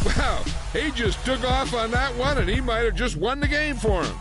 Wow, he just took off on that one, and he might have just won the game for him.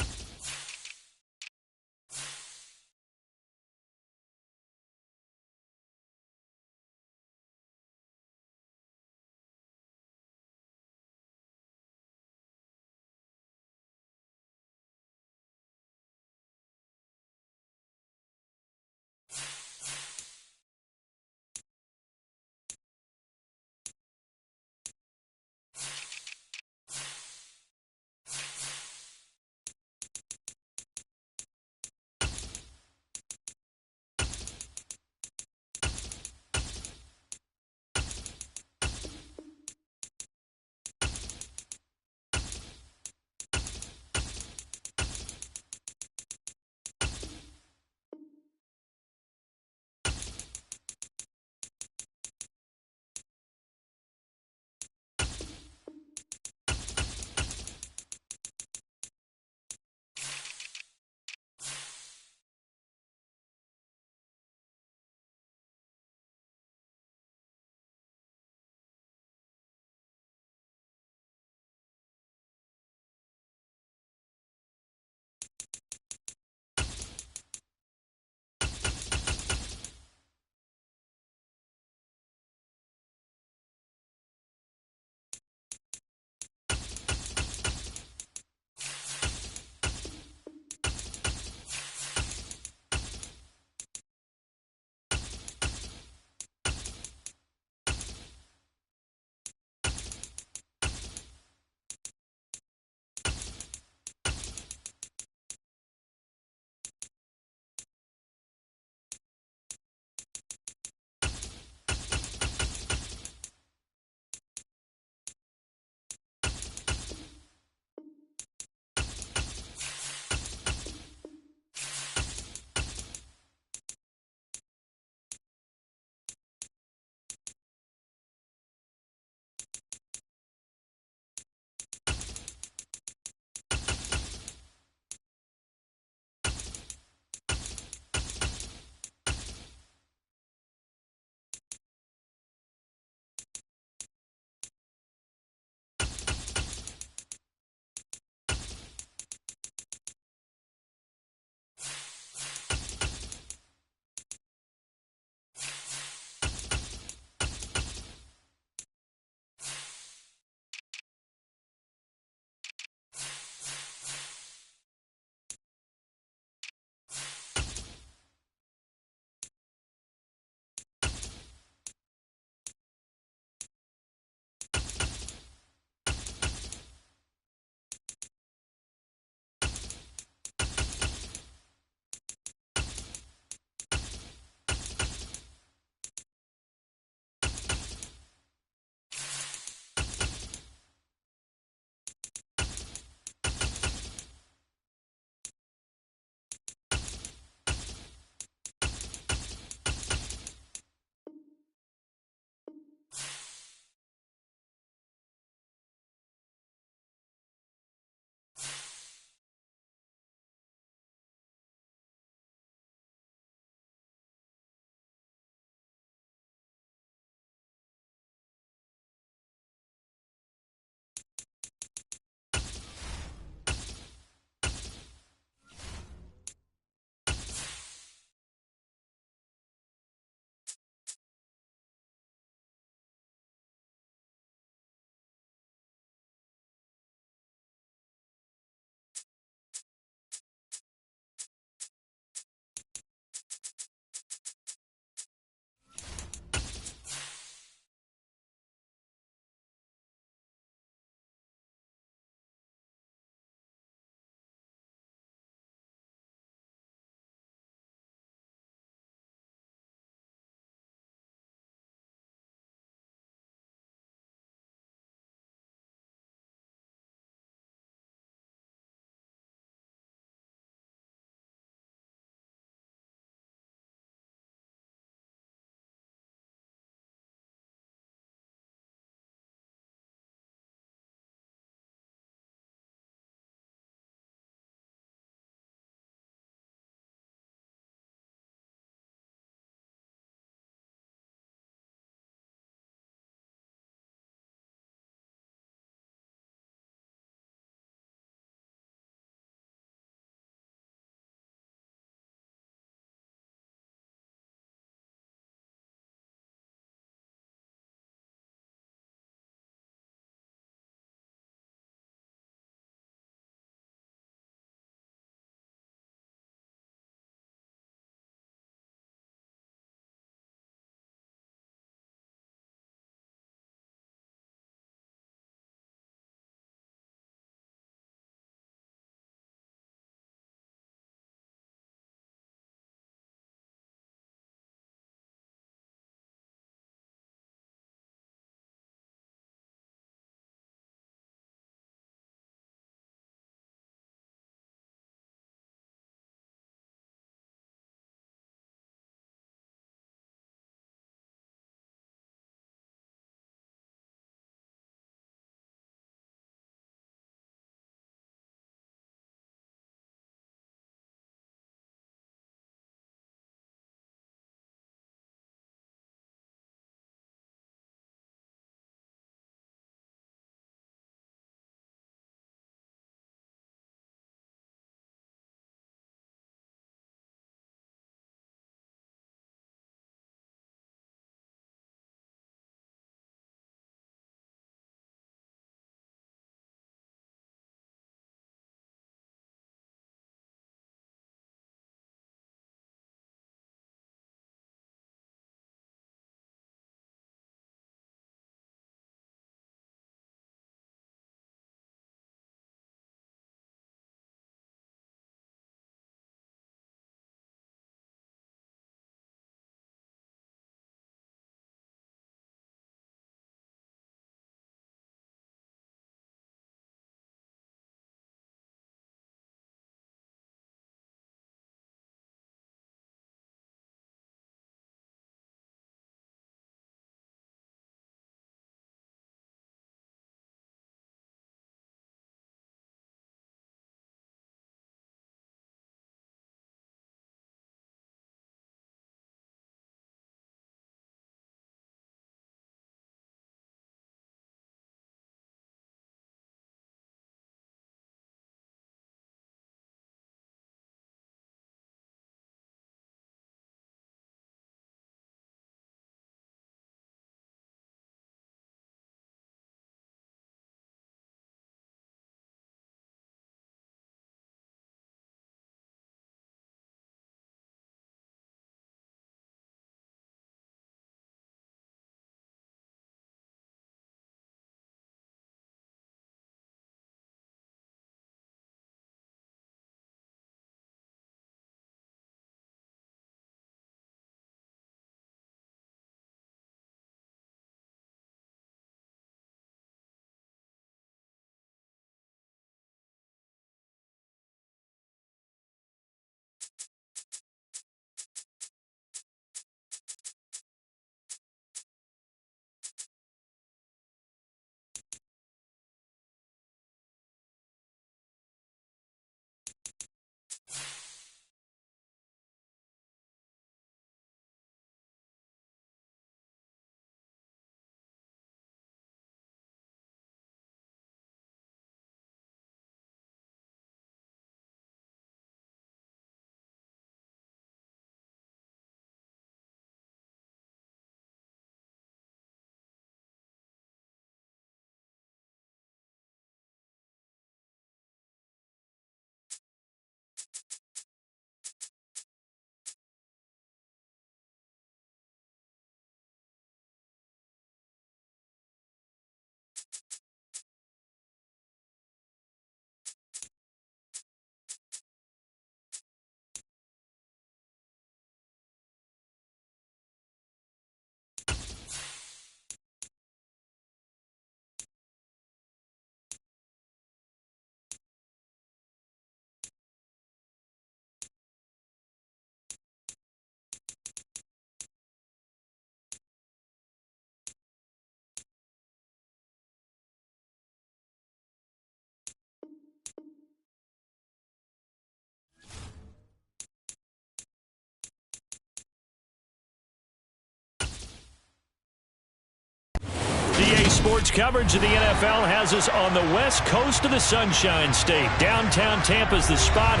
Sports coverage of the NFL has us on the west coast of the Sunshine State. Downtown Tampa's the spot,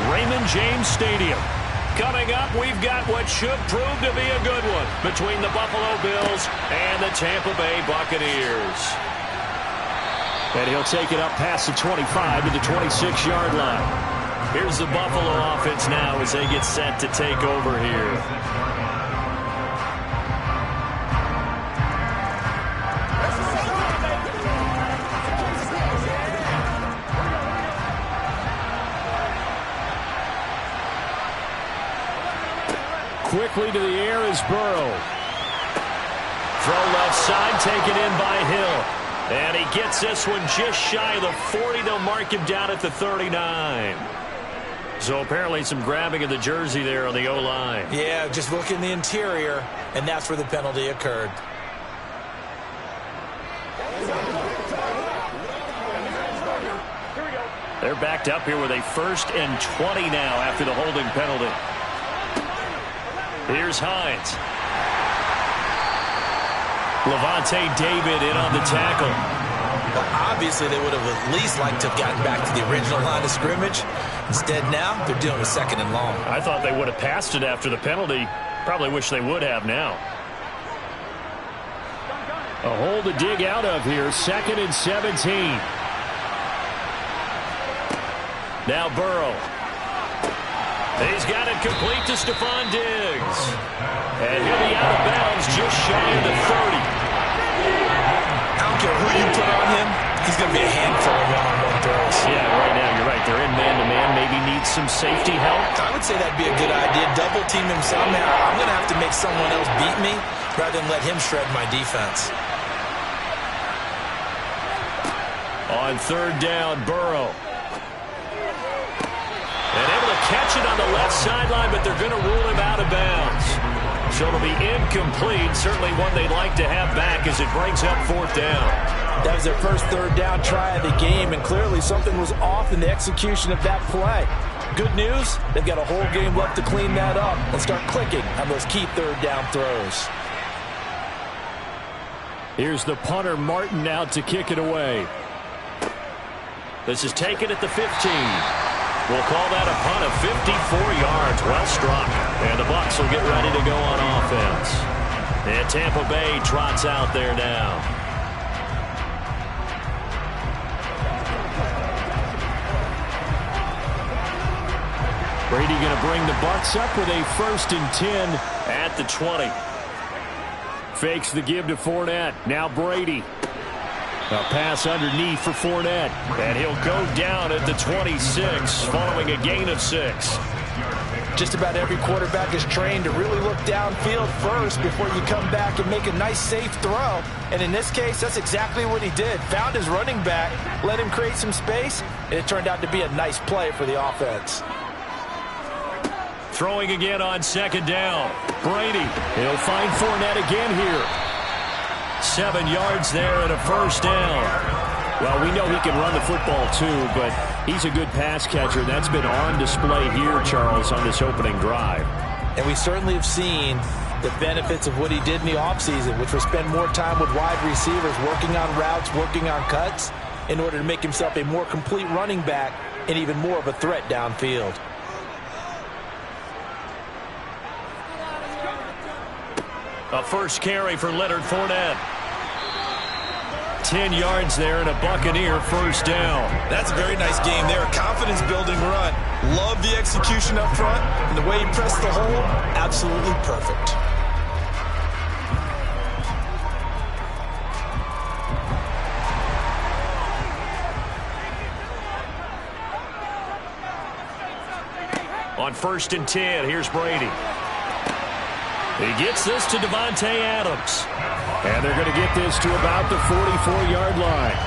Raymond James Stadium. Coming up, we've got what should prove to be a good one between the Buffalo Bills and the Tampa Bay Buccaneers. And he'll take it up past the 25 to the 26-yard line. Here's the Buffalo offense now as they get set to take over here. Quickly to the air is Burrow. Throw left side, taken in by Hill. And he gets this one just shy of the 40. They'll mark him down at the 39. So apparently some grabbing of the jersey there on the O-line. Yeah, just look in the interior, and that's where the penalty occurred. They're backed up here with a 1st and 20 now after the holding penalty. Here's Hines. Levante David in on the tackle. Well, obviously, they would have at least liked to have gotten back to the original line of scrimmage. Instead, now, they're dealing with 2nd and long. I thought they would have passed it after the penalty. Probably wish they would have now. A hole to dig out of here. 2nd and 17. Now Burrow. He's got it complete to Stephon Diggs. And he'll be out of bounds just shy of the 30. I don't care who you put on him, he's going to be a handful of one-on-one throws. Yeah, right now you're right. They're in man-to-man. Maybe needs some safety help. I would say that'd be a good idea. Double team him somehow. I'm going to have to make someone else beat me rather than let him shred my defense. On 3rd down, Burrow. And able to catch it on the left sideline, but they're going to rule him out of bounds. So it'll be incomplete. Certainly one they'd like to have back as it brings up 4th down. That was their first 3rd down try of the game, and clearly something was off in the execution of that play. Good news, they've got a whole game left to clean that up and start clicking on those key 3rd down throws. Here's the punter, Martin, out to kick it away. This is taken at the 15. We'll call that a punt of 54 yards. Well struck. And the Bucs will get ready to go on offense. And Tampa Bay trots out there now. Brady going to bring the Bucs up with a 1st and 10 at the 20. Fakes the give to Fournette. Now Brady. A pass underneath for Fournette. And he'll go down at the 26 following a gain of 6. Just about every quarterback is trained to really look downfield first before you come back and make a nice, safe throw. And in this case, that's exactly what he did. Found his running back, let him create some space, and it turned out to be a nice play for the offense. Throwing again on 2nd down. Brady. He'll find Fournette again here. 7 yards there and a 1st down. Well, we know he can run the football too, but he's a good pass catcher. That's been on display here, Charles, on this opening drive. And we certainly have seen the benefits of what he did in the offseason, which was spend more time with wide receivers, working on routes, working on cuts, in order to make himself a more complete running back and even more of a threat downfield. A first carry for Leonard Fournette. 10 yards there and a Buccaneer 1st down. That's a very nice game there. Confidence-building run. Love the execution up front. And the way he pressed the hole, absolutely perfect. On 1st and 10, here's Brady. He gets this to Davante Adams. And they're going to get this to about the 44-yard line.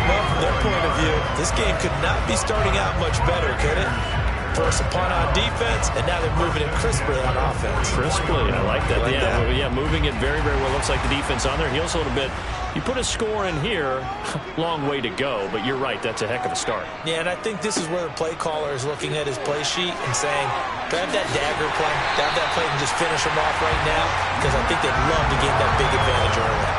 Well, from their point of view, this game could not be starting out much better, could it? Force a punt on defense, and now they're moving it crisply on offense. Crisply, I like that. Yeah, moving it very, very well. Looks like the defense on their heels a little bit. You put a score in here, long way to go, but you're right, that's a heck of a start. Yeah, and I think this is where the play caller is looking at his play sheet and saying, grab that dagger play, grab that play and just finish them off right now, because I think they'd love to get that big advantage early.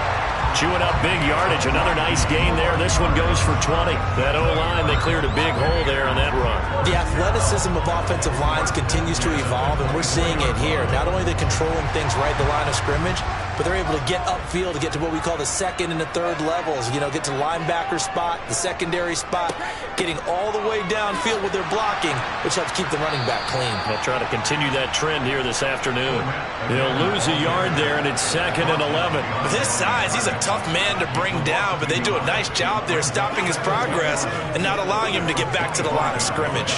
chewing up big yardage. Another nice gain there. This one goes for 20. That O-line, they cleared a big hole there on that run. The athleticism of offensive lines continues to evolve, and we're seeing it here. Not only are they controlling things right at the line of scrimmage, but they're able to get upfield to get to what we call the second and the third levels. You know, get to the linebacker spot, the secondary spot, getting all the way downfield with their blocking, which helps keep the running back clean. They'll try to continue that trend here this afternoon. They'll lose a yard there, and it's 2nd and 11. With his size, he's a tough man to bring down, but they do a nice job there stopping his progress and not allowing him to get back to the line of scrimmage.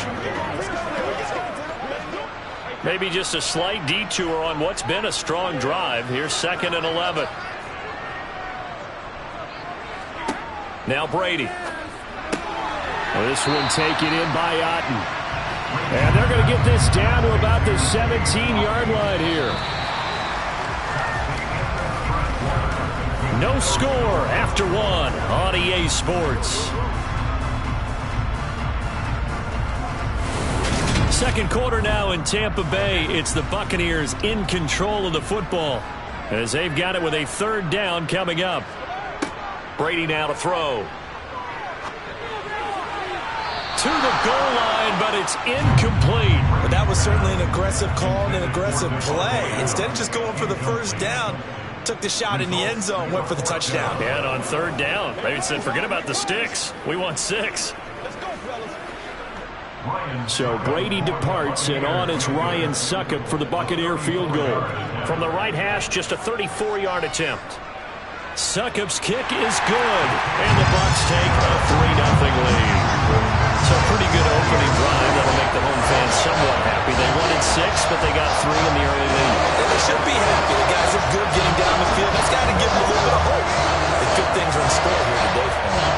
Maybe just a slight detour on what's been a strong drive. Here's 2nd and 11. Now Brady. This one taken in by Otten. And they're going to get this down to about the 17-yard line here. No score after one on EA Sports. Second quarter now in Tampa Bay. It's the Buccaneers in control of the football as they've got it with a 3rd down coming up. Brady now to throw. To the goal line, but it's incomplete. But that was certainly an aggressive call and an aggressive play. Instead of just going for the 1st down, took the shot in the end zone, went for the touchdown. And on 3rd down, they said, forget about the sticks. We want 6. So Brady departs, and on it's Ryan Succop for the Buccaneer field goal. From the right hash, just a 34-yard attempt. Succop's kick is good, and the Bucs take a 3-0 lead. So a pretty good opening drive. That'll make the home fans somewhat happy. They wanted 6, but they got 3 in the early lead. And they should be happy. The guys are good getting down the field. That's got to give them a little bit of hope that good things are in store here today for them.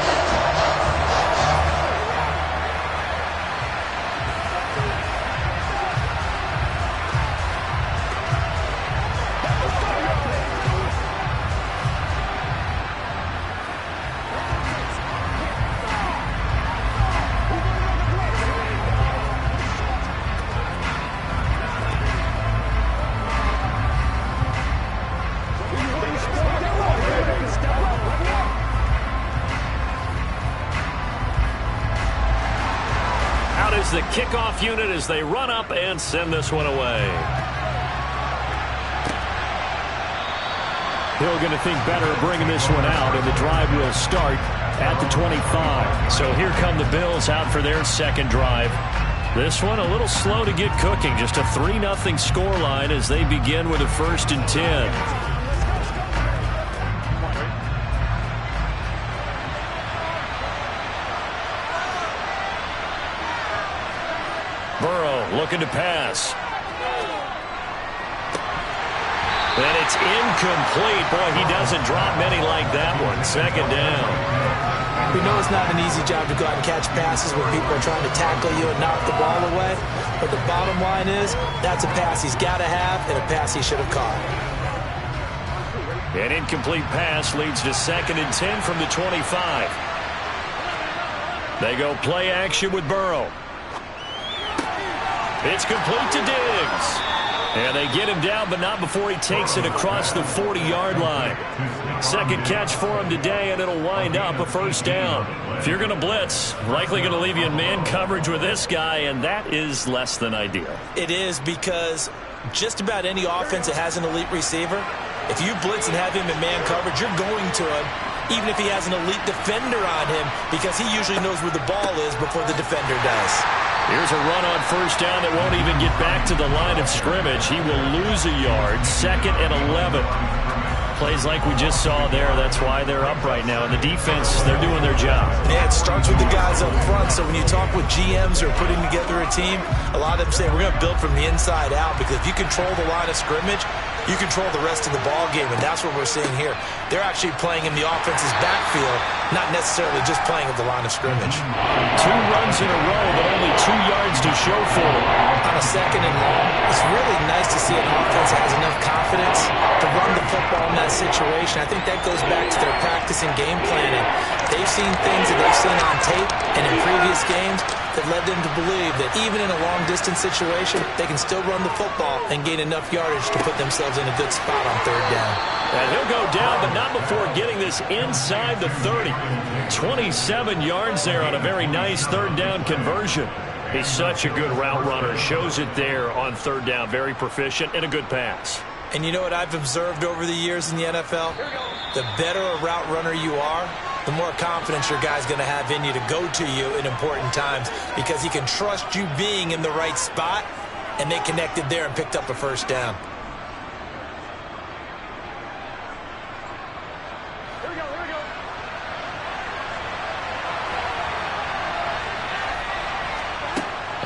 The kickoff unit as they run up and send this one away. Hill going to think better of bringing this one out, and the drive will start at the 25. So here come the Bills out for their 2nd drive. This one a little slow to get cooking. Just a 3-0 scoreline as they begin with a 1st and 10. Burrow looking to pass. And it's incomplete. Boy, he doesn't drop many like that one. 2nd down. We know it's not an easy job to go out and catch passes when people are trying to tackle you and knock the ball away. But the bottom line is, that's a pass he's got to have and a pass he should have caught. An incomplete pass leads to 2nd and 10 from the 25. They go play action with Burrow. It's complete to Diggs. And they get him down, but not before he takes it across the 40-yard line. 2nd catch for him today, and it'll wind up a 1st down. If you're going to blitz, likely going to leave you in man coverage with this guy, and that is less than ideal. It is, because just about any offense that has an elite receiver, if you blitz and have him in man coverage, you're going to him, even if he has an elite defender on him, because he usually knows where the ball is before the defender does. Here's a run on 1st down that won't even get back to the line of scrimmage. He will lose a yard. 2nd and 11. Plays like we just saw there. That's why they're up right now. And the defense, they're doing their job. Yeah, it starts with the guys up front. So when you talk with GMs who are putting together a team, a lot of them say we're going to build from the inside out, because if you control the line of scrimmage, you control the rest of the ball game, and that's what we're seeing here. They're actually playing in the offense's backfield, not necessarily just playing at the line of scrimmage. 2 runs in a row, but only 2 yards to show for it. On a 2nd and long, it's really nice to see an offense that has enough confidence to run the football in that situation. I think that goes back to their practice and game planning. They've seen things that they've seen on tape and in previous games, that led them to believe that even in a long-distance situation, they can still run the football and gain enough yardage to put themselves in a good spot on third down. And he'll go down, but not before getting this inside the 30. 27 yards there on a very nice third down conversion. He's such a good route runner. Shows it there on third down. Very proficient and a good pass. And you know what I've observed over the years in the NFL? The better a route runner you are, the more confidence your guy's going to have in you to go to you in important times because he can trust you being in the right spot, and they connected there and picked up a first down.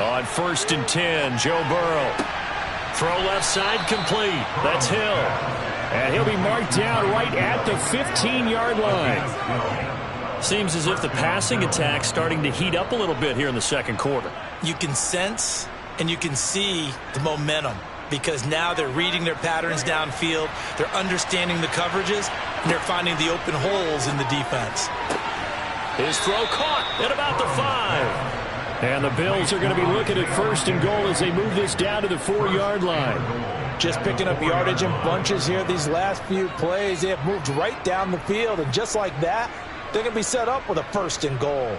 On 1st and 10, Joe Burrow. Throw left side complete. That's Hill. And he'll be marked down right at the 15-yard line. Seems as if the passing attack's starting to heat up a little bit here in the second quarter. You can sense and you can see the momentum because now they're reading their patterns downfield, they're understanding the coverages, and they're finding the open holes in the defense. His throw caught at about the 5. And the Bills are going to be looking at 1st and goal as they move this down to the 4-yard line. Just picking up yardage in bunches here these last few plays. They have moved right down the field, and just like that, they're going to be set up with a 1st and goal.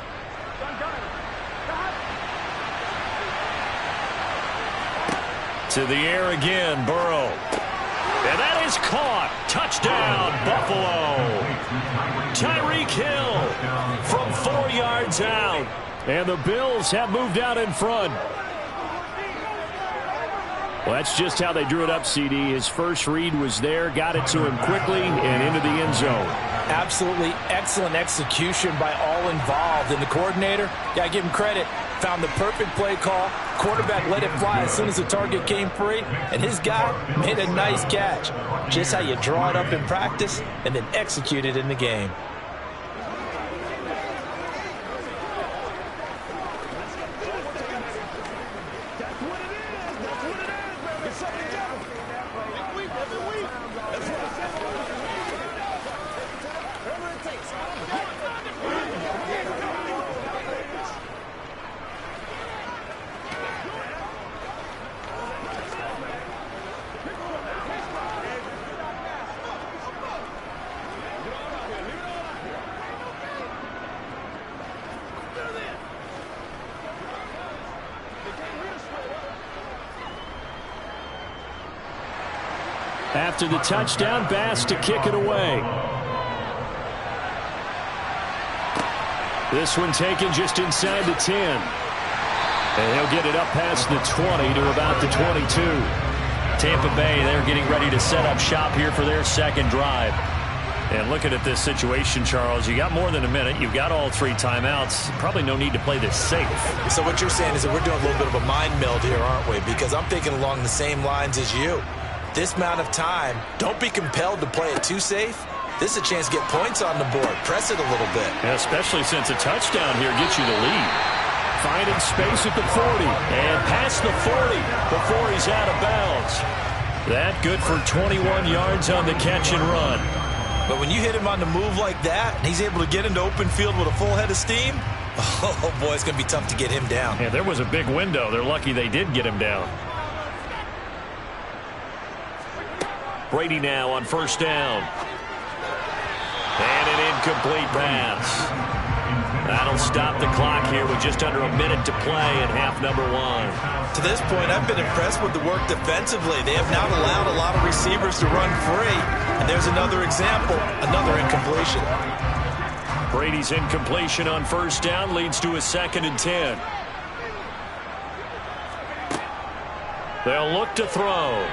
To the air again, Burrow. And that is caught. Touchdown, Buffalo. Tyreek Hill from 4 yards out. And the Bills have moved out in front. Well, that's just how they drew it up, CD. His first read was there, got it to him quickly, and into the end zone. Absolutely excellent execution by all involved. And the coordinator, got to give him credit, found the perfect play call. Quarterback let it fly as soon as the target came free, and his guy made a nice catch. Just how you draw it up in practice and then execute it in the game. After the touchdown, Bass to kick it away. This one taken just inside the 10. And he'll get it up past the 20 to about the 22. Tampa Bay, they're getting ready to set up shop here for their second drive. And looking at this situation, Charles, you got more than a minute. You've got all 3 timeouts. Probably no need to play this safe. So what you're saying is that we're doing a little bit of a mind meld here, aren't we? Because I'm thinking along the same lines as you. This amount of time, don't be compelled to play it too safe. This is a chance to get points on the board. Press it a little bit. Yeah, especially since a touchdown here gets you the lead. Finding space at the 40. And past the 40 before he's out of bounds. That good for 21 yards on the catch and run. But when you hit him on the move like that, and he's able to get into open field with a full head of steam, oh boy, it's going to be tough to get him down. Yeah, there was a big window. They're lucky they did get him down. Brady now on 1st down. And an incomplete pass. That'll stop the clock here with just under a minute to play in half number 1. To this point, I've been impressed with the work defensively. They have not allowed a lot of receivers to run free. And there's another example, another incompletion. Brady's incompletion on 1st down leads to a 2nd and 10. They'll look to throw.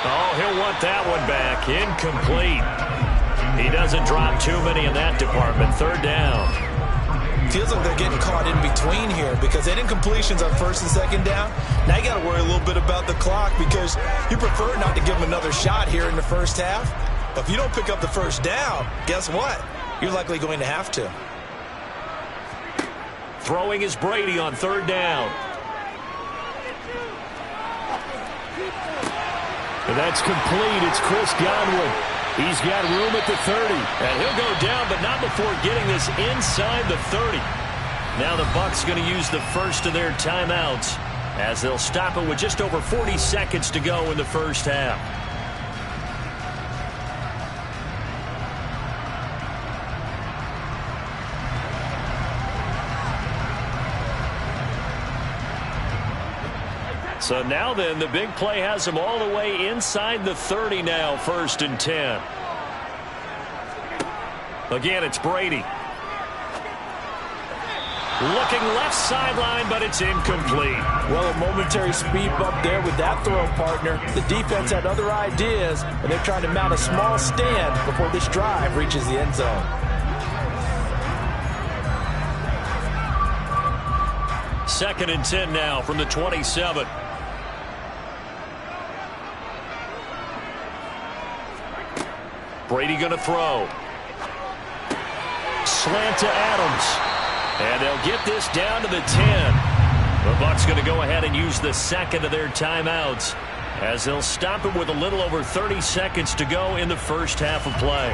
Oh, he'll want that one back. Incomplete. He doesn't drop too many in that department. 3rd down. Feels like they're getting caught in between here because they had incompletions on 1st and 2nd down. Now you got to worry a little bit about the clock because you prefer not to give them another shot here in the first half. But if you don't pick up the 1st down, guess what? You're likely going to have to. Throwing is Brady on 3rd down. And that's complete. It's Chris Godwin. He's got room at the 30. And he'll go down, but not before getting this inside the 30. Now the Bucs going to use the first of their timeouts as they'll stop it with just over 40 seconds to go in the first half. So now then, the big play has them all the way inside the 30 now, 1st and 10. Again, it's Brady. Looking left sideline, but it's incomplete. Well, a momentary speed bump there with that throw, partner. The defense had other ideas, and they're trying to mount a small stand before this drive reaches the end zone. Second and 10 now from the 27. Brady going to throw. Slant to Adams. And they'll get this down to the 10. The Bucs going to go ahead and use the second of their timeouts as they'll stop it with a little over 30 seconds to go in the first half of play.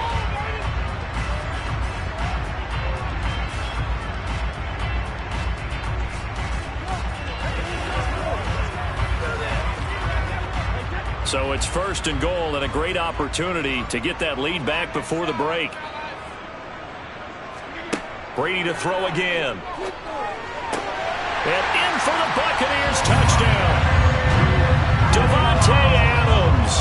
So it's 1st and goal and a great opportunity to get that lead back before the break. Brady to throw again. And in for the Buccaneers touchdown. Davante Adams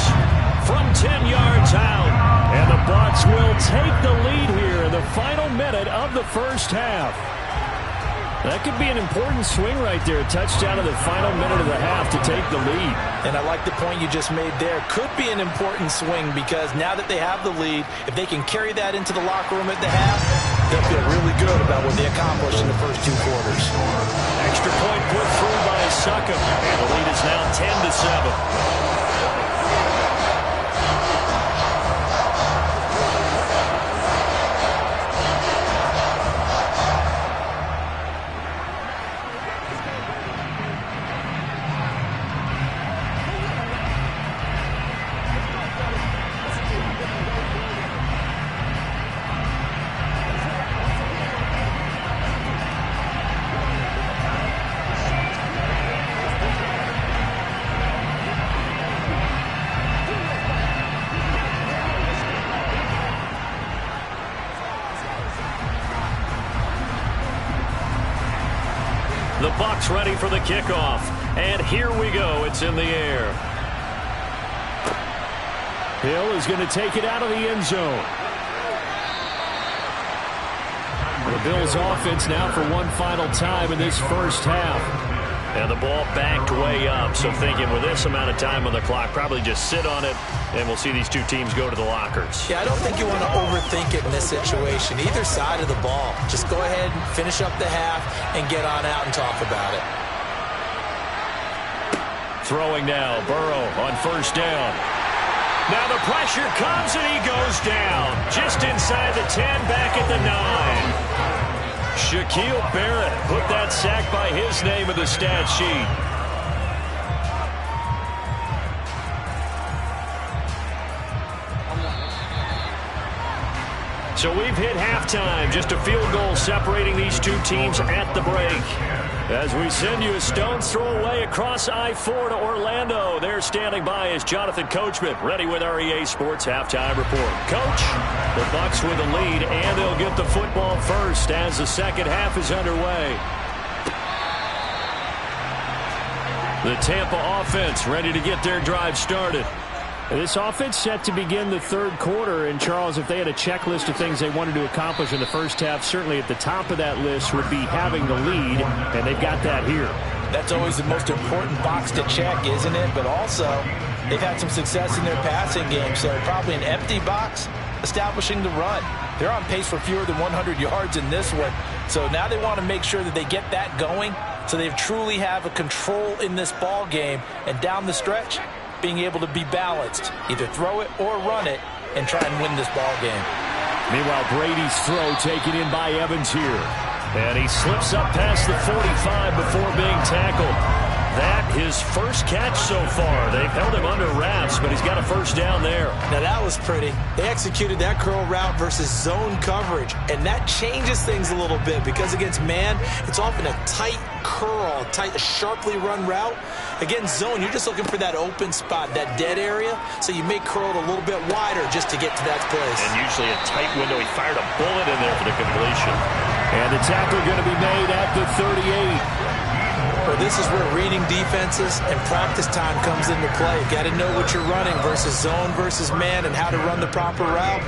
from 10 yards out. And the Bucs will take the lead here in the final minute of the first half. That could be an important swing right there. A touchdown in the final minute of the half to take the lead. And I like the point you just made there. Could be an important swing because now that they have the lead, if they can carry that into the locker room at the half, they'll feel really good about what they accomplished in the first 2 quarters. Extra point put through by Succop. And the lead is now 10-7. The Bucs ready for the kickoff. And here we go. It's in the air. Hill is going to take it out of the end zone. The Bills offense now for one final time in this first half. And the ball backed way up. So thinking with this amount of time on the clock, probably just sit on it, and we'll see these two teams go to the lockers. Yeah, I don't think you want to overthink it in this situation. Either side of the ball. Just go ahead and finish up the half and get on out and talk about it. Throwing now, Burrow on first down. Now the pressure comes and he goes down. Just inside the 10, back at the 9. Shaquille Barrett put that sack by his name in the stat sheet. So we've hit halftime. Just a field goal separating these two teams at the break. As we send you a stone's throw away across I-4 to Orlando. There standing by is Jonathan Coachman, ready with our EA Sports Halftime Report. Coach, the Bucs with the lead, and they'll get the football first as the second half is underway. The Tampa offense ready to get their drive started. This offense set to begin the third quarter, and Charles, if they had a checklist of things they wanted to accomplish in the first half, certainly at the top of that list would be having the lead, and they've got that here. That's always the most important box to check, isn't it? But also, they've had some success in their passing game, so probably an empty box establishing the run. They're on pace for fewer than 100 yards in this one, so now they want to make sure that they get that going so they truly have a control in this ball game, and down the stretch, being able to be balanced, either throw it or run it, and try and win this ball game. Meanwhile, Brady's throw taken in by Evans here. And he slips up past the 45 before being tackled. that his first catch so far. They've held him under wraps, but he's got a first down there. Now that was pretty. They executed that curl route versus zone coverage, and that changes things a little bit because against man, it's often a tight curl, tight, sharply run route. Against zone, you're just looking for that open spot, that dead area, so you may curl it a little bit wider just to get to that place. And usually a tight window. He fired a bullet in there for the completion. And the tackle going to be made at the 38. Well, this is where reading defenses and practice time comes into play. You got to know what you're running versus zone versus man and how to run the proper route.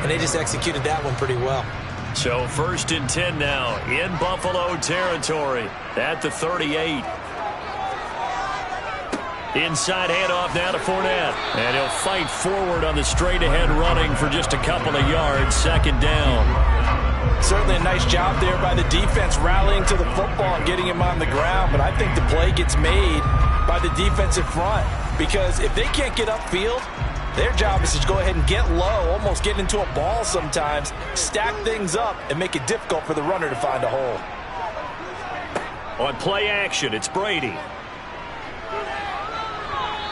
And they just executed that one pretty well. So 1st and 10 now in Buffalo territory at the 38. Inside handoff now to Fournette. And he'll fight forward on the straight-ahead running for just a couple of yards. 2nd down. Certainly a nice job there by the defense rallying to the football and getting him on the ground. But I think the play gets made by the defensive front because if they can't get upfield, their job is to go ahead and get low, almost get into a ball sometimes, stack things up, and make it difficult for the runner to find a hole. On play action, it's Brady.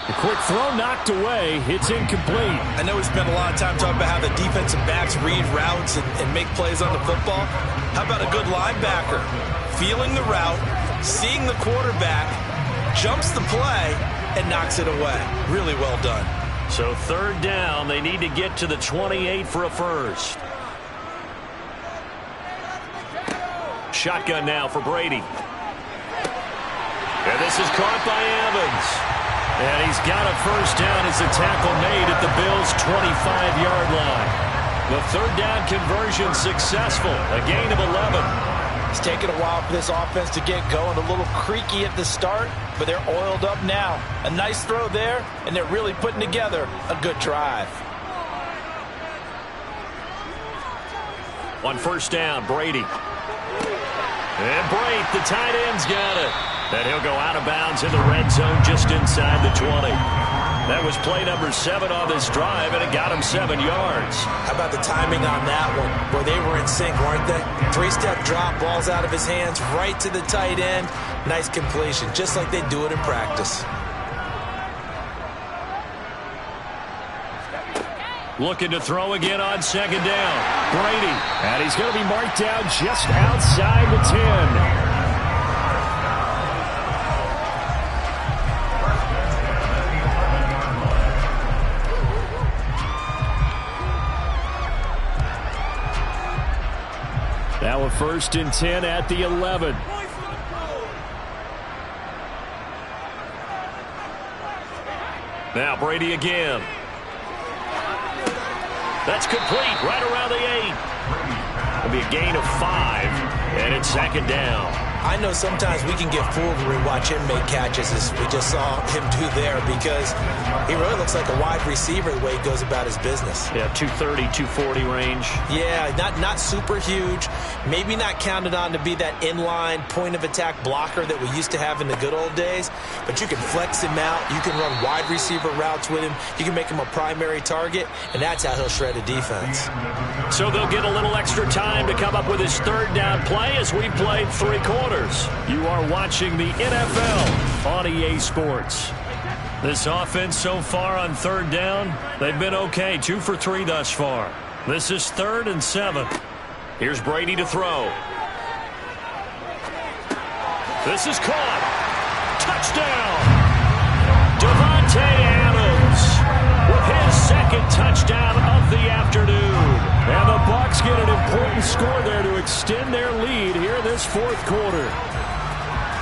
The quick throw knocked away. It's incomplete. I know we spent a lot of time talking about how the defensive backs read routes and make plays on the football. How about a good linebacker? Feeling the route, seeing the quarterback, jumps the play, and knocks it away. Really well done. So 3rd down, they need to get to the 28 for a first. Shotgun now for Brady. And this is caught by Evans. And he's got a first down as the tackle made at the Bills' 25-yard line. The 3rd down conversion successful, a gain of 11. It's taken a while for this offense to get going, a little creaky at the start, but they're oiled up now. A nice throw there, and they're really putting together a good drive. On 1st down, Brady. And Brate, the tight end's got it. And he'll go out of bounds in the red zone just inside the 20. That was play number 7 on this drive, and it got him 7 yards. How about the timing on that one? Boy, they were in sync, weren't they? 3-step drop, balls out of his hands, right to the tight end. Nice completion, just like they do it in practice. Looking to throw again on 2nd down. Brady. And he's going to be marked down just outside the 10. Now a 1st and 10 at the 11. Now Brady again. That's complete right around the 8. It'll be a gain of 5, and it's 2nd down. I know sometimes we can get fooled when we watch him make catches, as we just saw him do there, because he really looks like a wide receiver the way he goes about his business. Yeah, 230, 240 range. Yeah, not super huge. Maybe not counted on to be that inline point-of-attack blocker that we used to have in the good old days, but you can flex him out. You can run wide receiver routes with him. You can make him a primary target, and that's how he'll shred a defense. So they'll get a little extra time to come up with his 3rd down play as we've played 3 quarters. You are watching the NFL on EA Sports. This offense so far on 3rd down, they've been okay. 2 for 3 thus far. This is 3rd and 7. Here's Brady to throw. This is caught. Touchdown. Devontae Adams with his 2nd touchdown of the afternoon. And the Bucs get an important score there to extend their lead here this 4th quarter.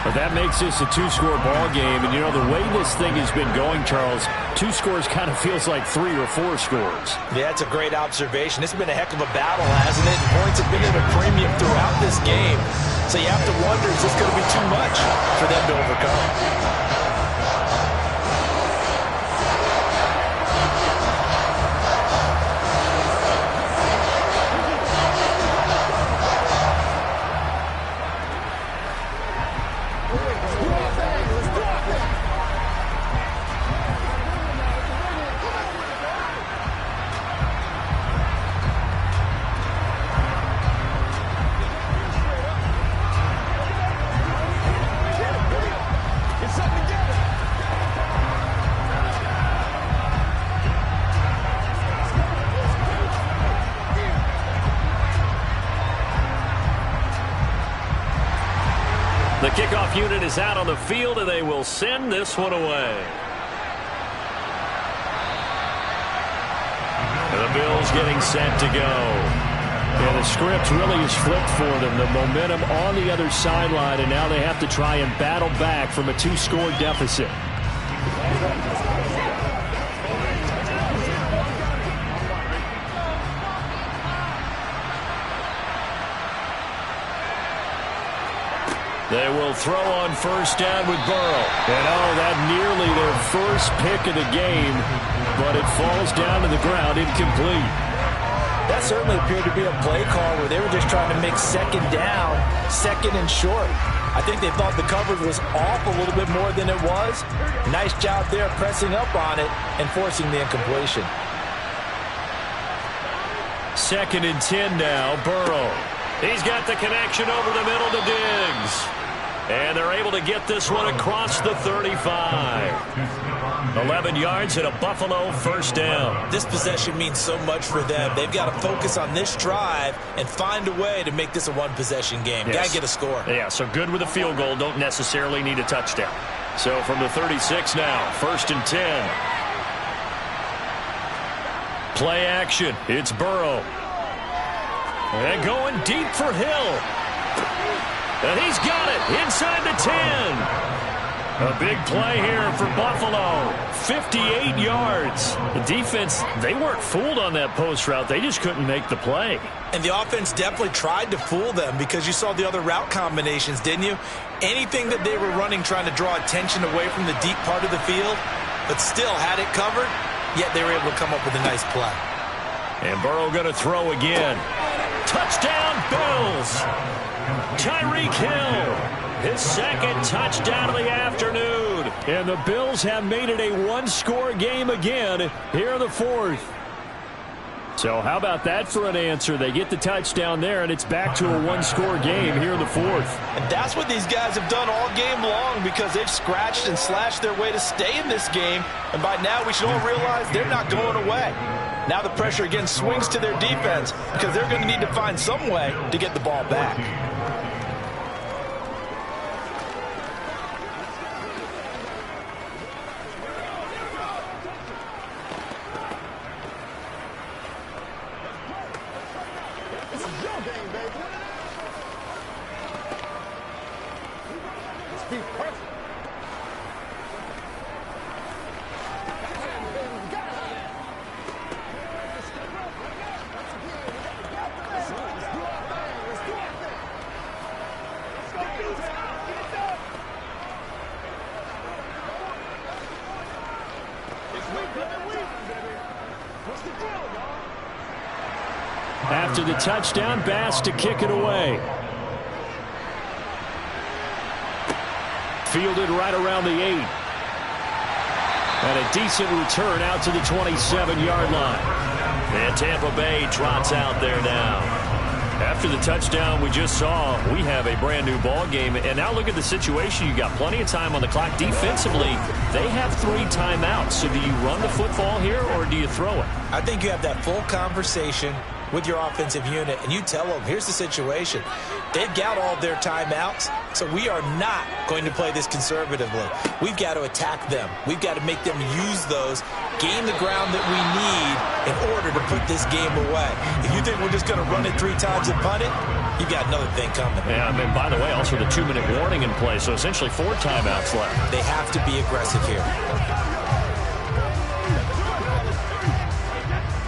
But that makes this a 2-score ball game. And, you know, the way this thing has been going, Charles, 2 scores kind of feels like 3 or 4 scores. Yeah, that's a great observation. It's been a heck of a battle, hasn't it? And points have been at a premium throughout this game. So you have to wonder, is this going to be too much for them to overcome? It's up. The kickoff unit is out on the field, and they will send this one away. The Bills getting set to go. Yeah, the script really is flipped for them. The momentum on the other sideline, and now they have to try and battle back from a 2-score deficit. They will throw on first down with Burrow. And that nearly their first pick of the game, but it falls down to the ground incomplete. That certainly appeared to be a play call where they were just trying to make second down, second and short. I think they thought the coverage was off a little bit more than it was. Nice job there pressing up on it and forcing the incompletion. 2nd and 10 now, Burrow. He's got the connection over the middle to Diggs. And they're able to get this one across the 35. 11 yards and a Buffalo first down. This possession means so much for them. They've got to focus on this drive and find a way to make this a one-possession game. Yes. Got to get a score. Yeah, so good with a field goal. Don't necessarily need a touchdown. So from the 36 now, 1st and 10. Play action. It's Burrow. And going deep for Hill. And he's got it inside the 10. A big play here for Buffalo. 58 yards. The defense, they weren't fooled on that post route. They just couldn't make the play. And the offense definitely tried to fool them because you saw the other route combinations, didn't you? Anything that they were running trying to draw attention away from the deep part of the field, but still had it covered, yet they were able to come up with a nice play. And Burrow going to throw again. Touchdown, Bills. Tyreek Hill, his 2nd touchdown of the afternoon. And the Bills have made it a 1-score game again here in the 4th. So how about that for an answer? They get the touchdown there, and it's back to a 1-score game here in the 4th. And that's what these guys have done all game long because they've scratched and slashed their way to stay in this game. And by now we should all realize they're not going away. Now the pressure again swings to their defense because they're going to need to find some way to get the ball back. After the touchdown, Bass to kick it away. Fielded right around the 8. And a decent return out to the 27-yard line. And Tampa Bay trots out there now. After the touchdown we just saw, we have a brand new ball game. And now look at the situation. You got plenty of time on the clock. Defensively, they have 3 timeouts. So do you run the football here or do you throw it? I think you have that full conversation with your offensive unit, and you tell them, here's the situation. They've got all their timeouts, so we are not going to play this conservatively. We've got to attack them. We've got to make them use those, gain the ground that we need in order to put this game away. If you think we're just going to run it 3 times and punt it, you've got another thing coming. Yeah, and by the way, also the 2-minute warning in play, so essentially 4 timeouts left. They have to be aggressive here.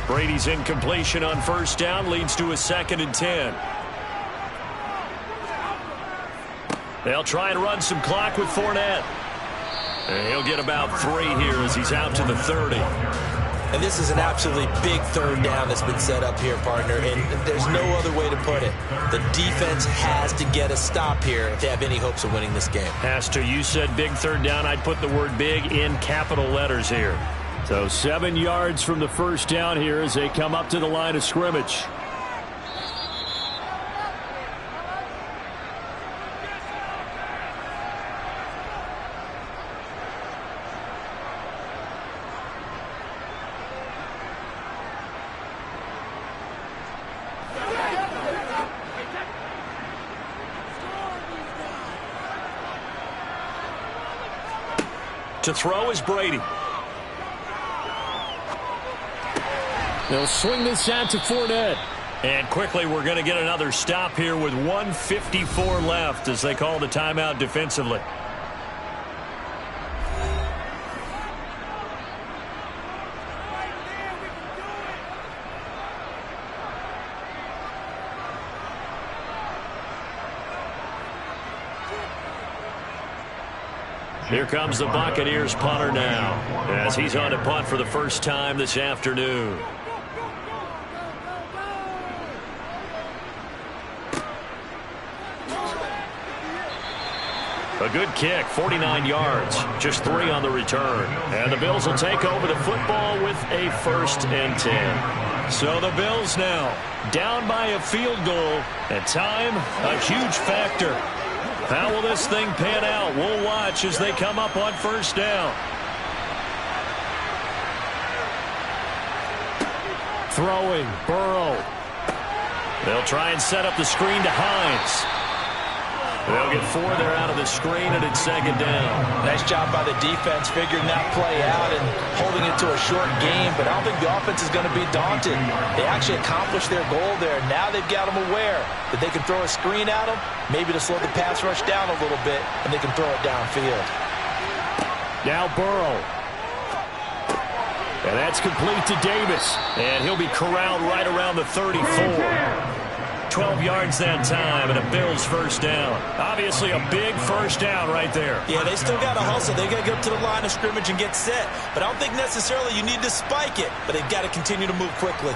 Brady's incompletion on first down leads to a 2nd and 10. They'll try and run some clock with Fournette. And he'll get about 3 here as he's out to the 30. And this is an absolutely big 3rd down that's been set up here, partner, and there's no other way to put it. The defense has to get a stop here if they have any hopes of winning this game. Has to. You said big 3rd down. I'd put the word big in capital letters here. So 7 yards from the first down here as they come up to the line of scrimmage. To throw is Brady. They'll swing this out to Fournette. And quickly we're going to get another stop here with 1:54 left as they call the timeout defensively. Here comes the Buccaneers punter now as he's on to punt for the first time this afternoon. A good kick, 49 yards, just 3 on the return. And the Bills will take over the football with a 1st and 10. So the Bills now down by a field goal, and time a huge factor. How will this thing pan out? We'll watch as they come up on 1st down. Throwing, Burrow. They'll try and set up the screen to Hines. They'll get 4 there out of the screen, and it's 2nd down. Nice job by the defense figuring that play out and holding it to a short game, but I don't think the offense is going to be daunted. They actually accomplished their goal there. Now they've got them aware that they can throw a screen at them, maybe to slow the pass rush down a little bit, and they can throw it downfield. Now Burrow. And that's complete to Davis. And he'll be corralled right around the 34. 12 yards that time, and a Bills 1st down. Obviously a big 1st down right there. Yeah, they still got to hustle. They got to get up to the line of scrimmage and get set. But I don't think necessarily you need to spike it, but they've got to continue to move quickly.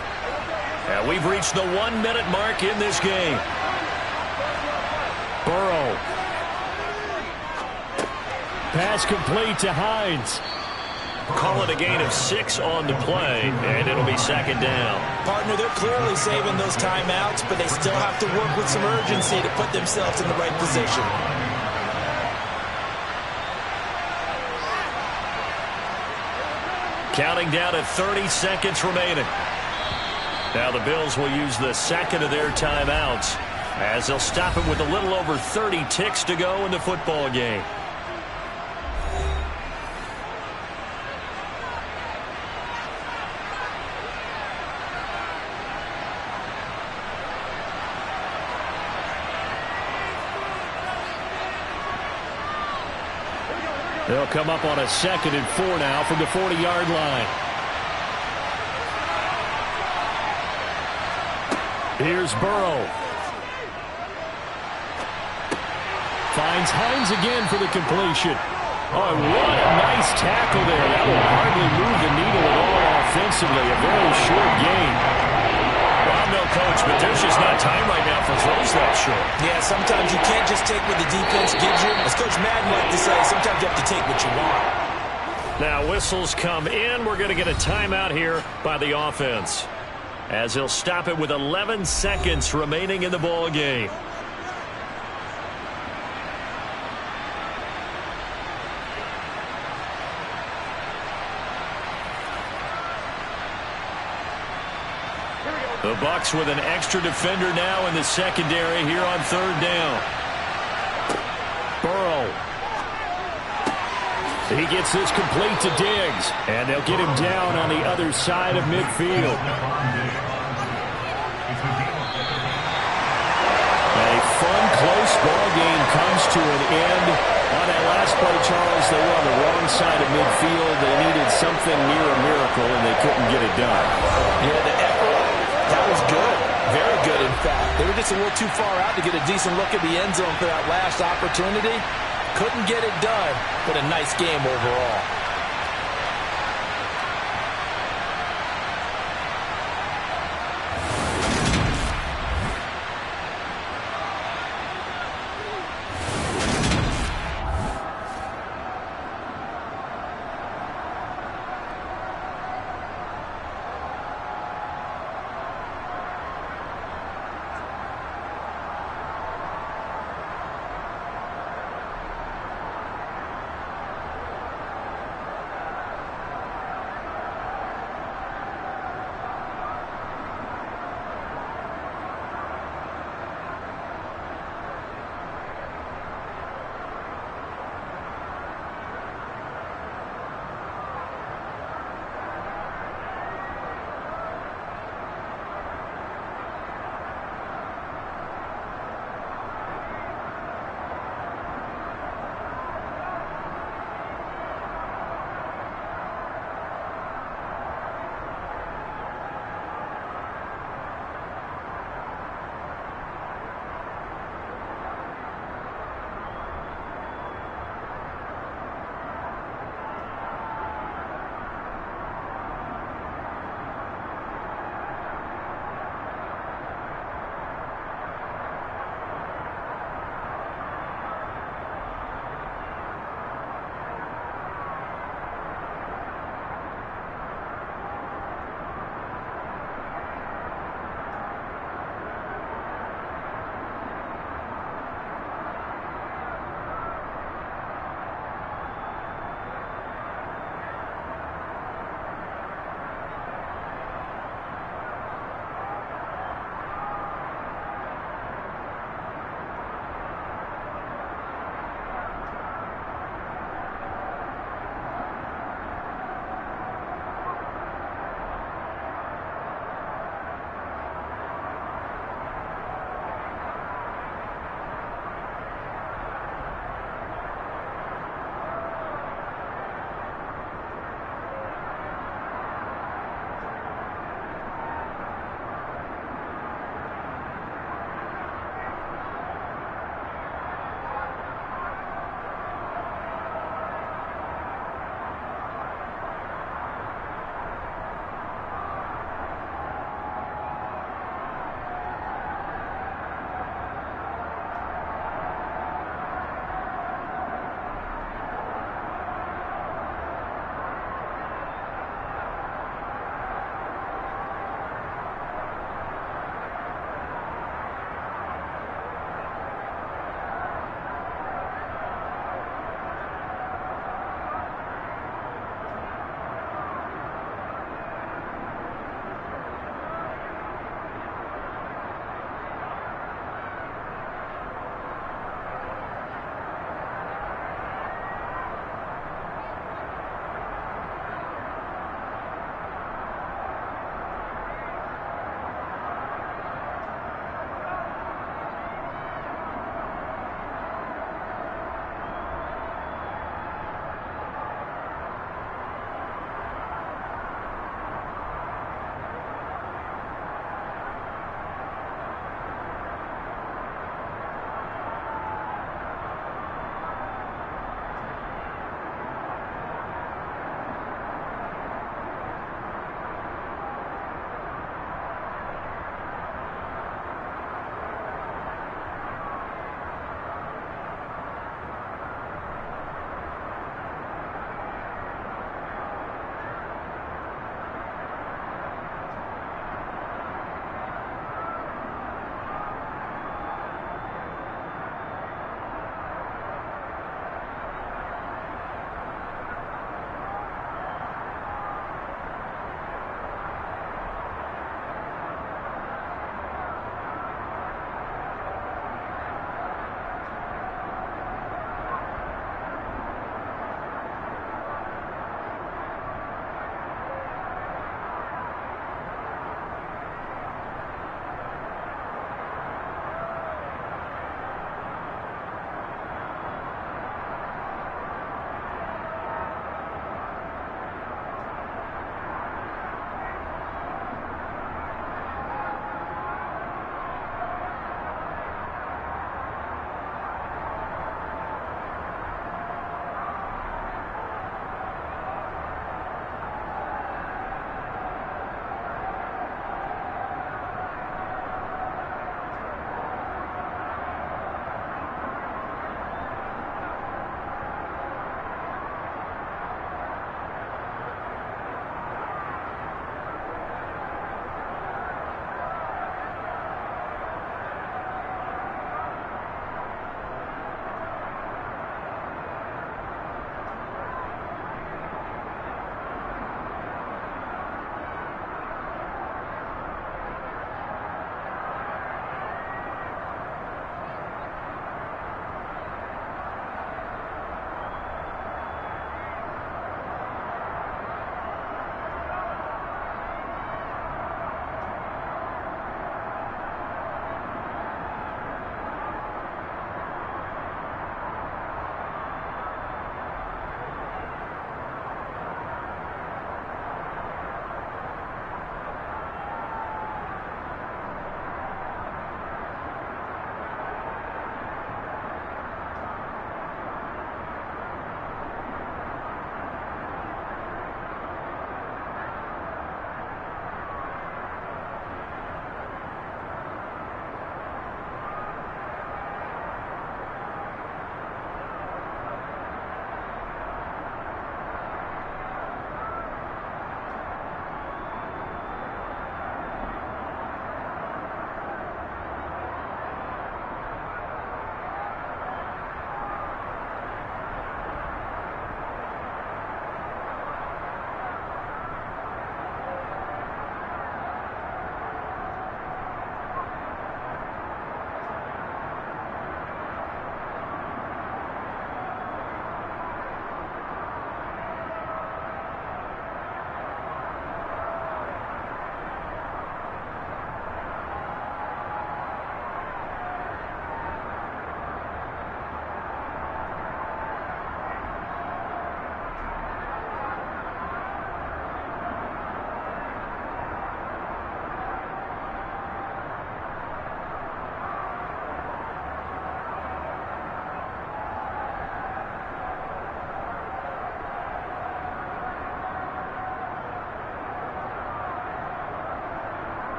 And we've reached the 1-minute mark in this game. Burrow. Pass complete to Hines. Call it a gain of 6 on the play, and it'll be 2nd down. Partner, they're clearly saving those timeouts, but they still have to work with some urgency to put themselves in the right position. Counting down at 30 seconds remaining. Now the Bills will use the 2nd of their timeouts as they'll stop it with a little over 30 ticks to go in the football game. They'll come up on a 2nd and 4 now from the 40-yard line. Here's Burrow. Finds Hines again for the completion. Oh, what a nice tackle there. That will hardly move the needle at all offensively. A very short game. Well, I'm no coach, but there's just not time right now for throws that short. Yeah, sometimes you can't just take what the defense gives you. As Coach Madden liked to say, sometimes you have to take what you want. Now whistles come in. We're going to get a timeout here by the offense, as he'll stop it with 11 seconds remaining in the ball game. The Bucs with an extra defender now in the secondary here on 3rd down. Burrow. He gets this complete to Diggs, and they'll get him down on the other side of midfield. A fun, close ball game comes to an end. On that last play, Charles, they were on the wrong side of midfield. They needed something near a miracle, and they couldn't get it done. Yeah, the effort, that was good. Very good, in fact. They were just a little too far out to get a decent look at the end zone for that last opportunity. Couldn't get it done, but a nice game overall.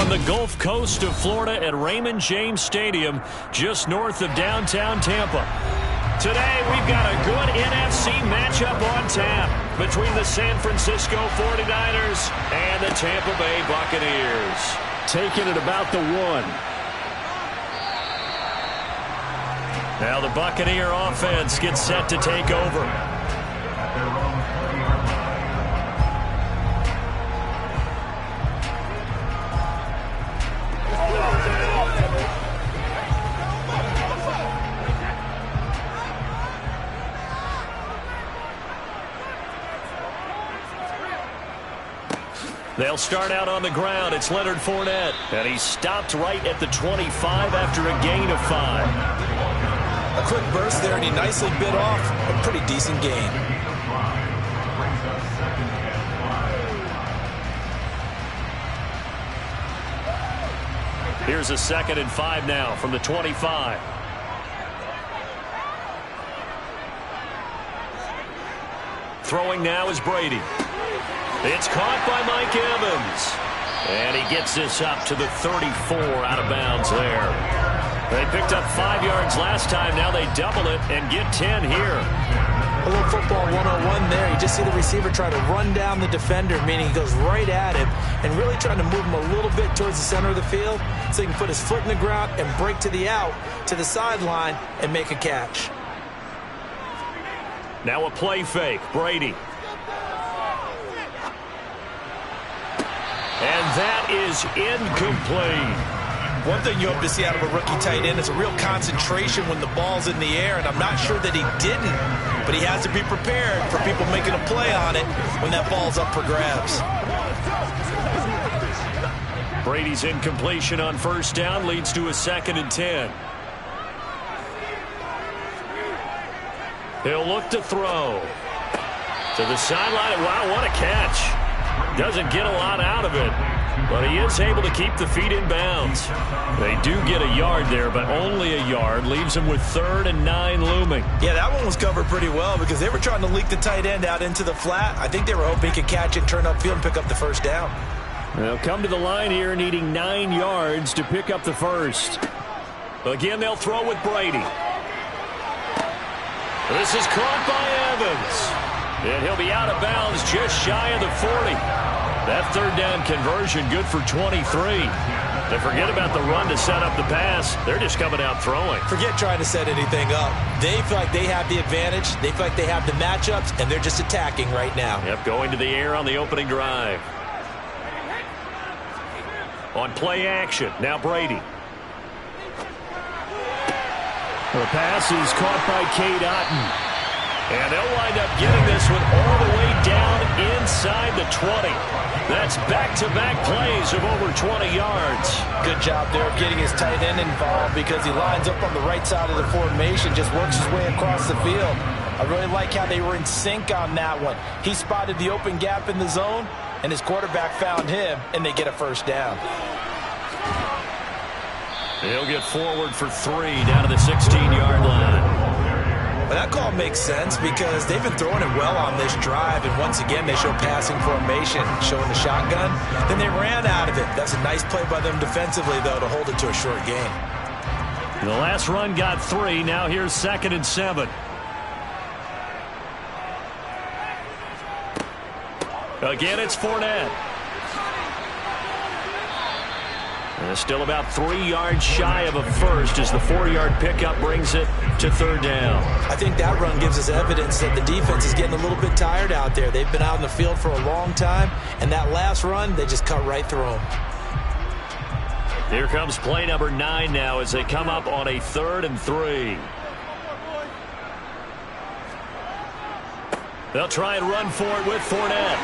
from the Gulf Coast of Florida at Raymond James Stadium, just north of downtown Tampa. Today, we've got a good NFC matchup on tap between the San Francisco 49ers and the Tampa Bay Buccaneers. Taking it about the 1. Now the Buccaneer offense gets set to take over. They'll start out on the ground. It's Leonard Fournette. And he stopped right at the 25 after a gain of 5. A quick burst there, and he nicely bit off a pretty decent gain. Here's a 2nd and 5 now from the 25. Throwing now is Brady. It's caught by Mike Evans. And he gets this up to the 34 out of bounds there. They picked up 5 yards last time. Now they double it and get 10 here. A little football 101 there. You just see the receiver try to run down the defender, meaning he goes right at him and really trying to move him a little bit towards the center of the field so he can put his foot in the ground and break to the out, to the sideline, and make a catch. Now a play fake. Brady. And that is incomplete. One thing you hope to see out of a rookie tight end is a real concentration when the ball's in the air, and I'm not sure that he didn't, but he has to be prepared for people making a play on it when that ball's up for grabs. Brady's incompletion on 1st down leads to a 2nd and 10. He'll look to throw. To the sideline. Wow, what a catch. Doesn't get a lot out of it, but he is able to keep the feet in bounds. They do get a yard there, but only a yard. Leaves him with 3rd and 9 looming. Yeah, that one was covered pretty well because they were trying to leak the tight end out into the flat. I think they were hoping he could catch it, turn upfield, and pick up the 1st down. They'll come to the line here needing 9 yards to pick up the 1st. Again, they'll throw with Brady. This is caught by Evans. And he'll be out of bounds just shy of the 40. That 3rd down conversion good for 23. To forget about the run to set up the pass, they're just coming out throwing. Forget trying to set anything up. They feel like they have the advantage. They feel like they have the matchups, and they're just attacking right now. Yep, going to the air on the opening drive. On play action, now Brady. The pass is caught by Cade Otton. And they'll wind up getting this one all the way down inside the 20. That's back-to-back plays of over 20 yards. Good job there of getting his tight end involved because he lines up on the right side of the formation, just works his way across the field. I really like how they were in sync on that one. He spotted the open gap in the zone, and his quarterback found him, and they get a 1st down. He'll get forward for 3 down to the 16-yard line. Well, that call makes sense because they've been throwing it well on this drive, and once again they show passing formation, showing the shotgun. Then they ran out of it. That's a nice play by them defensively, though, to hold it to a short gain. The last run got 3. Now here's 2nd and 7. Again, it's Fournette. And still about 3 yards shy of a 1st as the 4-yard pickup brings it to 3rd down. I think that run gives us evidence that the defense is getting a little bit tired out there. They've been out in the field for a long time, and that last run, they just cut right through them. Here comes play number 9 now as they come up on a 3rd and 3. They'll try and run for it with Fournette.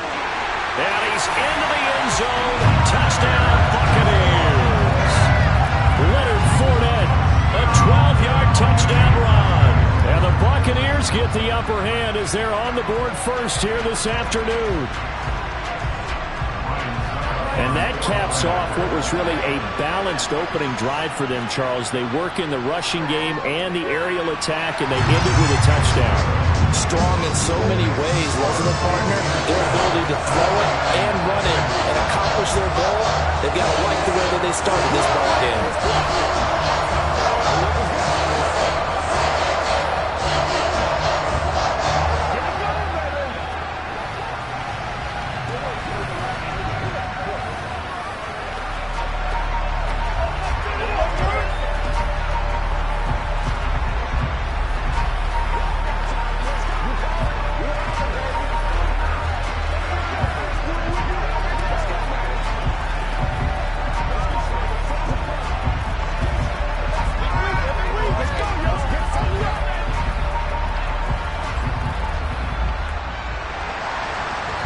And he's into the end zone. Touchdown, Buccaneers. Leonard Fournette, a 12-yard touchdown run. And the Buccaneers get the upper hand as they're on the board first here this afternoon. And that caps off what was really a balanced opening drive for them, Charles. They work in the rushing game and the aerial attack, and they ended with a touchdown. Strong in so many ways, wasn't it, partner? Their ability to throw it and run it and accomplish their goal, they've got to like the way that they started this ball game.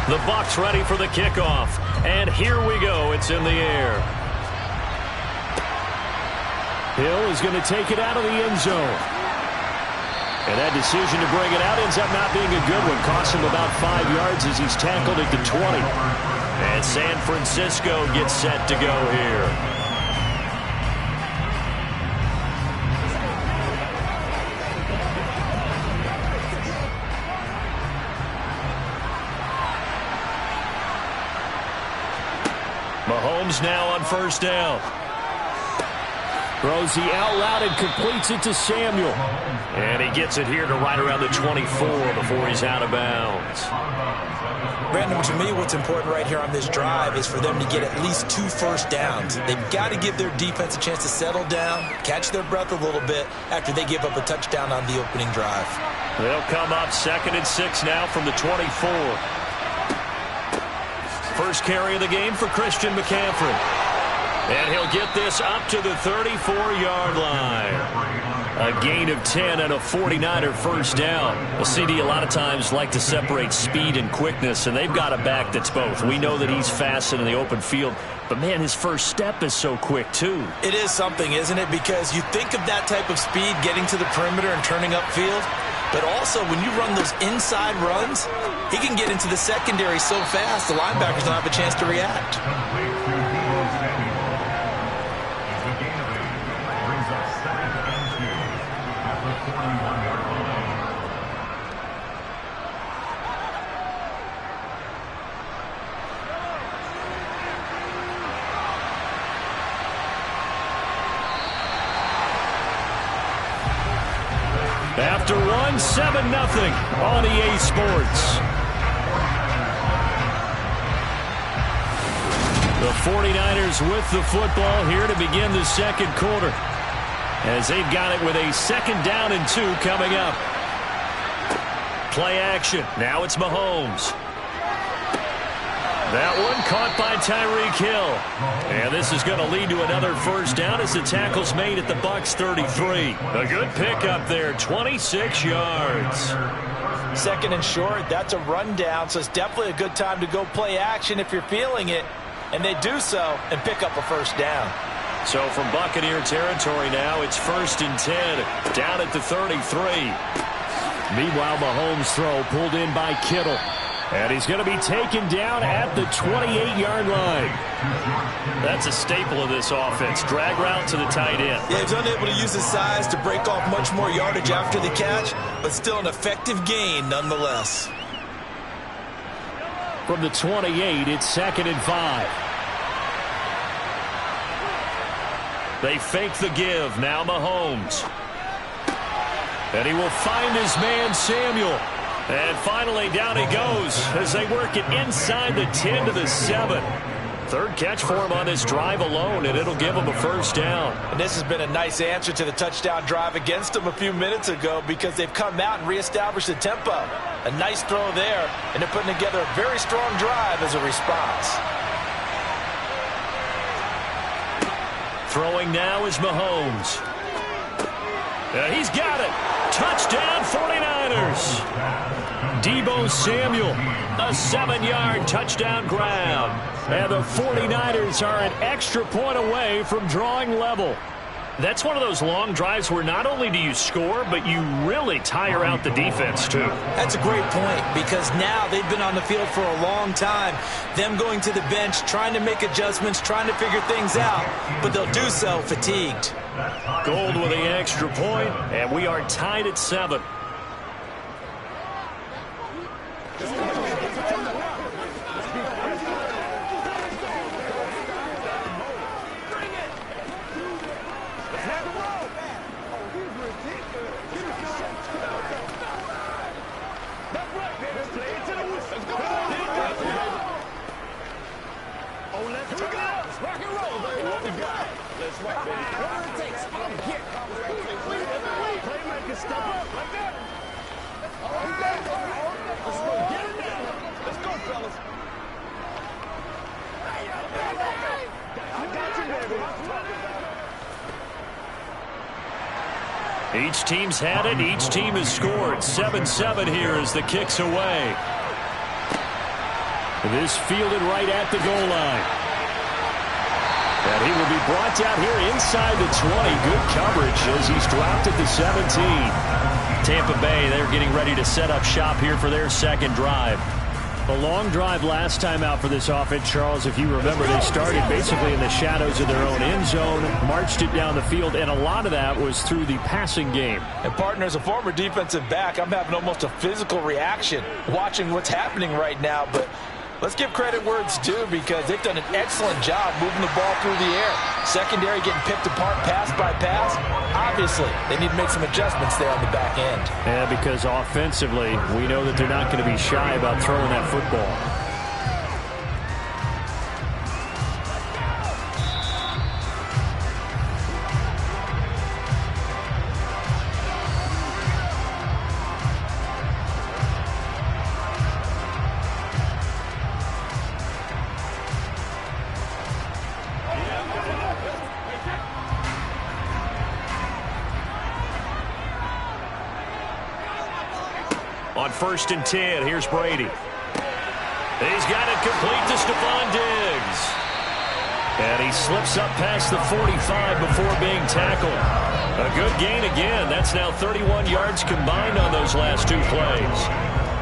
The Bucs ready for the kickoff. And here we go. It's in the air. Hill is going to take it out of the end zone. And that decision to bring it out ends up not being a good one. Costs him about 5 yards as he's tackled at the 20. And San Francisco gets set to go here. Mahomes now on first down. Throws the out loud and completes it to Samuel. And he gets it here to right around the 24 before he's out of bounds. Brandon, to me, what's important right here on this drive is for them to get at least 2 first downs. They've got to give their defense a chance to settle down, catch their breath a little bit after they give up a touchdown on the opening drive. They'll come up 2nd and 6 now from the 24. First carry of the game for Christian McCaffrey. And he'll get this up to the 34-yard line. A gain of 10 and a 49er first down. Well, CD a lot of times like to separate speed and quickness, and they've got a back that's both. We know that he's fast in the open field, but, man, his first step is so quick, too. It is something, isn't it? Because you think of that type of speed getting to the perimeter and turning upfield, but also when you run those inside runs, he can get into the secondary so fast the linebackers don't have a chance to react. After one, 7-0 on EA Sports. The 49ers with the football here to begin the second quarter, as they've got it with a 2nd down and 2 coming up. Play action. Now it's Mahomes. That one caught by Tyreek Hill. And this is going to lead to another first down as the tackle's made at the Bucs 33. A good pickup there, 26 yards. 2nd and short, that's a rundown, so it's definitely a good time to go play action if you're feeling it. And they do so and pick up a first down. So from Buccaneer territory now, it's 1st and 10, down at the 33. Meanwhile, Mahomes' throw pulled in by Kittle. And he's going to be taken down at the 28-yard line. That's a staple of this offense. Drag route to the tight end. Yeah, he's unable to use his size to break off much more yardage after the catch, but still an effective gain nonetheless. From the 28, it's 2nd and 5. They fake the give. Now Mahomes. And he will find his man, Samuel. And finally, down he goes as they work it inside the 10 to the 7. 3rd catch for him on this drive alone, and it'll give him a first down. And this has been a nice answer to the touchdown drive against them a few minutes ago because they've come out and reestablished the tempo. A nice throw there, and they're putting together a very strong drive as a response. Throwing now is Mahomes. He's got it. Touchdown 49ers. Deebo Samuel, a 7-yard touchdown grab. And the 49ers are an extra point away from drawing level. That's one of those long drives where not only do you score, but you really tire out the defense, too. That's a great point, because now they've been on the field for a long time. Them going to the bench, trying to make adjustments, trying to figure things out, but they'll do so fatigued. Gold with the extra point, and we are tied at 7. Each team's had it. Each team has scored. 7-7 here as the kick's away. This fielded right at the goal line. And he will be brought down here inside the 20. Good coverage as he's dropped at the 17. Tampa Bay, they're getting ready to set up shop here for their second drive. A long drive last time out for this offense, Charles. If you remember, they started basically in the shadows of their own end zone, marched it down the field, and a lot of that was through the passing game. And, partner, as a former defensive back, I'm having almost a physical reaction watching what's happening right now. But let's give credit where it's due, because they've done an excellent job moving the ball through the air. Secondary getting picked apart pass by pass. Obviously, they need to make some adjustments there on the back end. Yeah, because offensively, we know that they're not going to be shy about throwing that football. On 1st and 10, here's Brady. He's got it complete to Stephon Diggs. And he slips up past the 45 before being tackled. A good gain again. That's now 31 yards combined on those last 2 plays.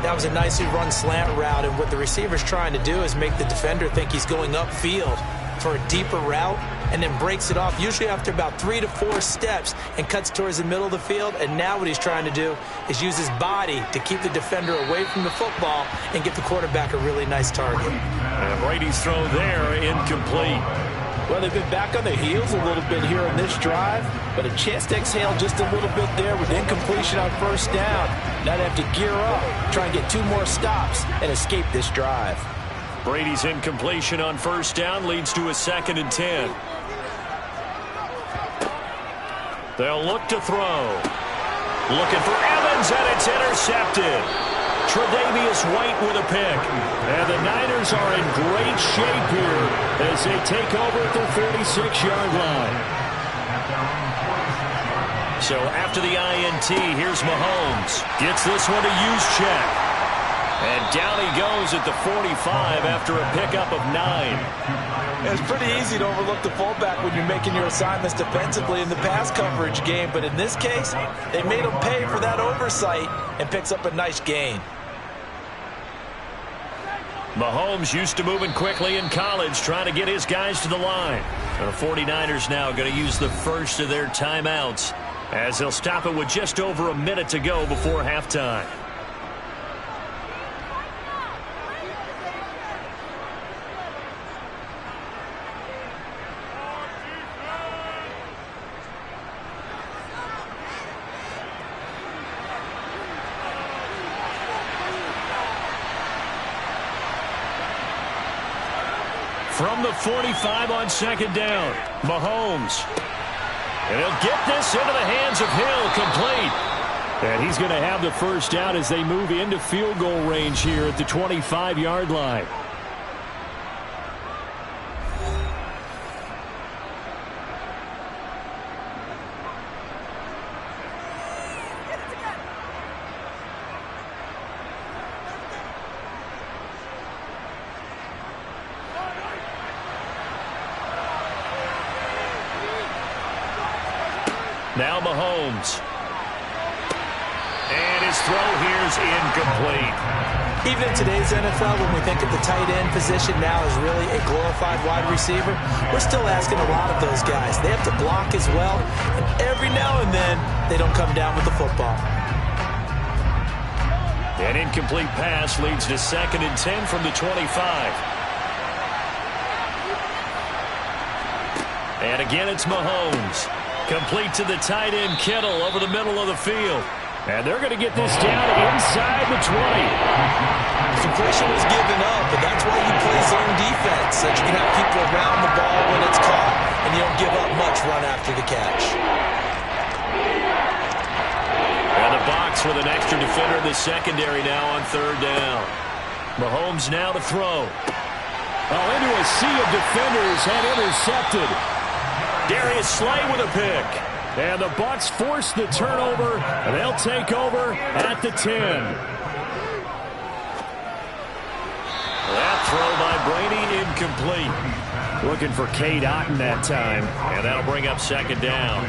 That was a nicely run slant route, and what the receiver's trying to do is make the defender think he's going upfield for a deeper route, and then breaks it off, usually after about 3 to 4 steps, and cuts towards the middle of the field. And now what he's trying to do is use his body to keep the defender away from the football and get the quarterback a really nice target. And Brady's throw there, incomplete. Well, they've been back on their heels a little bit here on this drive, but a chance to exhale just a little bit there with incompletion on 1st down. Now they have to gear up, try and get 2 more stops, and escape this drive. Brady's incompletion on 1st down leads to a 2nd and 10. They'll look to throw. Looking for Evans, and it's intercepted. Tre'Davious White with a pick. And the Niners are in great shape here as they take over at their 46-yard line. So after the INT, here's Mahomes. Gets this one to Juszczyk. And down he goes at the 45 after a pickup of 9. It's pretty easy to overlook the fullback when you're making your assignments defensively in the pass coverage game, but in this case, they made him pay for that oversight and picks up a nice gain. Mahomes used to moving quickly in college, trying to get his guys to the line. The 49ers now going to use the first of their timeouts as they'll stop it with just over a minute to go before halftime. From the 45 on 2nd down, Mahomes. And he'll get this into the hands of Hill, complete. And he's going to have the 1st down as they move into field goal range here at the 25-yard line. Now Mahomes. And his throw here is incomplete. Even in today's NFL, when we think of the tight end position now as really a glorified wide receiver, we're still asking a lot of those guys. They have to block as well, and every now and then, they don't come down with the football. An incomplete pass leads to 2nd and 10 from the 25. And again, it's Mahomes. Complete to the tight end, Kittle, over the middle of the field. And they're going to get this down inside the 20. Completion was given up, but that's why you play zone defense, so that you can have people around the ball when it's caught, and you don't give up much run after the catch. And the box with an extra defender in the secondary now on 3rd down. Mahomes now to throw. Oh, into a sea of defenders and intercepted. Darius Slay with a pick. And the Bucs force the turnover, and they'll take over at the 10. That throw by Brady incomplete. Looking for Cade Otton that time. And that'll bring up 2nd down.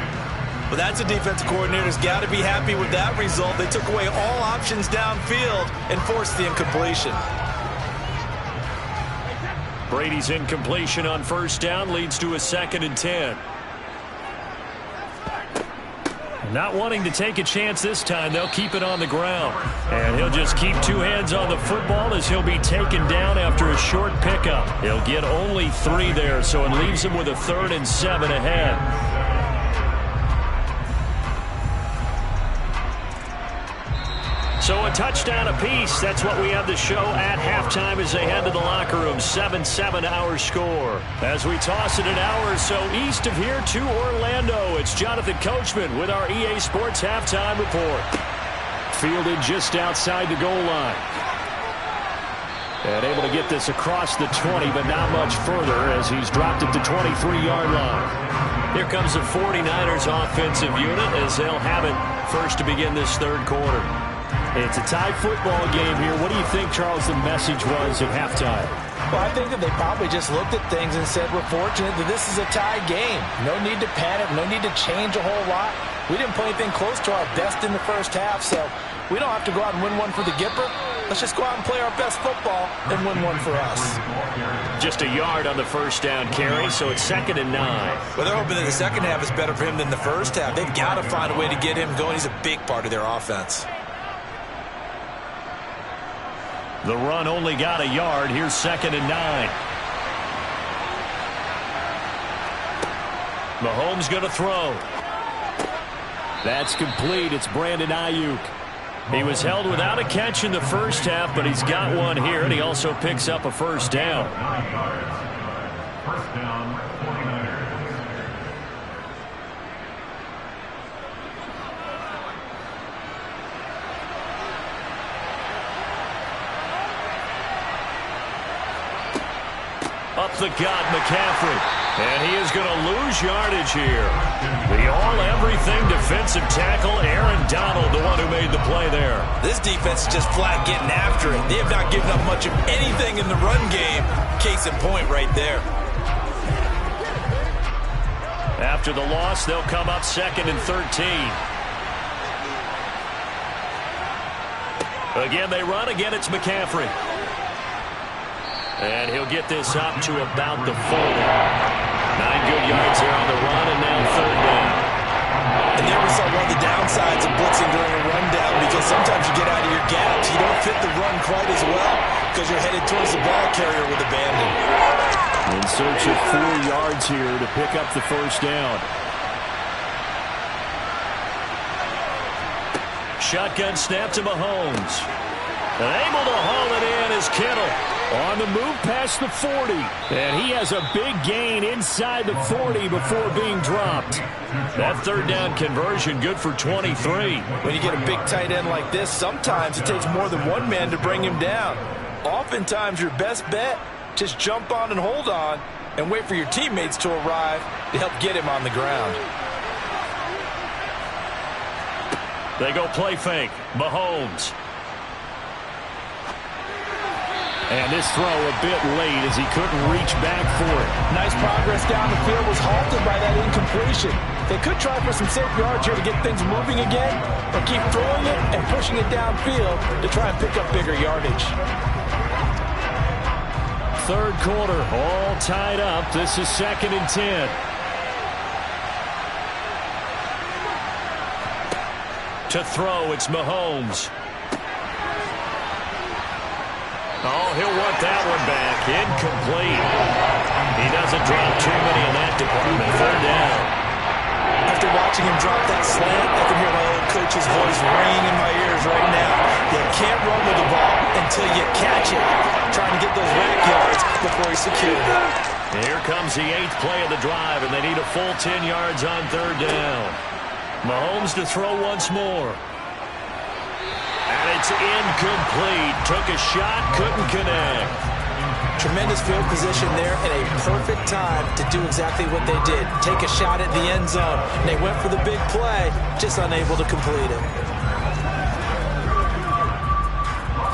Well, that's a defensive coordinator's got to be happy with that result. They took away all options downfield and forced the incompletion. Brady's incompletion on 1st down leads to a 2nd and 10. Not wanting to take a chance this time, they'll keep it on the ground. And he'll just keep 2 hands on the football as he'll be taken down after a short pickup. He'll get only 3 there, so it leaves him with a 3rd and 7 ahead. So a touchdown apiece. That's what we have to show at halftime as they head to the locker room. 7-7 our score. As we toss it an hour or so east of here to Orlando, it's Jonathan Coachman with our EA Sports Halftime Report. Fielded just outside the goal line. And able to get this across the 20, but not much further as he's dropped it to 23-yard line. Here comes the 49ers offensive unit as they'll have it first to begin this 3rd quarter. It's a tie football game here. What do you think, Charles, the message was at halftime? Well, I think that they probably just looked at things and said, we're fortunate that this is a tie game. No need to panic, no need to change a whole lot. We didn't play anything close to our best in the first half, so we don't have to go out and win one for the Gipper. Let's just go out and play our best football and win one for us. Just a yard on the 1st down carry, so it's 2nd and 9. Well, they're hoping that the second half is better for him than the first half. They've got to find a way to get him going. He's a big part of their offense. The run only got a yard. Here's 2nd and 9. Mahomes going to throw. That's complete. It's Brandon Ayuk. He was held without a catch in the first half, but he's got one here, and he also picks up a 1st down. First down, 49ers. Up the gut, McCaffrey. And he is going to lose yardage here. The all-everything defensive tackle, Aaron Donald, the one who made the play there. This defense is just flat getting after it. They have not given up much of anything in the run game. Case in point right there. After the loss, they'll come up 2nd and 13. Again, they run. Again, it's McCaffrey. And he'll get this up to about the 40. 9 good yards here on the run, and now 3rd down. And there we saw one of the downsides of blitzing during a rundown, because sometimes you get out of your gaps. You don't fit the run quite as well because you're headed towards the ball carrier with abandon. In search of 4 yards here to pick up the 1st down. Shotgun snap to Mahomes. And able to haul it in is Kittle. On the move past the 40. And he has a big gain inside the 40 before being dropped. That 3rd down conversion good for 23. When you get a big tight end like this, sometimes it takes more than one man to bring him down. Oftentimes your best bet, just jump on and hold on and wait for your teammates to arrive to help get him on the ground. They go play fake. Mahomes. And this throw a bit late as he couldn't reach back for it. Nice progress down the field was halted by that incompletion. They could try for some safe yards here to get things moving again, or keep throwing it and pushing it downfield to try and pick up bigger yardage. Third quarter, all tied up. This is 2nd and 10. To throw, it's Mahomes. Oh, he'll want that one back. Incomplete. He doesn't drop too many in that department. 3rd down. After watching him drop that slant, I can hear my old coach's voice ringing in my ears right now. You can't run with the ball until you catch it. Trying to get those rack yards before he secured it. Here comes the 8th play of the drive, and they need a full 10 yards on 3rd down. Mahomes to throw once more. And it's incomplete. Took a shot, couldn't connect. Tremendous field position there and a perfect time to do exactly what they did. Take a shot at the end zone. And they went for the big play, just unable to complete it.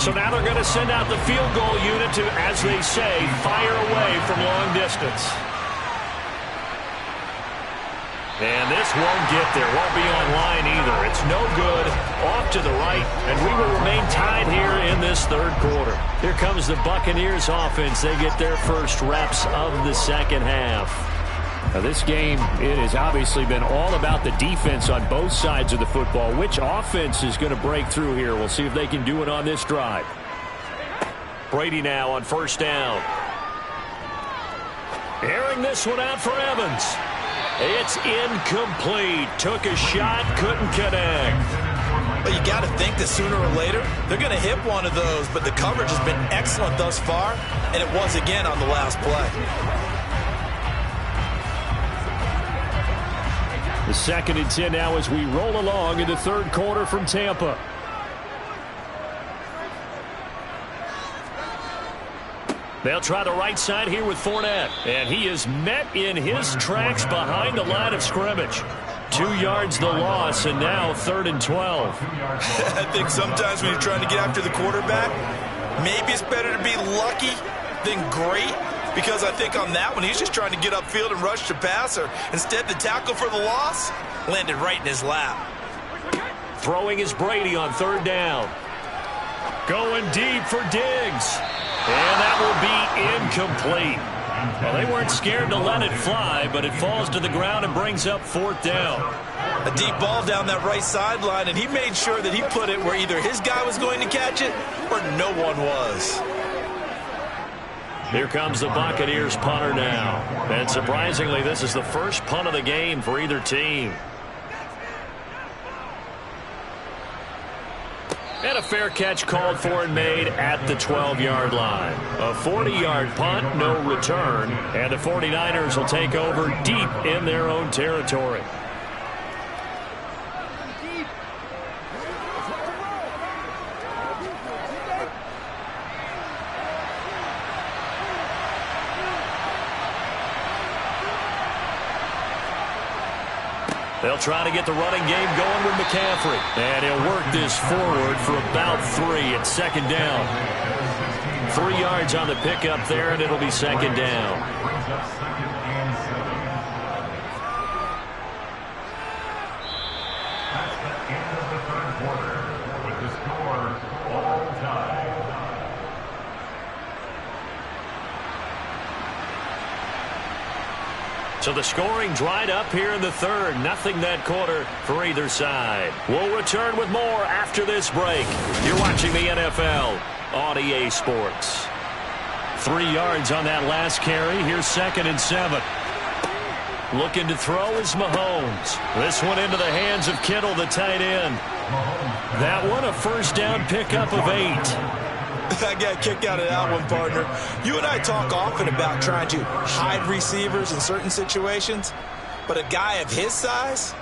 So now they're going to send out the field goal unit to, as they say, fire away from long distance. And this won't get there. Won't be online either. It's no good. Off to the right. And we will remain tied here in this 3rd quarter. Here comes the Buccaneers offense. They get their first reps of the 2nd half. Now this game, it has obviously been all about the defense on both sides of the football. Which offense is going to break through here? We'll see if they can do it on this drive. Brady now on 1st down. Airing this one out for Evans. It's incomplete. Took a shot, couldn't connect. But you got to think that sooner or later, they're going to hit one of those. But the coverage has been excellent thus far, and it was again on the last play. The 2nd and 10 now as we roll along in the 3rd quarter from Tampa. They'll try the right side here with Fournette. And he is met in his tracks behind the line of scrimmage. 2 yards the loss, and now 3rd and 12. I think sometimes when you're trying to get after the quarterback, maybe it's better to be lucky than great. Because I think on that one, he's just trying to get upfield and rush the passer. Instead, the tackle for the loss landed right in his lap. Throwing is Brady on 3rd down. Going deep for Diggs. And that will be incomplete. Well, they weren't scared to let it fly, but it falls to the ground and brings up 4th down. A deep ball down that right sideline, and he made sure that he put it where either his guy was going to catch it or no one was. Here comes the Buccaneers punter now. And surprisingly, this is the first punt of the game for either team. And a fair catch called for and made at the 12-yard line. A 40-yard punt, no return. And the 49ers will take over deep in their own territory. They'll try to get the running game going with McCaffrey. And he'll work this forward for about 3 at 2nd down. 3 yards on the pickup there, and it'll be 2nd down. So the scoring dried up here in the 3rd. Nothing that quarter for either side. We'll return with more after this break. You're watching the NFL on EA Sports. 3 yards on that last carry. Here's 2nd and 7. Looking to throw is Mahomes. This one into the hands of Kittle, the tight end. That one a 1st down pickup of 8. I got a kick out of that one, partner. You and I talk often about trying to hide receivers in certain situations, but a guy of his size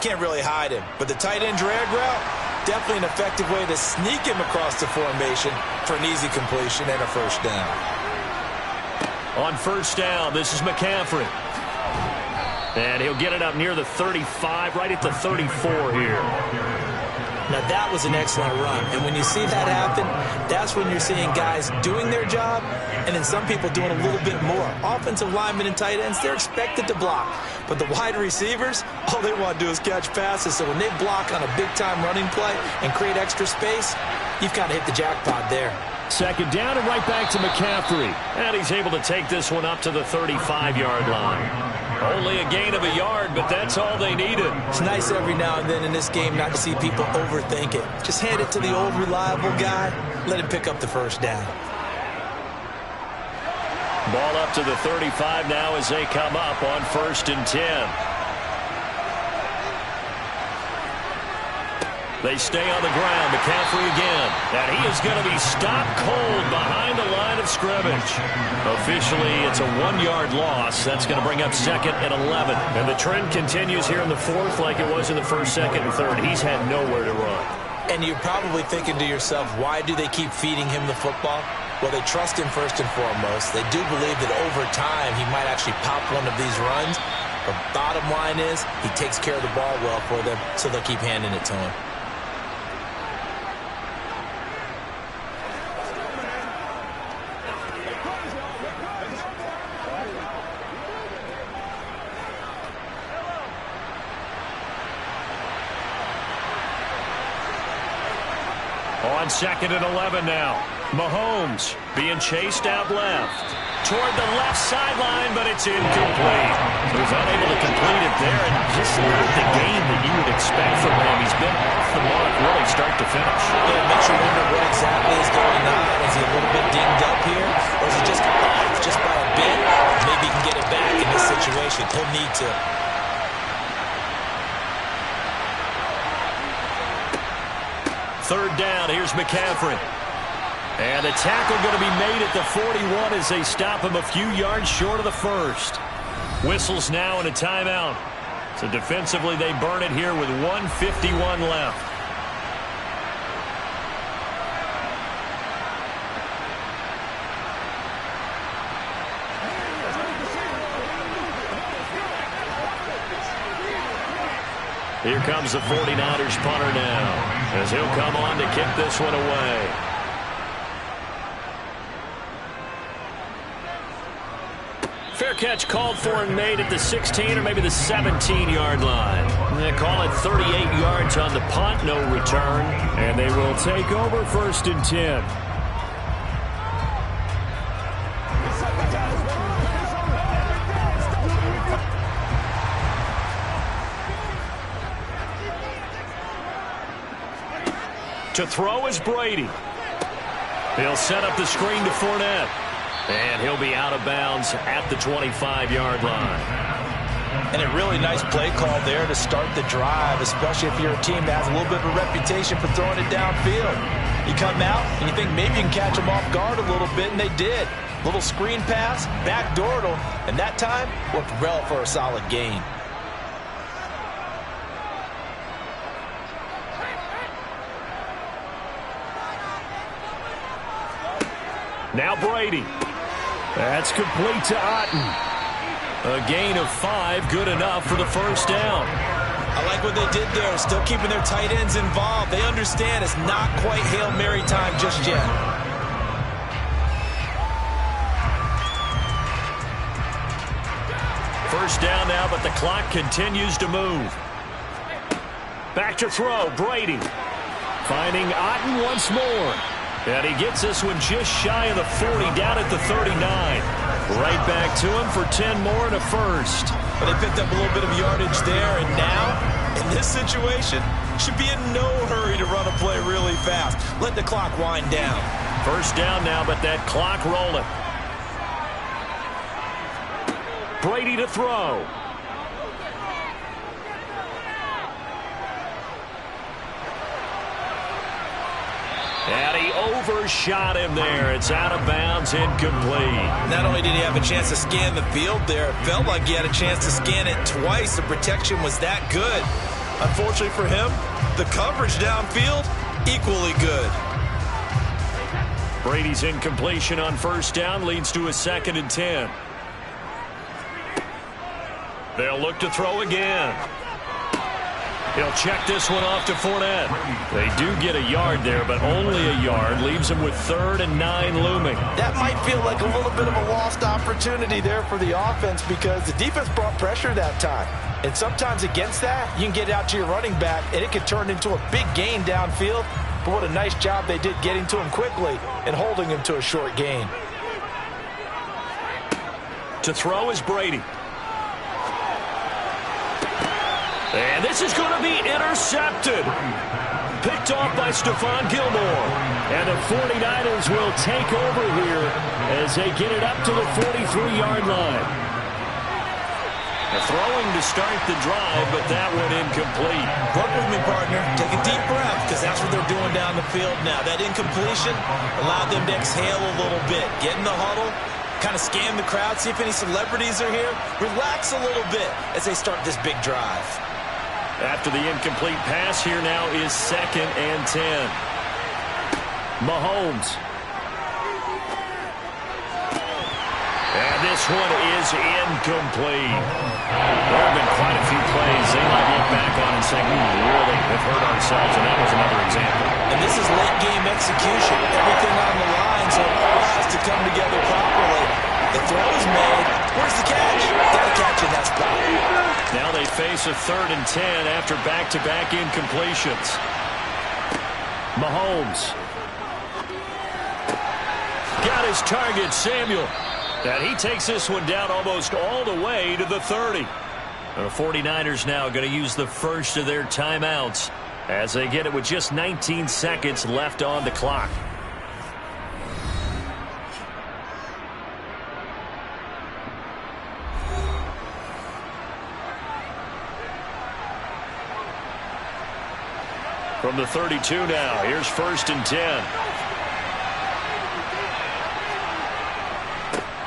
can't really hide him. But the tight end drag route, definitely an effective way to sneak him across the formation for an easy completion and a 1st down. On 1st down, this is McCaffrey. And he'll get it up near the 35, right at the 34 here. Now, that was an excellent run. And when you see that happen, that's when you're seeing guys doing their job and then some people doing a little bit more. Offensive linemen and tight ends, they're expected to block. But the wide receivers, all they want to do is catch passes. So when they block on a big-time running play and create extra space, you've kind of hit the jackpot there. Second down and right back to McCaffrey. And he's able to take this one up to the 35-yard line. Only a gain of a yard, but that's all they needed. It's nice every now and then in this game not to see people overthink it. Just hand it to the old reliable guy. Let him pick up the first down. Ball up to the 35 now as they come up on 1st and 10. They stay on the ground. McCaffrey again. And he is going to be stopped cold behind the line of scrimmage. Officially, it's a 1-yard loss. That's going to bring up 2nd and 11. And the trend continues here in the 4th like it was in the 1st, 2nd, and 3rd. He's had nowhere to run. And you're probably thinking to yourself, why do they keep feeding him the football? Well, they trust him first and foremost. They do believe that over time he might actually pop one of these runs. But bottom line is he takes care of the ball well for them, so they'll keep handing it to him. On 2nd and 11 now. Mahomes being chased out left. Toward the left sideline, but it's incomplete. He was unable to complete it there, and just not the game that you would expect from him. He's been off the mark really start to finish. Yeah, it makes you wonder what exactly is going on. Is he a little bit dinged up here? Or is he just off just by a bit? Maybe he can get it back in this situation. He'll need to. Third down, here's McCaffrey. And a tackle going to be made at the 41 as they stop him a few yards short of the first. Whistles now and a timeout. So defensively they burn it here with 1:51 left. Here comes the 49ers punter now, as he'll come on to kick this one away. Fair catch called for and made at the 16 or maybe the 17-yard line. They call it 38 yards on the punt, no return. And they will take over 1st and 10. To throw is Brady. He'll set up the screen to Fournette. And he'll be out of bounds at the 25-yard line. And a really nice play call there to start the drive, especially if you're a team that has a little bit of a reputation for throwing it downfield. You come out and you think maybe you can catch them off guard a little bit, and they did. Little screen pass, backdoored them, and that time worked well for a solid gain. Now Brady. That's complete to Otten. A gain of 5, good enough for the first down. I like what they did there, still keeping their tight ends involved. They understand it's not quite Hail Mary time just yet. First down now, but the clock continues to move. Back to throw, Brady. Finding Otten once more. And he gets this one just shy of the 40, down at the 39. Right back to him for 10 more and a first. But they picked up a little bit of yardage there, and now, in this situation, should be in no hurry to run a play really fast. Let the clock wind down. First down now, but that clock rolling. Brady to throw. And he overshot him there. It's out of bounds, incomplete. Not only did he have a chance to scan the field there, it felt like he had a chance to scan it twice. The protection was that good. Unfortunately for him, the coverage downfield, equally good. Brady's incompletion on first down leads to a 2nd and 10. They'll look to throw again. He'll check this one off to Fournette. They do get a yard there, but only a yard. Leaves them with 3rd and 9 looming. That might feel like a little bit of a lost opportunity there for the offense because the defense brought pressure that time. And sometimes against that, you can get it out to your running back, and it can turn into a big gain downfield. But what a nice job they did getting to him quickly and holding him to a short gain. To throw is Brady. And this is going to be intercepted. Picked off by Stephon Gilmore. And the 49ers will take over here as they get it up to the 43-yard line. They're throwing to start the drive, but that one incomplete. Work with me, partner. Take a deep breath because that's what they're doing down the field now. That incompletion allowed them to exhale a little bit. Get in the huddle, kind of scan the crowd, see if any celebrities are here. Relax a little bit as they start this big drive. After the incomplete pass, here now is 2nd and 10. Mahomes. And this one is incomplete. There have been quite a few plays they might look back on and say, we really have hurt ourselves, and that was another example. And this is late-game execution. Everything on the line, so it all has to come together properly. The throw is made. Where's the catch? Got to catch in that spot. Now they face a 3rd and 10 after back-to-back incompletions. Mahomes. Got his target, Samuel. And he takes this one down almost all the way to the 30. The 49ers now going to use the first of their timeouts as they get it with just 19 seconds left on the clock. From the 32 now, here's 1st and 10.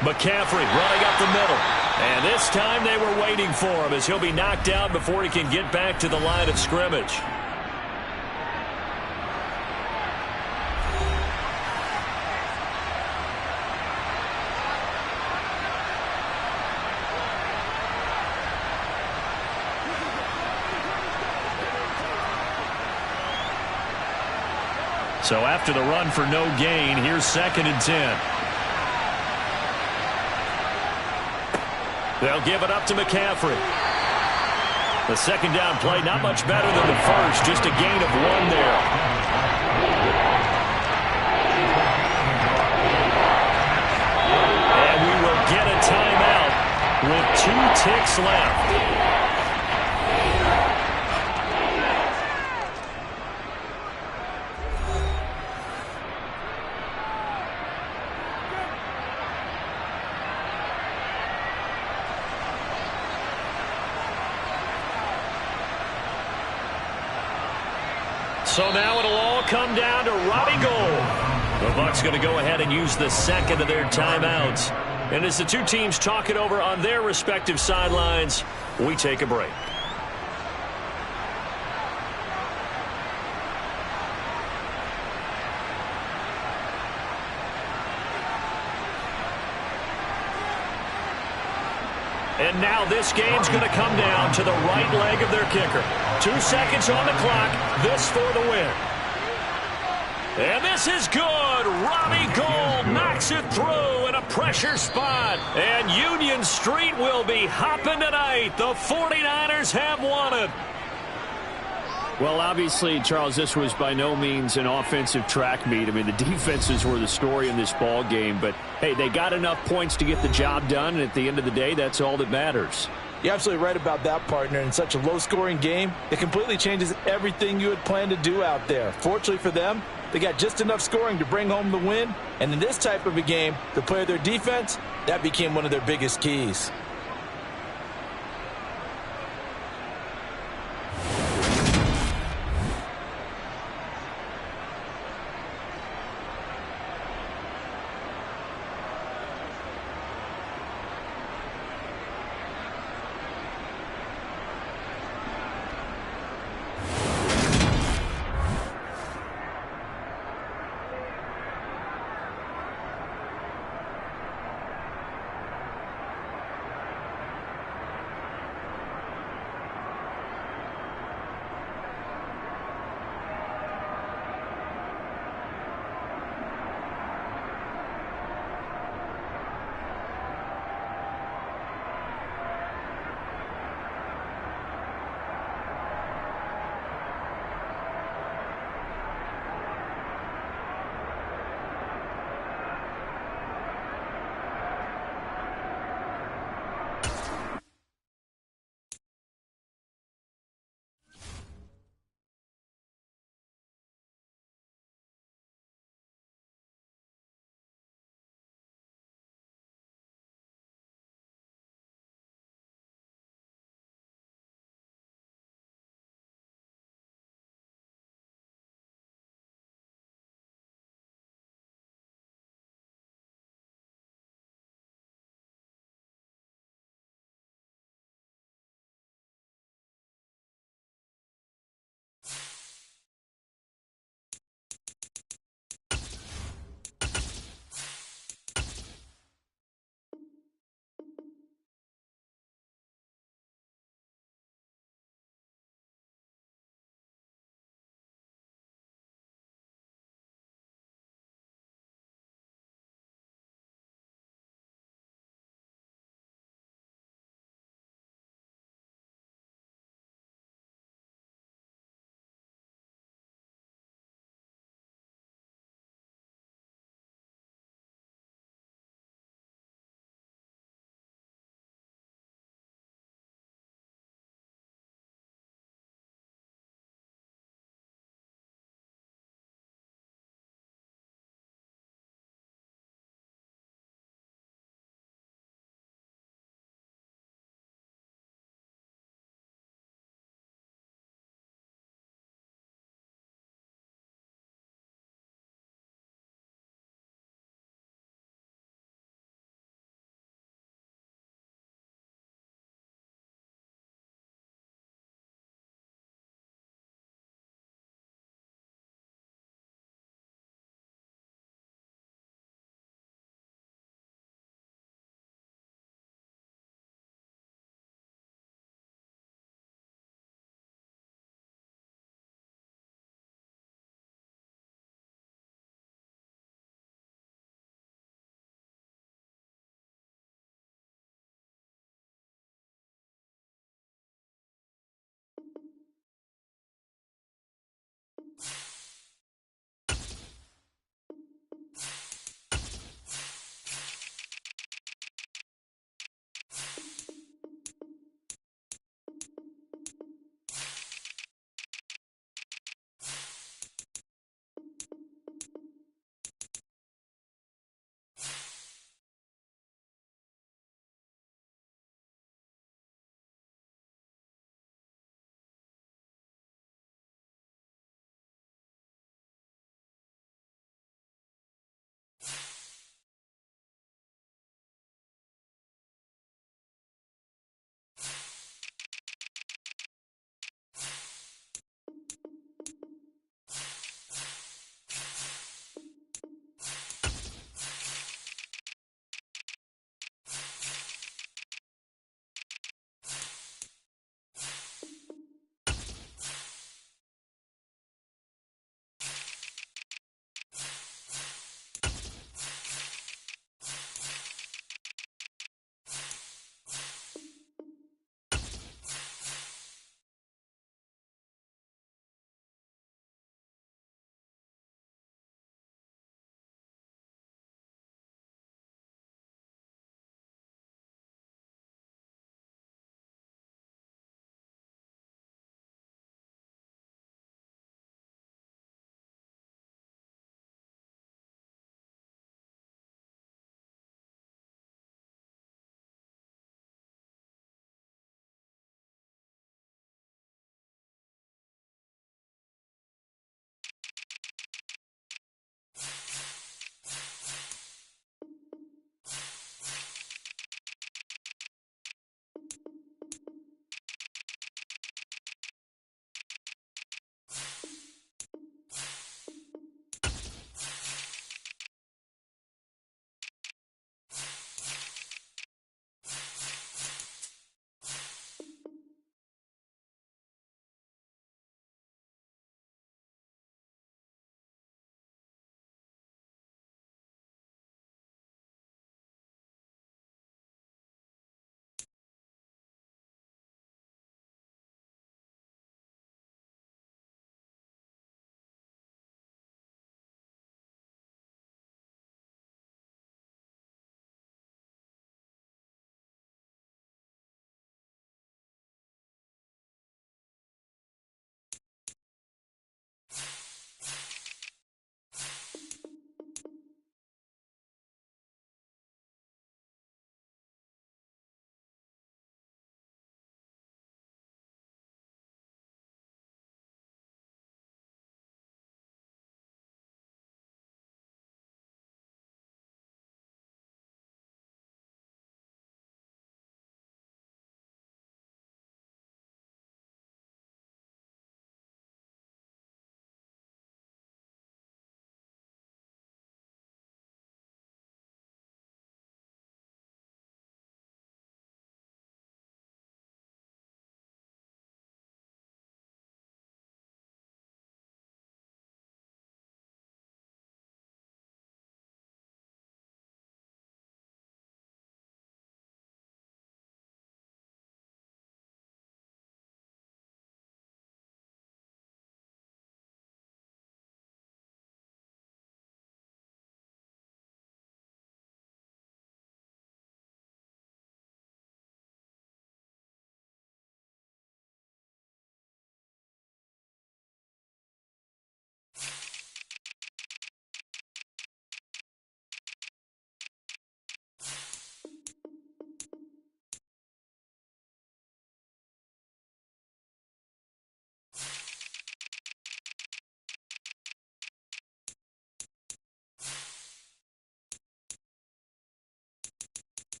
McCaffrey running up the middle. And this time they were waiting for him as he'll be knocked out before he can get back to the line of scrimmage. So after the run for no gain, here's 2nd and 10. They'll give it up to McCaffrey. The second down play, not much better than the first, just a gain of 1 there. And we will get a timeout with 2 ticks left. So now it'll all come down to Robbie Gould. The Bucs going to go ahead and use the second of their timeouts. And as the two teams talk it over on their respective sidelines, we take a break. And now this game's going to come down to the right leg of their kicker. 2 seconds on the clock. This for the win. And this is good. Robbie Gould knocks it through in a pressure spot. And Union Street will be hopping tonight. The 49ers have won it. Well, obviously, Charles, this was by no means an offensive track meet. I mean, the defenses were the story in this ball game. But, hey, they got enough points to get the job done. And at the end of the day, that's all that matters. You're absolutely right about that, partner. In such a low-scoring game, it completely changes everything you had planned to do out there. Fortunately for them, they got just enough scoring to bring home the win. And in this type of a game, to play their defense, that became one of their biggest keys.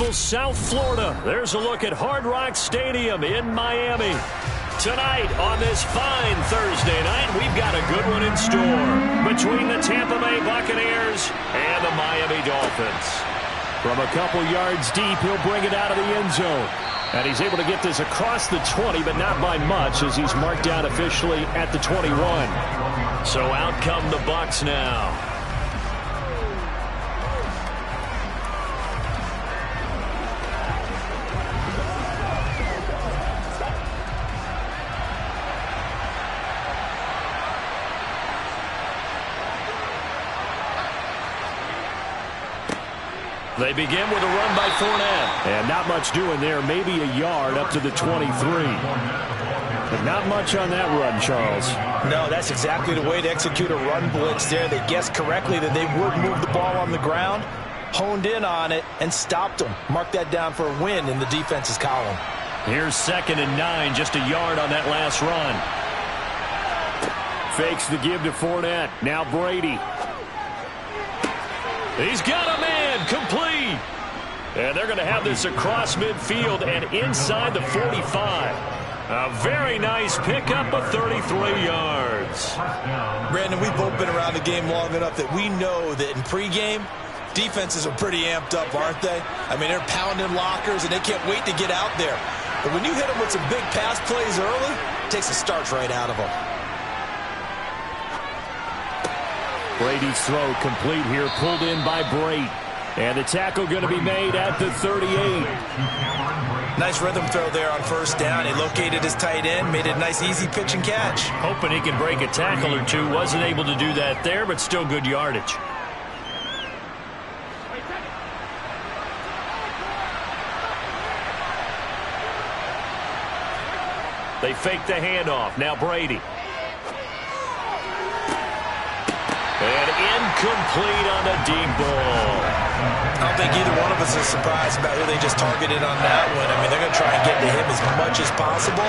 beautiful South Florida. There's a look at Hard Rock Stadium in Miami. Tonight on this fine Thursday night, we've got a good one in store between the Tampa Bay Buccaneers and the Miami Dolphins. From a couple yards deep, he'll bring it out of the end zone. And he's able to get this across the 20, but not by much, as he's marked down officially at the 21. So out come the Bucs now. They begin with a run by Fournette. And not much doing there. Maybe a yard up to the 23. But not much on that run, Charles. No, that's exactly the way to execute a run blitz there. They guessed correctly that they would move the ball on the ground, honed in on it, and stopped them. Mark that down for a win in the defense's column. Here's 2nd and 9, just a yard on that last run. Fakes the give to Fournette. Now Brady. He's got a man, complete. And they're going to have this across midfield and inside the 45. A very nice pickup of 33 yards. Brandon, we've both been around the game long enough that we know that in pregame, defenses are pretty amped up, aren't they? I mean, they're pounding lockers, and they can't wait to get out there. But when you hit them with some big pass plays early, it takes the starch right out of them. Brady's throw complete here, pulled in by Brate. And the tackle going to be made at the 38. Nice rhythm throw there on first down. He located his tight end, made it a nice easy pitch and catch. Hoping he can break a tackle or two. Wasn't able to do that there, but still good yardage. They fake the handoff. Now Brady. And incomplete on the deep ball. I don't think either one of us is surprised about who they just targeted on that one. I mean, they're going to try and get to him as much as possible.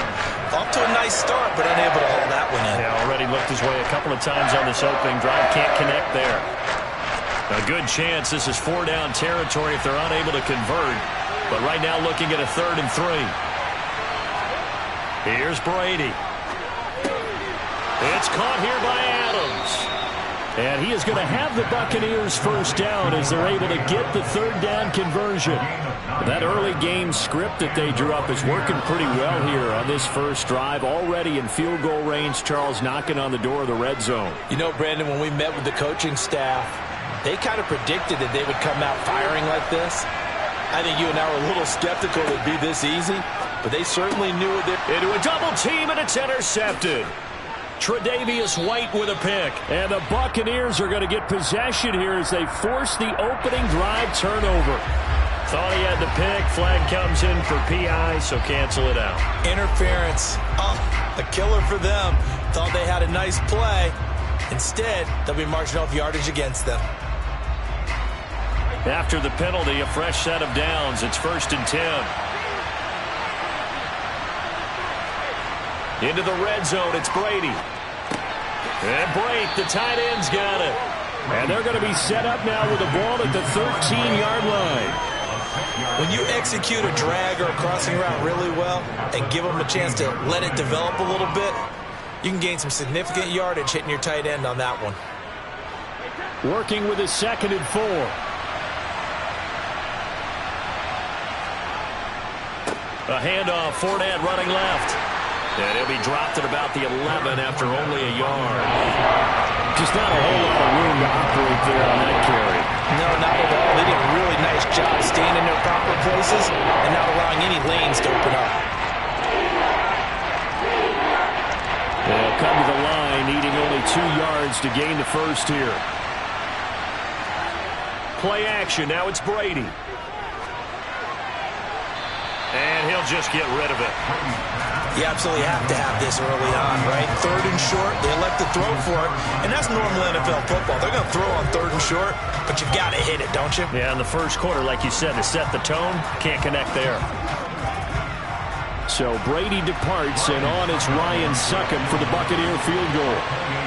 Off to a nice start, but unable to hold that one in. Yeah, already looked his way a couple of times on this opening drive. Can't connect there. A good chance this is 4-down territory if they're unable to convert. But right now looking at a 3rd and 3. Here's Brady. It's caught here by Adams. And he is going to have the Buccaneers first down as they're able to get the 3rd down conversion. That early game script that they drew up is working pretty well here on this first drive. Already in field goal range, Charles knocking on the door of the red zone. You know, Brandon, when we met with the coaching staff, they kind of predicted that they would come out firing like this. I think you and I were a little skeptical it would be this easy, but they certainly knew it. Into a double team, and it's intercepted. Tre'Davious White with a pick. And the Buccaneers are going to get possession here as they force the opening drive turnover. Thought he had the pick. Flag comes in for PI, so cancel it out. Interference. Oh, a killer for them. Thought they had a nice play. Instead, they'll be marching off yardage against them. After the penalty, a fresh set of downs. It's 1st and 10. Into the red zone, it's Brady. And Brate, the tight end's got it. And they're going to be set up now with the ball at the 13-yard line. When you execute a drag or a crossing route really well and give them a chance to let it develop a little bit, you can gain some significant yardage hitting your tight end on that one. Working with a 2nd and 4. A handoff, Fournette running left. And he'll be dropped at about the 11 after only a yard. Just not a whole lot of room to operate there on that carry. No, not at all. They did a really nice job staying in their proper places and not allowing any lanes to open up. They'll come to the line, needing only 2 yards to gain the first here. Play action. Now it's Brady. And he'll just get rid of it. You absolutely have to have this early on, right? 3rd and short, they elect to throw for it, and that's normal NFL football. They're going to throw on 3rd and short, but you've got to hit it, don't you? Yeah, in the first quarter, like you said, to set the tone, can't connect there. So Brady departs, and on is Ryan Succop for the Buccaneer field goal.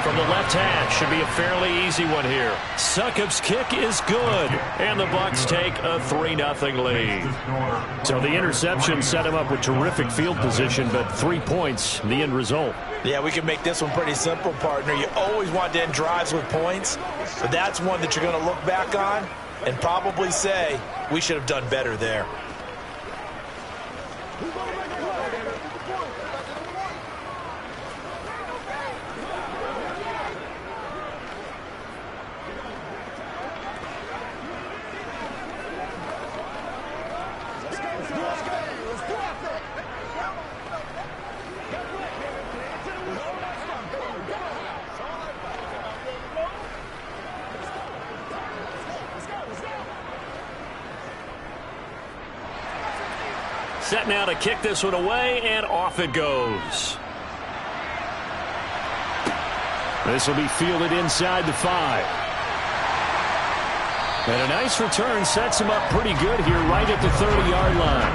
From the left hash, should be a fairly easy one here. Succop's kick is good, and the Bucs take a 3-0 lead. So the interception set him up with terrific field position, but 3 points, the end result. Yeah, we can make this one pretty simple, partner. You always want to end drives with points, but that's one that you're going to look back on and probably say, we should have done better there. Set now to kick this one away, and off it goes. This will be fielded inside the 5. And a nice return sets him up pretty good here right at the 30-yard line.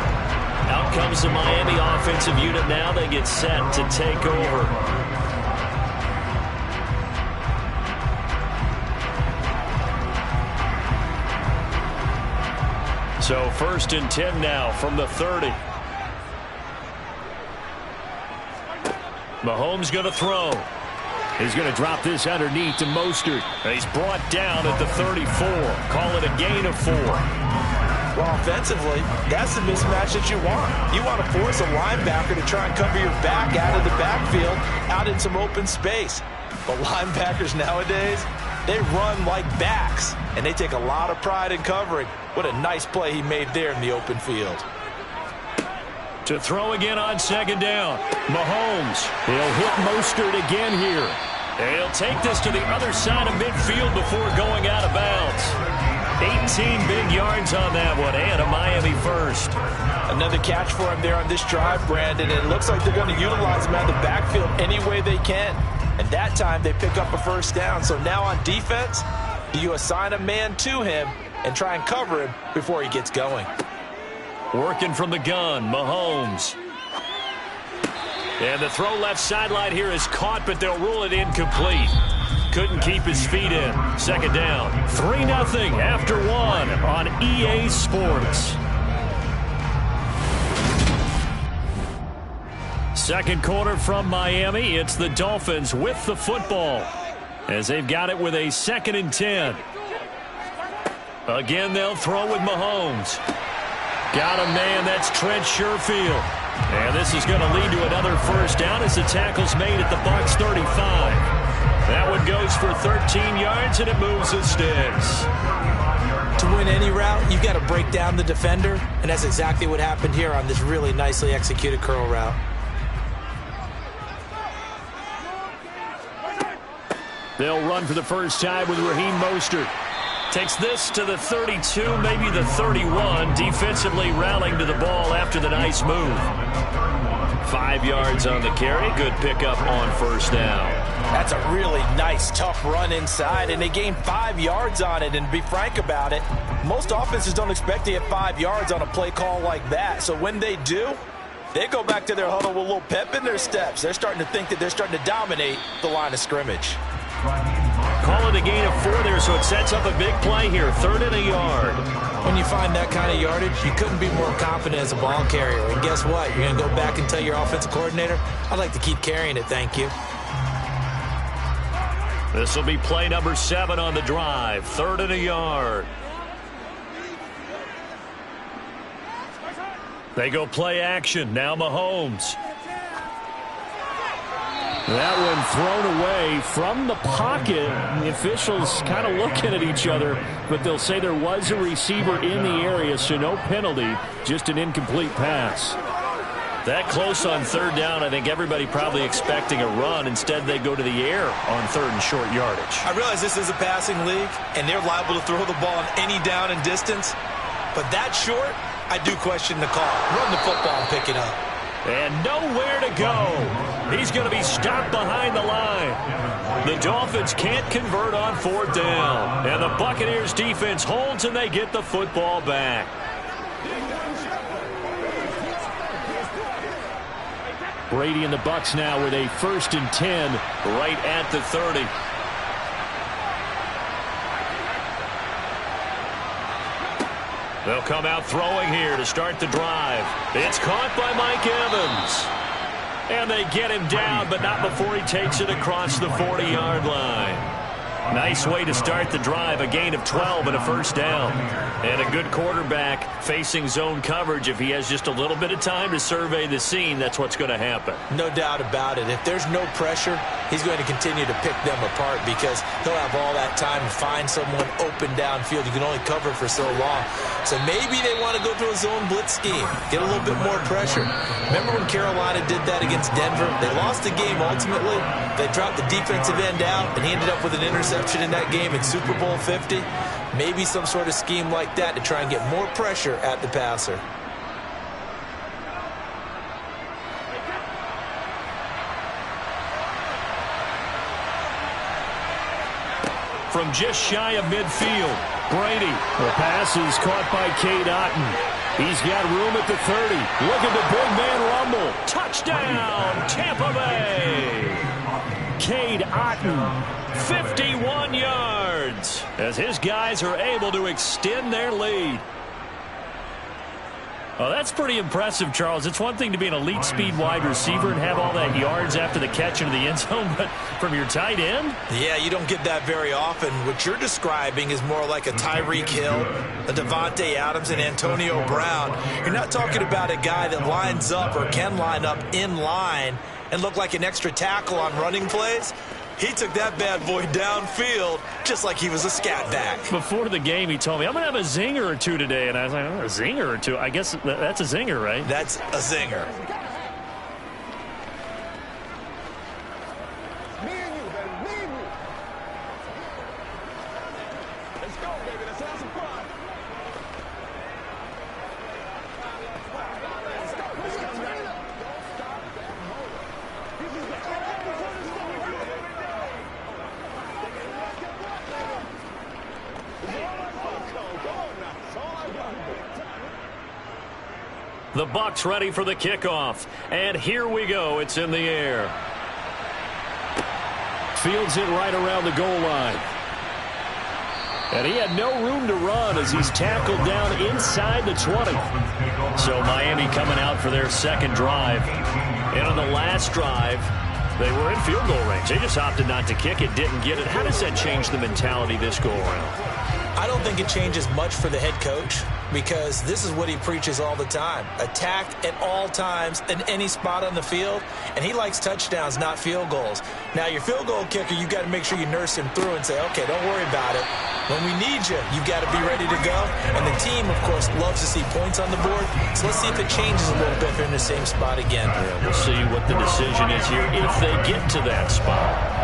Out comes the Miami offensive unit now. They get set to take over. So 1st and 10 now from the 30. Mahomes going to throw. He's going to drop this underneath to Mostert. He's brought down at the 34. Call it a gain of 4. Well, offensively, that's the mismatch that you want. You want to force a linebacker to try and cover your back out of the backfield, out in some open space. But linebackers nowadays, they run like backs, and they take a lot of pride in covering. What a nice play he made there in the open field. To throw again on 2nd down. Mahomes. He'll hit Mostert again here. And he'll take this to the other side of midfield before going out of bounds. 18 big yards on that one, and a Miami first. Another catch for him there on this drive, Brandon. And it looks like they're going to utilize him out of the backfield any way they can. And that time they pick up a 1st down. So now on defense, do you assign a man to him and try and cover him before he gets going? Working from the gun, Mahomes. And the throw left sideline here is caught, but they'll rule it incomplete. Couldn't keep his feet in. 2nd down. 3-0 after 1 on EA Sports. Second quarter from Miami. It's the Dolphins with the football as they've got it with a 2nd and 10. Again, they'll throw with Mahomes. Got a man, that's Trent Sherfield. And this is going to lead to another 1st down as the tackle's made at the Bucs 35. That one goes for 13 yards, and it moves the sticks. To win any route, you've got to break down the defender, and that's exactly what happened here on this really nicely executed curl route. They'll run for the first time with Raheem Mostert. Takes this to the 32, maybe the 31. Defensively rallying to the ball after the nice move. 5 yards on the carry. Good pickup on 1st down. That's a really nice, tough run inside, and they gained 5 yards on it. And to be frank about it, most offenses don't expect to get 5 yards on a play call like that. So when they do, they go back to their huddle with a little pep in their steps. They're starting to think that they're starting to dominate the line of scrimmage. Call it a gain of 4 there, so it sets up a big play here. 3rd and a yard. When you find that kind of yardage, you couldn't be more confident as a ball carrier. And guess what? You're going to go back and tell your offensive coordinator, I'd like to keep carrying it, thank you. This will be play number 7 on the drive. 3rd and a yard. They go play action. Now Mahomes. That one thrown away from the pocket. The officials kind of looking at each other, but they'll say there was a receiver in the area, so no penalty, just an incomplete pass. That close on 3rd down, I think everybody probably expecting a run. Instead, they go to the air on 3rd and short yardage. I realize this is a passing league, and they're liable to throw the ball on any down and distance. But that short, I do question the call. Run the football and pick it up. And nowhere to go. He's going to be stopped behind the line. The Dolphins can't convert on 4th down. And the Buccaneers defense holds, and they get the football back. Brady and the Bucs now with a 1st and 10 right at the 30. They'll come out throwing here to start the drive. It's caught by Mike Evans. And they get him down, but not before he takes it across the 40-yard line. Nice way to start the drive, a gain of 12 and a 1st down. And a good quarterback facing zone coverage. If he has just a little bit of time to survey the scene, that's what's going to happen. No doubt about it. If there's no pressure, he's going to continue to pick them apart because he'll have all that time to find someone open downfield. You can only cover for so long. So maybe they want to go to a zone blitz scheme, get a little bit more pressure. Remember when Carolina did that against Denver? They lost the game ultimately. They dropped the defensive end out, and he ended up with an interception in that game in Super Bowl 50. Maybe some sort of scheme like that to try and get more pressure at the passer. From just shy of midfield, Brady. The pass is caught by Cade Otton. He's got room at the 30. Look at the big man rumble. Touchdown, Tampa Bay. Cade Otton, 51 yards, as his guys are able to extend their lead. Oh, that's pretty impressive, Charles. It's one thing to be an elite speed wide receiver and have all that yards after the catch into the end zone, but from your tight end? Yeah, you don't get that very often. What you're describing is more like a Tyreek Hill, a Devontae Adams, and Antonio Brown. You're not talking about a guy that lines up or can line up in line and look like an extra tackle on running plays. He took that bad boy downfield just like he was a scat back. Before the game, he told me, I'm going to have a zinger or two today. And I was like, oh, a zinger or two? I guess that's a zinger, right? That's a zinger. Let's go, baby. Let's have some fun. The Bucs ready for the kickoff. And here we go. It's in the air. Fields it right around the goal line. And he had no room to run as he's tackled down inside the 20. So Miami coming out for their second drive. And on the last drive, they were in field goal range. They just opted not to kick it, didn't get it. How does that change the mentality this go around? I don't think it changes much for the head coach because this is what he preaches all the time. Attack at all times in any spot on the field, and he likes touchdowns, not field goals. Now, your field goal kicker, you've got to make sure you nurse him through and say, okay, don't worry about it. When we need you, you've got to be ready to go. And the team, of course, loves to see points on the board. So let's see if it changes a little bit if they're in the same spot again. Yeah, we'll see what the decision is here if they get to that spot.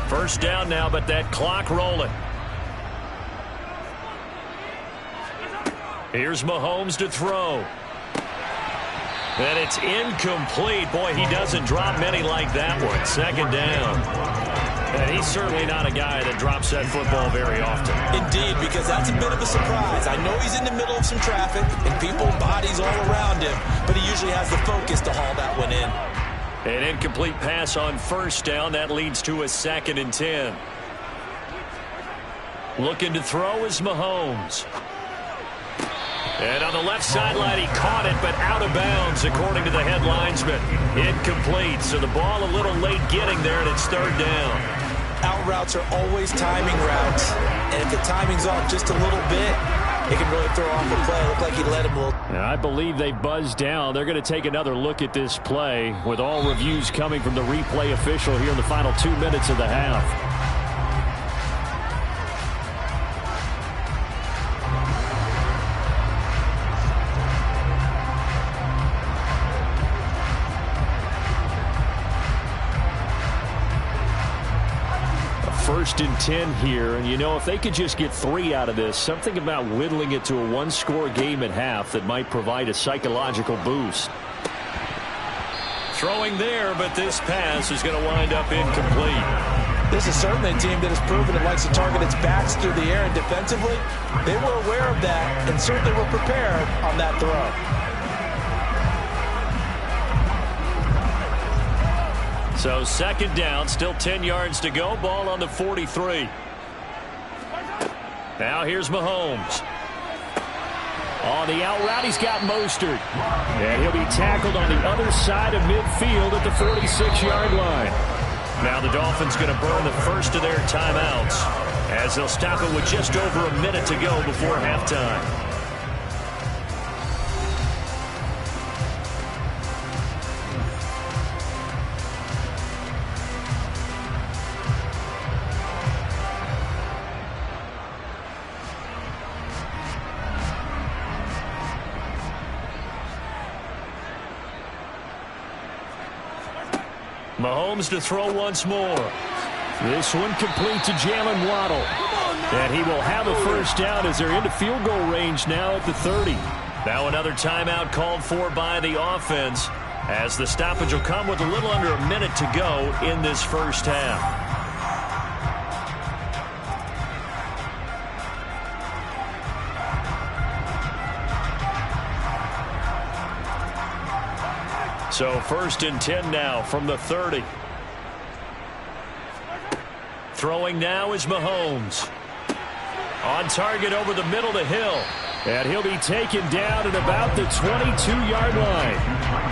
First down now, but that clock rolling. Here's Mahomes to throw. And it's incomplete. Boy, he doesn't drop many like that one. Second down. And he's certainly not a guy that drops that football very often. Indeed, because that's a bit of a surprise. I know he's in the middle of some traffic and people, bodies all around him, but he usually has the focus to haul that one in. An incomplete pass on first down. That leads to a 2nd and 10. Looking to throw is Mahomes. And on the left sideline, he caught it, but out of bounds, according to the head linesman. Incomplete, so the ball a little late getting there, and it's 3rd down. Out routes are always timing routes, and if the timing's off just a little bit, it can really throw off the play. Looked like he let him a little. I believe they buzzed down. They're going to take another look at this play with all reviews coming from the replay official here in the final 2 minutes of the half. First and 10 here, and you know, if they could just get 3 out of this, something about whittling it to a 1-score game at half that might provide a psychological boost. Throwing there, but this pass is going to wind up incomplete. This is certainly a team that has proven it likes to target its backs through the air, and defensively, they were aware of that and certainly were prepared on that throw. So second down, still 10 yards to go. Ball on the 43. Now here's Mahomes. On the out route, he's got Mostert. And he'll be tackled on the other side of midfield at the 46-yard line. Now the Dolphins going to burn the first of their timeouts as they'll stop it with just over a minute to go before halftime. Mahomes to throw once more. This one complete to Jalen Waddle. And he will have a first down as they're into field goal range now at the 30. Now another timeout called for by the offense as the stoppage will come with a little under a minute to go in this first half. So first and 10 now from the 30. Throwing now is Mahomes. On target over the middle to Hill. And he'll be taken down at about the 22-yard line.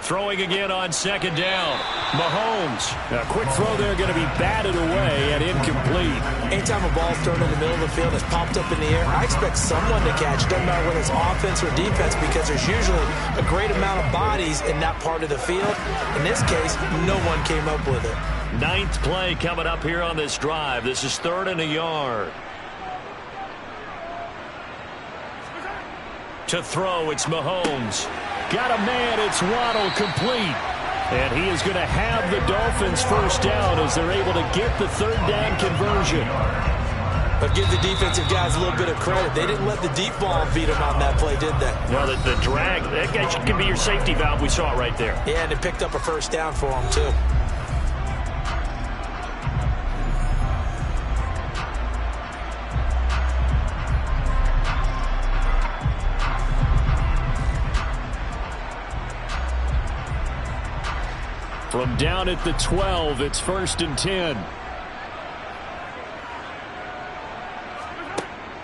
Throwing again on second down. Mahomes. A quick throw there going to be batted away and incomplete. Anytime a ball's thrown in the middle of the field, it's popped up in the air, I expect someone to catch. Doesn't matter whether it's offense or defense, because there's usually a great amount of bodies in that part of the field. In this case, no one came up with it. Ninth play coming up here on this drive. This is 3rd and a yard. To throw, it's Mahomes. Got a man, it's Waddle, complete. And he is going to have the Dolphins first down as they're able to get the 3rd down conversion. But give the defensive guys a little bit of credit. They didn't let the deep ball beat them on that play, did they? No, the drag, that guy can be your safety valve. We saw it right there. Yeah, and it picked up a first down for them, too. From down at the 12, it's 1st and 10.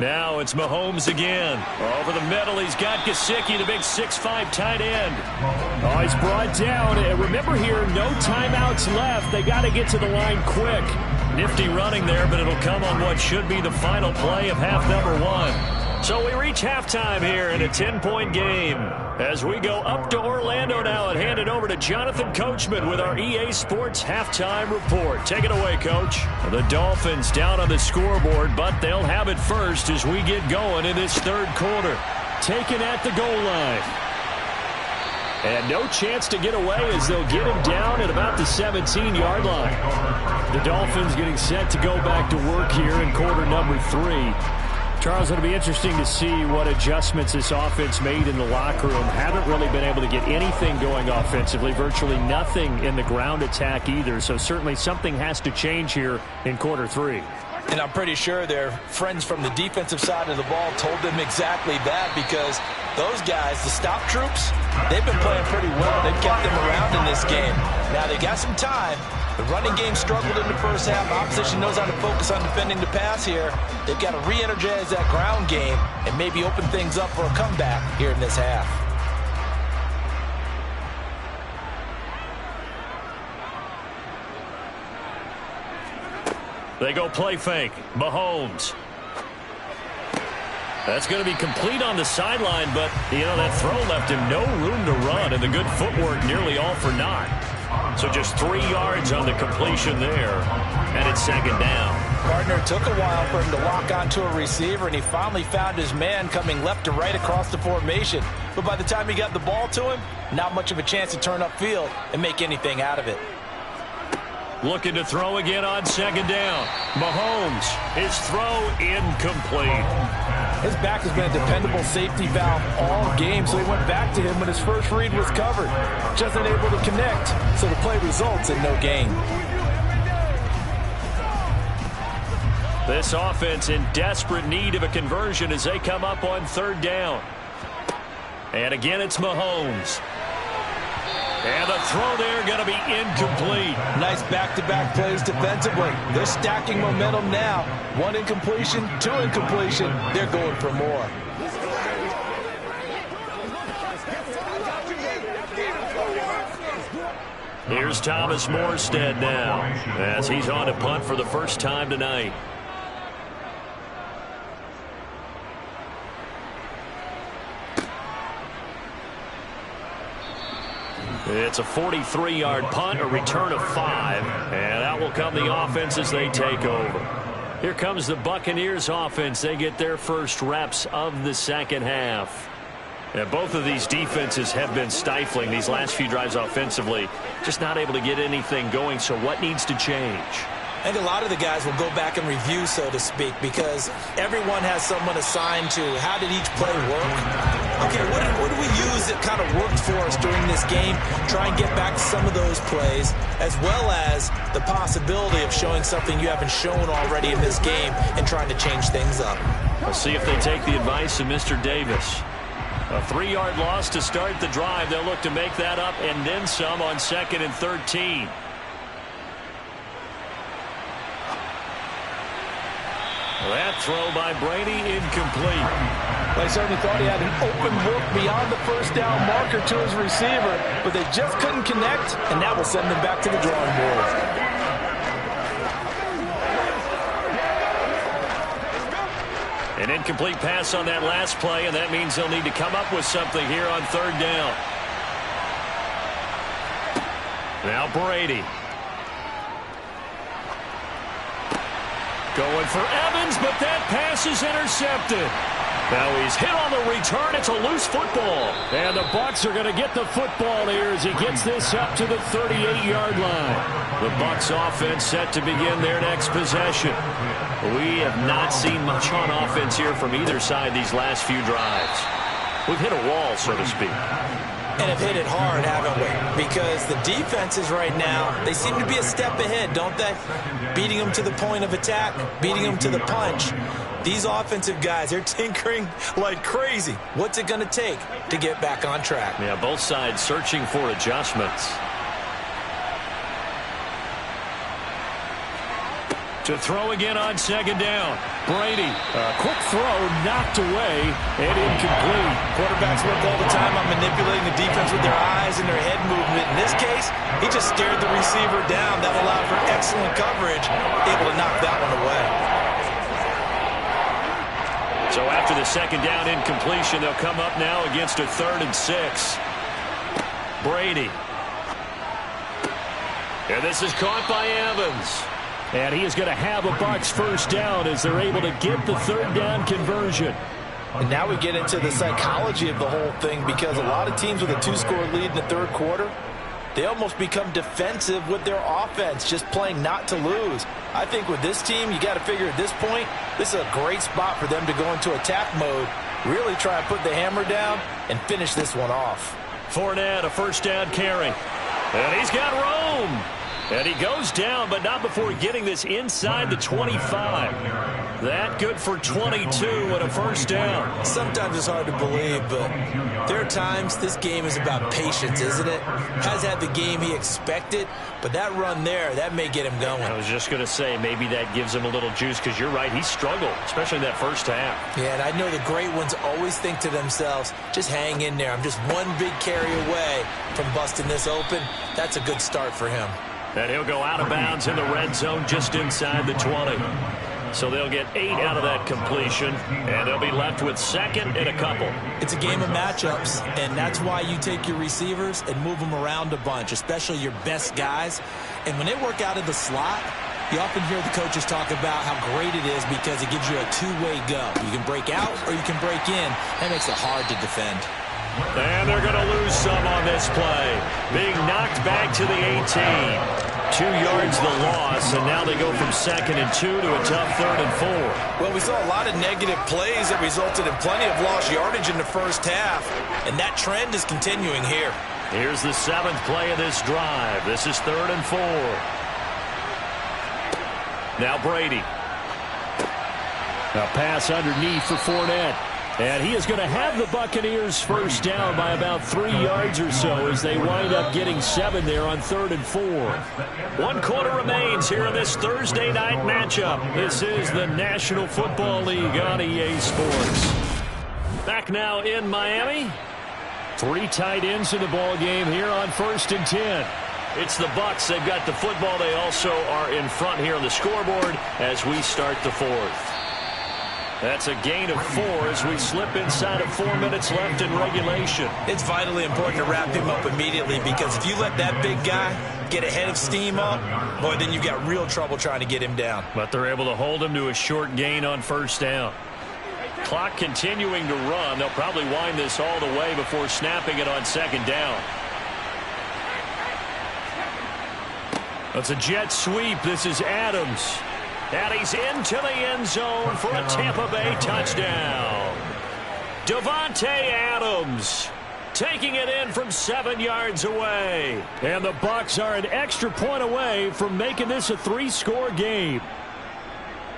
Now it's Mahomes again. Over the middle, he's got Gesicki, the big 6'5" tight end. Oh, he's brought down. And remember here, no timeouts left. They got to get to the line quick. Nifty running there, but it'll come on what should be the final play of half number 1. So we reach halftime here in a 10-point game as we go up to Orlando now and hand it over to Jonathan Coachman with our EA Sports halftime report. Take it away, Coach. The Dolphins down on the scoreboard, but they'll have it first as we get going in this 3rd quarter. Taken at the goal line. And no chance to get away as they'll get him down at about the 17-yard line. The Dolphins getting set to go back to work here in quarter number 3. Charles, it'll be interesting to see what adjustments this offense made in the locker room. Haven't really been able to get anything going offensively, virtually nothing in the ground attack either. So certainly something has to change here in quarter 3. And I'm pretty sure their friends from the defensive side of the ball told them exactly that, because those guys, the stop troops, they've been playing pretty well. They've kept them around in this game. Now they got some time. The running game struggled in the first half. Opposition knows how to focus on defending the pass here. They've got to re-energize that ground game and maybe open things up for a comeback here in this half. They go play fake. Mahomes. That's going to be complete on the sideline, but, that throw left him no room to run, and the good footwork nearly all for naught. So just 3 yards on the completion there, and it's 2nd down. Gardner took a while for him to lock onto a receiver, and he finally found his man coming left to right across the formation. But by the time he got the ball to him, not much of a chance to turn upfield and make anything out of it. Looking to throw again on second down. Mahomes, his throw incomplete. His back has been a dependable safety valve all game, so he went back to him when his first read was covered. Just unable to connect, so the play results in no gain. This offense in desperate need of a conversion as they come up on third down. And again, it's Mahomes. And the throw there going to be incomplete. Nice back-to-back plays defensively. They're stacking momentum now. 1 incompletion, 2 incompletion. They're going for more. Here's Thomas Morstead now as he's on to punt for the first time tonight. It's a 43-yard punt, a return of 5, and that will come the offense as they take over. Here comes the Buccaneers offense. They get their first reps of the second half. And both of these defenses have been stifling these last few drives offensively. Just not able to get anything going, so what needs to change? I think a lot of the guys will go back and review, so to speak, because everyone has someone assigned to how did each play work. Okay, what do we use that kind of worked for us during this game? Try and get back to some of those plays, as well as the possibility of showing something you haven't shown already in this game and trying to change things up. Let's see if they take the advice of Mr. Davis. A 3-yard loss to start the drive. They'll look to make that up and then some on 2nd and 13. That throw by Brady incomplete. They certainly thought he had an open look beyond the first down marker to his receiver, but they just couldn't connect, and that will send them back to the drawing board. An incomplete pass on that last play, and that means they'll need to come up with something here on third down. Now Brady. Going for Evans, but that pass is intercepted. Now he's hit on the return. It's a loose football. And the Bucs are going to get the football here as he gets this up to the 38-yard line. The Bucs offense set to begin their next possession. We have not seen much on offense here from either side these last few drives. We've hit a wall, so to speak. And have hit it hard, haven't we? Because the defenses right now, they seem to be a step ahead, don't they? Beating them to the point of attack, beating them to the punch. These offensive guys, they're tinkering like crazy. What's it going to take to get back on track? Yeah, both sides searching for adjustments. To throw again on second down. Brady. A quick throw knocked away and incomplete. Quarterbacks work all the time on manipulating the defense with their eyes and their head movement. In this case, he just stared the receiver down. That allowed for excellent coverage, able to knock that one away. So after the second down incompletion, they'll come up now against a 3rd and 6. Brady. And this is caught by Evans. And he is going to have a Bucs first down as they're able to get the third down conversion. And now we get into the psychology of the whole thing, because a lot of teams with a 2-score lead in the third quarter, they almost become defensive with their offense, just playing not to lose. I think with this team, you got to figure at this point, this is a great spot for them to go into attack mode, really try and put the hammer down and finish this one off. Fournette, a first down carry. And he's got Rome. And he goes down, but not before getting this inside the 25. That good for 22 and a first down. Sometimes it's hard to believe, but there are times this game is about patience, isn't it? Has had the game he expected, but that run there, that may get him going. I was just going to say, maybe that gives him a little juice, because you're right, he struggled, especially in that first half. Yeah, and I know the great ones always think to themselves, just hang in there. I'm just one big carry away from busting this open. That's a good start for him. And he'll go out of bounds in the red zone just inside the 20. So they'll get 8 out of that completion, and they'll be left with 2nd and a couple. It's a game of matchups, and that's why you take your receivers and move them around a bunch, especially your best guys. And when they work out of the slot, you often hear the coaches talk about how great it is because it gives you a two-way go. You can break out or you can break in. That makes it hard to defend. And they're going to lose some on this play. Being knocked back to the 18. 2 yards the loss, and now they go from 2nd and 2 to a tough 3rd and 4. Well, we saw a lot of negative plays that resulted in plenty of lost yardage in the first half, and that trend is continuing here. Here's the 7th play of this drive. This is 3rd and 4. Now Brady. A pass underneath for Fournette. And he is going to have the Buccaneers first down by about 3 yards or so as they wind up getting 7 there on 3rd and 4. 1 quarter remains here in this Thursday night matchup. This is the National Football League on EA Sports. Back now in Miami. 3 tight ends in the ball game here on 1st and 10. It's the Bucs. They've got the football. They also are in front here on the scoreboard as we start the 4th. That's a gain of 4 as we slip inside of 4 minutes left in regulation. It's vitally important to wrap him up immediately, because if you let that big guy get ahead of steam up, boy, then you've got real trouble trying to get him down. But they're able to hold him to a short gain on 1st down. Clock continuing to run. They'll probably wind this all the way before snapping it on 2nd down. That's a jet sweep. This is Adams. And he's into the end zone for a Tampa Bay touchdown. Davante Adams taking it in from 7 yards away. And the Bucs are an extra point away from making this a 3-score game.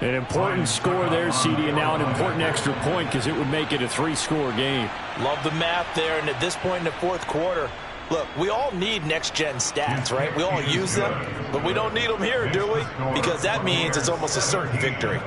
An important score there, CD, and now an important extra point because it would make it a 3-score game. Love the math there, and at this point in the 4th quarter, look, we all need next-gen stats, right? We all use them, but we don't need them here, do we? Because that means it's almost a certain victory.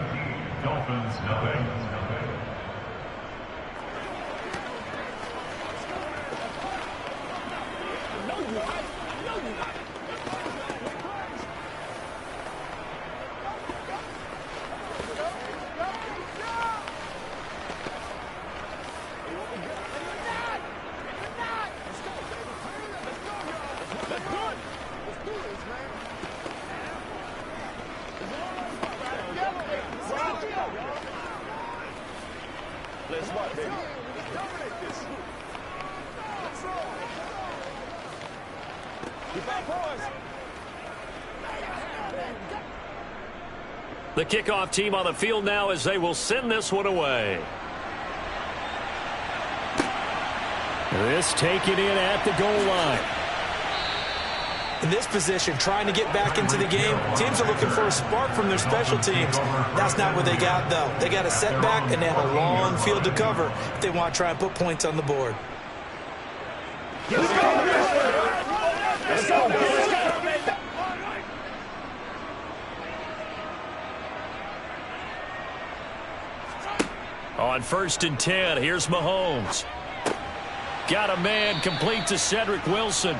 The kickoff team on the field now as they will send this one away. This taken in at the goal line. In this position, trying to get back into the game, teams are looking for a spark from their special teams. That's not what they got, though. They got a setback, and they have a long field to cover if they want to try and put points on the board. Let's go! Let's go! On 1st and 10, here's Mahomes. Got a man complete to Cedric Wilson.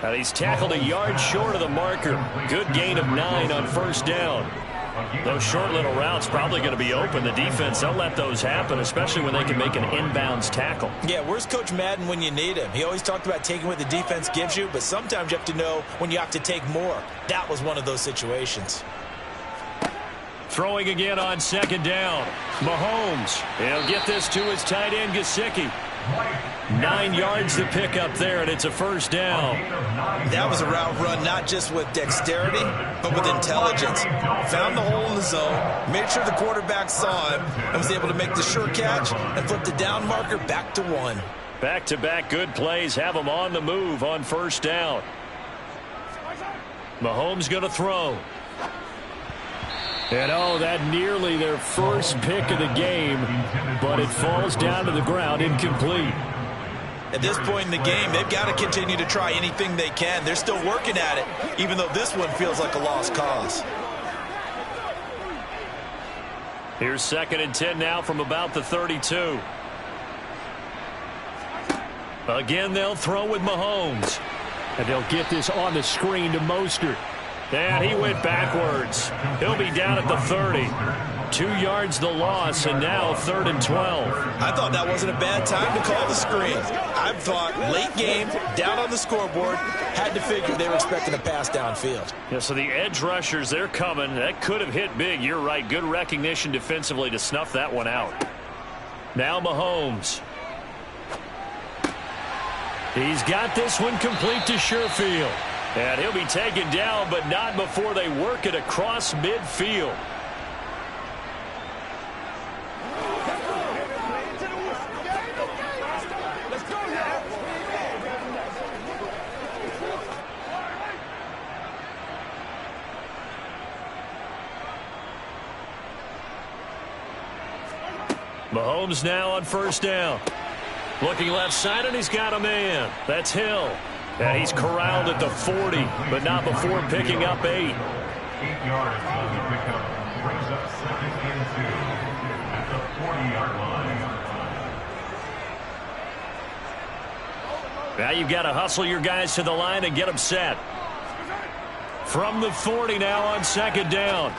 And he's tackled a yard short of the marker. Good gain of 9 on 1st down. Those short little routes probably going to be open. The defense, they'll let those happen, especially when they can make an inbounds tackle. Yeah, where's Coach Madden when you need him? He always talked about taking what the defense gives you, but sometimes you have to know when you have to take more. That was one of those situations. Throwing again on 2nd down. Mahomes. He'll get this to his tight end, Gesicki. 9 yards to pick up there, and it's a 1st down. That was a route run not just with dexterity, but with intelligence. Found the hole in the zone, made sure the quarterback saw him, and was able to make the sure catch and flip the down marker back to 1. Back-to-back good plays have him on the move on 1st down. Mahomes going to throw. And oh, that nearly their first pick of the game, but it falls down to the ground incomplete. At this point in the game, they've got to continue to try anything they can. They're still working at it, even though this one feels like a lost cause. Here's 2nd and 10 now from about the 32. Again, they'll throw with Mahomes. And they'll get this on the screen to Mostert. And he went backwards. He'll be down at the 30. 2 yards the loss, and now 3rd and 12. I thought that wasn't a bad time to call the screen. I thought late game, down on the scoreboard, had to figure they were expecting a pass downfield. Yeah, so the edge rushers, they're coming. That could have hit big. You're right. Good recognition defensively to snuff that one out. Now Mahomes. He's got this one complete to Sherfield. And he'll be taken down, but not before they work it across midfield. Mahomes now on first down. Looking left side, and he's got a man. That's Hill. And he's corralled at the 40, but not before picking up 8. 8 yards on the pickup. Brings up 2nd and 2 at the 40-yard line. Now you've got to hustle your guys to the line and get them set. From the 40 now on 2nd down.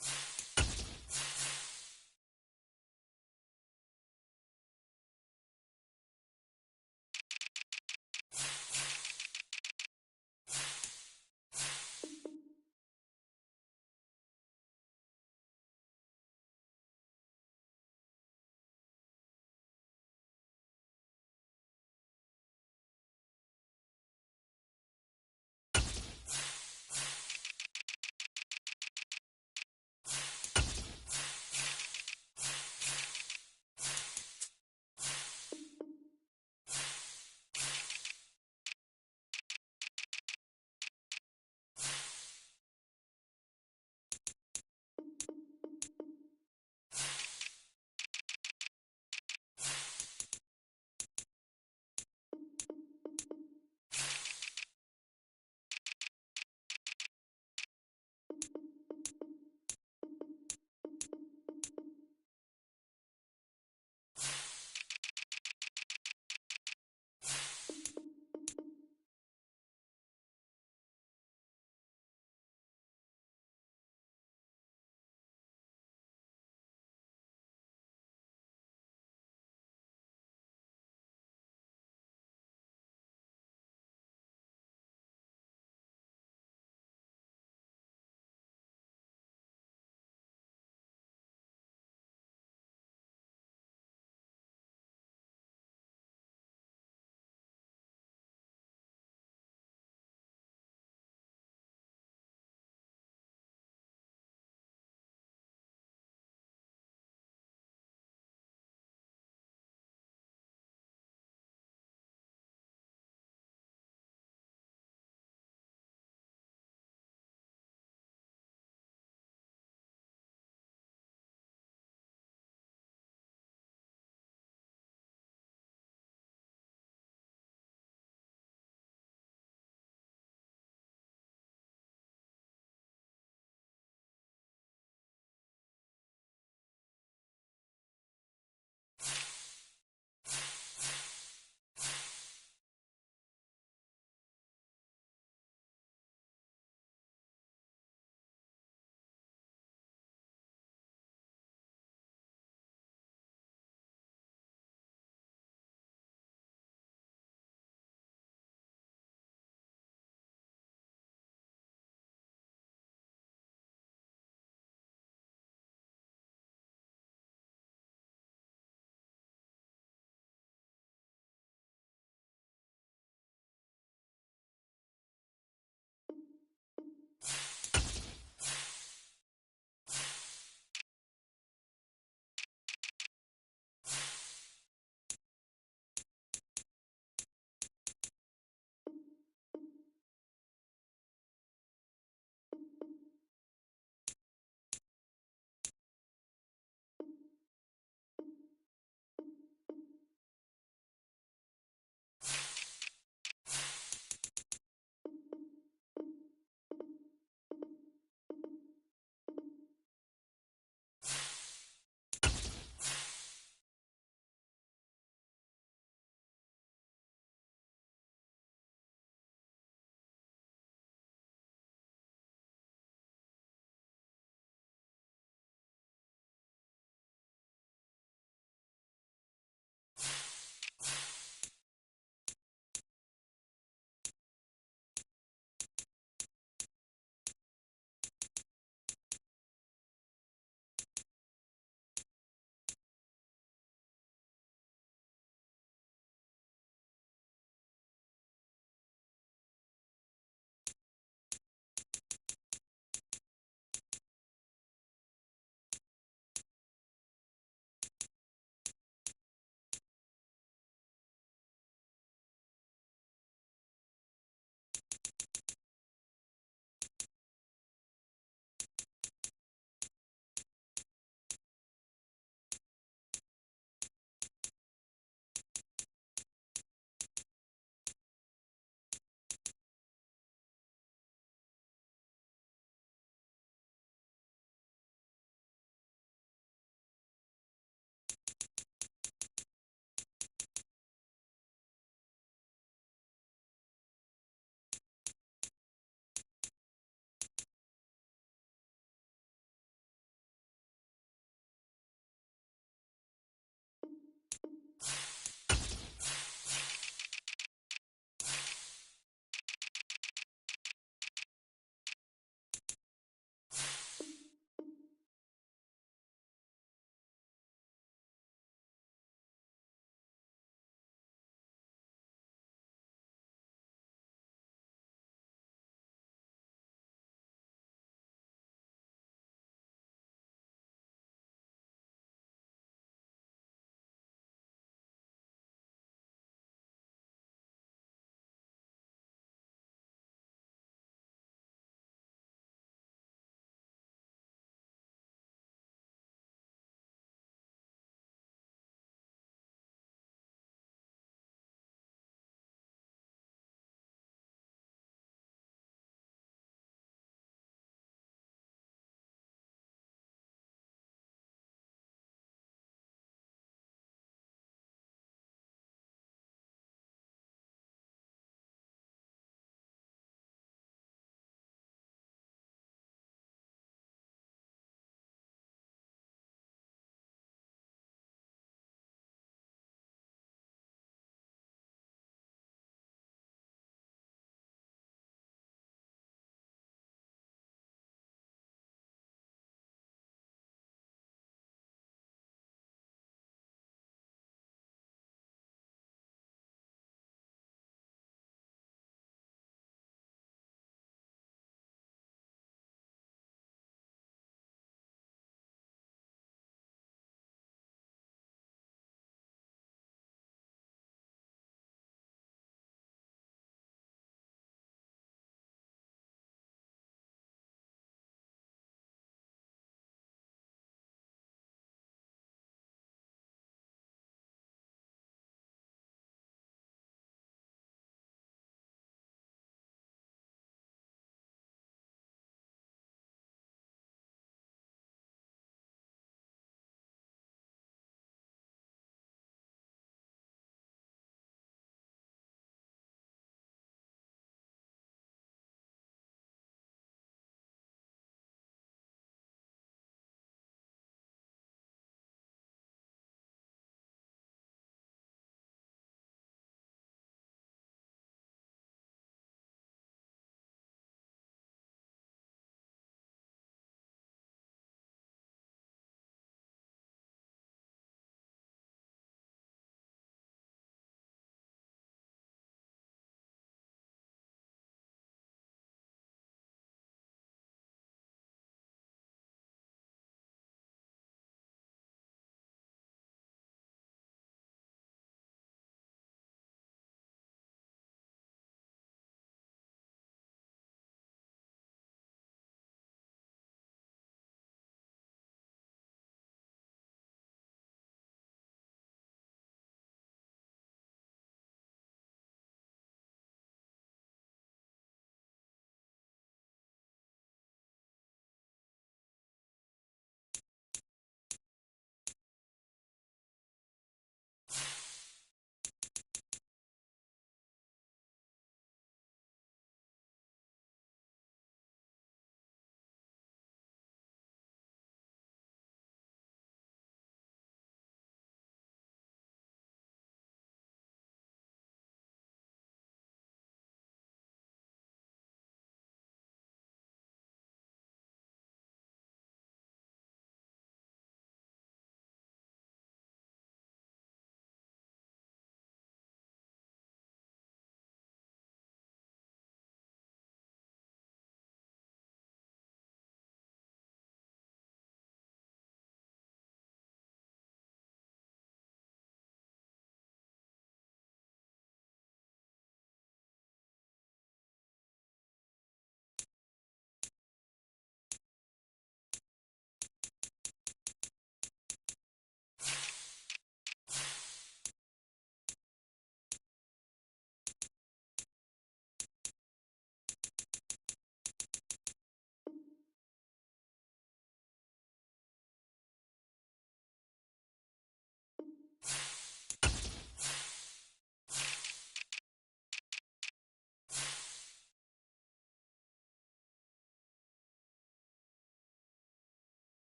You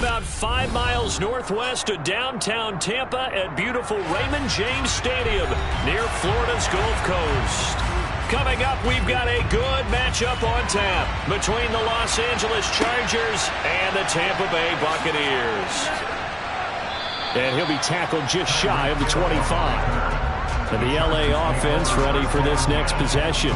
about 5 miles northwest of downtown Tampa at beautiful Raymond James Stadium near Florida's Gulf Coast. Coming up, we've got a good matchup on tap between the Los Angeles Chargers and the Tampa Bay Buccaneers. And he'll be tackled just shy of the 25. And the LA offense ready for this next possession.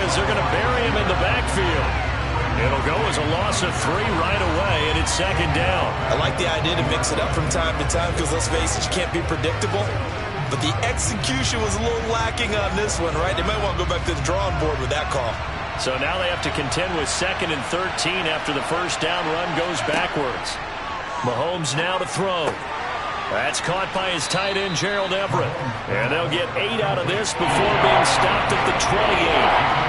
They're going to bury him in the backfield. It'll go as a loss of 3 right away, and it's second down. I like the idea to mix it up from time to time because, let's face it, you can't be predictable. But the execution was a little lacking on this one, right? They might want to go back to the drawing board with that call. So now they have to contend with 2nd and 13 after the first down run goes backwards. Mahomes now to throw. That's caught by his tight end, Gerald Everett. And they'll get 8 out of this before being stopped at the 28.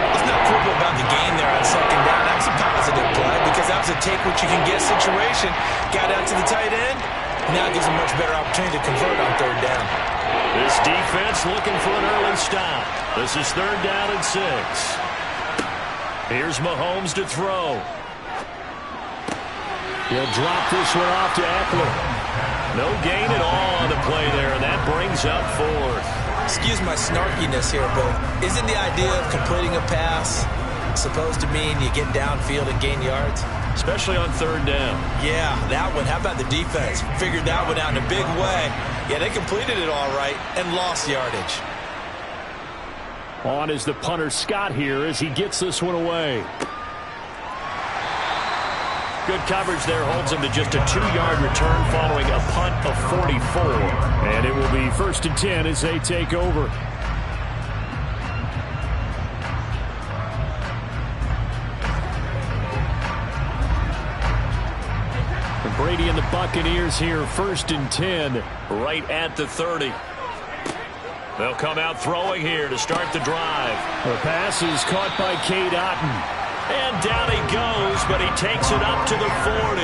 There's no quibble about the gain there on second down. That was a positive play because that was a take-what-you-can-get situation. Got out to the tight end. Now it gives him a much better opportunity to convert on 3rd down. This defense looking for an early stop. This is 3rd down and 6. Here's Mahomes to throw. He'll drop this one off to Eckler. No gain at all on the play there, and that brings up 4th. Excuse my snarkiness here, but isn't the idea of completing a pass supposed to mean you get downfield and gain yards? Especially on 3rd down. Yeah, that one. How about the defense? Figured that one out in a big way. Yeah, they completed it all right and lost yardage. On is the punter Scott here as he gets this one away. Good coverage there holds him to just a 2-yard return following a punt of 44. And it will be 1st and 10 as they take over. And Brady and the Buccaneers here, 1st and 10. Right at the 30. They'll come out throwing here to start the drive. The pass is caught by Cade Otton. And down he goes, but he takes it up to the 40.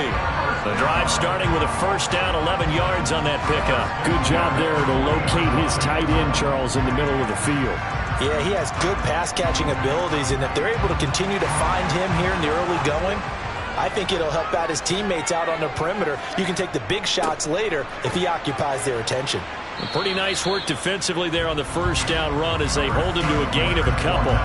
The drive starting with a 1st down, 11 yards on that pickup. Good job there to locate his tight end, Charles, in the middle of the field. Yeah, he has good pass-catching abilities, and if they're able to continue to find him here in the early going, I think it'll help out his teammates out on the perimeter. You can take the big shots later if he occupies their attention. Pretty nice work defensively there on the 1st down run as they hold him to a gain of a couple.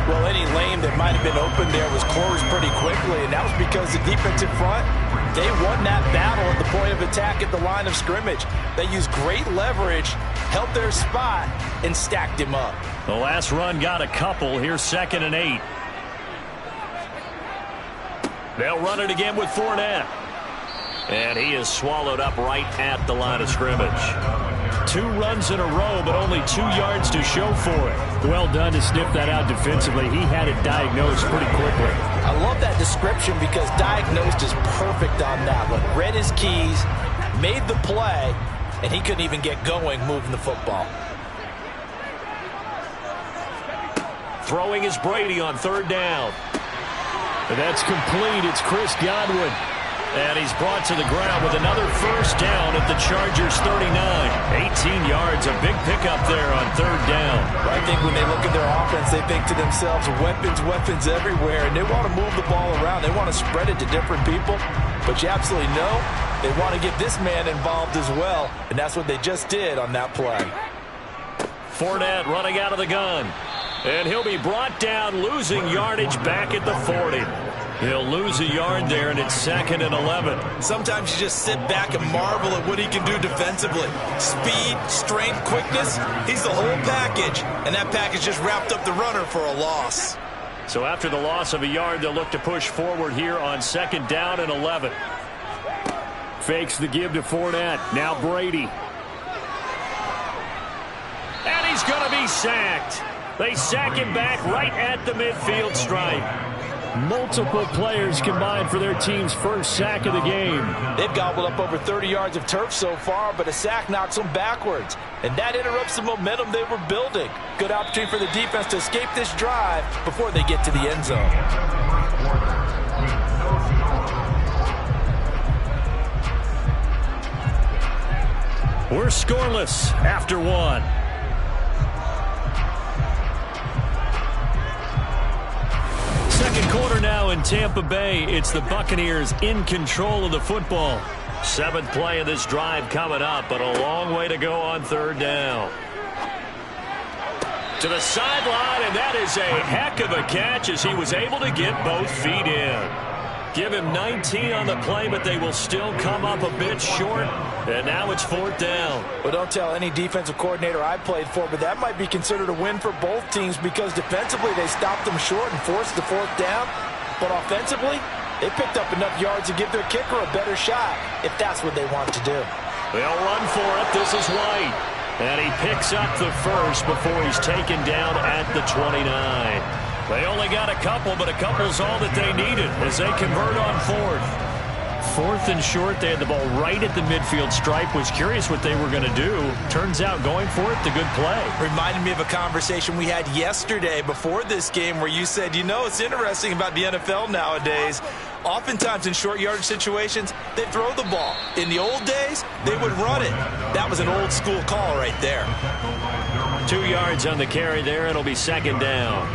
Well, any lane that might have been open there was closed pretty quickly, and that was because the defensive front, they won that battle at the point of attack at the line of scrimmage. They used great leverage, held their spot, and stacked him up. The last run got a couple. Here's 2nd and 8. They'll run it again with Fournette. And he is swallowed up right at the line of scrimmage. 2 runs in a row, but only 2 yards to show for it. Well done to sniff that out defensively. He had it diagnosed pretty quickly. I love that description because diagnosed is perfect on that one. Read his keys, made the play, and he couldn't even get going moving the football. Throwing is Brady on 3rd down. And that's complete. It's Chris Godwin. And he's brought to the ground with another 1st down at the Chargers 39. 18 yards, a big pickup there on 3rd down. I think when they look at their offense, they think to themselves, weapons, weapons everywhere, and they want to move the ball around. They want to spread it to different people, but you absolutely know they want to get this man involved as well, and that's what they just did on that play. Fournette running out of the gun, and he'll be brought down, losing yardage back at the 40. He'll lose a yard there, and it's 2nd and 11. Sometimes you just sit back and marvel at what he can do defensively. Speed, strength, quickness, he's the whole package. And that package just wrapped up the runner for a loss. So after the loss of a yard, they'll look to push forward here on 2nd down and 11. Fakes the give to Fournette. Now Brady. And he's going to be sacked. They sack him back right at the midfield stripe. Multiple players combined for their team's first sack of the game. They've gobbled up over 30 yards of turf so far, but a sack knocks them backwards. And that interrupts the momentum they were building. Good opportunity for the defense to escape this drive before they get to the end zone. We're scoreless after one. Second quarter now in Tampa Bay. It's the Buccaneers in control of the football. Seventh play of this drive coming up, but a long way to go on third down. To the sideline, and that is a heck of a catch as he was able to get both feet in. Give him 19 on the play, but they will still come up a bit short. And now it's fourth down. Well, don't tell any defensive coordinator I played for, but that might be considered a win for both teams because defensively they stopped them short and forced the fourth down. But offensively, they picked up enough yards to give their kicker a better shot if that's what they want to do. They'll run for it. This is White. And he picks up the first before he's taken down at the 29. They only got a couple, but a couple's all that they needed as they convert on fourth. Fourth and short, they had the ball right at the midfield stripe. Was curious what they were going to do. Turns out going for it, the good play. Reminded me of a conversation we had yesterday before this game where you said, you know, it's interesting about the NFL nowadays. Oftentimes in short yardage situations, they throw the ball. In the old days, they would run it. That was an old school call right there. 2 yards on the carry there. It'll be second down.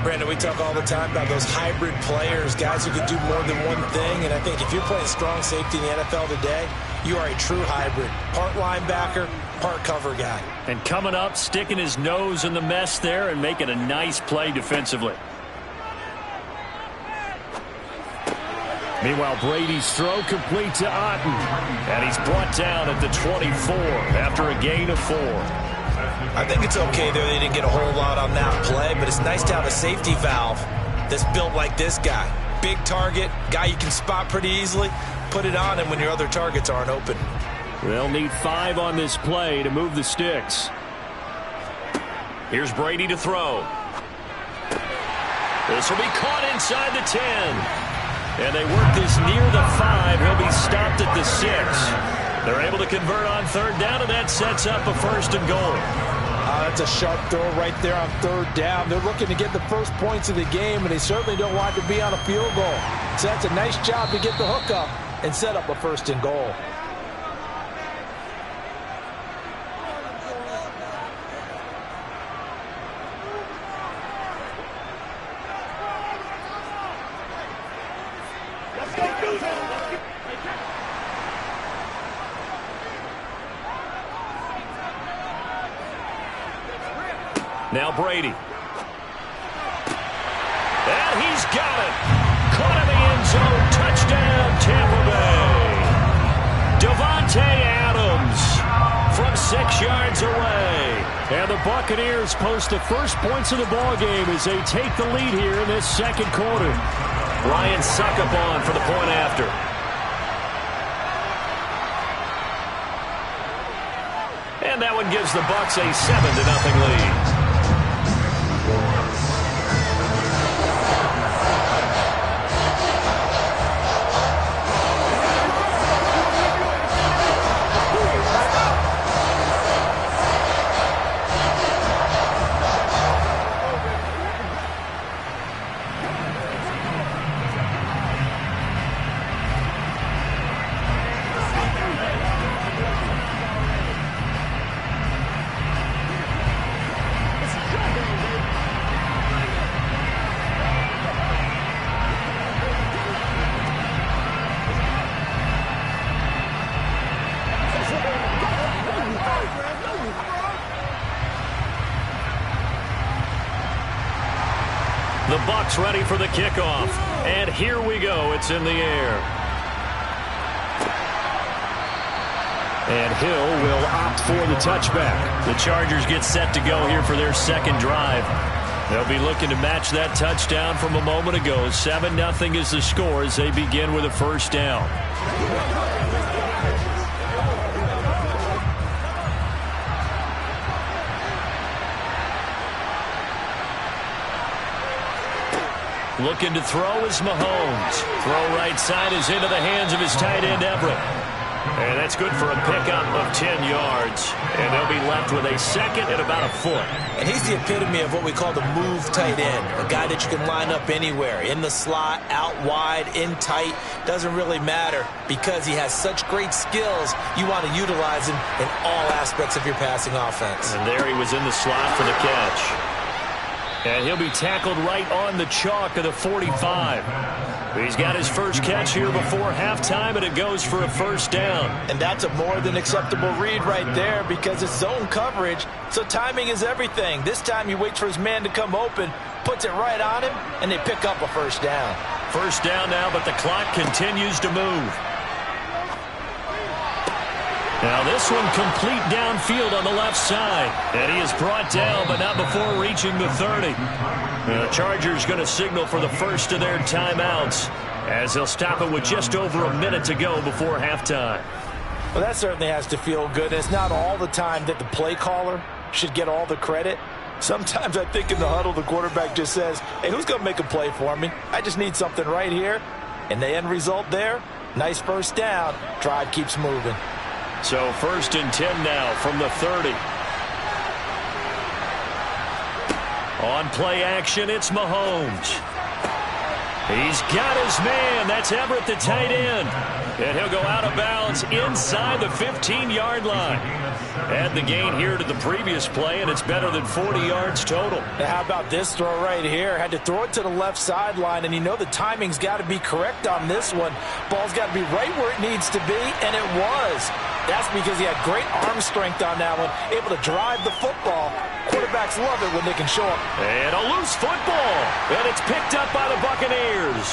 Brandon, we talk all the time about those hybrid players, guys who can do more than one thing. And I think if you're playing strong safety in the NFL today, you are a true hybrid. Part linebacker, part cover guy. And coming up, sticking his nose in the mess there and making a nice play defensively. Meanwhile, Brady's throw complete to Otten. And he's brought down at the 24 after a gain of 4. I think it's okay there they didn't get a whole lot on that play, but it's nice to have a safety valve that's built like this guy. Big target, guy you can spot pretty easily. Put it on him when your other targets aren't open. They'll need 5 on this play to move the sticks. Here's Brady to throw. This will be caught inside the 10. And they work this near the 5. He'll be stopped at the 6. They're able to convert on third down, and that sets up a first and goal. That's a sharp throw right there on third down. They're looking to get the first points of the game, and they certainly don't want to be on a field goal. So that's a nice job to get the hook up and set up a first and goal. Now Brady. And he's got it. Caught in the end zone. Touchdown, Tampa Bay. Davante Adams from 6 yards away. And the Buccaneers post the first points of the ballgame as they take the lead here in this second quarter. Ryan Succop for the point after. And that one gives the Bucs a 7-0 lead. The Bucs ready for the kickoff. And here we go. It's in the air. And Hill will opt for the touchback. The Chargers get set to go here for their second drive. They'll be looking to match that touchdown from a moment ago. 7-0 is the score as they begin with a first down. Looking to throw is Mahomes. Throw right side is into the hands of his tight end, Everett. And that's good for a pickup of 10 yards. And they'll be left with a second and about a foot. And he's the epitome of what we call the move tight end. A guy that you can line up anywhere. In the slot, out wide, in tight. Doesn't really matter because he has such great skills. You want to utilize him in all aspects of your passing offense. And there he was in the slot for the catch. And he'll be tackled right on the chalk of the 45. He's got his first catch here before halftime, and it goes for a first down. And that's a more than acceptable read right there because it's zone coverage, so timing is everything. This time he waits for his man to come open, puts it right on him, and they pick up a first down. First down now, but the clock continues to move. Now this one complete downfield on the left side. And he is brought down, but not before reaching the 30. The Chargers going to signal for the first of their timeouts as they'll stop it with just over a minute to go before halftime. Well, that certainly has to feel good. And it's not all the time that the play caller should get all the credit. Sometimes I think in the huddle the quarterback just says, hey, who's going to make a play for me? I just need something right here. And the end result there, nice first down. Drive keeps moving. So first and 10 now from the 30. On play action, it's Mahomes. He's got his man. That's Everett, the tight end. And he'll go out of bounds inside the 15-yard line. Add the gain here to the previous play, and it's better than 40 yards total. Now how about this throw right here? Had to throw it to the left sideline, and you know the timing's got to be correct on this one. Ball's got to be right where it needs to be, and it was. That's because he had great arm strength on that one, able to drive the football. Quarterbacks love it when they can show up. And a loose football, and it's picked up by the Buccaneers.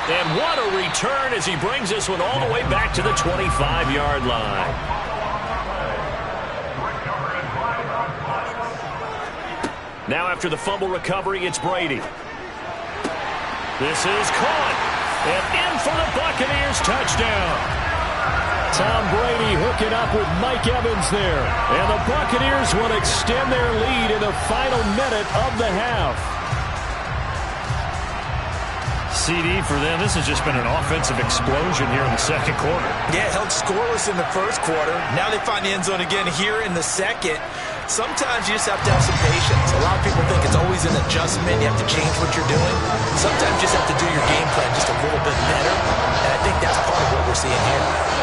And what a return as he brings this one all the way back to the 25-yard line. Now after the fumble recovery, it's Brady. This is caught. And in for the Buccaneers touchdown. Tom Brady hooking up with Mike Evans there. And the Buccaneers will extend their lead in the final minute of the half. CD for them. This has just been an offensive explosion here in the second quarter. Yeah, held scoreless in the first quarter. Now they find the end zone again here in the second. Sometimes you just have to have some patience. A lot of people think it's always an adjustment. You have to change what you're doing. Sometimes you just have to do your game plan just a little bit better. And I think that's part of what we're seeing here.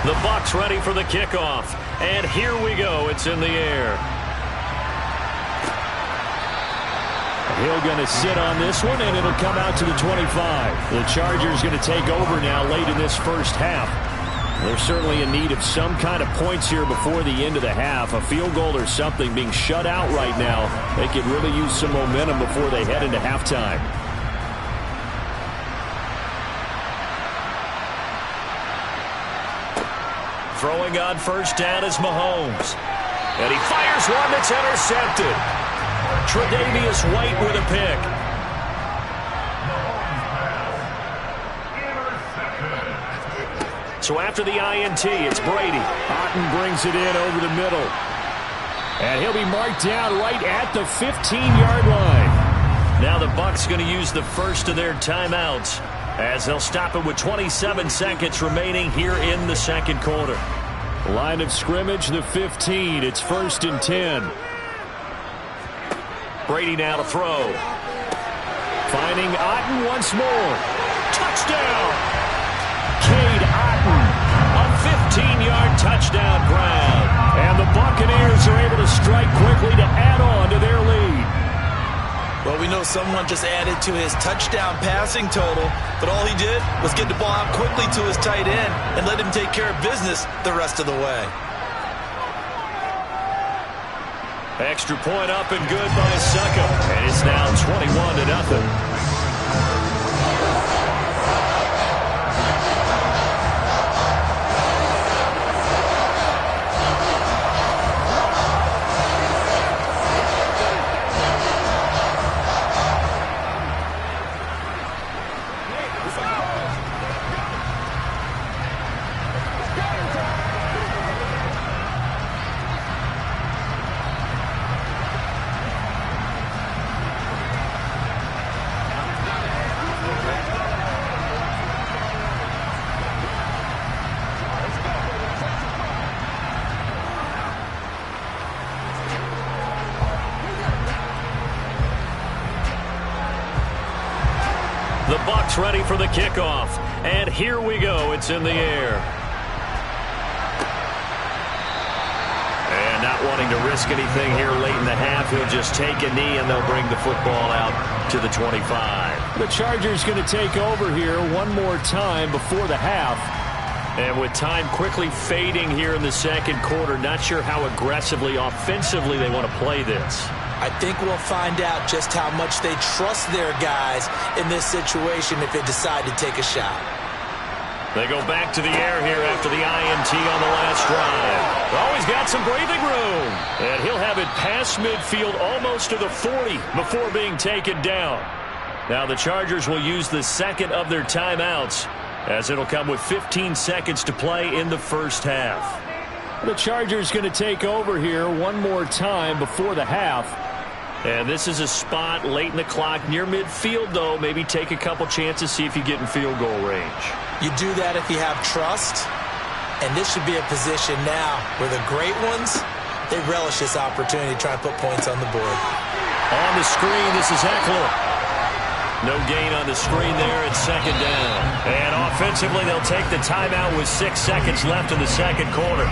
The Bucs ready for the kickoff. And here we go. It's in the air. Hill going to sit on this one, and it'll come out to the 25. The Chargers going to take over now late in this first half. They're certainly in need of some kind of points here before the end of the half. A field goal or something being shut out right now. They could really use some momentum before they head into halftime. Throwing on first down is Mahomes. And he fires one that's intercepted. Tre'Davious White with a pick. So after the INT, it's Brady. Otten brings it in over the middle. And he'll be marked down right at the 15-yard line. Now the Bucs going to use the first of their timeouts as they'll stop it with 27 seconds remaining here in the second quarter. Line of scrimmage, the 15. It's first and 10. Brady now to throw. Finding Otten once more. Touchdown! Cade Otten, a 15-yard touchdown grab. And the Buccaneers are able to strike quickly to add on to their lead. Well, we know though someone just added to his touchdown passing total, but all he did was get the ball out quickly to his tight end and let him take care of business the rest of the way. Extra point up and good by Succop. And it's now 21-0. The Bucs ready for the kickoff. And here we go. It's in the air. And not wanting to risk anything here late in the half, he'll just take a knee and they'll bring the football out to the 25. The Chargers going to take over here one more time before the half. And with time quickly fading here in the second quarter, not sure how aggressively, offensively they want to play this. I think we'll find out just how much they trust their guys in this situation if they decide to take a shot. They go back to the air here after the INT on the last drive. Oh, he's got some breathing room. And he'll have it past midfield almost to the 40 before being taken down. Now the Chargers will use the second of their timeouts, as it'll come with 15 seconds to play in the first half. The Chargers going to take over here one more time before the half. And this is a spot late in the clock near midfield, though. Maybe take a couple chances, see if you get in field goal range. You do that if you have trust. And this should be a position now where the great ones, they relish this opportunity to try and put points on the board. On the screen, this is Ekeler. No gain on the screen there. It's second down. And offensively, they'll take the timeout with 6 seconds left in the second quarter.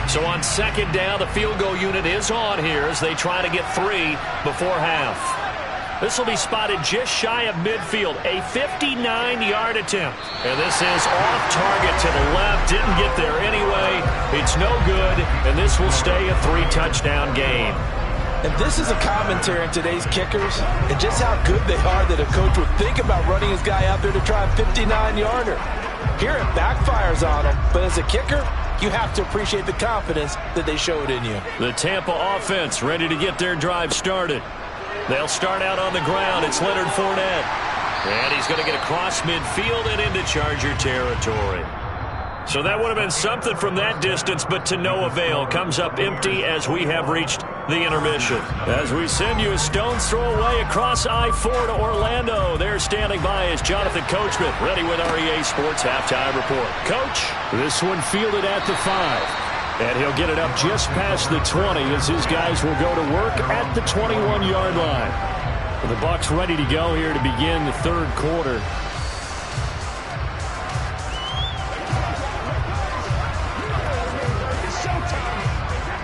So on second down, the field goal unit is on here as they try to get 3 before half. This will be spotted just shy of midfield, a 59-yard attempt. And this is off target to the left, didn't get there anyway. It's no good, and this will stay a 3-touchdown game. And this is a commentary on today's kickers and just how good they are that a coach would think about running his guy out there to try a 59-yarder. Here it backfires on him, but as a kicker, you have to appreciate the confidence that they showed in you. The Tampa offense ready to get their drive started. They'll start out on the ground. It's Leonard Fournette. And he's going to get across midfield and into Charger territory. So that would have been something from that distance, but to no avail. Comes up empty as we have reached the intermission. As we send you a stone's throw away across I-4 to Orlando. There standing by is Jonathan Coachman, ready with REA Sports Halftime Report. Coach? This one fielded at the 5. And he'll get it up just past the 20 as his guys will go to work at the 21-yard line. The Bucs ready to go here to begin the third quarter.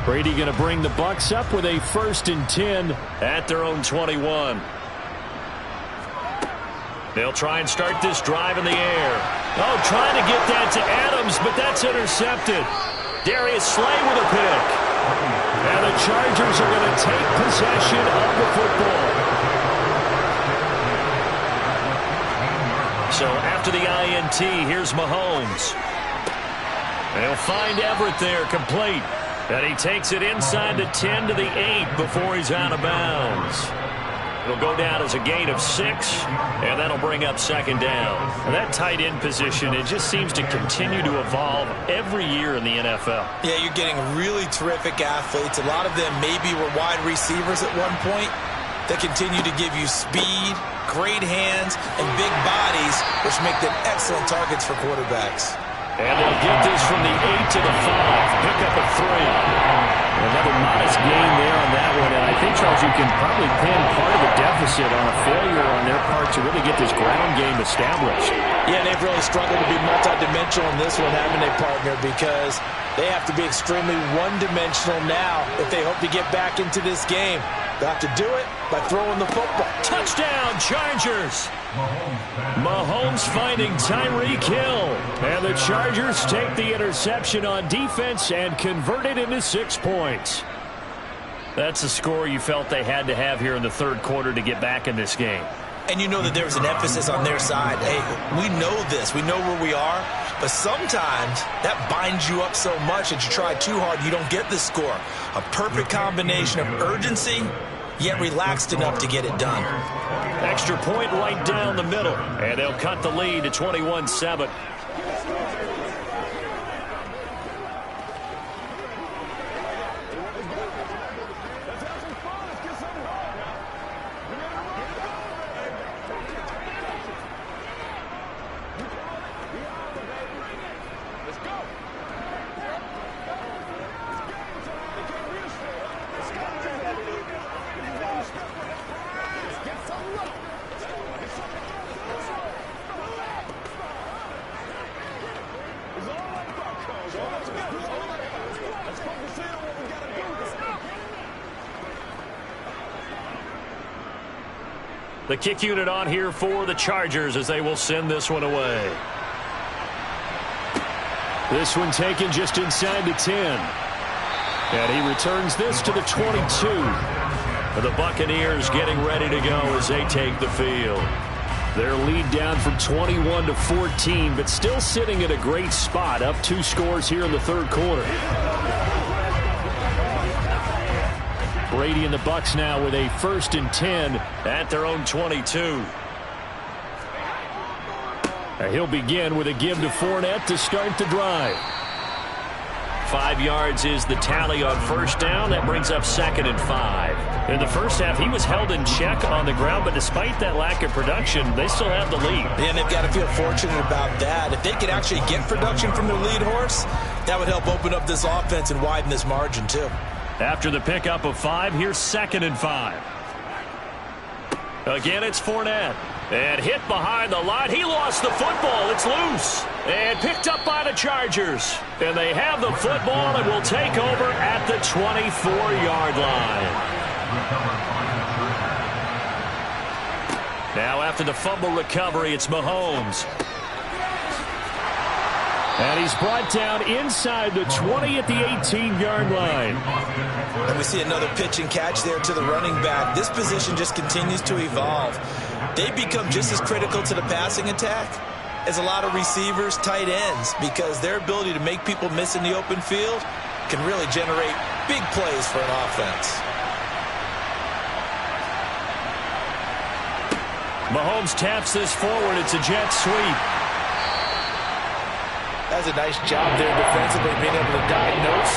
Brady going to bring the Bucs up with a 1st and 10 at their own 21. They'll try and start this drive in the air. Oh, trying to get that to Adams, but that's intercepted. Darius Slay with a pick. And the Chargers are going to take possession of the football. So after the INT, here's Mahomes. They'll find Everett there, complete. And he takes it inside the 10 to the 8 before he's out of bounds. It'll go down as a gain of 6, and that'll bring up second down. And that tight end position, it just seems to continue to evolve every year in the NFL. Yeah, you're getting really terrific athletes. A lot of them maybe were wide receivers at one point. They continue to give you speed, great hands, and big bodies, which make them excellent targets for quarterbacks. And they'll get this from the 8 to the 5. Pick up a 3. Another modest nice gain there on that one. And I think, Charles, you can probably pin part of the deficit on a failure on their part to really get this ground game established. Yeah, they've really struggled to be multidimensional in this one, haven't they, partner? Because they have to be extremely one-dimensional now if they hope to get back into this game. They have to do it by throwing the football. Touchdown, Chargers! Mahomes finding Tyreek Hill. And the Chargers take the interception on defense and convert it into 6 points. That's a score you felt they had to have here in the third quarter to get back in this game. And you know that there was an emphasis on their side. Hey, we know this. We know where we are. But sometimes that binds you up so much that you try too hard, you don't get the score. A perfect combination of urgency, yet relaxed enough to get it done. Extra point right down the middle. And they'll cut the lead to 21-7. The kick unit on here for the Chargers as they will send this one away. This one taken just inside the 10. And he returns this to the 22. The Buccaneers getting ready to go as they take the field. Their lead down from 21 to 14, but still sitting at a great spot, up 2 scores here in the third quarter. Brady and the Bucs now with a 1st and 10 at their own 22. He'll begin with a give to Fournette to start the drive. 5 yards is the tally on first down. That brings up 2nd and 5. In the first half, he was held in check on the ground, but despite that lack of production, they still have the lead. And they've got to feel fortunate about that. If they could actually get production from their lead horse, that would help open up this offense and widen this margin too. After the pickup of 5, here's 2nd and 5. Again, it's Fournette. And hit behind the line. He lost the football. It's loose. And picked up by the Chargers. And they have the football and will take over at the 24-yard line. Now after the fumble recovery, it's Mahomes. And he's brought down inside the 20 at the 18-yard line. And we see another pitch and catch there to the running back. This position just continues to evolve. They become just as critical to the passing attack as a lot of receivers, tight ends, because their ability to make people miss in the open field can really generate big plays for an offense. Mahomes taps this forward. It's a jet sweep. That's a nice job there defensively, being able to diagnose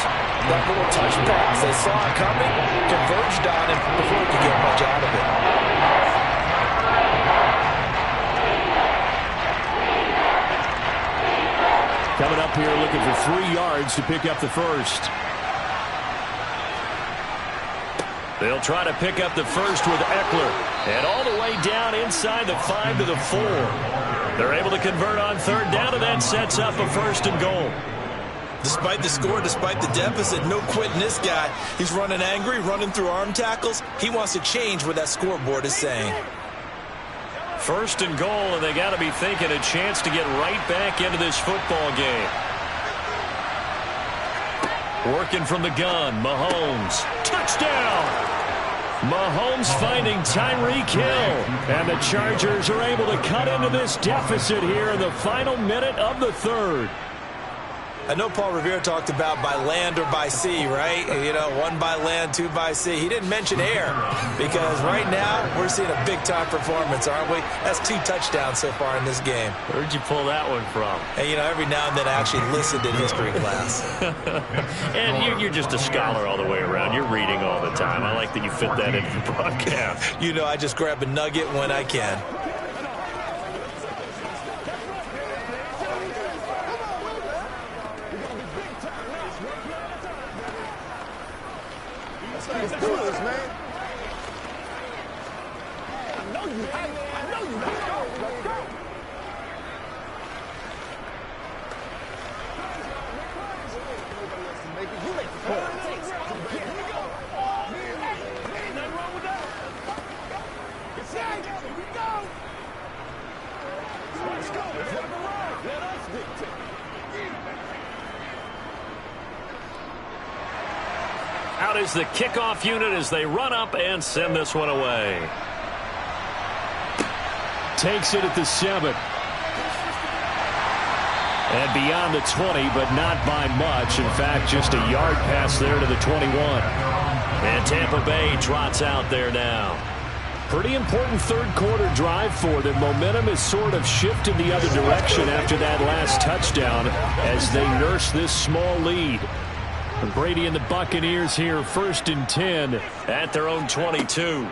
that little touch pass. They saw it coming, converged on him before he could get much out of it. Coming up here looking for 3 yards to pick up the first. They'll try to pick up the first with Eckler. And all the way down inside the 5 to the 4. They're able to convert on third down, and that sets up a 1st and goal. Despite the score, despite the deficit, no quitting this guy. He's running angry, running through arm tackles. He wants to change what that scoreboard is saying. 1st and goal, and they got to be thinking a chance to get right back into this football game. Working from the gun, Mahomes. Touchdown! Mahomes finding Tyreek Hill. And the Chargers are able to cut into this deficit here in the final minute of the third. I know Paul Revere talked about by land or by sea, right? You know, 1 by land, 2 by sea. He didn't mention air because right now we're seeing a big-time performance, aren't we? That's 2 touchdowns so far in this game. Where'd you pull that one from? And, you know, every now and then I actually listened in history class. And you're just a scholar all the way around. You're reading all the time. I like that you fit that into the broadcast. You know, I just grab a nugget when I can. Let's do this, man. I know you. Let's go. Let's go. You make the call. Nothing wrong with that. Here we go. Let's go. Let's rock around. Let us dictate. Out is the kickoff unit as they run up and send this one away. Takes it at the 7. And beyond the 20, but not by much. In fact, just a yard pass there to the 21. And Tampa Bay trots out there now. Pretty important third quarter drive for them. Momentum is sort of shifted the other direction after that last touchdown as they nurse this small lead. Brady and the Buccaneers here, 1st and 10 at their own 22.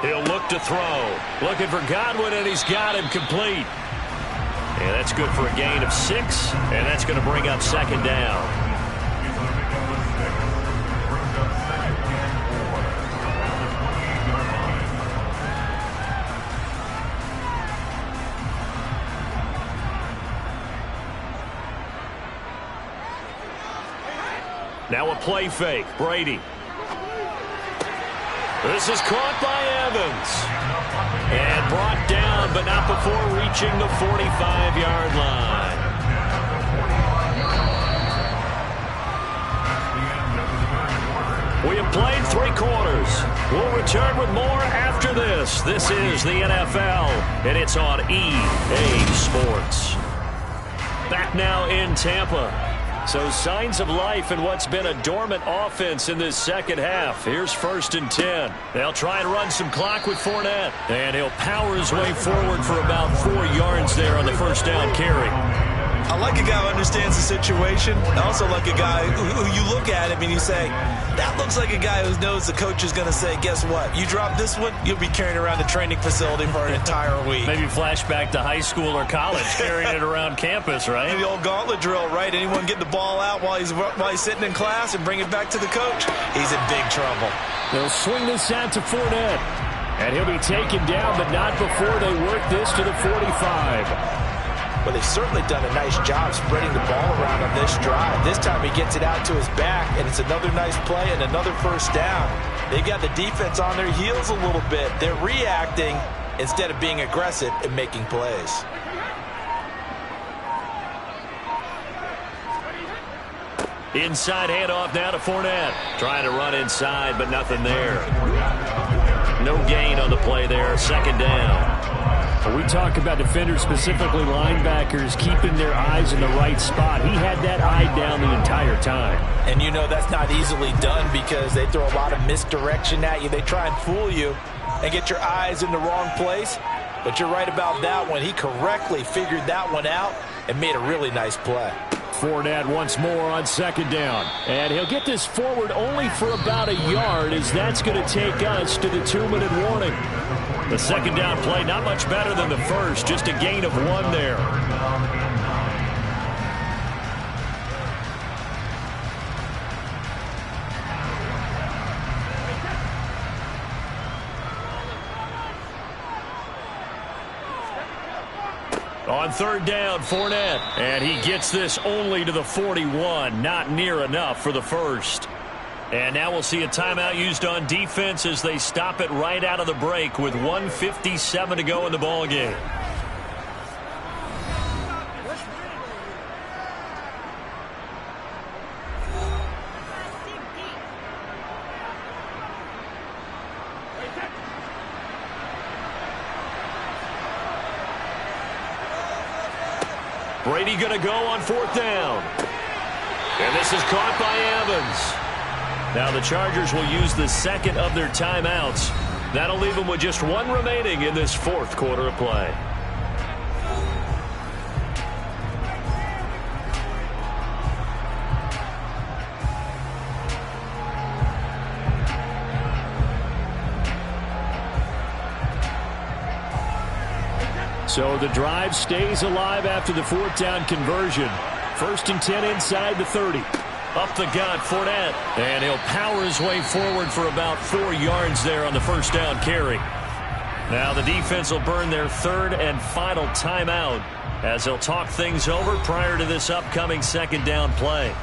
He'll look to throw. Looking for Godwin, and he's got him complete. And that's good for a gain of 6, and that's going to bring up 2nd down. Now a play fake. Brady. This is caught by Evans. And brought down, but not before reaching the 45-yard line. We have played 3 quarters. We'll return with more after this. This is the NFL, and it's on EA Sports. Back now in Tampa. So signs of life in what's been a dormant offense in this second half. Here's 1st and 10. They'll try and run some clock with Fournette. And he'll power his way forward for about 4 yards there on the 1st down carry. I like a guy who understands the situation. I also like a guy who you look at him and you say, that looks like a guy who knows the coach is going to say, guess what? You drop this one, you'll be carrying around the training facility for an entire week. Maybe flashback to high school or college, carrying it around campus, right? The old gauntlet drill, right? Anyone get the ball out while he's sitting in class and bring it back to the coach? He's in big trouble. They'll swing this out to Fournette. And he'll be taken down, but not before they work this to the 45. Well, they've certainly done a nice job spreading the ball around on this drive. This time he gets it out to his back, and it's another nice play and another 1st down. They've got the defense on their heels a little bit. They're reacting instead of being aggressive and making plays. Inside handoff now to Fournette. Trying to run inside, but nothing there. No gain on the play there. 2nd down. We talk about defenders, specifically linebackers, keeping their eyes in the right spot. He had that eye down the entire time. And you know that's not easily done because they throw a lot of misdirection at you. They try and fool you and get your eyes in the wrong place. But you're right about that one. He correctly figured that one out and made a really nice play. Fournette once more on 2nd down. And he'll get this forward only for about a yard, as that's going to take us to the 2-minute warning. The 2nd down play, not much better than the first, just a gain of 1 there. On 3rd down, Fournette. And he gets this only to the 41. Not near enough for the first. And now we'll see a timeout used on defense as they stop it right out of the break with 1:57 to go in the ballgame. Brady going to go on 4th down. And this is caught by Evans. Now the Chargers will use the 2nd of their timeouts. That'll leave them with just 1 remaining in this 4th quarter of play. So the drive stays alive after the 4th down conversion. 1st and 10 inside the 30. Up the gut, Fournette. And he'll power his way forward for about 4 yards there on the first down carry. Now the defense will burn their third and final timeout as they'll talk things over prior to this upcoming second down play.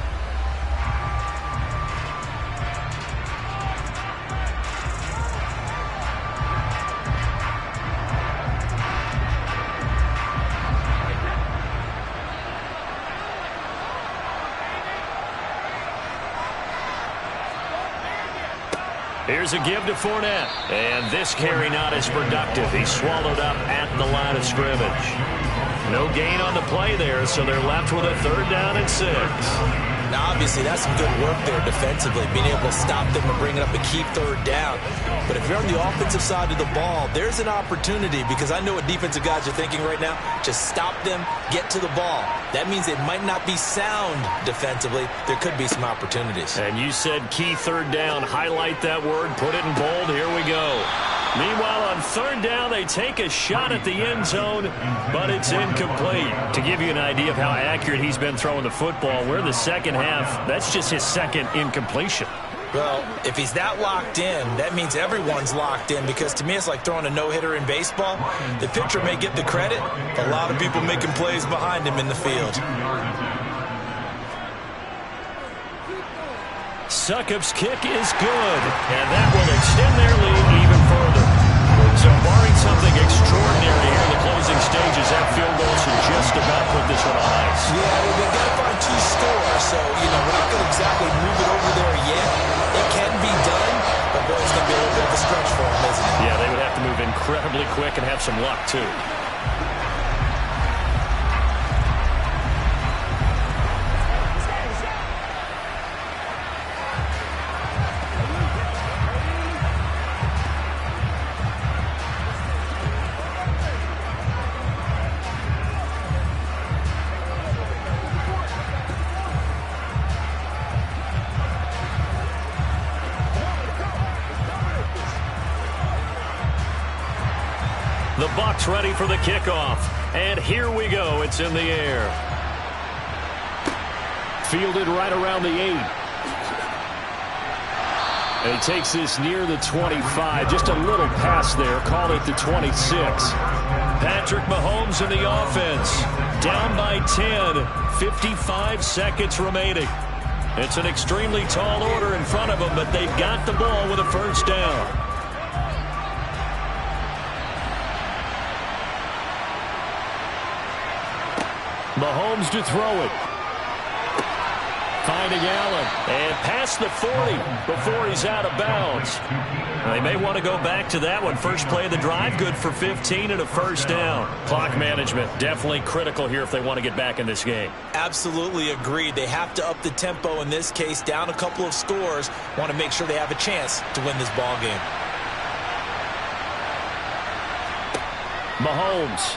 Here's a give to Fournette. And this carry not as productive. He's swallowed up at the line of scrimmage. No gain on the play there, so they're left with a 3rd down and 6. Now, obviously, that's some good work there defensively, being able to stop them and bring it up a key 3rd down. But if you're on the offensive side of the ball, there's an opportunity, because I know what defensive guys are thinking right now. Just stop them, get to the ball. That means they might not be sound defensively. There could be some opportunities. And you said key 3rd down. Highlight that word. Put it in bold. Here we go. Meanwhile, on 3rd down, they take a shot at the end zone, but it's incomplete. To give you an idea of how accurate he's been throwing the football, we're in the second half. That's just his second incompletion. Well, if he's that locked in, that means everyone's locked in, because to me it's like throwing a no-hitter in baseball. The pitcher may get the credit, a lot of people making plays behind him in the field. Succop's kick is good, and that will extend their lead even further. So barring something extraordinary here in the closing stages, that field goal should just about put this one on ice. Yeah, they've got to find 2 scores, so, we're not going to exactly move it over there yet. It can be done, but boy, it's going to be a little bit of a stretch for them, isn't it? Yeah, they would have to move incredibly quick and have some luck, too. The Bucs ready for the kickoff. And here we go. It's in the air. Fielded right around the 8. And he takes this near the 25. Just a little pass there. Call it the 26. Patrick Mahomes in the offense. Down by 10. 55 seconds remaining. It's an extremely tall order in front of them, but they've got the ball with a first down. Mahomes to throw it. Finding Allen. And past the 40 before he's out of bounds. They may want to go back to that one. First play of the drive, good for 15 and a first down. Clock management, definitely critical here if they want to get back in this game. Absolutely agreed. They have to up the tempo in this case. Down a couple of scores. Want to make sure they have a chance to win this ball game. Mahomes.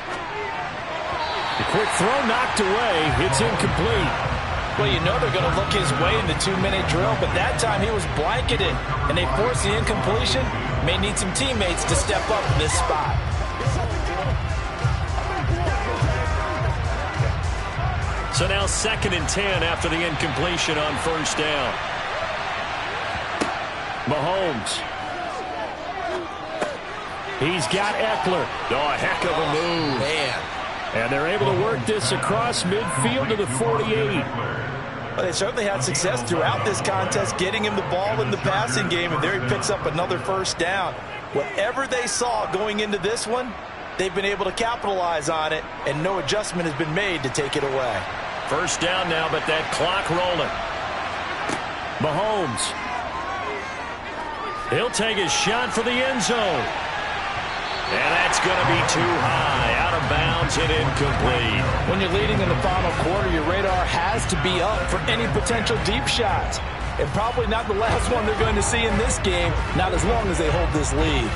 The quick throw knocked away. It's incomplete. Well, they're going to look his way in the 2-minute drill, but that time he was blanketed, and they forced the incompletion. May need some teammates to step up in this spot. So now 2nd and 10 after the incompletion on first down. Mahomes. He's got Eckler. Oh, a heck of a move. Man. And they're able to work this across midfield to the 48. Well, they certainly had success throughout this contest, getting him the ball in the passing game, and there he picks up another first down. Whatever they saw going into this one, they've been able to capitalize on it, and no adjustment has been made to take it away. First down now, but that clock rolling. Mahomes. He'll take his shot for the end zone. And that's going to be too high. Out of bounds and incomplete. When you're leading in the final quarter, your radar has to be up for any potential deep shots. And probably not the last one they're going to see in this game, not as long as they hold this lead.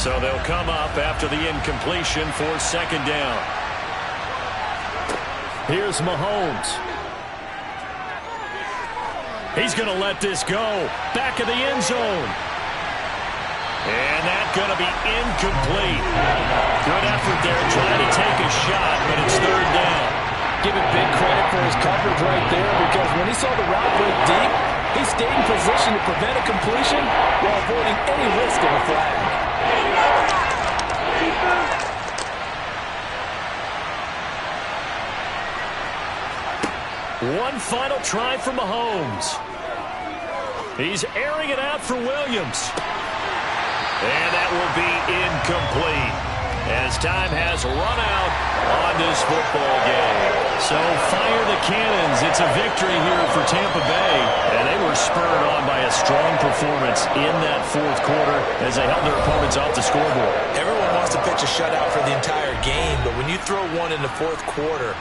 So they'll come up after the incompletion for 2nd down. Here's Mahomes. He's going to let this go. Back of the end zone. And that's going to be incomplete. Good effort there trying to take a shot, but it's 3rd down. Give him big credit for his coverage right there, because when he saw the route break deep, he stayed in position to prevent a completion while avoiding any risk of a flag. One final try for Mahomes. He's airing it out for Williams. And that will be incomplete, as time has run out on this football game. So fire the cannons. It's a victory here for Tampa Bay. And they were spurred on by a strong performance in that fourth quarter as they held their opponents off the scoreboard. Everyone wants to pitch a shutout for the entire game, but when you throw one in the fourth quarter,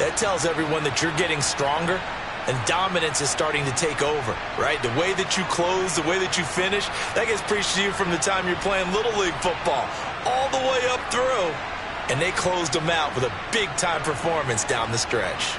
that tells everyone that you're getting stronger and dominance is starting to take over, right? The way that you close, the way that you finish, that gets preached to you from the time you're playing Little League football all the way up through. And they closed them out with a big-time performance down the stretch.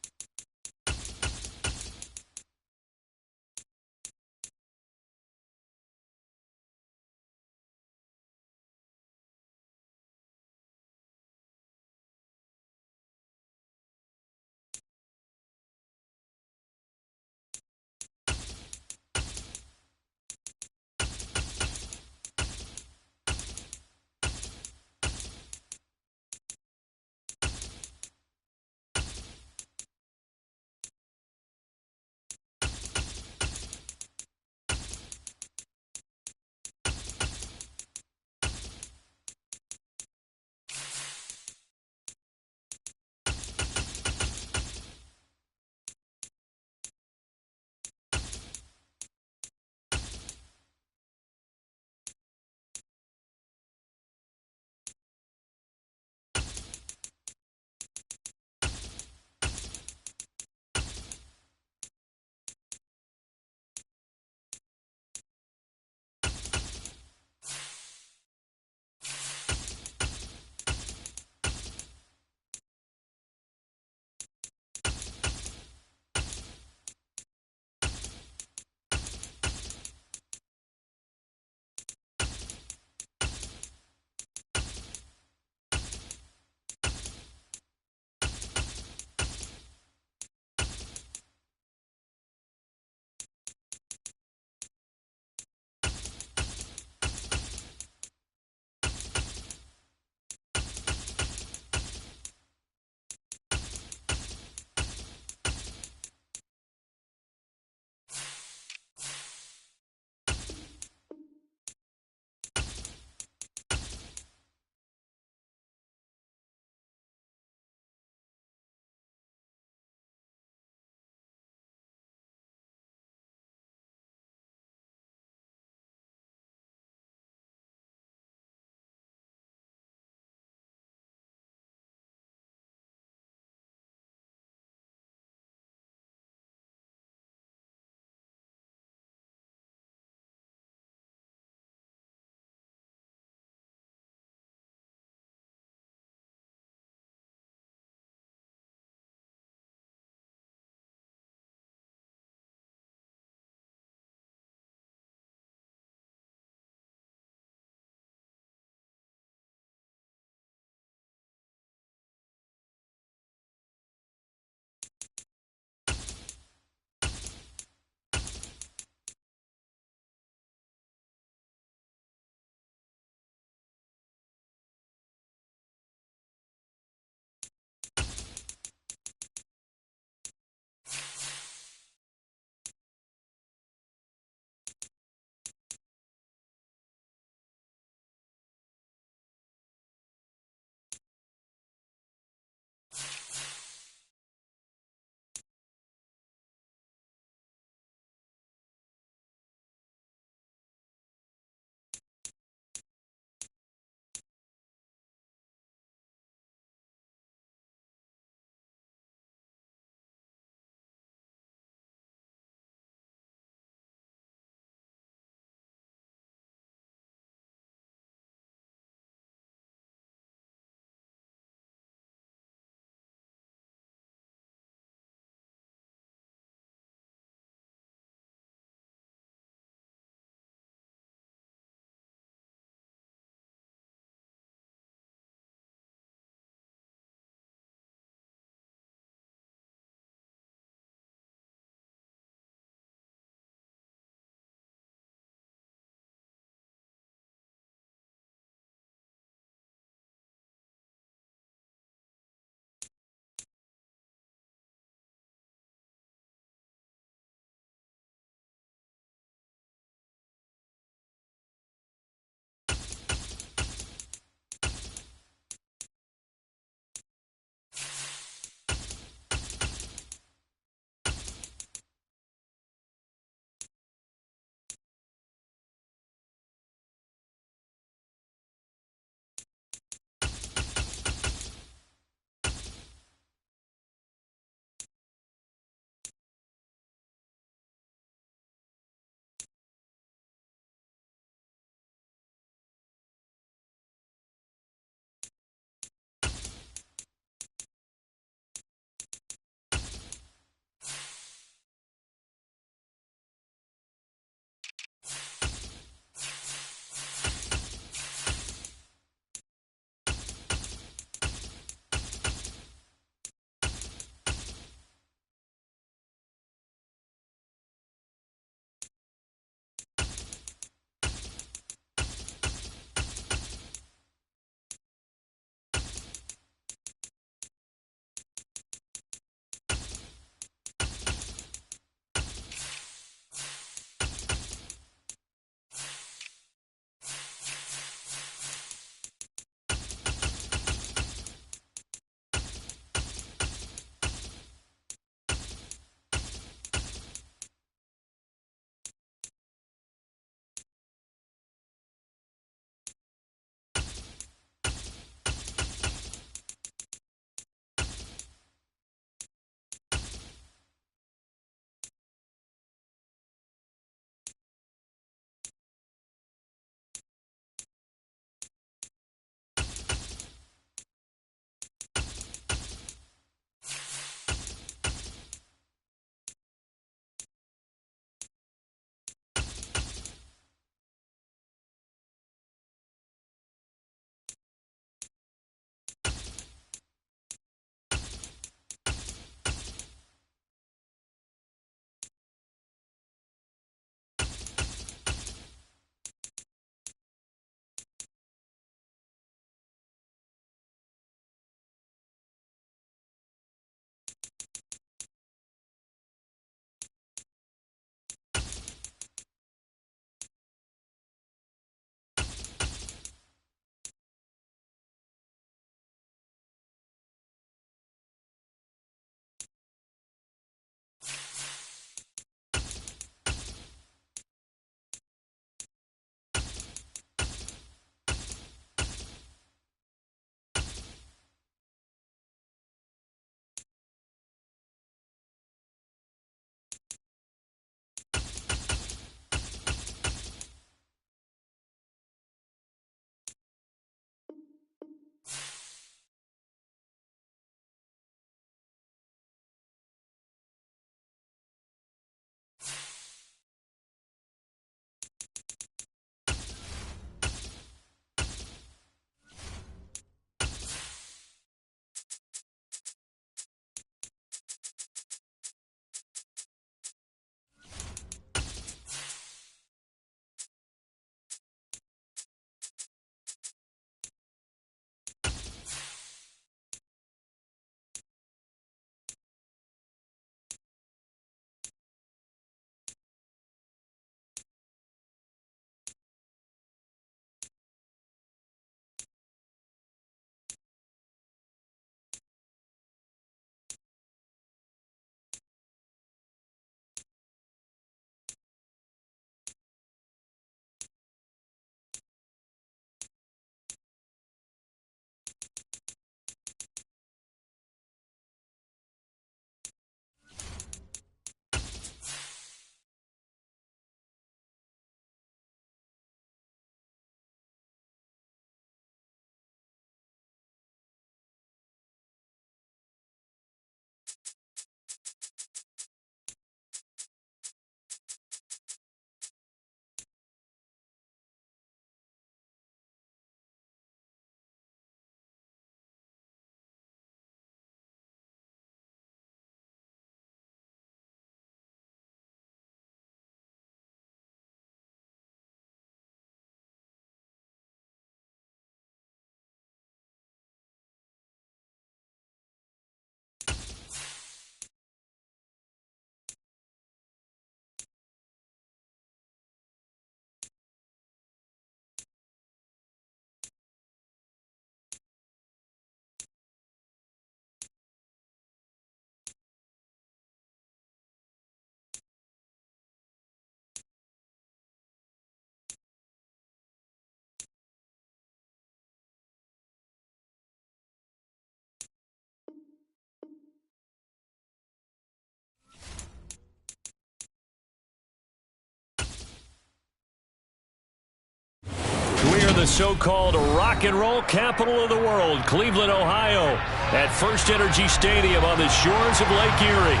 the so-called rock and roll capital of the world, Cleveland, Ohio, at First Energy Stadium on the shores of Lake Erie.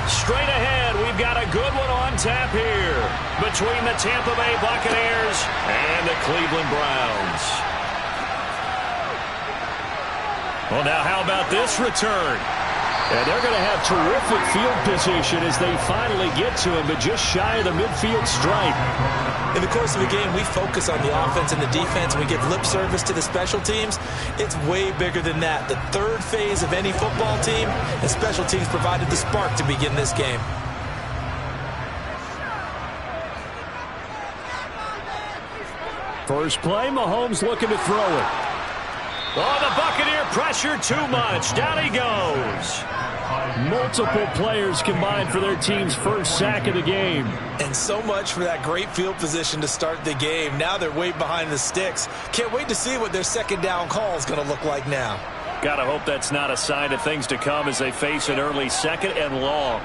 Straight ahead, we've got a good one on tap here between the Tampa Bay Buccaneers and the Cleveland Browns. Well, now how about this return? And they're going to have terrific field position as they finally get to him, but just shy of the midfield stripe. In the course of a game, we focus on the offense and the defense, and we give lip service to the special teams. It's way bigger than that. The third phase of any football team, and special teams provided the spark to begin this game. First play, Mahomes looking to throw it. Oh, the Buccaneer pressure too much. Down he goes. Multiple players combined for their team's first sack of the game. And so much for that great field position to start the game. Now they're way behind the sticks. Can't wait to see what their second down call is going to look like now. Gotta hope that's not a sign of things to come as they face an early second and long.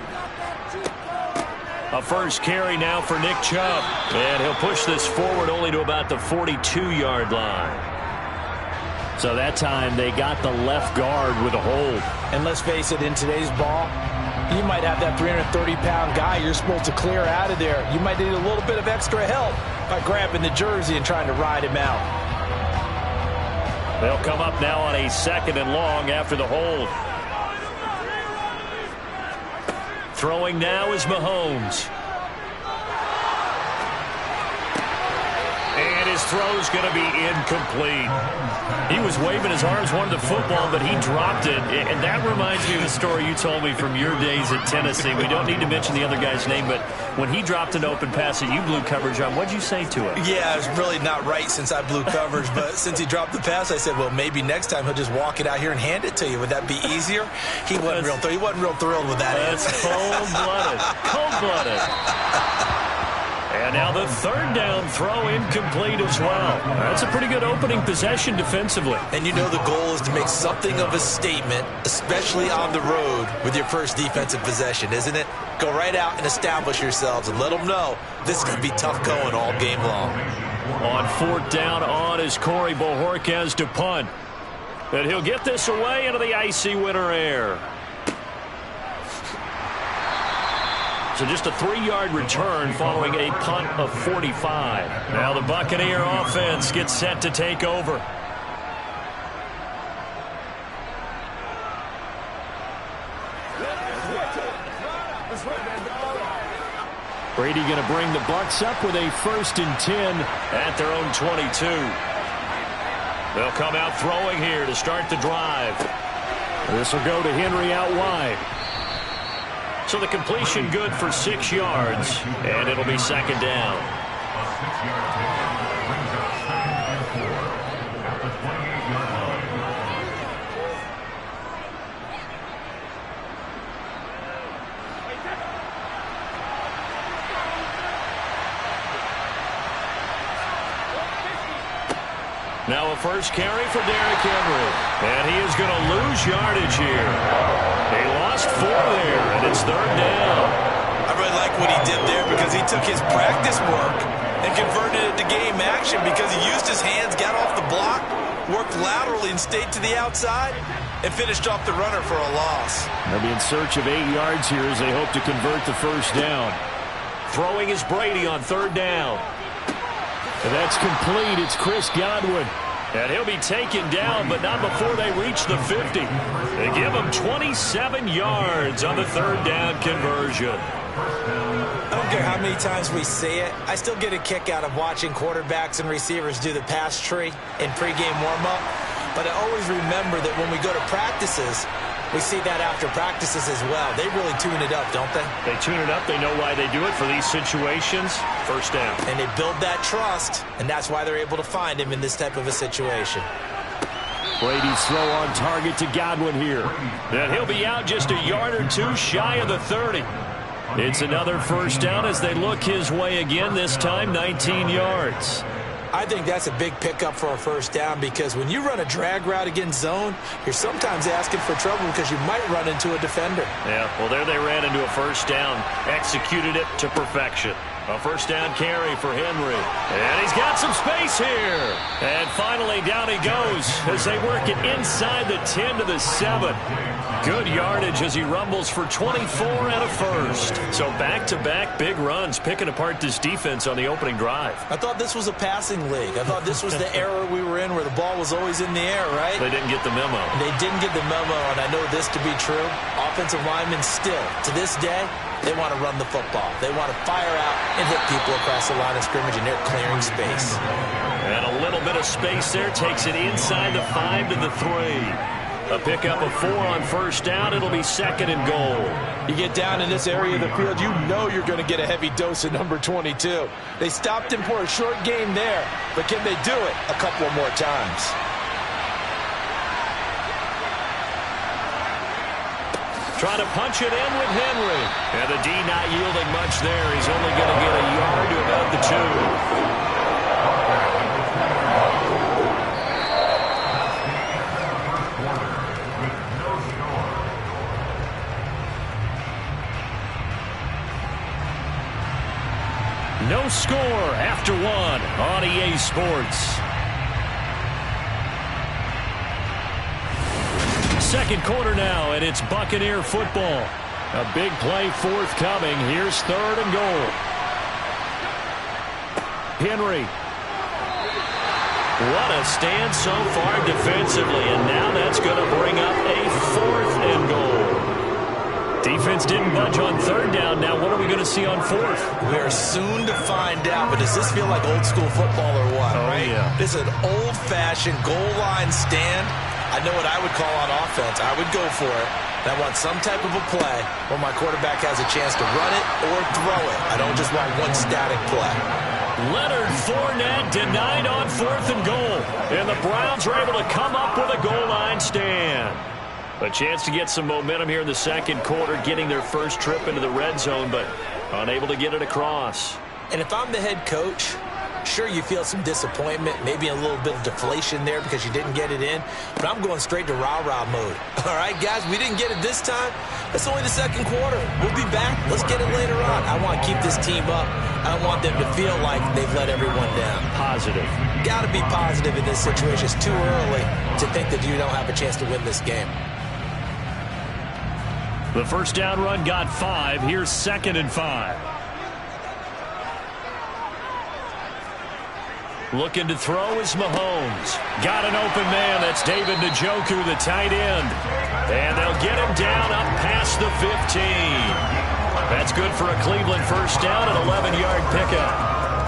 A first carry now for Nick Chubb. And he'll push this forward only to about the 42-yard line. So that time they got the left guard with a hold. And let's face it, in today's ball, you might have that 330-pound guy you're supposed to clear out of there. You might need a little bit of extra help by grabbing the jersey and trying to ride him out. They'll come up now on a second and long after the hold. Throwing now is Mahomes. And his throw's going to be incomplete. He was waving his arms, wanted the football, but he dropped it. And that reminds me of the story you told me from your days at Tennessee. We don't need to mention the other guy's name, but when he dropped an open pass that you blew coverage on, what'd you say to it? Yeah, it's really not right since I blew coverage, but since he dropped the pass, I said, well, maybe next time he'll just walk it out here and hand it to you. Would that be easier? He wasn't real thrilled with that. That's cold-blooded. Cold-blooded. And now the third down throw incomplete as well. That's a pretty good opening possession defensively. And you know the goal is to make something of a statement, especially on the road with your first defensive possession, isn't it? Go right out and establish yourselves and let them know this is going to be tough going all game long. On fourth down on is Corey Bojorquez to punt. And he'll get this away into the icy winter air. So just a 3-yard return following a punt of 45. Now the Buccaneer offense gets set to take over. Brady going to bring the Bucs up with a 1st and 10 at their own 22. They'll come out throwing here to start the drive. This will go to Henry out wide. So the completion good for 6 yards, and it'll be second down. A 6-yard pickup brings up second and 4 at the 28-yard line. Now a first carry for Derrick Henry, and he is going to lose yardage here. They lost 4 there, and it's third down. I really like what he did there because he took his practice work and converted it to game action because he used his hands, got off the block, worked laterally and stayed to the outside, and finished off the runner for a loss. They'll be in search of 8 yards here as they hope to convert the first down. Throwing is Brady on third down. And that's complete. It's Chris Godwin. And he'll be taken down, but not before they reach the 50. They give him 27 yards on the third down conversion. I don't care how many times we say it, I still get a kick out of watching quarterbacks and receivers do the pass tree in pregame warm-up. But I always remember that when we go to practices, we see that after practices as well. They really tune it up, don't they? They tune it up. They know why they do it for these situations. First down. And they build that trust, and that's why they're able to find him in this type of a situation. Brady's throw on target to Godwin here. And he'll be out just a yard or two shy of the 30. It's another first down as they look his way again, this time 19 yards. I think that's a big pickup for a first down because when you run a drag route against zone, you're sometimes asking for trouble because you might run into a defender. Yeah, well, there they ran into a first down, executed it to perfection. A first down carry for Henry. And he's got some space here. And finally, down he goes as they work it inside the 10 to the 7. Good yardage as he rumbles for 24 and a first. So back-to-back big runs, picking apart this defense on the opening drive. I thought this was a passing league. I thought this was the era we were in where the ball was always in the air, right? They didn't get the memo. They didn't get the memo, and I know this to be true. Offensive linemen still, to this day, they want to run the football. They want to fire out and hit people across the line of scrimmage, and they're clearing space. And a little bit of space there takes it inside the 5 to the 3. A pickup of 4 on first down. It'll be 2nd and goal. You get down in this area of the field, you know you're going to get a heavy dose of number 22. They stopped him for a short gain there, but can they do it a couple more times? Trying to punch it in with Henry. And the D not yielding much there. He's only going to get a yard to about the 2. No score after 1 on EA Sports. Second quarter now, and it's Buccaneer football. A big play forthcoming. Here's 3rd and goal. Henry. What a stand so far defensively, and now that's going to bring up a 4th and goal. Defense didn't budge on 3rd down. Now what are we going to see on 4th? We are soon to find out, but does this feel like old school football or what? Oh, right? Yeah. This is an old-fashioned goal line stand. I know what I would call on offense. I would go for it. I want some type of a play where my quarterback has a chance to run it or throw it. I don't just want one static play. Leonard Fournette denied on 4th and goal. And the Browns are able to come up with a goal line stand. A chance to get some momentum here in the second quarter, getting their first trip into the red zone, but unable to get it across. And if I'm the head coach, sure, you feel some disappointment, maybe a little bit of deflation there because you didn't get it in, but I'm going straight to rah-rah mode. All right, guys, we didn't get it this time. It's only the second quarter. We'll be back. Let's get it later on. I want to keep this team up. I don't want them to feel like they've let everyone down. Positive. Got to be positive in this situation. It's too early to think that you don't have a chance to win this game. The first down run got 5. Here's 2nd and 5. Looking to throw is Mahomes. Got an open man. That's David Njoku, the tight end. And they'll get him down up past the 15. That's good for a Cleveland first down, an 11-yard pickup.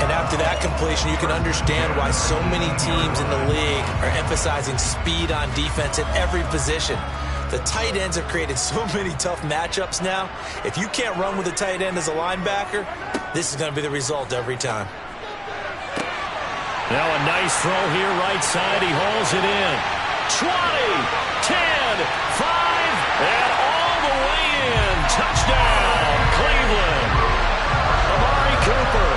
And after that completion, you can understand why so many teams in the league are emphasizing speed on defense at every position. The tight ends have created so many tough matchups now. If you can't run with a tight end as a linebacker, this is going to be the result every time. Now a nice throw here, right side. He hauls it in. 20, 10, 5, and all the way in. Touchdown, Cleveland. Amari Cooper,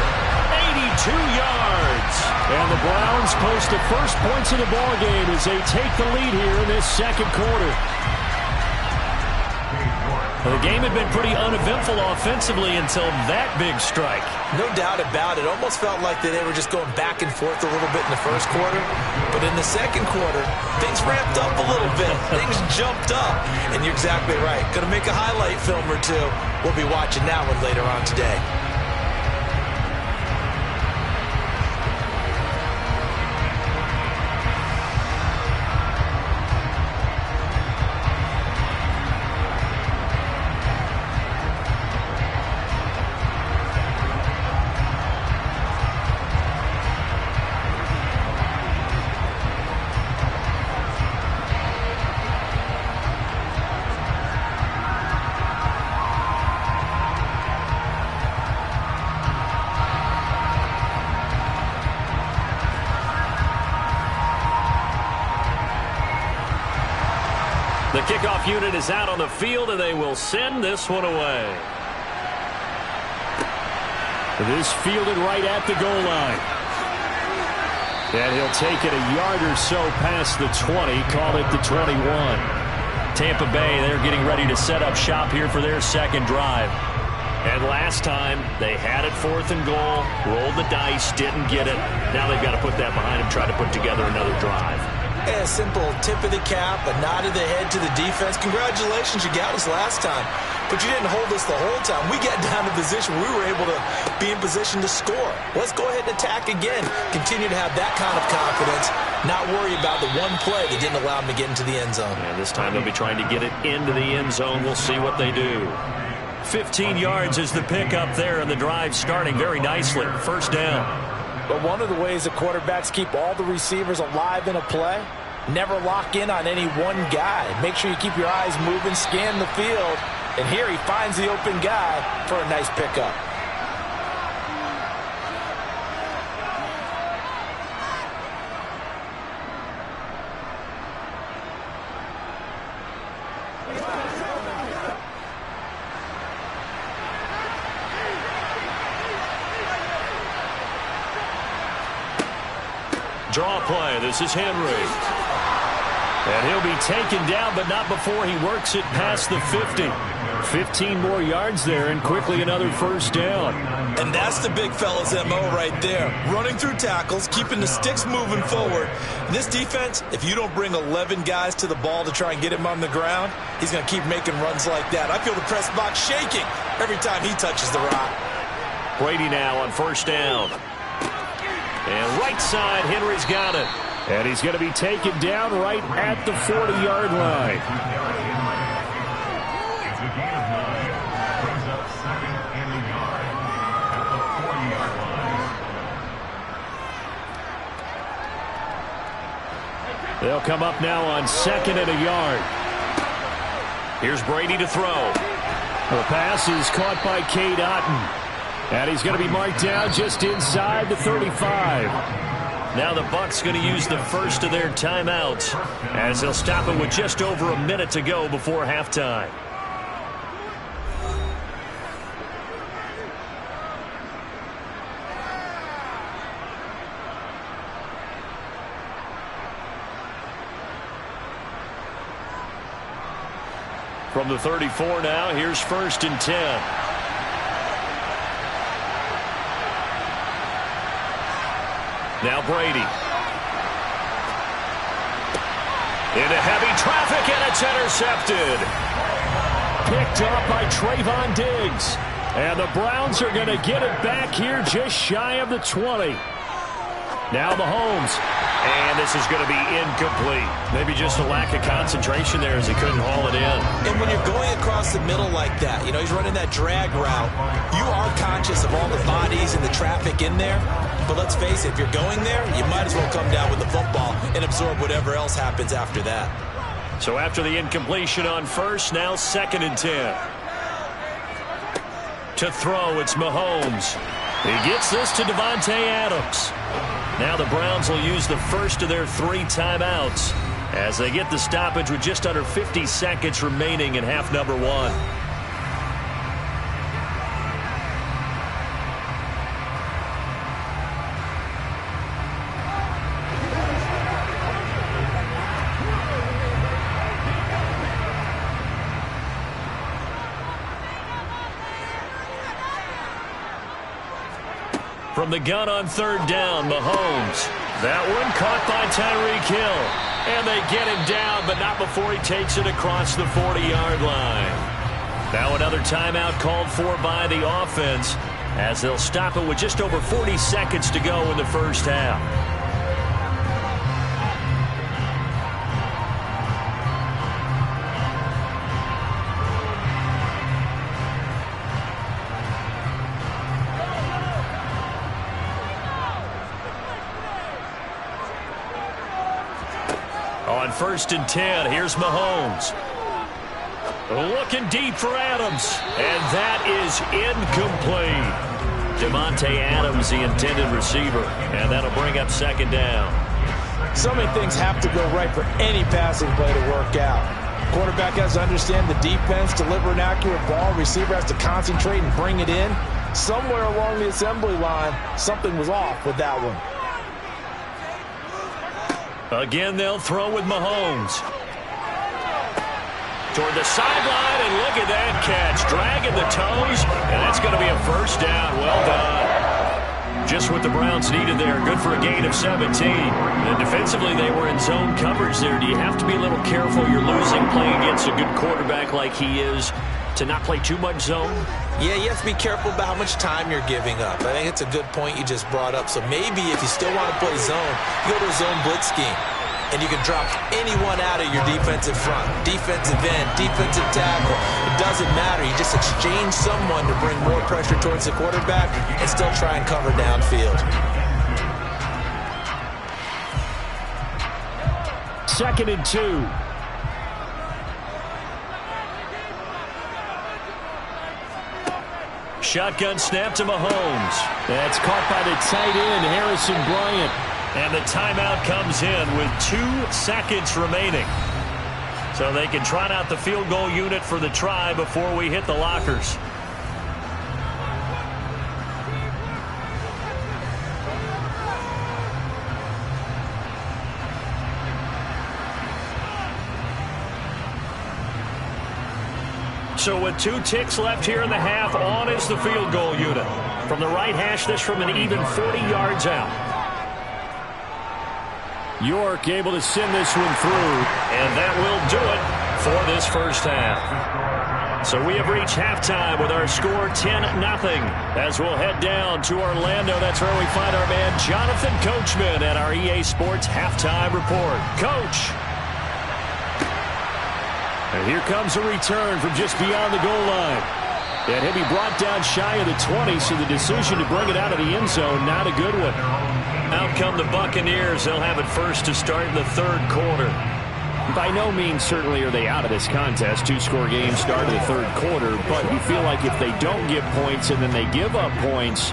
82 yards. And the Browns post the first points of the ballgame as they take the lead here in this second quarter. The game had been pretty uneventful offensively until that big strike. No doubt about it. Almost felt like they were just going back and forth a little bit in the first quarter. But in the second quarter, things ramped up a little bit. Things jumped up. And you're exactly right. Going to make a highlight film or two. We'll be watching that one later on today. The kickoff unit is out on the field, and they will send this one away. This fielded right at the goal line. And he'll take it a yard or so past the 20, call it the 21. Tampa Bay, they're getting ready to set up shop here for their second drive. And last Last time, they had it 4th and goal, rolled the dice, didn't get it. Now they've got to put that behind them, try to put together another drive. A simple tip of the cap, a nod of the head to the defense. Congratulations, you got us last time. But you didn't hold us the whole time. We got down to position where we were able to be in position to score. Let's go ahead and attack again. Continue to have that kind of confidence. Not worry about the one play that didn't allow them to get into the end zone. And this time they'll be trying to get it into the end zone. We'll see what they do. 15 yards is the pickup there, and the drive starting very nicely. First down. But one of the ways that quarterbacks keep all the receivers alive in a play, never lock in on any one guy. Make sure you keep your eyes moving, scan the field. And here he finds the open guy for a nice pickup. Draw play. This is Henry. And he'll be taken down, but not before he works it past the 50. 15 more yards there, and quickly another first down. And that's the big fella's MO right there. Running through tackles, keeping the sticks moving forward. This defense, if you don't bring 11 guys to the ball to try and get him on the ground, he's going to keep making runs like that. I feel the press box shaking every time he touches the rock. Brady now on first down. And right side, Henry's got it. And he's going to be taken down right at the 40-yard line. It's a gain of 9. Brings up 2nd and a yard at the 40-yard line. They'll come up now on 2nd and a yard. Here's Brady to throw. The pass is caught by Cade Otton. And he's going to be marked down just inside the 35. Now the Bucs going to use the first of their timeouts as they'll stop it with just over a minute to go before halftime. From the 34 now, here's 1st and 10. Now Brady. Into heavy traffic, and it's intercepted. Picked off by Trayvon Diggs. And the Browns are going to get it back here just shy of the 20. Now Mahomes. And this is going to be incomplete. Maybe just a lack of concentration there as he couldn't haul it in. And when you're going across the middle like that, you know, he's running that drag route, you are conscious of all the bodies and the traffic in there. But let's face it, if you're going there, you might as well come down with the football and absorb whatever else happens after that. So after the incompletion on first, now 2nd and 10. To throw, it's Mahomes. He gets this to Davante Adams. Now the Browns will use the first of their 3 timeouts as they get the stoppage with just under 50 seconds remaining in half number 1. From the gun on 3rd down, Mahomes. That one caught by Tyreek Hill. And they get him down, but not before he takes it across the 40-yard line. Now another timeout called for by the offense as they'll stop it with just over 40 seconds to go in the first half. On 1st and 10, here's Mahomes. Looking deep for Adams, and that is incomplete. Davante Adams, the intended receiver, and that'll bring up 2nd down. So many things have to go right for any passing play to work out. Quarterback has to understand the defense, deliver an accurate ball. Receiver has to concentrate and bring it in. Somewhere along the assembly line, something was off with that one. Again, they'll throw with Mahomes. Toward the sideline, and look at that catch. Dragging the toes, and that's going to be a first down. Well done. Just what the Browns needed there. Good for a gain of 17. And defensively, they were in zone coverage there. Do you have to be a little careful? You're losing playing against a good quarterback like he is to not play too much zone? Yeah, you have to be careful about how much time you're giving up. I think it's a good point you just brought up. So maybe if you still want to play zone, you go to a zone blitz scheme. And you can drop anyone out of your defensive front. Defensive end, defensive tackle. It doesn't matter. You just exchange someone to bring more pressure towards the quarterback and still try and cover downfield. 2nd and 2. Shotgun snap to Mahomes. That's caught by the tight end, Harrison Bryant. And the timeout comes in with 2 seconds remaining. So they can trot out the field goal unit for the try before we hit the lockers. So with 2 ticks left here in the half, on is the field goal unit. From the right hash, this from an even 40 yards out. York able to send this one through. And that will do it for this first half. So we have reached halftime with our score 10-0. As we'll head down to Orlando, that's where we find our man Jonathan Coachman at our EA Sports Halftime Report. Coach. And here comes a return from just beyond the goal line. And he'll be brought down shy of the 20, so the decision to bring it out of the end zone, not a good one. Out come the Buccaneers. They'll have it first to start in the 3rd quarter. By no means certainly are they out of this contest. 2-score game start of the 3rd quarter, but you feel like if they don't get points and then they give up points,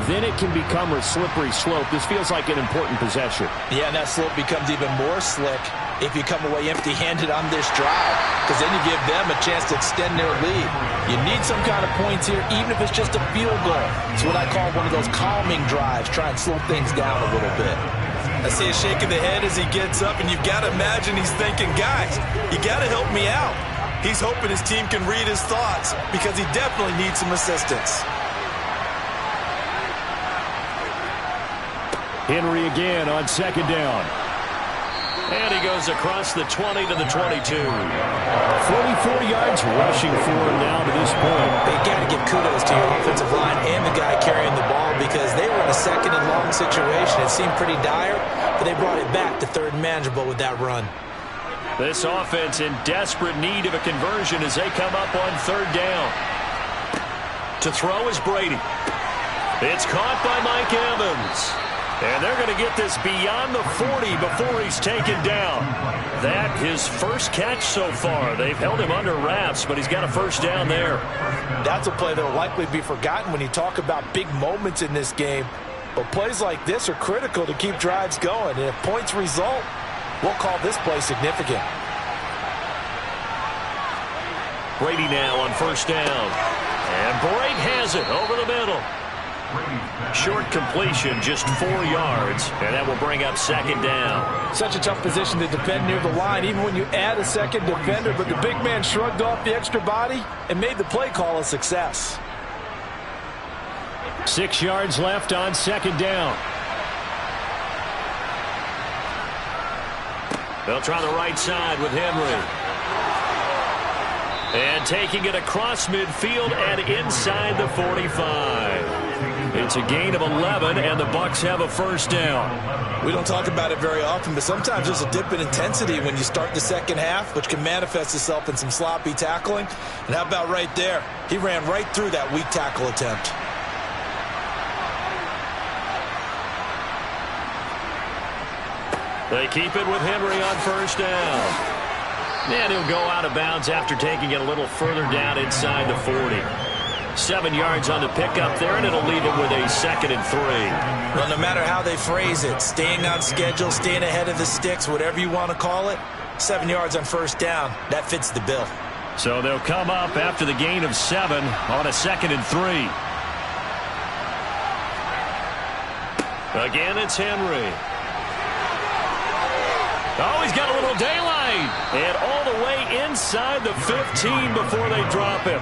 then it can become a slippery slope. This feels like an important possession. Yeah, and that slope becomes even more slick if you come away empty-handed on this drive, because then you give them a chance to extend their lead. You need some kind of points here, even if it's just a field goal. It's what I call one of those calming drives, try and slow things down a little bit. I see a shake of the head as he gets up, and you've got to imagine he's thinking, guys, you got to help me out. He's hoping his team can read his thoughts because he definitely needs some assistance. Henry again on 2nd down. And he goes across the 20 to the 22. 44 yards rushing for him now to this point. They got to give kudos to your offensive line and the guy carrying the ball because they were in a 2nd and long situation. It seemed pretty dire, but they brought it back to 3rd and manageable with that run. This offense in desperate need of a conversion as they come up on 3rd down. To throw is Brady. It's caught by Mike Evans. And they're going to get this beyond the 40 before he's taken down. That his first catch so far. They've held him under wraps, but he's got a first down there. That's a play that will likely be forgotten when you talk about big moments in this game. But plays like this are critical to keep drives going. And if points result, we'll call this play significant. Brady now on 1st down. And Brake has it over the middle. Short completion, just 4 yards, and that will bring up 2nd down. Such a tough position to defend near the line, even when you add a 2nd defender, but the big man shrugged off the extra body and made the play call a success. 6 yards left on 2nd down. They'll try the right side with Henry. And taking it across midfield and inside the 45. It's a gain of 11, and the Bucs have a first down. We don't talk about it very often, but sometimes there's a dip in intensity when you start the 2nd half, which can manifest itself in some sloppy tackling. And how about right there? He ran right through that weak tackle attempt. They keep it with Henry on 1st down. And he'll go out of bounds after taking it a little further down inside the 40. 7 yards on the pickup there, and it'll leave him with a 2nd and 3. Well, no matter how they phrase it, staying on schedule, staying ahead of the sticks, whatever you want to call it, 7 yards on 1st down, that fits the bill. So they'll come up after the gain of 7 on a 2nd and 3. Again, it's Henry. Oh, he's got a little daylight. And all the way inside the 15 before they drop him.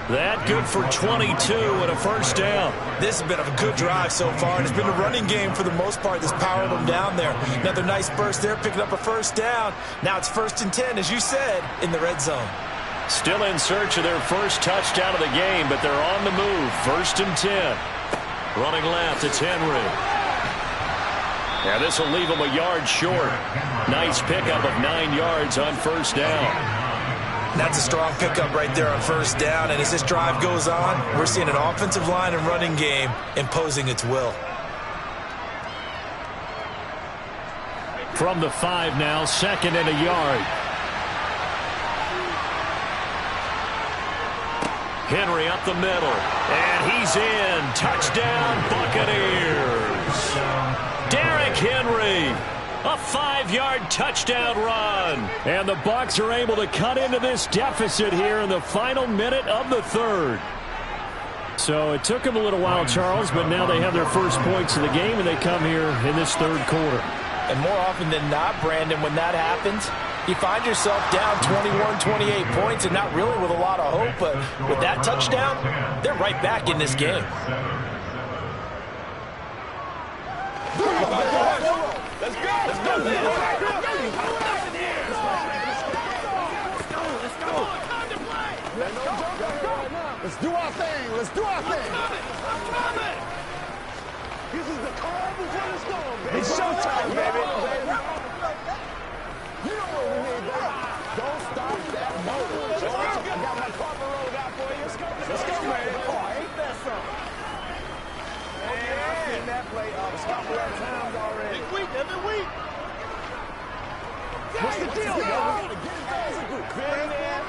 That good for 22 and a first down. This has been a good drive so far, and it's been a running game for the most part that's powered them down there. Another nice burst there, picking up a first down. Now it's 1st and 10, as you said, in the red zone. Still in search of their first touchdown of the game, but they're on the move. 1st and 10. Running left, it's Henry. Yeah, this will leave him a yard short. Nice pickup of 9 yards on first down. That's a strong pickup right there on first down, and as this drive goes on, we're seeing an offensive line and running game imposing its will. From the 5 now, 2nd and a yard. Henry up the middle, and he's in. Touchdown, Buccaneers. Derrick Henry. A 5-yard touchdown run. And the Bucs are able to cut into this deficit here in the final minute of the 3rd. So it took them a little while, Charles, but now they have their first points of the game, and they come here in this 3rd quarter. And more often than not, Brandon, when that happens, you find yourself down 21, 28 points, and not really with a lot of hope, but with that touchdown, they're right back in this game. Let's do our thing. Let's do our thing. This is the calm before the storm, baby. It's showtime, baby. You know what we need, baby. Don't stop that motor. I got my carpet rolled out for you. Let's go, man. Oh, ain't that something? Man, I've seen that play a couple of times already. Every week. What's the deal, y'all? Been there, done that.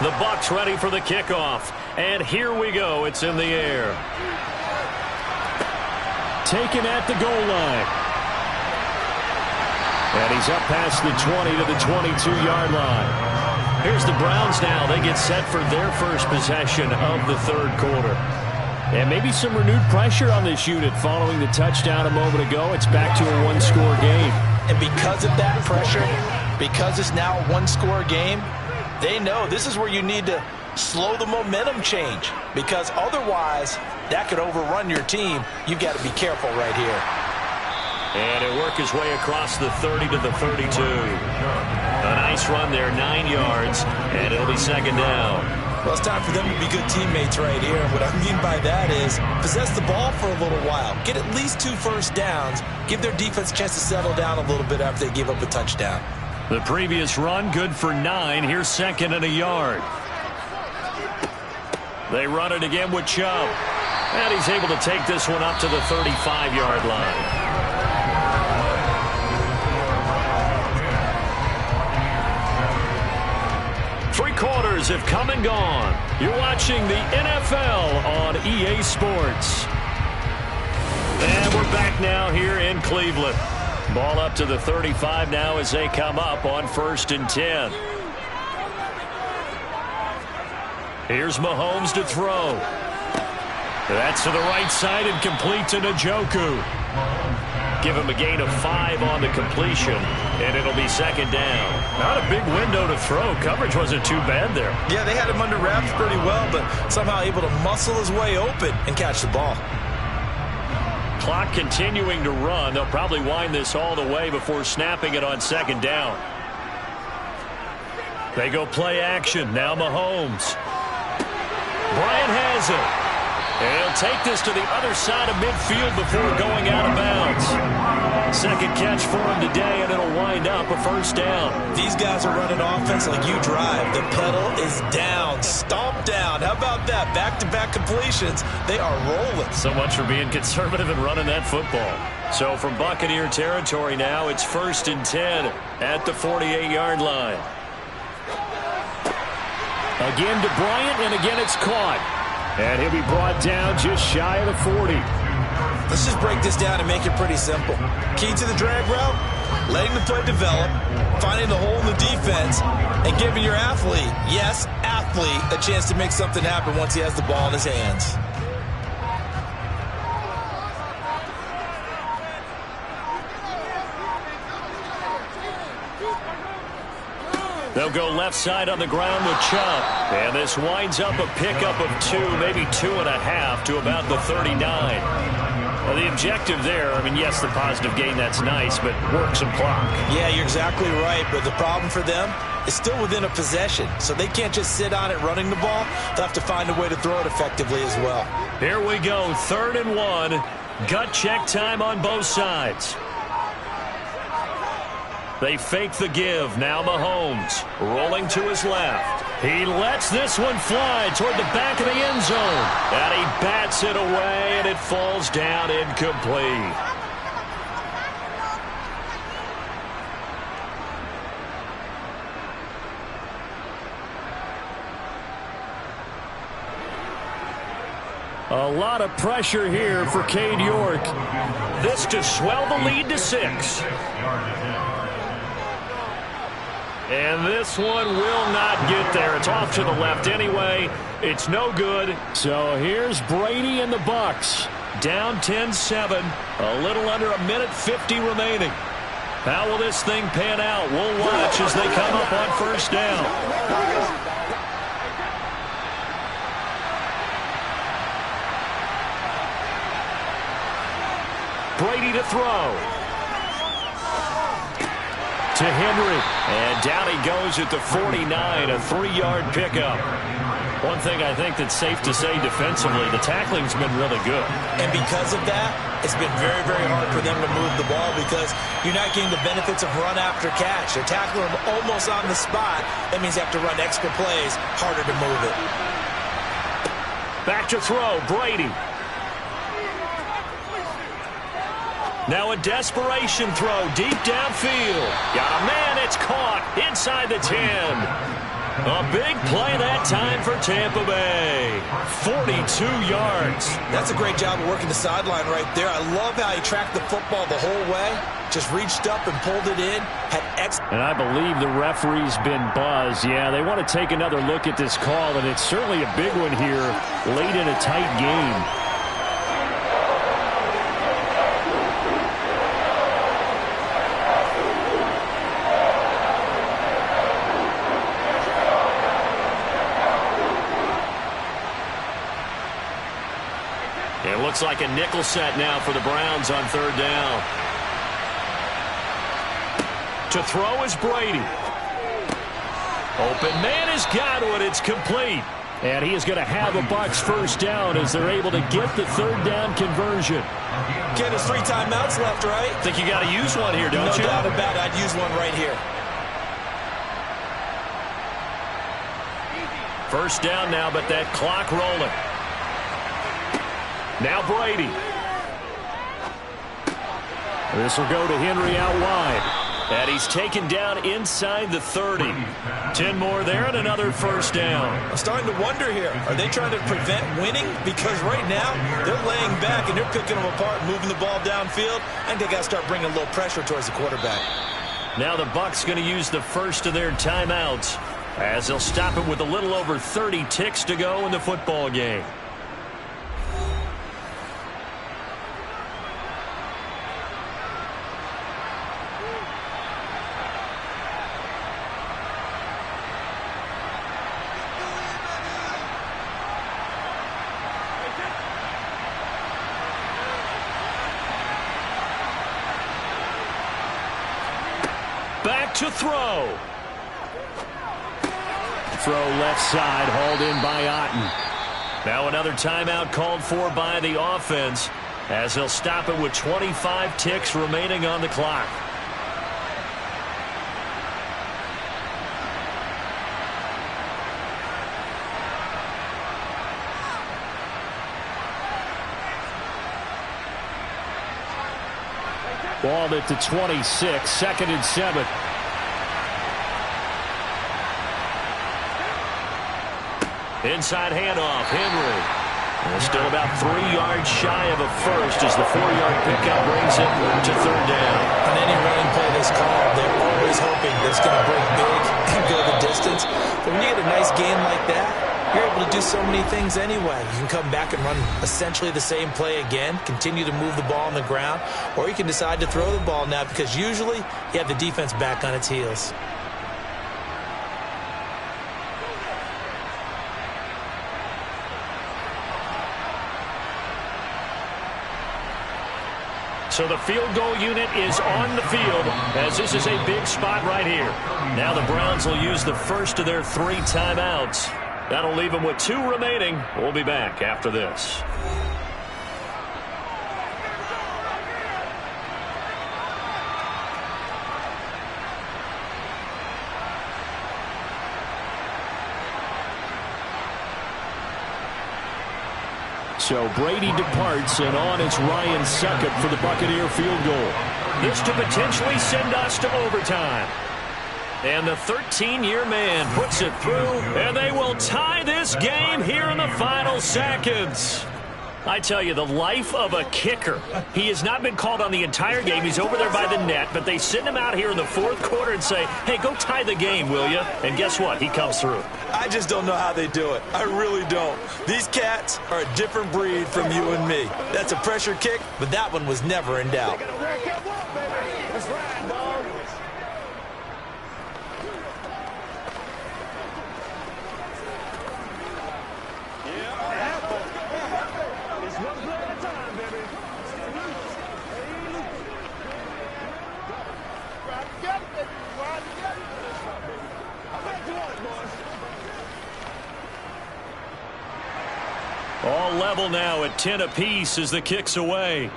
The Bucs ready for the kickoff. And here we go. It's in the air. Taken at the goal line. And he's up past the 20 to the 22-yard line. Here's the Browns now. They get set for their first possession of the 3rd quarter. And maybe some renewed pressure on this unit following the touchdown a moment ago. It's back to a one-score game. And because of that pressure, because it's now a one-score game, they know this is where you need to slow the momentum change, because otherwise that could overrun your team. You've got to be careful right here. And it worked his way across the 30 to the 32. A nice run there, 9 yards, and it'll be 2nd down. Well, it's time for them to be good teammates right here. What I mean by that is possess the ball for a little while. Get at least 2 first downs. Give their defense a chance to settle down a little bit after they give up a touchdown. The previous run, good for 9. Here's 2nd and a yard. They run it again with Chubb. And he's able to take this one up to the 35-yard line. Three quarters have come and gone. You're watching the NFL on EA Sports. And we're back now here in Cleveland. Ball up to the 35 now as they come up on 1st and 10. Here's Mahomes to throw. That's to the right side and complete to Njoku. Give him a gain of 5 on the completion, and it'll be 2nd down. Not a big window to throw. Coverage wasn't too bad there. Yeah, they had him under wraps pretty well, but somehow able to muscle his way open and catch the ball. Clock continuing to run. They'll probably wind this all the way before snapping it on 2nd down. They go play action. Now Mahomes. Bryant has it. And he'll take this to the other side of midfield before going out of bounds. 2nd catch for him today, and it'll wind up a 1st down. These guys are running offense like you drive. The pedal is down, stomp down. How about that? Back-to-back completions. They are rolling. So much for being conservative and running that football. So from Buccaneer territory now, it's 1st and 10 at the 48-yard line. Again to Bryant, and again it's caught. And he'll be brought down just shy of the 40. Let's just break this down and make it pretty simple. Key to the drag route, letting the play develop, finding the hole in the defense, and giving your athlete, yes, athlete, a chance to make something happen once he has the ball in his hands. They'll go left side on the ground with Chubb. And this winds up a pickup of 2, maybe 2.5 to about the 39. Well, the objective there, I mean, yes, the positive gain, that's nice, but work some clock. Yeah, you're exactly right, but the problem for them is still within a possession, so they can't just sit on it running the ball. They'll have to find a way to throw it effectively as well. Here we go, 3rd and 1. Gut check time on both sides. They fake the give. Now Mahomes rolling to his left. He lets this one fly toward the back of the end zone. And he bats it away, and it falls down incomplete. A lot of pressure here for Cade York. This to swell the lead to 6. And this one will not get there. It's off to the left anyway. It's no good. So here's Brady and the Bucs. Down 10-7. A little under 1:50 remaining. How will this thing pan out? We'll watch as they come up on 1st down. Brady to throw. To Henry. And down he goes at the 49, a 3-yard pickup. One thing I think that's safe to say defensively, the tackling's been really good. And because of that, it's been very, very hard for them to move the ball because you're not getting the benefits of run after catch. They're tackling them almost on the spot. That means you have to run extra plays, harder to move it. Back to throw, Brady. Now a desperation throw deep downfield. Got a man, it's caught inside the 10. A big play that time for Tampa Bay. 42 yards. That's a great job of working the sideline right there. I love how he tracked the football the whole way. Just reached up and pulled it in. And I believe the referee's been buzzed. Yeah, they want to take another look at this call, and it's certainly a big one here late in a tight game. Looks like a nickel set now for the Browns on 3rd down. To throw is Brady. Open man has got one. It's complete. And he is going to have a Bucs 1st down as they're able to get the 3rd down conversion. Ken, there's 3 timeouts left, right? Think you got to use one here, don't you? No doubt about it. I'd use one right here. 1st down now, but that clock rolling. Now Brady. This will go to Henry out wide. And he's taken down inside the 30. 10 more there and another 1st down. I'm starting to wonder here. Are they trying to prevent winning? Because right now, they're laying back and they're picking them apart, moving the ball downfield. And they got to start bringing a little pressure towards the quarterback. Now the Bucs going to use the first of their timeouts as they'll stop it with a little over 30 ticks to go in the football game. Back to throw. Throw left side, hauled in by Otten. Now another timeout called for by the offense as they'll stop it with 25 ticks remaining on the clock. Ball at the 26, 2nd and 7. Inside handoff, Henry. Still about 3 yards shy of a first as the 4-yard pickup brings it to 3rd down. On any running play this call, they're always hoping that it's going to break big and go the distance. But when you get a nice game like that, you're able to do so many things anyway. You can come back and run essentially the same play again, continue to move the ball on the ground, or you can decide to throw the ball now because usually you have the defense back on its heels. So the field goal unit is on the field as this is a big spot right here. Now the Browns will use the first of their 3 timeouts. That'll leave them with 2 remaining. We'll be back after this. So Brady departs, and on it's Ryan Succop for the Buccaneer field goal. This to potentially send us to overtime. And the 13-year man puts it through, and they will tie this game here in the final seconds. I tell you, the life of a kicker. He has not been called on the entire game. He's over there by the net, but they send him out here in the 4th quarter and say, hey, go tie the game, will you? And guess what? He comes through. I just don't know how they do it. I really don't. These cats are a different breed from you and me. That's a pressure kick, but that one was never in doubt. All level now at 10 apiece as the kick's away.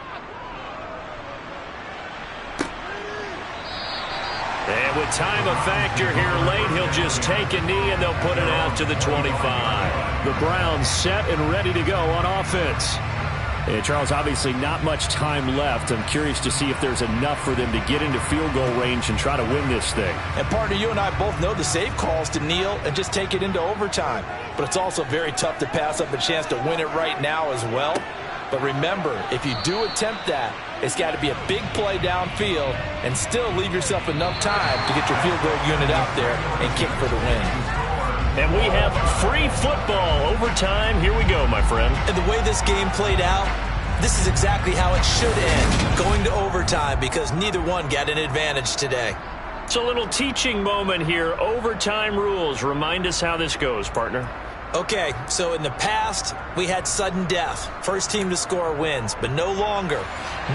And with time a factor here late, he'll just take a knee and they'll put it out to the 25. The Browns set and ready to go on offense. And Charles, obviously not much time left. I'm curious to see if there's enough for them to get into field goal range and try to win this thing. And partner, you and I both know the safe calls to kneel and just take it into overtime. But it's also very tough to pass up a chance to win it right now as well. But remember, if you do attempt that, it's got to be a big play downfield and still leave yourself enough time to get your field goal unit out there and kick for the win. And we have free football overtime. Here we go, my friend. And the way this game played out, this is exactly how it should end, going to overtime, because neither one got an advantage today. It's a little teaching moment here. Overtime rules. Remind us how this goes, partner. Okay, so in the past, we had sudden death. First team to score wins, but no longer.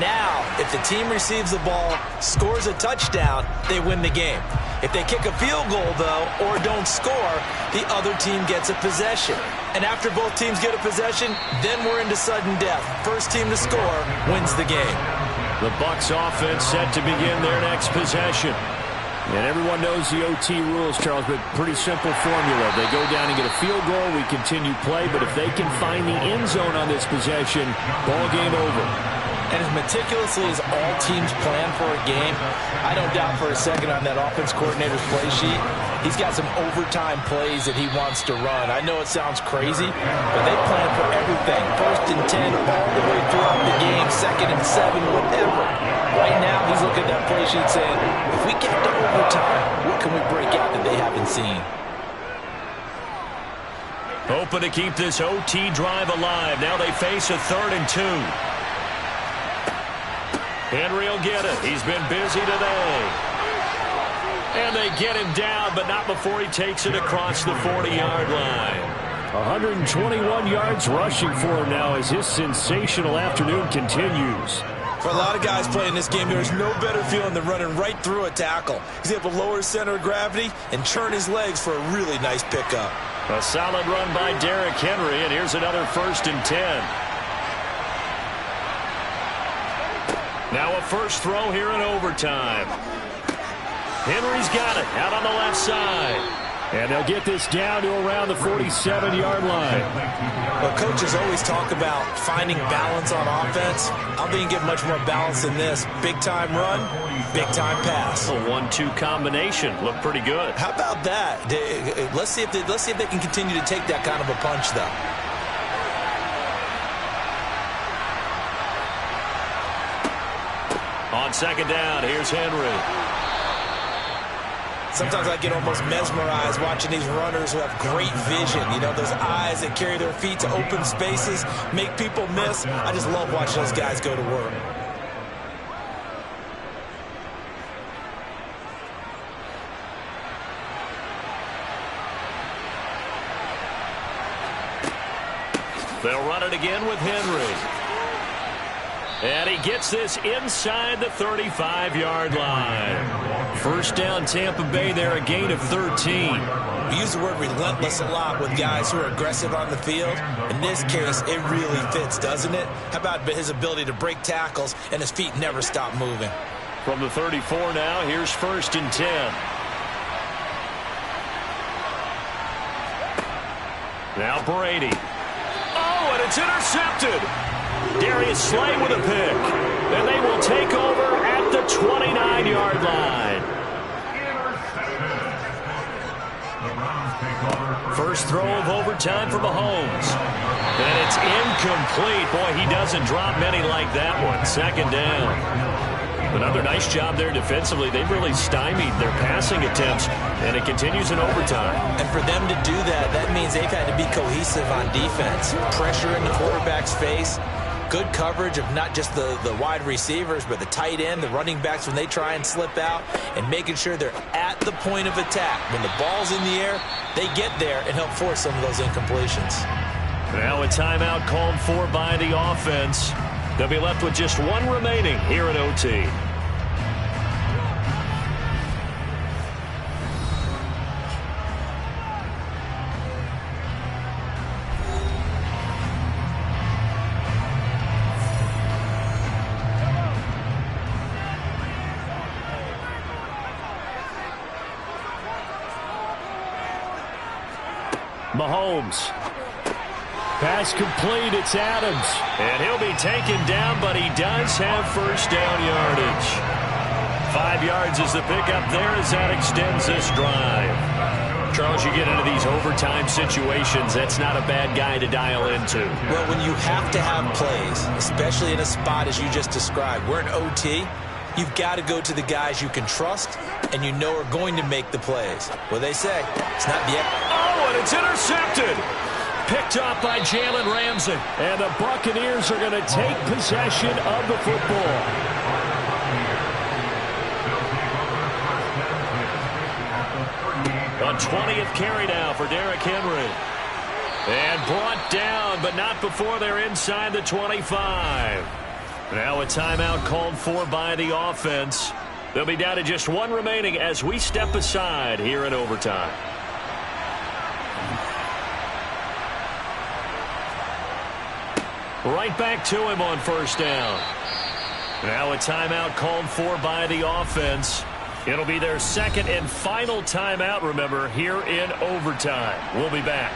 Now, if the team receives the ball, scores a touchdown, they win the game. If they kick a field goal, though, or don't score, the other team gets a possession. And after both teams get a possession, then we're into sudden death. First team to score wins the game. The Bucs offense set to begin their next possession. And everyone knows the OT rules, Charles, but pretty simple formula. They go down and get a field goal, we continue play, but if they can find the end zone on this possession, ball game over. And as meticulously as all teams plan for a game, I don't doubt for a second on that offense coordinator's play sheet, he's got some overtime plays that he wants to run. I know it sounds crazy, but they plan for everything. 1st and 10 all the way throughout the game, 2nd and 7, whatever. Right now, he's looking at that play sheet saying, if we get to overtime, what can we break out that they haven't seen? Hoping to keep this OT drive alive. Now they face a 3rd and 2. Henry will get it. He's been busy today. And they get him down, but not before he takes it across the 40-yard line. 121 yards rushing for him now as his sensational afternoon continues. For a lot of guys playing this game, there's no better feeling than running right through a tackle. He's able to lower his center of gravity and churn his legs for a really nice pickup. A solid run by Derrick Henry, and here's another 1st and 10. Now a first throw here in overtime. Henry's got it out on the left side. And they'll get this down to around the 47-yard line. Well, coaches always talk about finding balance on offense. I don't think you get much more balance than this. Big-time run, big-time pass. A 1-2 combination. Looked pretty good. How about that? Let's see if they can continue to take that kind of a punch, though. On 2nd down, here's Henry. Sometimes I get almost mesmerized watching these runners who have great vision. You know, those eyes that carry their feet to open spaces, make people miss. I just love watching those guys go to work. They'll run it again with Henry. And he gets this inside the 35-yard line. First down, Tampa Bay there, a gain of 13. We use the word relentless a lot with guys who are aggressive on the field. In this case, it really fits, doesn't it? How about his ability to break tackles and his feet never stop moving? From the 34 now, here's 1st and 10. Now Brady. Oh, and it's intercepted. Darius Slay with a pick. And they will take over at the 29-yard line. First throw of overtime for Mahomes. And it's incomplete. Boy, he doesn't drop many like that one. 2nd down. Another nice job there defensively. They've really stymied their passing attempts, and it continues in overtime. And for them to do that, that means they've had to be cohesive on defense. Pressure in the quarterback's face. Good coverage of not just the wide receivers, but the tight end, the running backs when they try and slip out, and making sure they're at the point of attack. When the ball's in the air, they get there and help force some of those incompletions. Now a timeout called for by the offense. They'll be left with just one remaining here at OT. Mahomes. Pass complete, it's Adams. And he'll be taken down, but he does have first down yardage. 5 yards is the pickup there as that extends this drive. Charles, you get into these overtime situations, that's not a bad guy to dial into. Well, when you have to have plays, especially in a spot as you just described, we're in OT, you've got to go to the guys you can trust and you know are going to make the plays. Well, they say, it's not the... Oh, and it's intercepted! Picked off by Jalen Ramsey. And the Buccaneers are going to take possession of the football. A 20th carry now for Derrick Henry. And brought down, but not before they're inside the 25. Now a timeout called for by the offense. They'll be down to just one remaining as we step aside here in overtime. Right back to him on first down. Now a timeout called for by the offense. It'll be their second and final timeout, remember, here in overtime. We'll be back.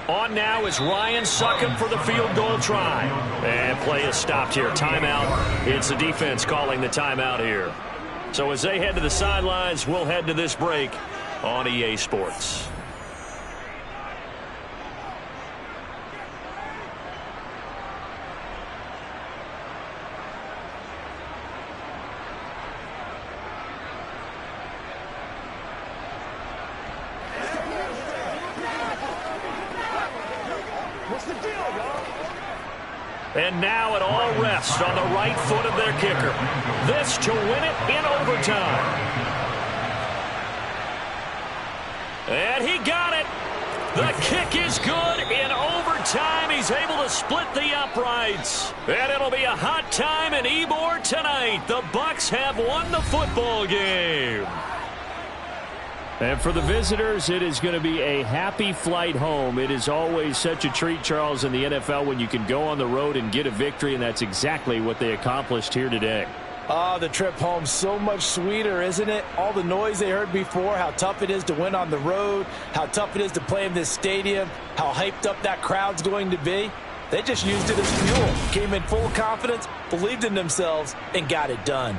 On now is Ryan Succop for the field goal try. And play is stopped here. Timeout. It's the defense calling the timeout here. So as they head to the sidelines, we'll head to this break on EA Sports. And now it all rests on the right foot of their kicker. This to win it in overtime. And he got it. The kick is good in overtime. He's able to split the uprights. And it'll be a hot time in Ybor tonight. The Bucs have won the football game. And for the visitors, it is going to be a happy flight home. It is always such a treat, Charles, in the NFL when you can go on the road and get a victory, and that's exactly what they accomplished here today. Oh, the trip home, so much sweeter, isn't it? All the noise they heard before, how tough it is to win on the road, how tough it is to play in this stadium, how hyped up that crowd's going to be. They just used it as fuel, came in full confidence, believed in themselves, and got it done.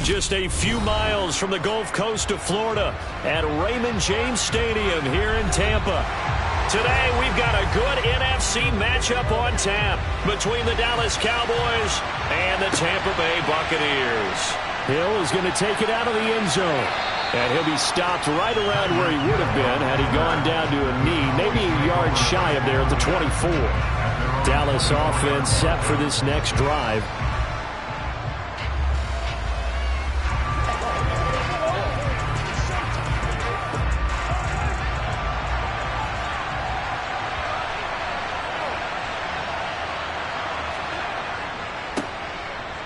are just a few miles from the Gulf Coast of Florida at Raymond James Stadium here in Tampa. Today, we've got a good NFC matchup on tap between the Dallas Cowboys and the Tampa Bay Buccaneers. Hill is going to take it out of the end zone. And he'll be stopped right around where he would have been had he gone down to a knee, maybe a yard shy of there at the 24. Dallas offense set for this next drive.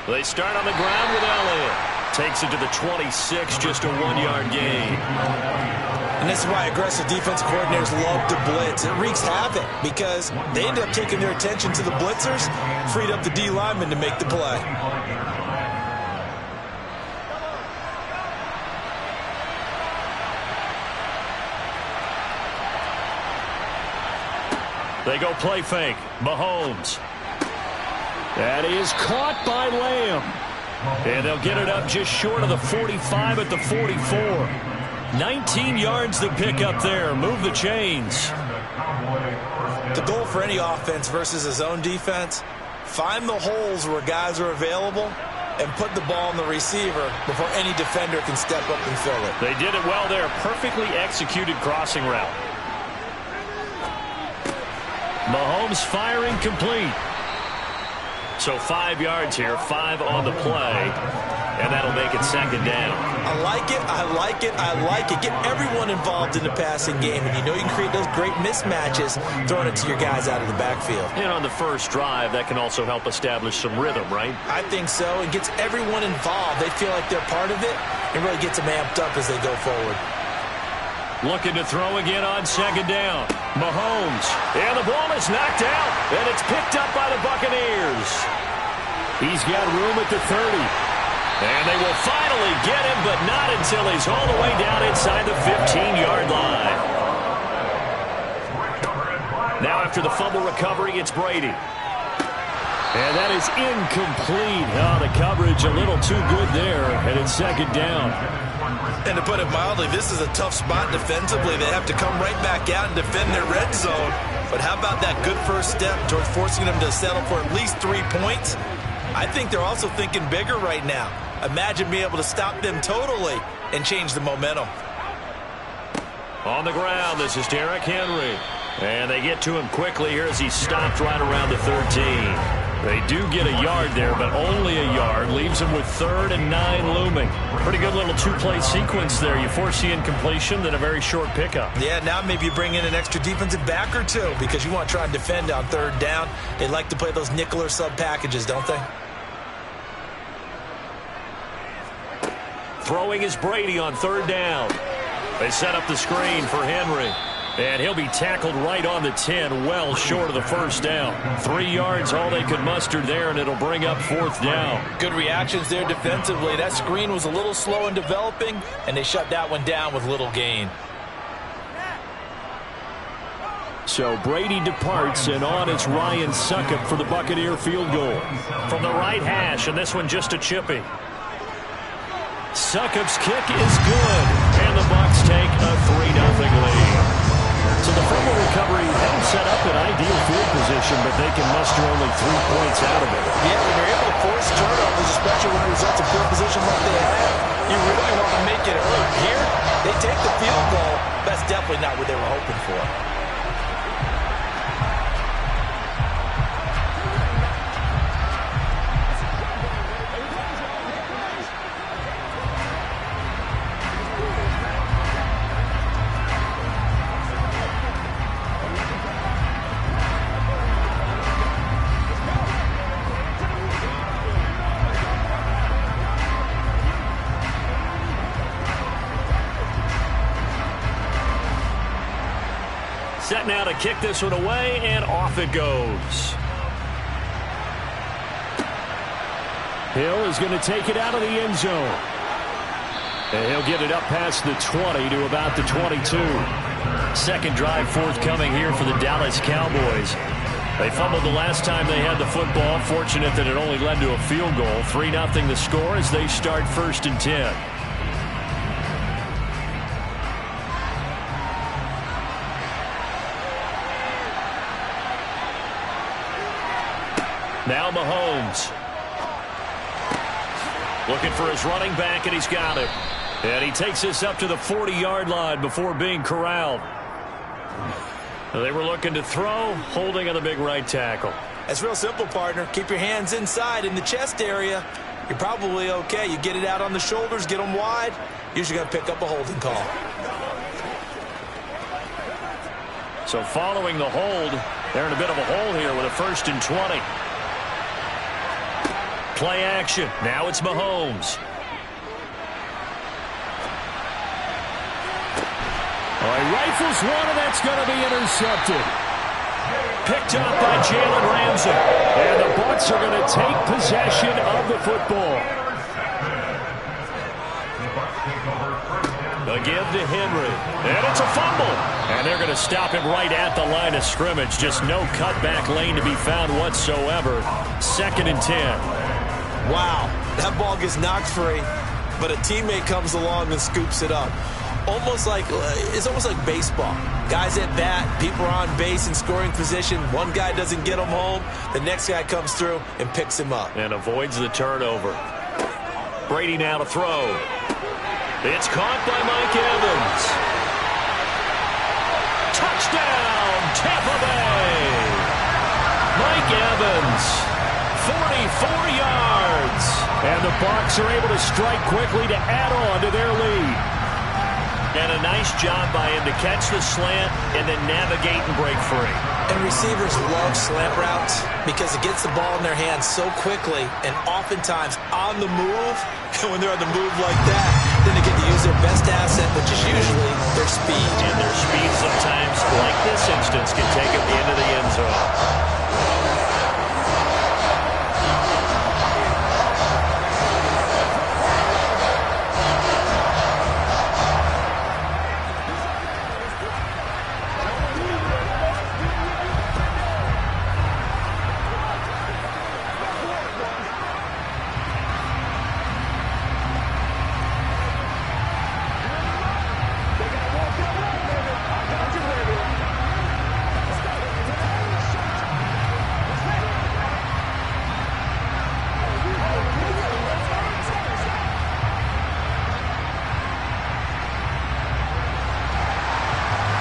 They start on the ground with Elliott. Takes it to the 26, just a 1-yard gain. And this is why aggressive defense coordinators love to blitz. It wreaks havoc because they end up taking their attention to the blitzers, freed up the D lineman to make the play. They go play fake. Mahomes. That is caught by Lamb. And they'll get it up just short of the 45 at the 44. 19 yards to pick up there. Move the chains. The goal for any offense versus his own defense, find the holes where guys are available and put the ball in the receiver before any defender can step up and fill it. They did it well there. Perfectly executed crossing route. Mahomes firing complete. So 5 yards here, 5 on the play, and that'll make it second down. I like it, I like it, I like it. Get everyone involved in the passing game, and you know you can create those great mismatches throwing it to your guys out of the backfield. And on the first drive, that can also help establish some rhythm, right? I think so. It gets everyone involved. They feel like they're part of it, and really gets them amped up as they go forward. Looking to throw again on second down. Mahomes. And the ball is knocked out. And it's picked up by the Buccaneers. He's got room at the 30. And they will finally get him, but not until he's all the way down inside the 15-yard line. Now after the fumble recovery, it's Brady. And that is incomplete. Oh, the coverage a little too good there. And it's second down. And to put it mildly, this is a tough spot defensively. They have to come right back out and defend their red zone. But how about that good first step towards forcing them to settle for at least 3 points? I think they're also thinking bigger right now. Imagine being able to stop them totally and change the momentum. On the ground, this is Derrick Henry. And they get to him quickly here as he's stopped right around the 13. They do get a yard there, but only a yard. Leaves them with 3rd and 9 looming. Pretty good little 2-play sequence there. You force the incompletion, then a very short pickup. Yeah, now maybe you bring in an extra defensive back or two because you want to try and defend on 3rd down. They like to play those nickel or sub packages, don't they? Throwing is Brady on 3rd down. They set up the screen for Henry. And he'll be tackled right on the 10, well short of the first down. 3 yards, all they could muster there, and it'll bring up 4th down. Good reactions there defensively. That screen was a little slow in developing, and they shut that one down with little gain. So Brady departs, and on is Ryan Succop for the Buccaneer field goal. From the right hash, and this one just a chippy. Succop's kick is good, and the Bucs take a 3-0 lead. So the fumble recovery helps set up an ideal field position, but they can muster only 3 points out of it. Yeah, when you're able to force turnovers, especially when it results in field position like they have, you really want to make it hurt. Here, they take the field goal. That's definitely not what they were hoping for. Set now to kick this one away, and off it goes. Hill is going to take it out of the end zone. And he'll get it up past the 20 to about the 22. Second drive forthcoming here for the Dallas Cowboys. They fumbled the last time they had the football. Fortunate that it only led to a field goal. 3-0 the score as they start 1st and 10. Now Mahomes. Looking for his running back, and he's got it. And he takes this up to the 40-yard line before being corralled. They were looking to throw, holding on the big right tackle. It's real simple, partner. Keep your hands inside in the chest area. You're probably okay. You get it out on the shoulders, get them wide. Usually going to pick up a holding call. So following the hold, they're in a bit of a hole here with a 1st and 20. Play action. Now it's Mahomes. He rifles one, and that's going to be intercepted. Picked up by Jalen Ramsey. And the Bucs are going to take possession of the football. The give to Henry. And it's a fumble. And they're going to stop him right at the line of scrimmage. Just no cutback lane to be found whatsoever. 2nd and 10. Wow, that ball gets knocked free, but a teammate comes along and scoops it up. It's almost like baseball. Guys at bat, people are on base in scoring position. One guy doesn't get him home. The next guy comes through and picks him up. And avoids the turnover. Brady now to throw. It's caught by Mike Evans. Touchdown, Tampa Bay. Mike Evans, 44 yards. And the Bucs are able to strike quickly to add on to their lead. And a nice job by him to catch the slant and then navigate and break free. And receivers love slant routes because it gets the ball in their hands so quickly and oftentimes on the move. And when they're on the move like that, then they get to use their best asset, which is usually their speed. And their speed sometimes, like this instance, can take them into the end zone.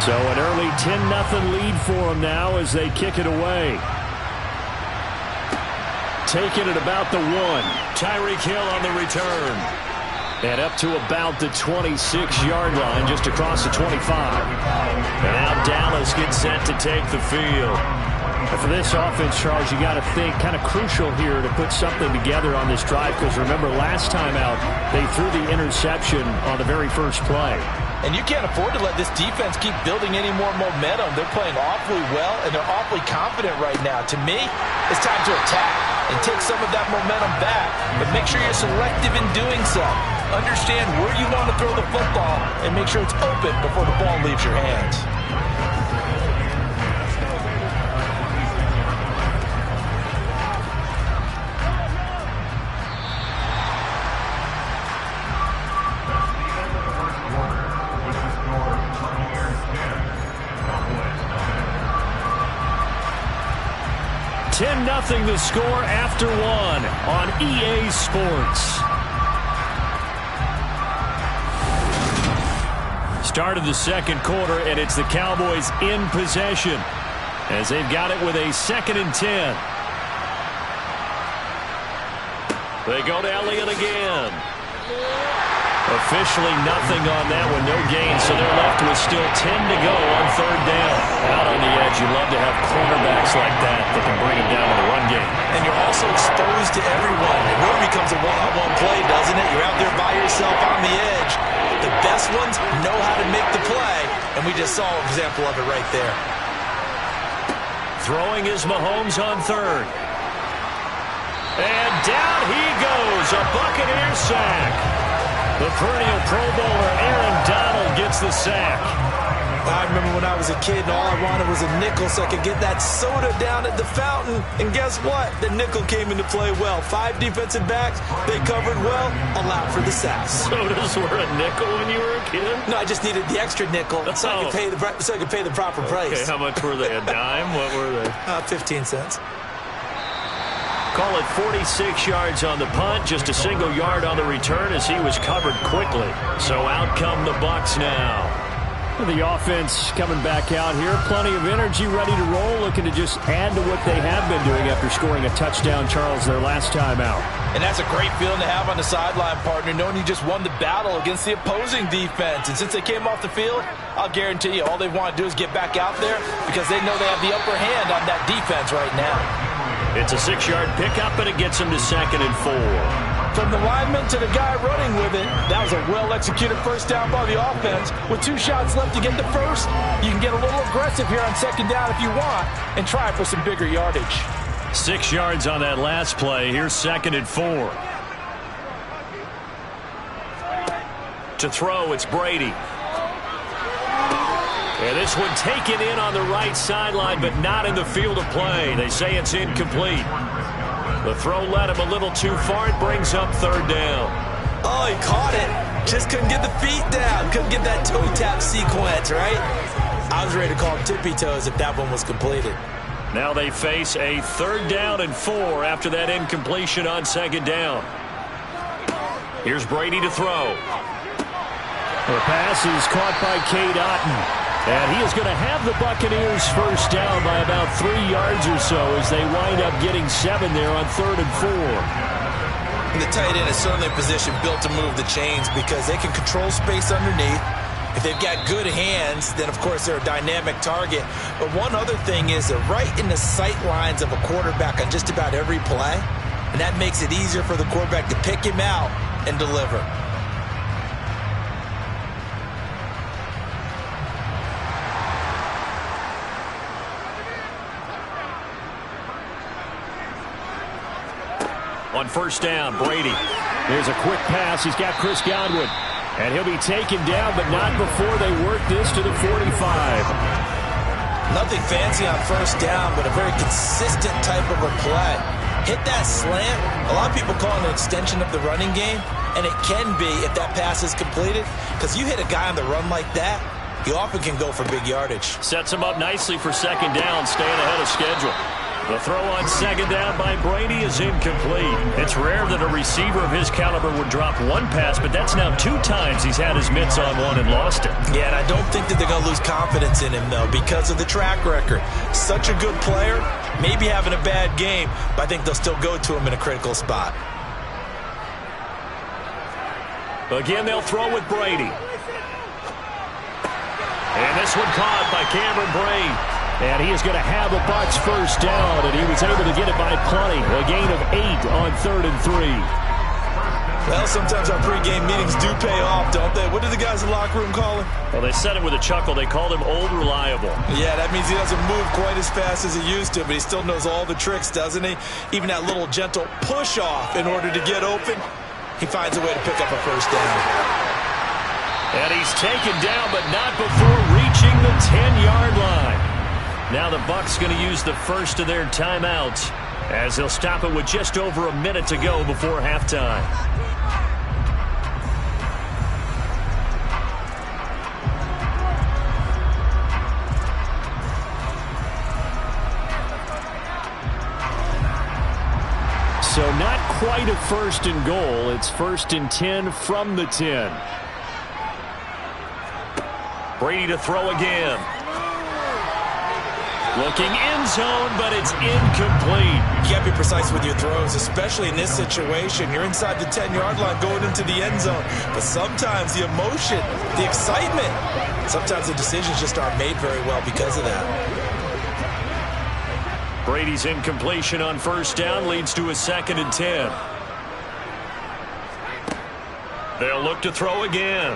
So an early 10-0 lead for them now as they kick it away. Taking it about the 1. Tyreek Hill on the return. And up to about the 26-yard line, just across the 25. And now Dallas gets set to take the field. And for this offense, Charles, you got to think kind of crucial here to put something together on this drive, because remember last time out they threw the interception on the very first play. And you can't afford to let this defense keep building any more momentum. They're playing awfully well, and they're awfully confident right now. To me, it's time to attack and take some of that momentum back. But make sure you're selective in doing so. Understand where you want to throw the football and make sure it's open before the ball leaves your hands. Nothing the score after 1 on EA Sports. Start of the second quarter, and it's the Cowboys in possession as they've got it with a 2nd and 10. They go to Elliott again. Officially nothing on that one, no gain, so they're left with still 10 to go on 3rd down. Out on the edge, you love to have cornerbacks like that can bring them down to the run game. And you're also exposed to everyone. It really becomes a one-on-one play, doesn't it? You're out there by yourself on the edge. The best ones know how to make the play, and we just saw an example of it right there. Throwing is Mahomes on 3rd. And down he goes, a Buccaneer sack. The perennial Pro Bowler Aaron Donald gets the sack. I remember when I was a kid and all I wanted was a nickel so I could get that soda down at the fountain. And guess what? The nickel came into play well. 5 defensive backs, they covered well, allowed for the sacks. Sodas were a nickel when you were a kid? No, I just needed the extra nickel so I could pay the proper price. Okay, how much were they? A dime? What were they? 15 cents. Call it 46 yards on the punt, just a single yard on the return as he was covered quickly. So out come the Bucs now. The offense coming back out here. Plenty of energy, ready to roll, looking to just add to what they have been doing after scoring a touchdown, Charles, their last time out. And that's a great feeling to have on the sideline, partner, knowing you just won the battle against the opposing defense. And since they came off the field, I'll guarantee you all they want to do is get back out there because they know they have the upper hand on that defense right now. It's a 6-yard pickup, and it gets him to 2nd and 4. From the lineman to the guy running with it, that was a well-executed first down by the offense. With 2 shots left to get the first, you can get a little aggressive here on 2nd down if you want and try for some bigger yardage. 6 yards on that last play. Here's 2nd and 4. To throw, it's Brady. And this one taken in on the right sideline, but not in the field of play. They say it's incomplete. The throw led him a little too far. It brings up 3rd down. Oh, he caught it. Just couldn't get the feet down. Couldn't get that toe tap sequence, right? I was ready to call him tippy toes if that one was completed. Now they face a 3rd down and 4 after that incompletion on 2nd down. Here's Brady to throw. The pass is caught by Cade Otton. And he is going to have the Buccaneers first down by about 3 yards or so as they wind up getting 7 there on 3rd and 4. And the tight end is certainly a position built to move the chains because they can control space underneath. If they've got good hands, then of course they're a dynamic target. But one other thing is they're right in the sight lines of a quarterback on just about every play. And that makes it easier for the quarterback to pick him out and deliver. On 1st down, Brady. There's a quick pass. He's got Chris Godwin. And he'll be taken down, but not before they work this to the 45. Nothing fancy on 1st down, but a very consistent type of a play. Hit that slant. A lot of people call it an extension of the running game, and it can be if that pass is completed, because you hit a guy on the run like that, he often can go for big yardage. Sets him up nicely for 2nd down, staying ahead of schedule. The throw on 2nd down by Brady is incomplete. It's rare that a receiver of his caliber would drop one pass, but that's now 2 times he's had his mitts on one and lost it. Yeah, and I don't think that they're going to lose confidence in him, though, because of the track record. Such a good player, maybe having a bad game, but I think they'll still go to him in a critical spot. Again, they'll throw with Brady. And this one caught by Cameron Brate. And he is going to have a Bucs first down, and he was able to get it by plenty. A gain of 8 on 3rd and 3. Well, sometimes our pregame meetings do pay off, don't they? What did the guys in the locker room call him? Well, they said it with a chuckle. They called him Old Reliable. Yeah, that means he doesn't move quite as fast as he used to, but he still knows all the tricks, doesn't he? Even that little gentle push-off in order to get open, he finds a way to pick up a first down. And he's taken down, but not before reaching the 10-yard line. Now the Bucs going to use the first of their timeouts as they'll stop it with just over a minute to go before halftime. So not quite a 1st and goal. It's 1st and 10 from the 10. Brady to throw again. Looking end zone, but it's incomplete. You got to be precise with your throws, especially in this situation. You're inside the 10-yard line going into the end zone. But sometimes the emotion, the excitement, sometimes the decisions just aren't made very well because of that. Brady's incompletion on 1st down leads to a 2nd and 10. They'll look to throw again.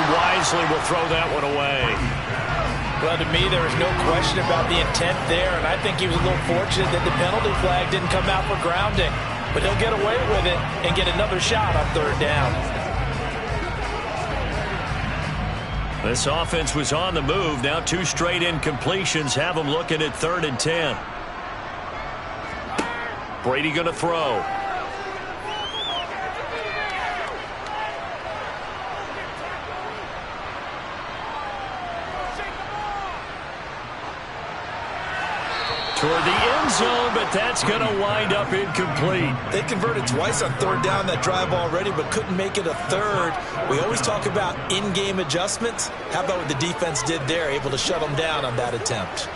Wisely will throw that one away. Well, to me, there was no question about the intent there, and I think he was a little fortunate that the penalty flag didn't come out for grounding. But he'll get away with it and get another shot on 3rd down. This offense was on the move. Now 2 straight incompletions have them looking at 3rd and 10. Brady going to throw. Toward the end zone, but that's going to wind up incomplete. They converted twice on 3rd down that drive already, but couldn't make it a 3rd. We always talk about in-game adjustments. How about what the defense did there, able to shut them down on that attempt?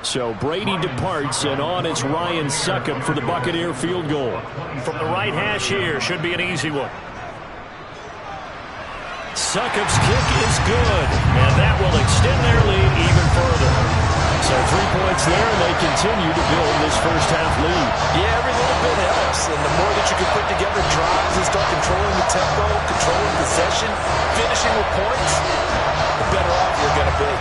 So Brady departs, and on it's Ryan Succop for the Buccaneer field goal. From the right hash here, should be an easy one. Succop's kick is good, and that will extend their lead even further. So 3 points there, and they continue to build this first-half lead. Yeah, every little bit helps, and the more that you can put together drives and start controlling the tempo, controlling possession, finishing with points, the better off you're going to be.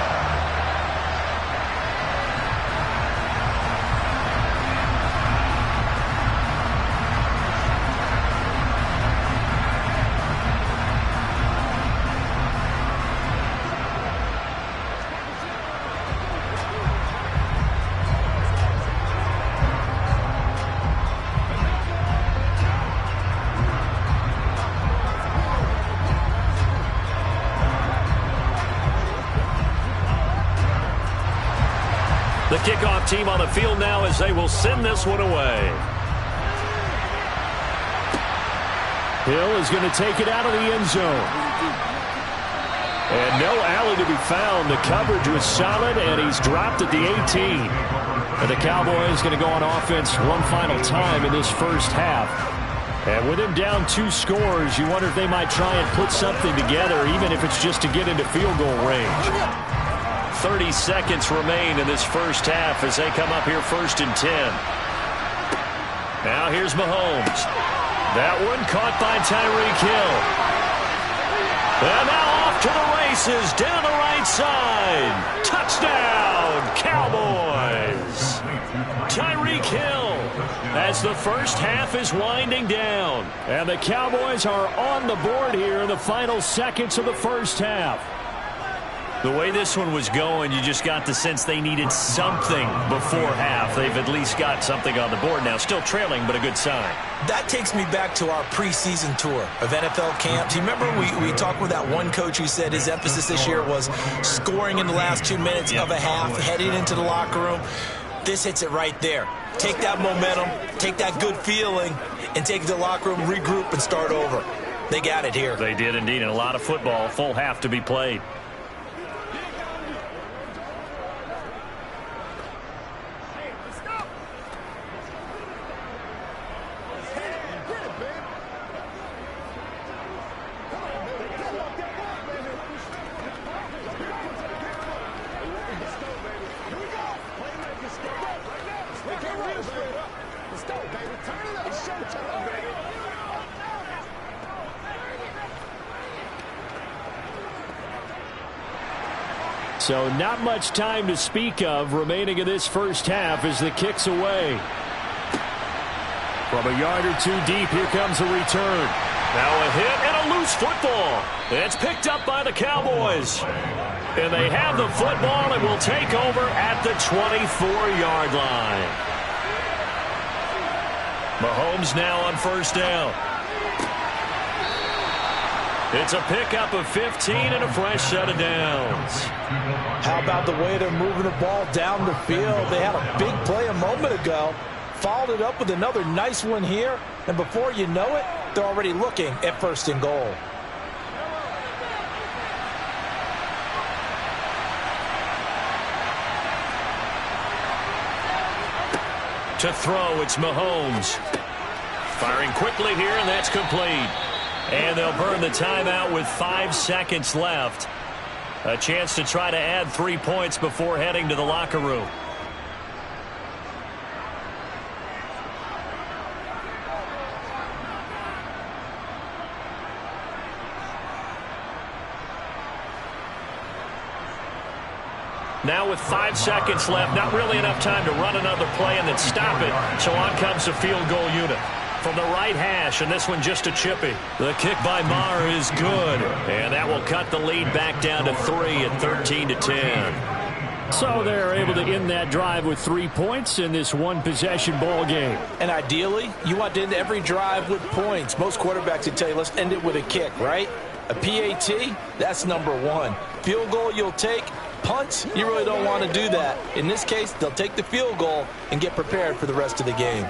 The kickoff team on the field now as they will send this one away. Hill is going to take it out of the end zone. And no alley to be found. The coverage was solid, and he's dropped at the 18. And the Cowboys going to go on offense one final time in this first half. And with him down 2 scores, you wonder if they might try and put something together, even if it's just to get into field goal range. 30 seconds remain in this first half as they come up here 1st and 10. Now here's Mahomes. That one caught by Tyreek Hill. And now off to the races down the right side. Touchdown, Cowboys. Tyreek Hill as the first half is winding down. And the Cowboys are on the board here in the final seconds of the first half. The way this one was going, you just got the sense they needed something before half. They've at least got something on the board now. Still trailing, but a good sign. That takes me back to our preseason tour of NFL camps. You remember we talked with that one coach who said his emphasis this year was scoring in the last 2 minutes of a half, heading into the locker room. This hits it right there. Take that momentum, take that good feeling, and take it to the locker room, regroup, and start over. They got it here. They did indeed, and a lot of football, full half to be played. So not much time to speak of remaining in this first half as the kick's away. From a yard or 2 deep, here comes a return. Now a hit and a loose football. It's picked up by the Cowboys. And they have the football and will take over at the 24-yard line. Mahomes now on 1st down. It's a pickup of 15 and a fresh set of downs. How about the way they're moving the ball down the field? They had a big play a moment ago, followed it up with another nice one here, and before you know it, they're already looking at 1st and goal. To throw, it's Mahomes. Firing quickly here, and that's complete. And they'll burn the timeout with 5 seconds left. A chance to try to add 3 points before heading to the locker room. Now with 5 seconds left, not really enough time to run another play and then stop it. So on comes the field goal unit. from the right hash, and this one just a chippy. The kick by Maher is good, and that will cut the lead back down to 3 at 13-10. So they're able to end that drive with 3 points in this one-possession ball game. And ideally, you want to end every drive with points. Most quarterbacks would tell you, let's end it with a kick, right? A PAT, that's number 1. Field goal you'll take. Punts, you really don't want to do that. In this case, they'll take the field goal and get prepared for the rest of the game.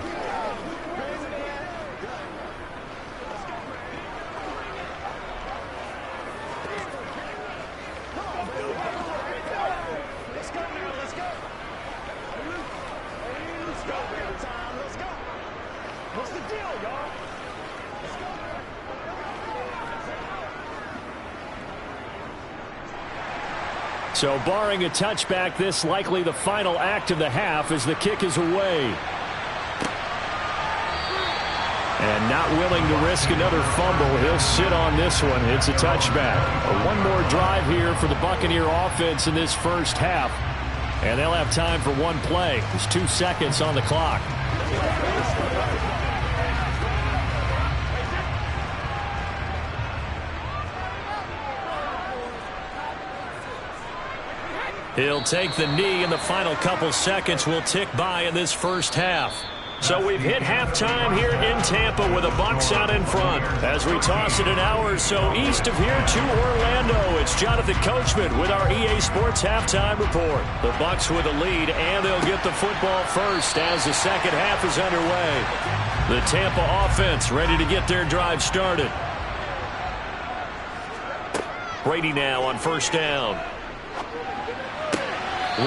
So barring a touchback, this likely the final act of the half as the kick is away. And not willing to risk another fumble, he'll sit on this one. It's a touchback. One more drive here for the Buccaneer offense in this first half. And they'll have time for one play. There's 2 seconds on the clock. He'll take the knee, and the final couple seconds will tick by in this first half. So we've hit halftime here in Tampa with the Bucs out in front. As we toss it an hour or so east of here to Orlando, it's Jonathan Coachman with our EA Sports Halftime Report. The Bucs with a lead, and they'll get the football first as the second half is underway. The Tampa offense ready to get their drive started. Brady now on first down.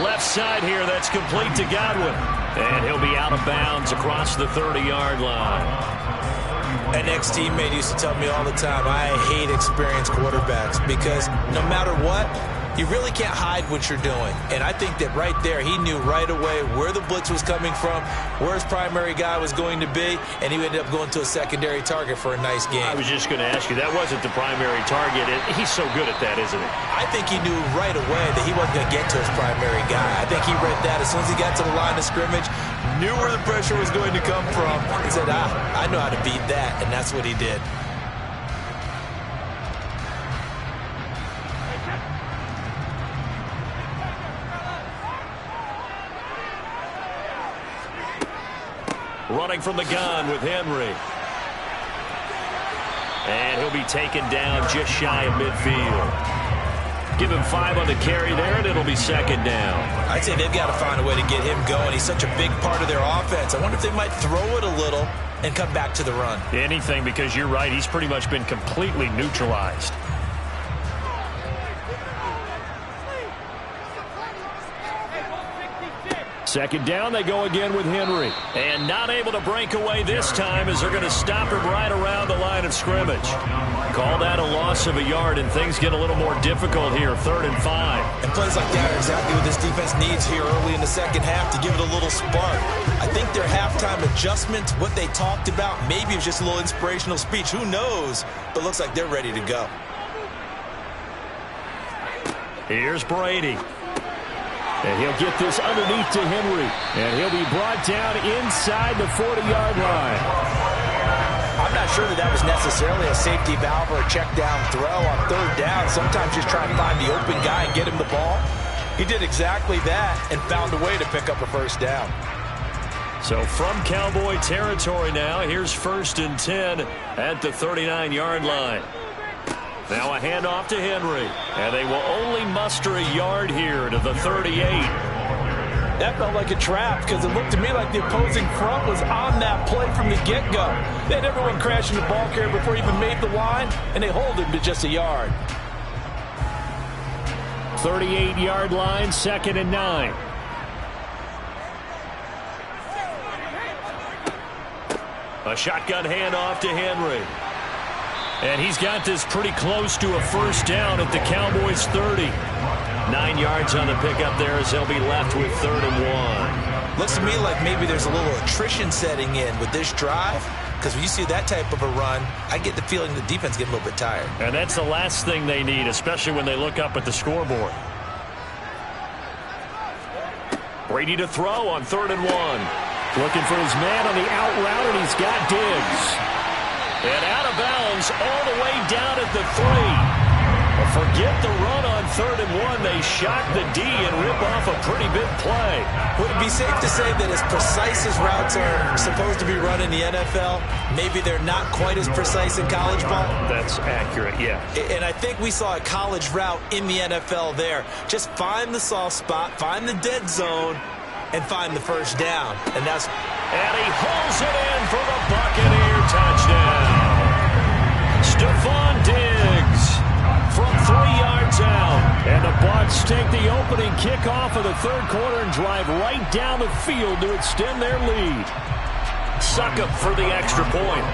Left side here, that's complete to Godwin. And he'll be out of bounds across the 30-yard line. An ex-teammate used to tell me all the time, I hate experienced quarterbacks because no matter what, you really can't hide what you're doing. And I think that right there, he knew right away where the blitz was coming from, where his primary guy was going to be, and he ended up going to a secondary target for a nice game. I was just going to ask you, that wasn't the primary target. He's so good at that, isn't he? I think he knew right away that he wasn't going to get to his primary guy. I think he read that as soon as he got to the line of scrimmage, knew where the pressure was going to come from, and said, I know how to beat that, and that's what he did. Running from the gun with Henry. And he'll be taken down just shy of midfield. Give him 5 on the carry there, and it'll be second down. I'd say they've got to find a way to get him going. He's such a big part of their offense. I wonder if they might throw it a little and come back to the run. Anything, because you're right. He's pretty much been completely neutralized. Second down, they go again with Henry. And not able to break away this time as they're going to stop him right around the line of scrimmage. Call that a loss of a yard, and things get a little more difficult here, 3rd and 5. And plays like that are exactly what this defense needs here early in the second half to give it a little spark. I think their halftime adjustment, what they talked about, maybe it was just a little inspirational speech. Who knows? But looks like they're ready to go. Here's Brady. And he'll get this underneath to Henry. And he'll be brought down inside the 40-yard line. I'm not sure that was necessarily a safety valve or a check down throw on 3rd down. Sometimes just try and find the open guy and get him the ball. He did exactly that and found a way to pick up a first down. So from Cowboy territory now, here's 1st and 10 at the 39-yard line. Now a handoff to Henry, and they will only muster a yard here to the 38. That felt like a trap because it looked to me like the opposing front was on that play from the get-go. They had everyone crashing the ball carrier before he even made the line, and they hold him to just a yard. 38-yard line, 2nd and 9. A shotgun handoff to Henry. And he's got this pretty close to a first down at the Cowboys' 30. 9 yards on the pickup there as they'll be left with 3rd and 1. Looks to me like maybe there's a little attrition setting in with this drive, because when you see that type of a run, I get the feeling the defense getting a little bit tired. And that's the last thing they need, especially when they look up at the scoreboard. Brady to throw on 3rd and 1. Looking for his man on the out route, and he's got Diggs. And out of bounds all the way down at the 3. Forget the run on 3rd and 1. They shock the D and rip off a pretty big play. Would it be safe to say that as precise as routes are supposed to be run in the NFL, maybe they're not quite as precise in college ball? That's accurate, yeah. And I think we saw a college route in the NFL there. Just find the soft spot, find the dead zone, and find the first down. And he hauls it in for the Buccaneer touchdown. Stephon Diggs from 3 yards out. And the Bucs take the opening kickoff of the 3rd quarter and drive right down the field to extend their lead. Succop for the extra point.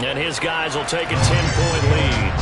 And his guys will take a 10-point lead.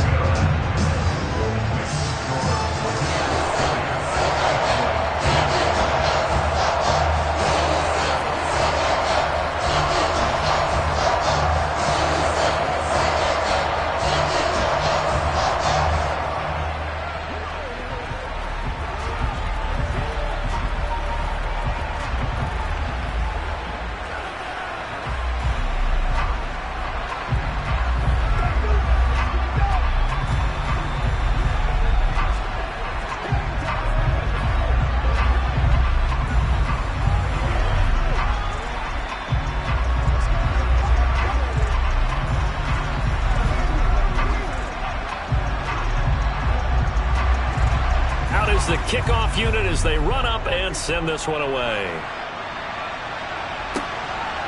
The kickoff unit as they run up and send this one away.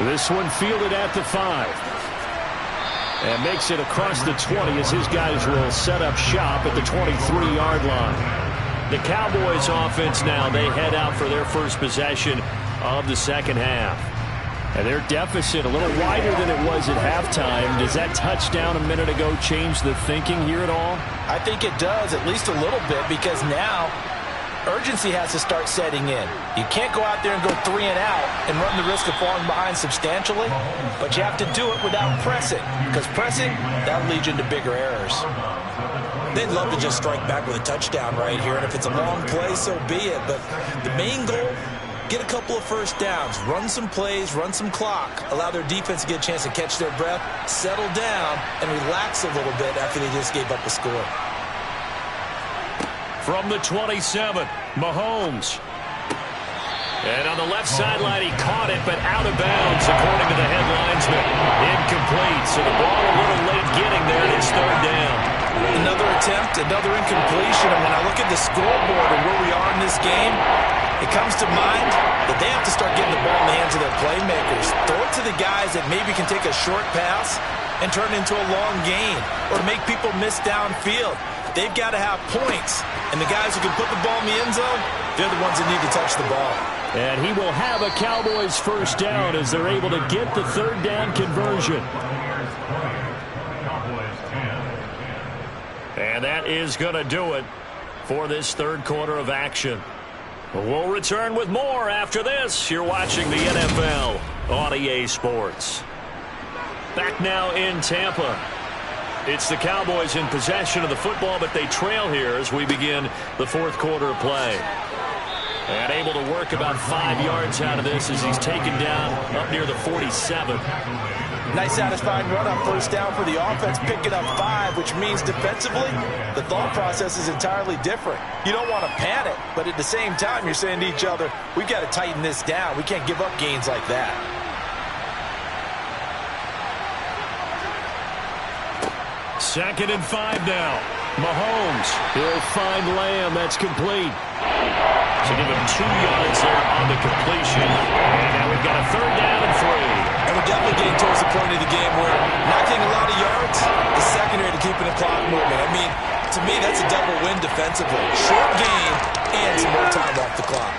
This one fielded at the 5. And makes it across the 20 as his guys will set up shop at the 23-yard line. The Cowboys offense now, they head out for their first possession of the 2nd half. And their deficit a little wider than it was at halftime. Does that touchdown a minute ago change the thinking here at all? I think it does, at least a little bit, because now urgency has to start setting in. You can't go out there and go 3 and out and run the risk of falling behind substantially, but you have to do it without pressing, because pressing, that'll lead you into bigger errors. They'd love to just strike back with a touchdown right here, and if it's a long play, so be it. But the main goal, get a couple of first downs, run some plays, run some clock, allow their defense to get a chance to catch their breath, settle down, and relax a little bit after they just gave up a score. From the 27, Mahomes. And on the left sideline, he caught it, but out of bounds, according to the head linesman. Incomplete, so the ball a little late getting there, and it's 3rd down. Another attempt, another incompletion, and when I look at the scoreboard and where we are in this game, it comes to mind that they have to start getting the ball in the hands of their playmakers. Throw it to the guys that maybe can take a short pass and turn it into a long gain or make people miss downfield. They've got to have points, and the guys who can put the ball in the end zone, they're the ones that need to touch the ball. And he will have a Cowboys first down as they're able to get the 3rd down conversion. And that is going to do it for this 3rd quarter of action. We'll return with more after this. You're watching the NFL on EA Sports. Back now in Tampa. It's the Cowboys in possession of the football, but they trail here as we begin the 4th quarter of play. And able to work about 5 yards out of this as he's taken down up near the 47. Nice satisfying run on first down for the offense, picking up 5, which means defensively, the thought process is entirely different. You don't want to panic, but at the same time, you're saying to each other, we've got to tighten this down. We can't give up gains like that. Second and 5 now. Mahomes, he'll find Lamb. That's complete. So give him 2 yards there on the completion. And now we've got a 3rd down and 3. And we're definitely getting towards the point of the game where not getting a lot of yards is secondary to keeping the clock moving. I mean, to me, that's a double win defensively. Short gain and some more time off the clock.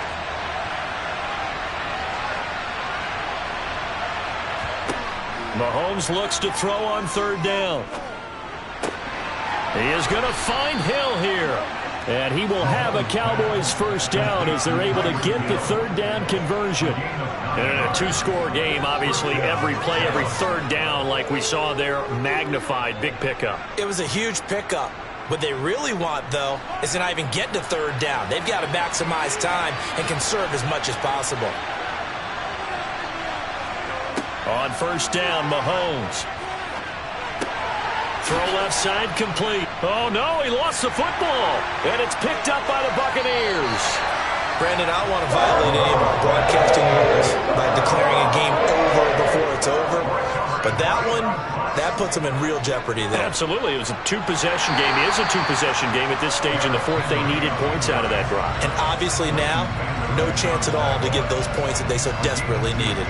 Mahomes looks to throw on 3rd down. He is going to find Hill here. And he will have a Cowboys first down as they're able to get the 3rd down conversion. And in a 2-score game, obviously, every play, every 3rd down, like we saw there, magnified. Big pickup. It was a huge pickup. What they really want, though, is to not even get to third down. They've got to maximize time and conserve as much as possible. On first down, Mahomes. Throw left side complete. Oh, no, he lost the football. And it's picked up by the Buccaneers. Brandon, I don't want to violate any of our broadcasting rules by declaring a game over before it's over. But that one, that puts them in real jeopardy there. Absolutely. It was a two-possession game. It is a two-possession game at this stage in the fourth. They needed points out of that drive. And obviously now, no chance at all to get those points that they so desperately needed.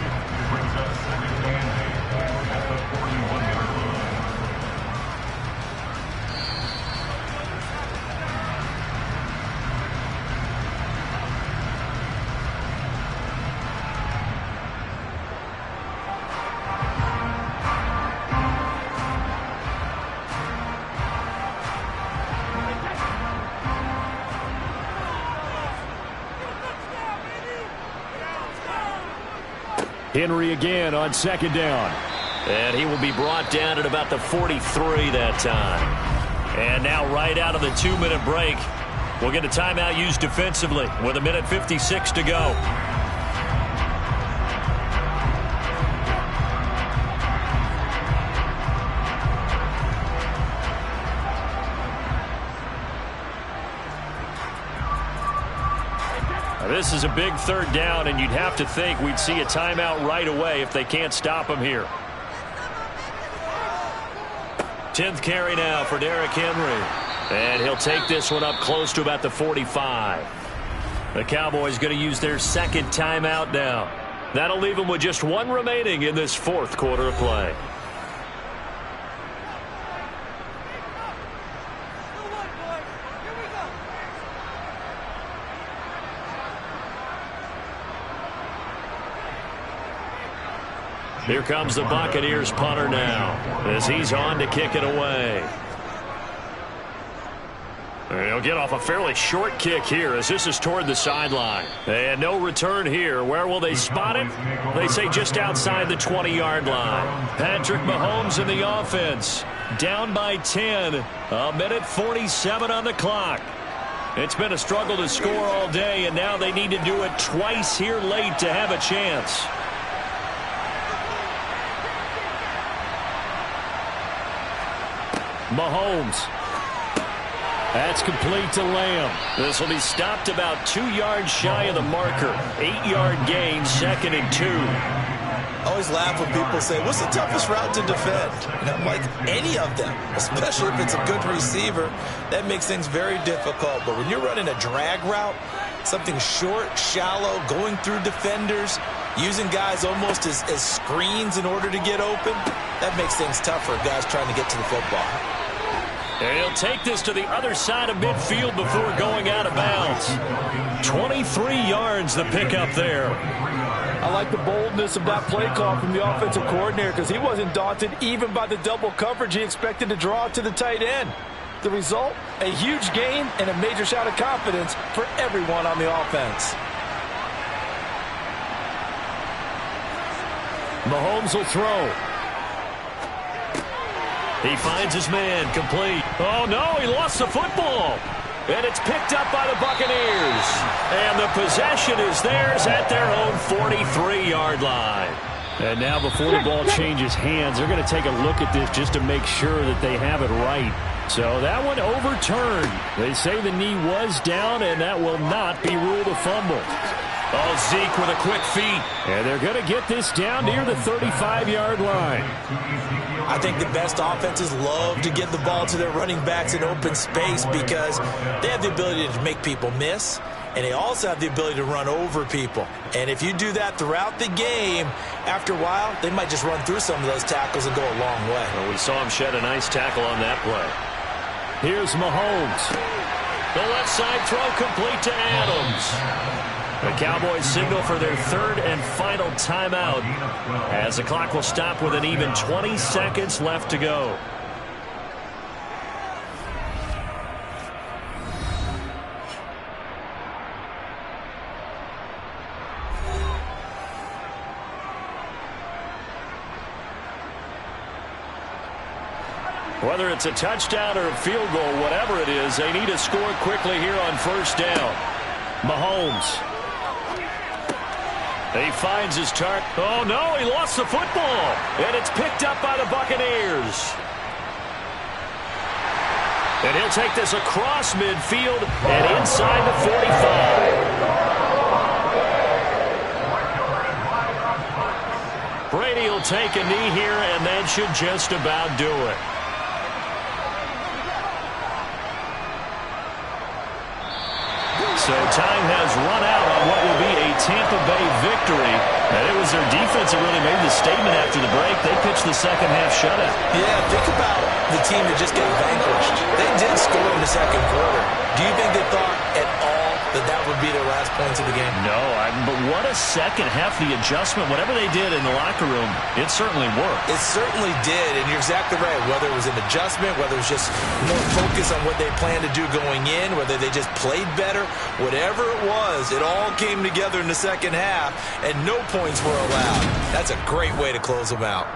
Henry again on second down. And he will be brought down at about the 43 that time. And now right out of the 2-minute break, we'll get a timeout used defensively with 1:56 to go. This is a big third down, and you'd have to think we'd see a timeout right away if they can't stop him here. 10th carry now for Derrick Henry. And he'll take this one up close to about the 45. The Cowboys going to use their second timeout now. That'll leave them with just one remaining in this fourth quarter of play. Here comes the Buccaneers punter now as he's on to kick it away. And he'll get off a fairly short kick here as this is toward the sideline. And no return here. Where will they spot it? They say just outside the 20-yard line. Patrick Mahomes in the offense. Down by 10. 1:47 on the clock. It's been a struggle to score all day, and now they need to do it twice here late to have a chance. Mahomes. That's complete to Lamb. This will be stopped about 2 yards shy of the marker. 8-yard gain, 2nd and 2. I always laugh when people say, what's the toughest route to defend? And I'm like, any of them, especially if it's a good receiver. That makes things very difficult. But when you're running a drag route, something short, shallow, going through defenders, using guys almost as screens in order to get open, that makes things tough for guys trying to get to the football. And he'll take this to the other side of midfield before going out of bounds. 23 yards the pickup there. I like the boldness of that play call from the offensive coordinator because he wasn't daunted even by the double coverage he expected to draw to the tight end. The result, a huge gain and a major shot of confidence for everyone on the offense. Mahomes will throw. He finds his man, complete. Oh, no, he lost the football. And it's picked up by the Buccaneers. And the possession is theirs at their own 43-yard line. And now before the ball changes hands, they're going to take a look at this just to make sure that they have it right. So that one overturned. They say the knee was down, and that will not be ruled a fumble. Oh, Zeke with a quick feet. And they're going to get this down near the 35-yard line. I think the best offenses love to get the ball to their running backs in open space because they have the ability to make people miss, and they also have the ability to run over people. And if you do that throughout the game, after a while, they might just run through some of those tackles and go a long way. Well, we saw him shed a nice tackle on that play. Here's Mahomes. The left side throw complete to Adams. The Cowboys signal for their third and final timeout as the clock will stop with an even 20 seconds left to go. Whether it's a touchdown or a field goal, whatever it is, they need to score quickly here on first down. Mahomes. He finds his target. Oh, no, he lost the football. And it's picked up by the Buccaneers. And he'll take this across midfield and inside the 45. Brady will take a knee here, and that should just about do it. So time has run out on what will be a Tampa Bay victory. And it was their defense that really made the statement after the break. They pitched the second half shutout. Yeah, think about the team that just got vanquished. They did score in the second quarter. Do you think they thought at all that would be their last points of the game? No, but what a second half, the adjustment, whatever they did in the locker room, it certainly worked. It certainly did, and you're exactly right. Whether it was an adjustment, whether it was just more focus on what they planned to do going in, whether they just played better, whatever it was, it all came together in the second half, and no points were allowed. That's a great way to close them out.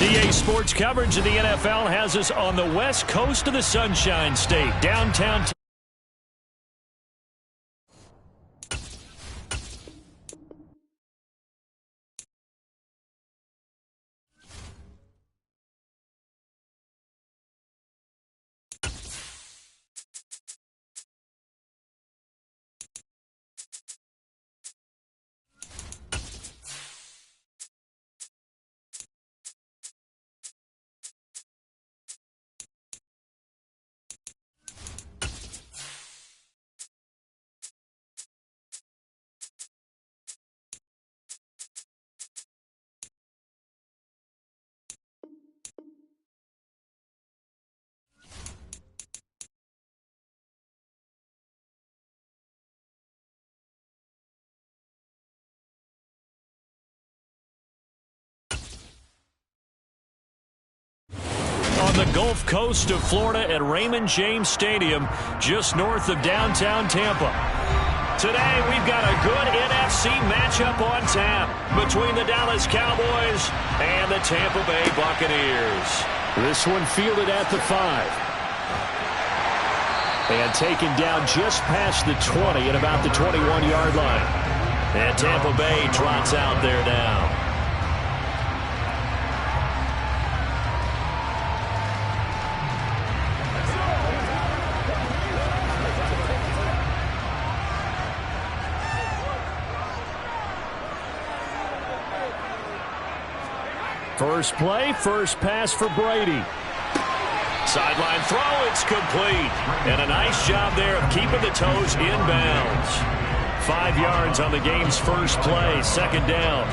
DA Sports coverage of the NFL has us on the west coast of the Sunshine State, downtown. On the Gulf Coast of Florida at Raymond James Stadium, just north of downtown Tampa. Today, we've got a good NFC matchup on tap between the Dallas Cowboys and the Tampa Bay Buccaneers. This one fielded at the 5. And taken down just past the 20 at about the 21-yard line. And Tampa Bay trots out there now. First play, first pass for Brady. Sideline throw, it's complete. And a nice job there of keeping the toes inbounds. 5 yards on the game's first play, second down.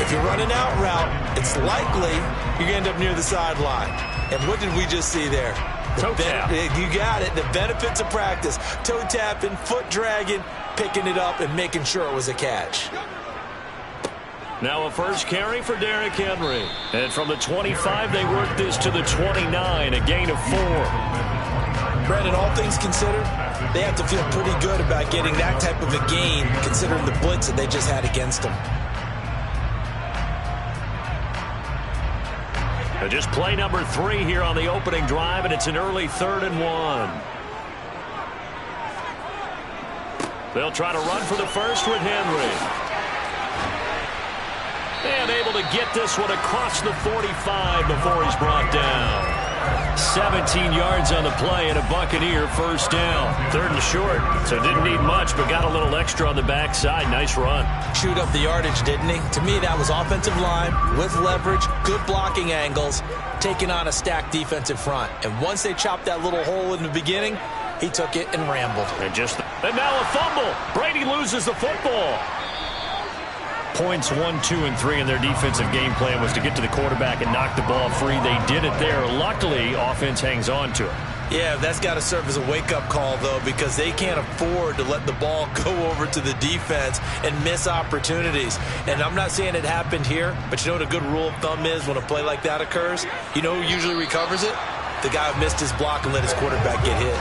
If you're running out route, it's likely you're going to end up near the sideline. And what did we just see there? Toe tap. You got it. The benefits of practice. Toe tapping, foot dragging, picking it up, and making sure it was a catch. Now a first carry for Derrick Henry. And from the 25, they work this to the 29, a gain of 4. Brandon, all things considered, they have to feel pretty good about getting that type of a gain, considering the blitz that they just had against them. Just play number 3 here on the opening drive, and it's an early 3rd and 1. They'll try to run for the first with Henry. And able to get this one across the 45 before he's brought down. 17 yards on the play and a Buccaneer first down. 3rd and short, so didn't need much, but got a little extra on the backside. Nice run. Chewed up the yardage, didn't he? To me, that was offensive line with leverage, good blocking angles, taking on a stacked defensive front. And once they chopped that little hole in the beginning, he took it and rambled. And now a fumble. Brady loses the football. Points 1, 2, and 3 in their defensive game plan was to get to the quarterback and knock the ball free. They did it there. Luckily, offense hangs on to it. Yeah, that's got to serve as a wake-up call, though, because they can't afford to let the ball go over to the defense and miss opportunities. And I'm not saying it happened here, but you know what a good rule of thumb is when a play like that occurs? You know who usually recovers it? The guy who missed his block and let his quarterback get hit.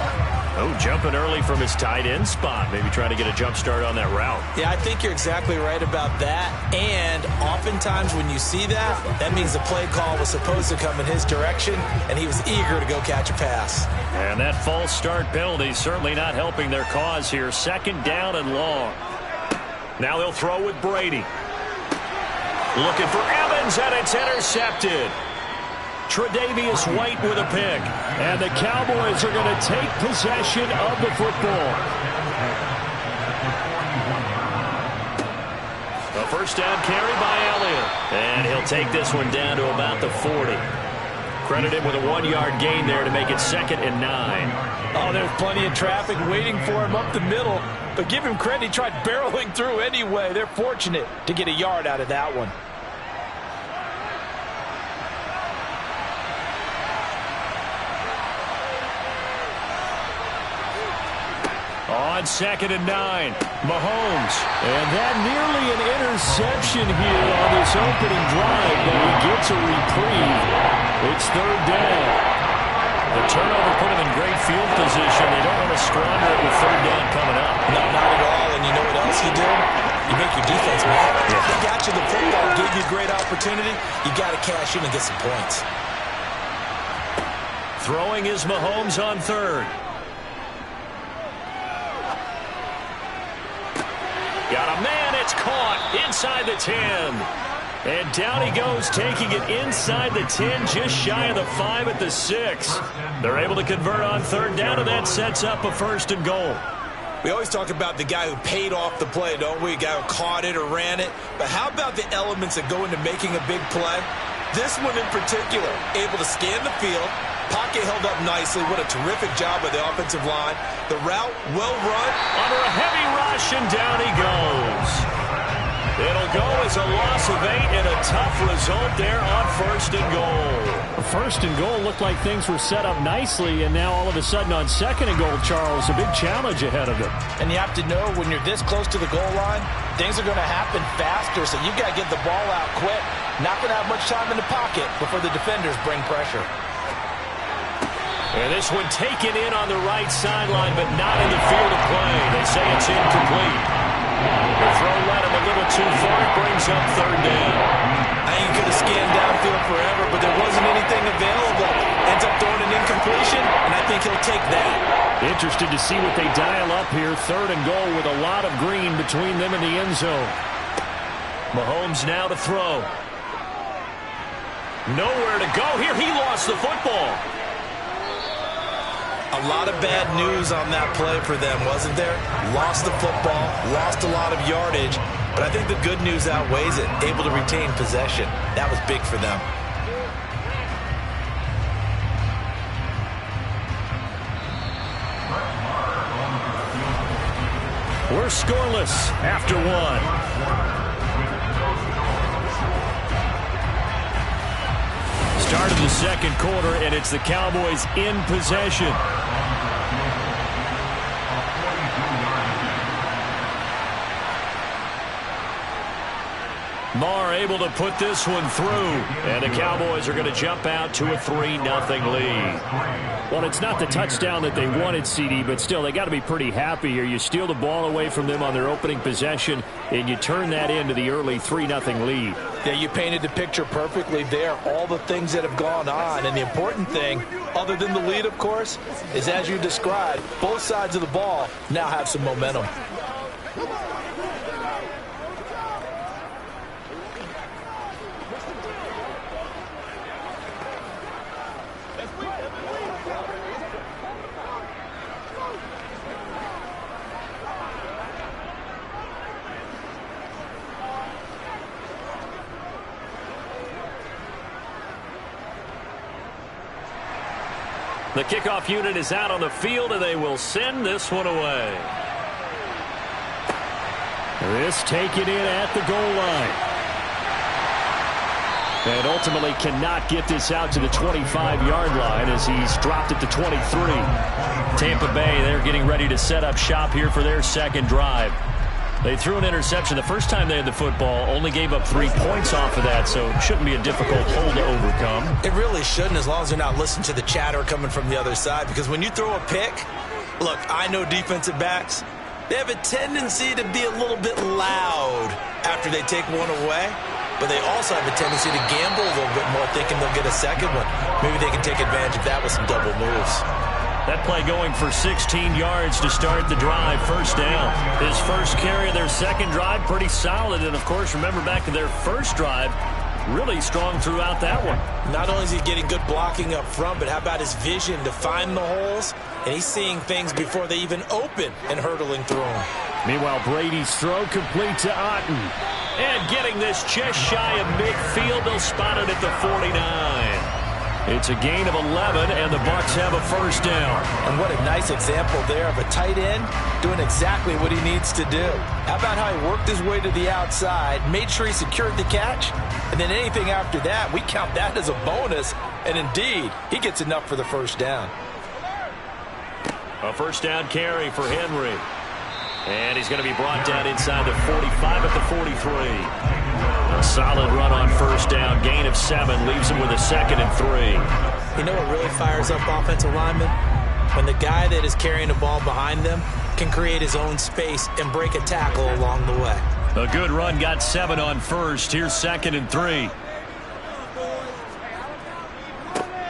Oh, jumping early from his tight end spot. Maybe trying to get a jump start on that route. Yeah, I think you're exactly right about that. And oftentimes when you see that, that means the play call was supposed to come in his direction, and he was eager to go catch a pass. And that false start penalty certainly not helping their cause here. 2nd down and long. Now they'll throw with Brady. Looking for Evans, and it's intercepted. Tre'Davious White with a pick. And the Cowboys are going to take possession of the football. A first down carry by Elliott. And he'll take this one down to about the 40. Credited with a 1-yard gain there to make it 2nd and 9. Oh, there's plenty of traffic waiting for him up the middle. But give him credit, he tried barreling through anyway. They're fortunate to get a yard out of that one. On 2nd and 9, Mahomes. And that nearly an interception here on this opening drive, but he gets a reprieve. It's 3rd down. The turnover put him in great field position. They don't want to squander it with 3rd down coming up. No, not at all. And you know what else he did? You make your defense mad. They got you the football, gave you a great opportunity. You got to cash in and get some points. Throwing is Mahomes on third. Got a man, it's caught inside the 10. And down he goes, taking it inside the 10, just shy of the 5 at the 6. They're able to convert on third down, and that sets up a 1st and goal. We always talk about the guy who paid off the play, don't we? A guy who caught it or ran it. But how about the elements that go into making a big play? This one in particular, able to scan the field. Pocket held up nicely. What a terrific job by the offensive line. The route, well run. Under a heavy rush, and down he goes. It'll go as a loss of 8 and a tough result there on 1st and goal. 1st and goal looked like things were set up nicely, and now all of a sudden on 2nd and goal, Charles, a big challenge ahead of them. And you have to know when you're this close to the goal line, things are going to happen faster, so you've got to get the ball out quick. Not going to have much time in the pocket before the defenders bring pressure. And this one taken in on the right sideline, but not in the field of play. They say it's incomplete. The throw led him a little too far. It brings up 3rd down. I think he could have scanned downfield forever, but there wasn't anything available. Ends up throwing an incompletion, and I think he'll take that. Interested to see what they dial up here. 3rd and goal with a lot of green between them and the end zone. Mahomes now to throw. Nowhere to go here. He lost the football. A lot of bad news on that play for them, wasn't there? Lost the football, lost a lot of yardage, but I think the good news outweighs it. Able to retain possession. That was big for them. We're scoreless after 1. Start of the 2nd quarter, and it's the Cowboys in possession. Marr able to put this one through, and the Cowboys are going to jump out to a 3-0 lead. Well, it's not the touchdown that they wanted, CD, but still, they got to be pretty happy here. You steal the ball away from them on their opening possession, and you turn that into the early 3-0 lead. Yeah, you painted the picture perfectly there. All the things that have gone on, and the important thing, other than the lead, of course, is as you described, both sides of the ball now have some momentum. The kickoff unit is out on the field, and they will send this one away. This taken in at the goal line. And ultimately cannot get this out to the 25-yard line as he's dropped it to 23. Tampa Bay, they're getting ready to set up shop here for their 2nd drive. They threw an interception the first time they had the football, only gave up 3 points off of that, so it shouldn't be a difficult hole to overcome. It really shouldn't, as long as they're not listening to the chatter coming from the other side, because when you throw a pick, look, I know defensive backs, they have a tendency to be a little bit loud after they take one away, but they also have a tendency to gamble a little bit more, thinking they'll get a 2nd one. Maybe they can take advantage of that with some double moves. That play going for 16 yards to start the drive. 1st down. His first carry of their 2nd drive, pretty solid. And, of course, remember back to their 1st drive, really strong throughout that one. Not only is he getting good blocking up front, but how about his vision to find the holes? And he's seeing things before they even open and hurtling through them. Meanwhile, Brady's throw complete to Otten. And getting this just shy of midfield, they'll spot it at the 49. It's a gain of 11, and the Bucs have a 1st down. And what a nice example there of a tight end doing exactly what he needs to do. How about how he worked his way to the outside, made sure he secured the catch, and then anything after that, we count that as a bonus. And indeed, he gets enough for the 1st down. A 1st down carry for Henry. And he's going to be brought down inside the 45 at the 43. A solid run on 1st down. Gain of 7 leaves him with a 2nd and 3. You know what really fires up offensive linemen? When the guy that is carrying the ball behind them can create his own space and break a tackle along the way. A good run, got 7 on first. Here's 2nd and 3.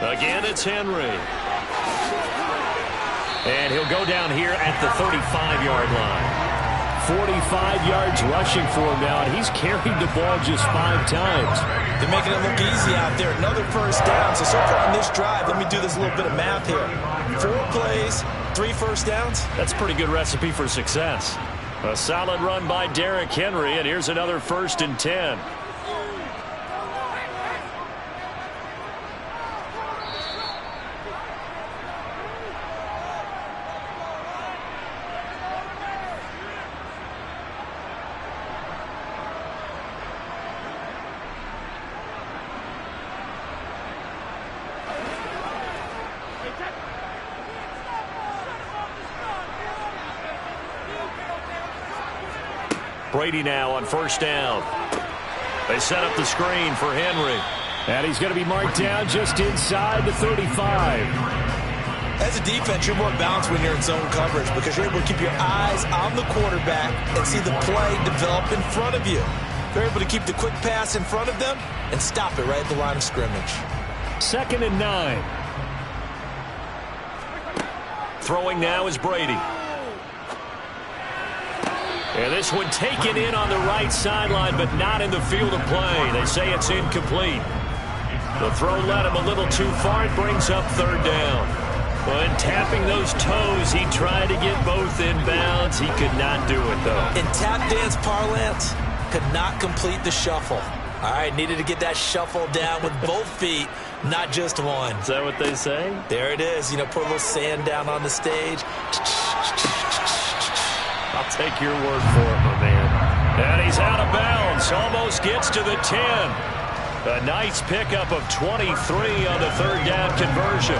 Again, it's Henry. And he'll go down here at the 35-yard line. 45 yards rushing for him now, and he's carried the ball just 5 times. They're making it look easy out there. Another first down. So far on this drive, let me do this little bit of math here. 4 plays, 3 first downs. That's a pretty good recipe for success. A solid run by Derrick Henry, and here's another 1st and 10. Brady now on 1st down. They set up the screen for Henry. And he's going to be marked down just inside the 35. As a defense, you're more balanced when you're in zone coverage because you're able to keep your eyes on the quarterback and see the play develop in front of you. You're able to keep the quick pass in front of them and stop it right at the line of scrimmage. 2nd and 9. Throwing now is Brady. And this one taken in on the right sideline, but not in the field of play. They say it's incomplete. The throw led him a little too far. It brings up 3rd down. When tapping those toes, he tried to get both in bounds. He could not do it, though. In tap dance parlance, could not complete the shuffle. All right, needed to get that shuffle down with both feet, not just one. Is that what they say? There it is. You know, put a little sand down on the stage. I'll take your word for it, my man. And he's out of bounds. Almost gets to the 10. A nice pickup of 23 on the 3rd down conversion.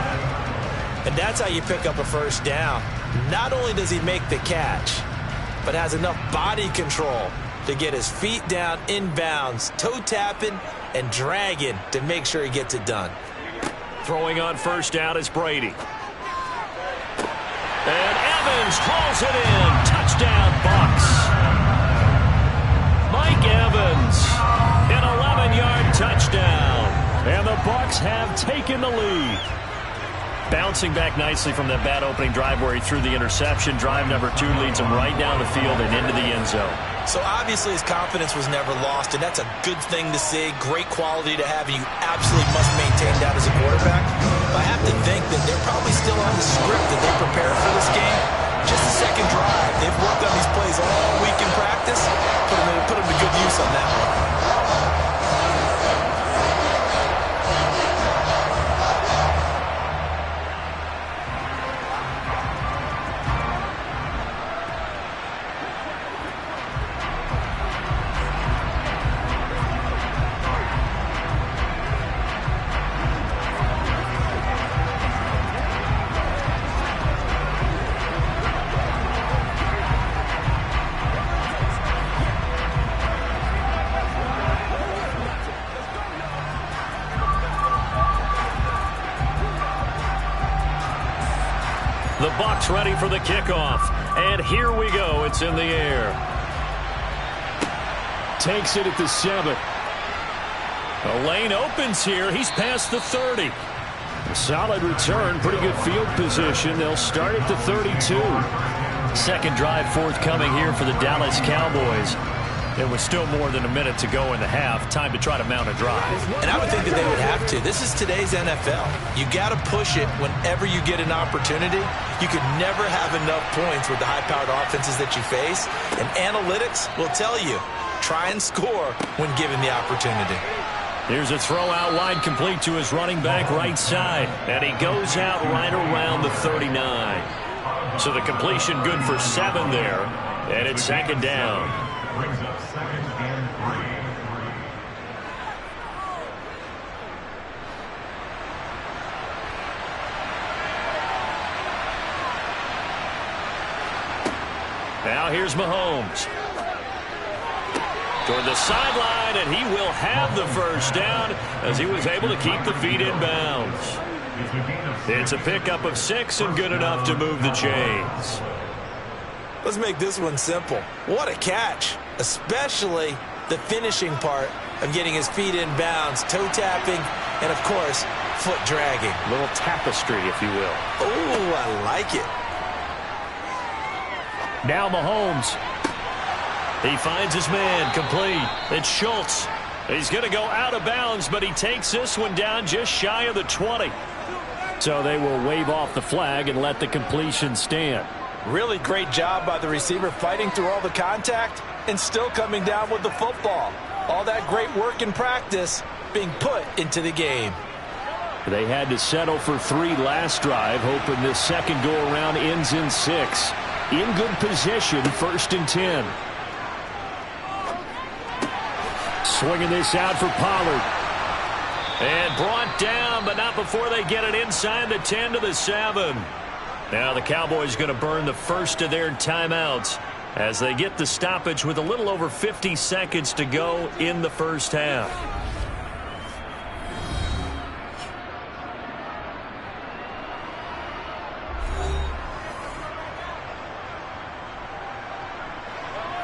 And that's how you pick up a 1st down. Not only does he make the catch, but has enough body control to get his feet down inbounds, toe tapping and dragging to make sure he gets it done. Throwing on 1st down is Brady. And Evans hauls it in. Touchdown, Bucs. Mike Evans, an 11-yard touchdown. And the Bucs have taken the lead. Bouncing back nicely from that bad opening drive where he threw the interception. Drive number 2 leads him right down the field and into the end zone. So obviously his confidence was never lost, and that's a good thing to see. Great quality to have, and you absolutely must maintain that as a quarterback. But I have to think that they're probably still on the script that they prepared for this game. Just the 2nd drive. They've worked on these plays all week in practice. Put them to good use on that one. The Bucs ready for the kickoff. And here we go. It's in the air. Takes it at the 7. A lane opens here. He's past the 30. A solid return. Pretty good field position. They'll start at the 32. 2nd drive forthcoming here for the Dallas Cowboys. There was still more than a minute to go in the half. Time to try to mount a drive. And I would think that they would have to. This is today's NFL. You got to push it whenever you get an opportunity. You could never have enough points with the high-powered offenses that you face. And analytics will tell you, try and score when given the opportunity. Here's a throw out wide, complete to his running back right side. And he goes out right around the 39. So the completion good for 7 there. And it's 2nd down. Brings up 2nd and 3. Now here's Mahomes. Toward the sideline, and he will have the 1st down as he was able to keep the feet in bounds. It's a pickup of 6 and good enough to move the chains. Let's make this one simple. What a catch. especially the finishing part of getting his feet in bounds, toe tapping, and, of course, foot dragging. A little tapestry, if you will. Oh, I like it. Now Mahomes. He finds his man, complete. It's Schultz. He's going to go out of bounds, but he takes this one down just shy of the 20. So they will wave off the flag and let the completion stand. Really great job by the receiver fighting through all the contact and still coming down with the football. All that great work in practice being put into the game. They had to settle for 3 last drive, hoping this second go-around ends in 6. In good position, 1st and 10. Swinging this out for Pollard. And brought down, but not before they get it inside the 10 to the 7. Now the Cowboys going to burn the first of their timeouts as they get the stoppage with a little over 50 seconds to go in the first half.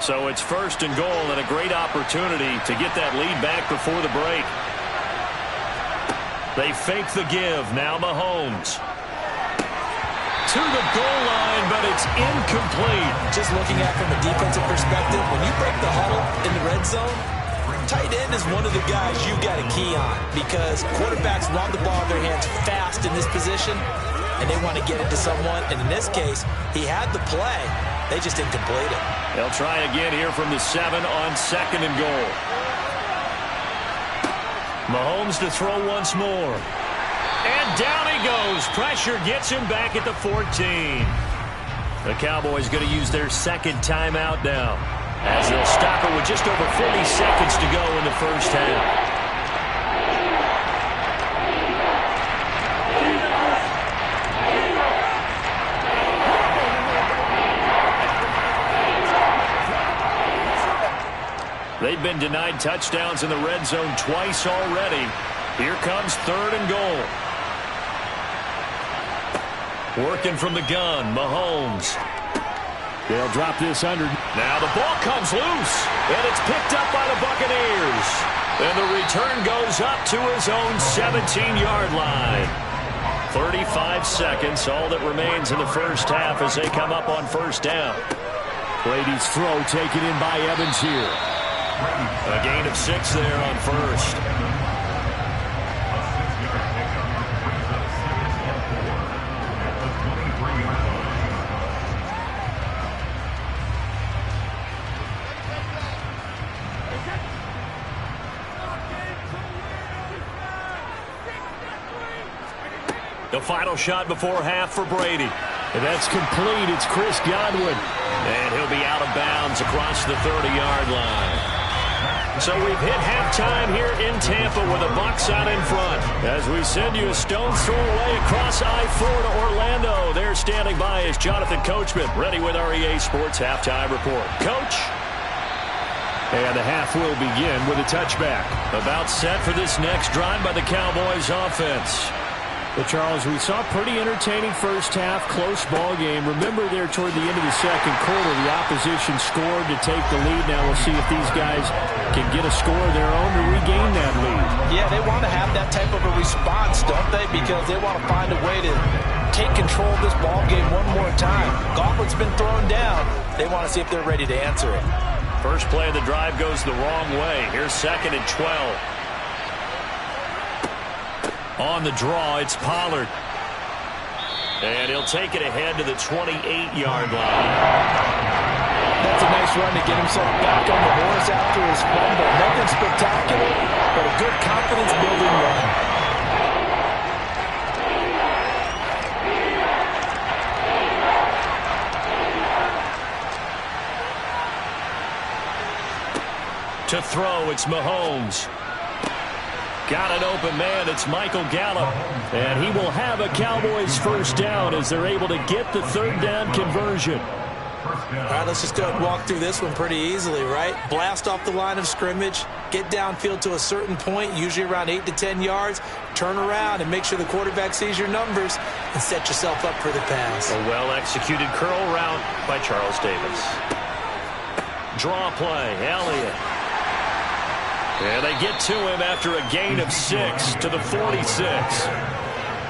So it's 1st and goal and a great opportunity to get that lead back before the break. They fake the give. Now Mahomes. To the goal line, but it's incomplete. Just looking at from a defensive perspective, when you break the huddle in the red zone, tight end is one of the guys you've got a key on because quarterbacks want the ball in their hands fast in this position, and they want to get it to someone. And in this case, he had the play. They just didn't complete it. They'll try again here from the 7 on 2nd and goal. Mahomes to throw once more. And down he goes. Pressure gets him back at the 14. The Cowboys going to use their 2nd timeout now, as they'll stop it with just over 40 seconds to go in the first half. They've been denied touchdowns in the red zone twice already. Here comes 3rd and goal. Working from the gun, Mahomes. They'll drop this under. Now the ball comes loose, and it's picked up by the Buccaneers. And the return goes up to his own 17-yard line. 35 seconds, all that remains in the first half as they come up on 1st down. Brady's throw taken in by Evans here. A gain of 6 there on 1st. The final shot before half for Brady. And that's complete. It's Chris Godwin. And he'll be out of bounds across the 30-yard line. So we've hit halftime here in Tampa with the Bucs out in front. As we send you a stone's throw away across I-4 to Orlando. There standing by is Jonathan Coachman, ready with our EA Sports Halftime Report. Coach. And the half will begin with a touchback. About set for this next drive by the Cowboys offense. But, Charles, we saw a pretty entertaining first half, close ball game. Remember there toward the end of the second quarter, the opposition scored to take the lead. Now we'll see if these guys can get a score of their own to regain that lead. Yeah, they want to have that type of a response, don't they? Because they want to find a way to take control of this ball game one more time. Gauntlet's been thrown down. They want to see if they're ready to answer it. First play of the drive goes the wrong way. Here's 2nd and 12. On the draw, it's Pollard. And he'll take it ahead to the 28-yard line. That's a nice run to get himself back on the horse after his fumble. Nothing spectacular, but a good confidence-building run. To throw, it's Mahomes. Got an open man. It's Michael Gallup. And he will have a Cowboys first down as they're able to get the 3rd down conversion. All right, let's just go ahead and walk through this one pretty easily, right? Blast off the line of scrimmage, get downfield to a certain point, usually around 8 to 10 yards, turn around and make sure the quarterback sees your numbers and set yourself up for the pass. A well-executed curl route by Charles Davis. Draw play, Elliott. And they get to him after a gain of 6 to the 46.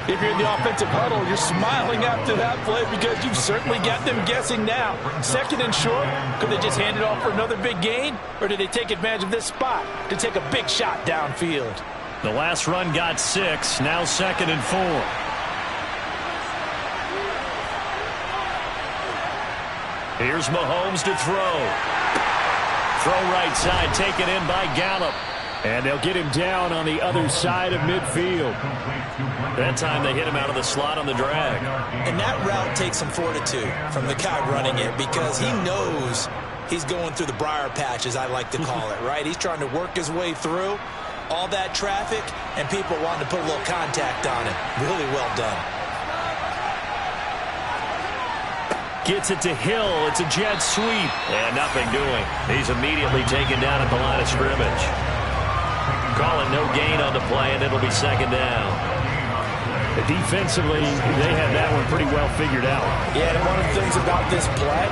If you're in the offensive huddle, you're smiling after that play because you've certainly got them guessing now. 2nd and short, could they just hand it off for another big gain? Or did they take advantage of this spot to take a big shot downfield? The last run got 6, now 2nd and 4. Here's Mahomes to throw. Throw right side, taken in by Gallup. And they'll get him down on the other side of midfield. That time they hit him out of the slot on the drag. And that route takes some fortitude from the guy running it because he knows he's going through the briar patch, as I like to call it, right? He's trying to work his way through all that traffic, and people wanting to put a little contact on it. Really well done. Gets it to Hill. It's a jet sweep. And nothing doing. He's immediately taken down at the line of scrimmage. Calling no gain on the play, and it'll be 2nd down. Defensively, they have that one pretty well figured out. Yeah, and one of the things about this play,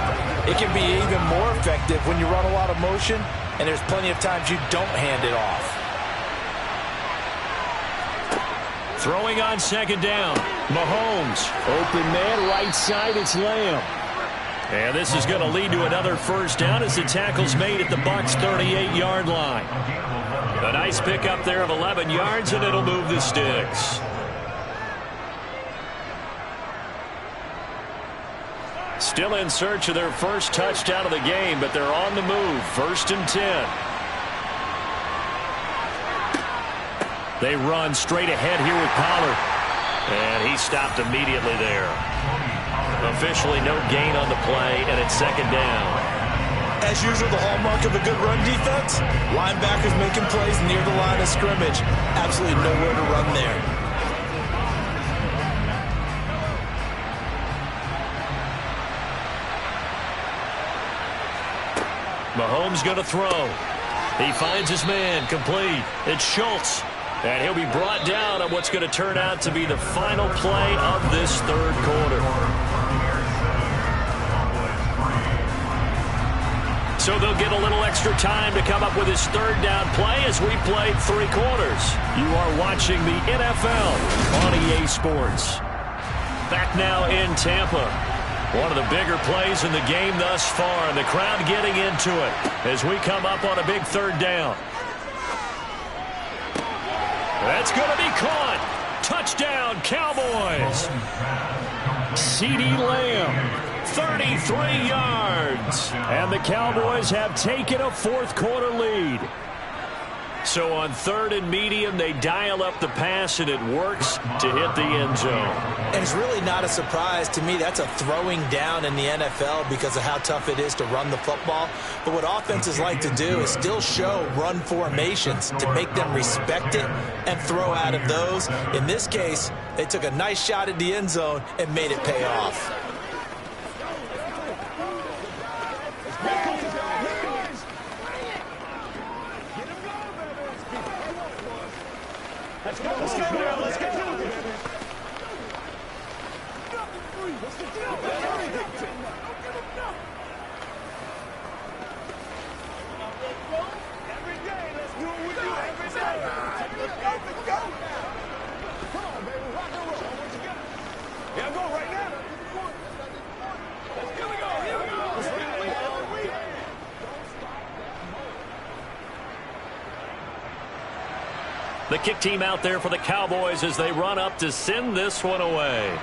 it can be even more effective when you run a lot of motion, and there's plenty of times you don't hand it off. Throwing on 2nd down. Mahomes. Open man, right side, it's Lamb. And this is going to lead to another 1st down as the tackle's made at the Bucs' 38-yard line. A nice pickup there of 11 yards, and it'll move the sticks. Still in search of their first touchdown of the game, but they're on the move. 1st and 10. They run straight ahead here with Pollard. And he stopped immediately there. Officially no gain on the play, and it's 2nd down. As usual, the hallmark of a good run defense, linebackers making plays near the line of scrimmage. Absolutely nowhere to run there. Mahomes going to throw. He finds his man, complete. It's Schultz. And he'll be brought down on what's going to turn out to be the final play of this 3rd quarter. So they'll get a little extra time to come up with his 3rd down play as we played 3 quarters. You are watching the NFL on EA Sports. Back now in Tampa. One of the bigger plays in the game thus far, and the crowd getting into it as we come up on a big 3rd down. That's going to be caught. Touchdown, Cowboys. CeeDee Lamb. 33 yards. And the Cowboys have taken a 4th quarter lead. So on 3rd and medium, they dial up the pass, and it works to hit the end zone. And it's really not a surprise to me. That's a throwing down in the NFL because of how tough it is to run the football. But what offenses like to do is still show run formations to make them respect it and throw out of those. In this case, they took a nice shot at the end zone and made it pay off. Let's go, let's go, let's go. Every day, let's do what we do every day. Let's go. Come on, baby, rock and roll. Yeah, go right now. Here we go, here we go. The kick team out there for the Cowboys as they run up to send this one away.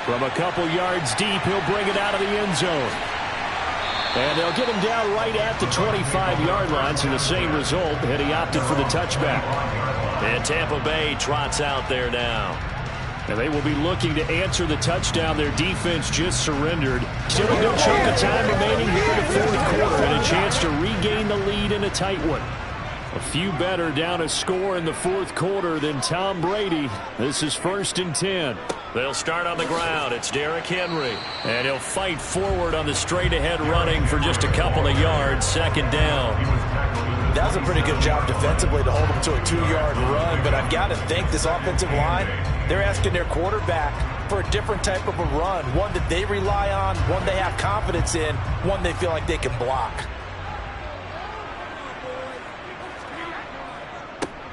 From a couple yards deep, he'll bring it out of the end zone. And they'll get him down right at the 25-yard line, so the same result, and he opted for the touchback. And Tampa Bay trots out there now. And they will be looking to answer the touchdown their defense just surrendered. Still a good chunk of time remaining here in the 4th quarter, and a chance to regain the lead in a tight one. A few better down a score in the 4th quarter than Tom Brady. This is 1st and 10. They'll start on the ground. It's Derrick Henry. And he'll fight forward on the straight-ahead running for just a couple of yards. 2nd down. That was a pretty good job defensively to hold him to a 2-yard run, but I've got to think this offensive line, they're asking their quarterback for a different type of a run, one that they rely on, one they have confidence in, one they feel like they can block.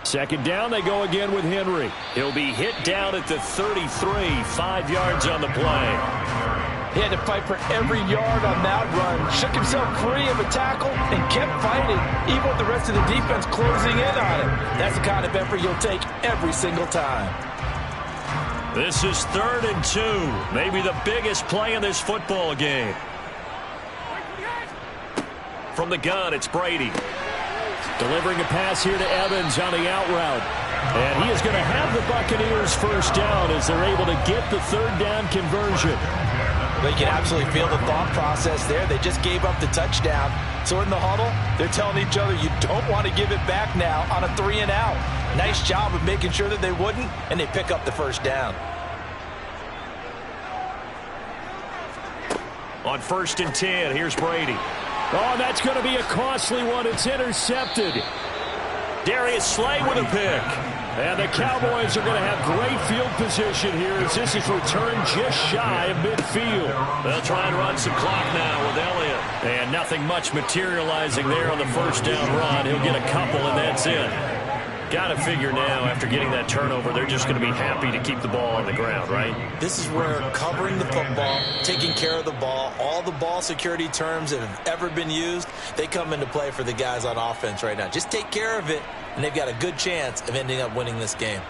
Second down, they go again with Henry. He'll be hit down at the 33, 5 yards on the play. He had to fight for every yard on that run, shook himself free of a tackle, and kept fighting, even with the rest of the defense closing in on him. That's the kind of effort you'll take every single time. This is 3rd and 2, maybe the biggest play in this football game. From the gun, it's Brady. Delivering a pass here to Evans on the out route. And he is going to have the Buccaneers first down as they're able to get the 3rd down conversion. But you can absolutely feel the thought process there. They just gave up the touchdown. So in the huddle, they're telling each other, you don't want to give it back now on a 3 and out. Nice job of making sure that they wouldn't, and they pick up the first down. On 1st and 10, here's Brady. Oh, that's going to be a costly one. It's intercepted. Darius Slay with a pick. And the Cowboys are going to have great field position here as this is returned just shy of midfield. They'll try and run some clock now with Elliott. And nothing much materializing there on the first down run. He'll get a couple, and that's it. Got to figure now, after getting that turnover, they're just going to be happy to keep the ball on the ground, right? This is where covering the football, taking care of the ball, all the ball security terms that have ever been used, they come into play for the guys on offense right now. Just take care of it, and they've got a good chance of ending up winning this game.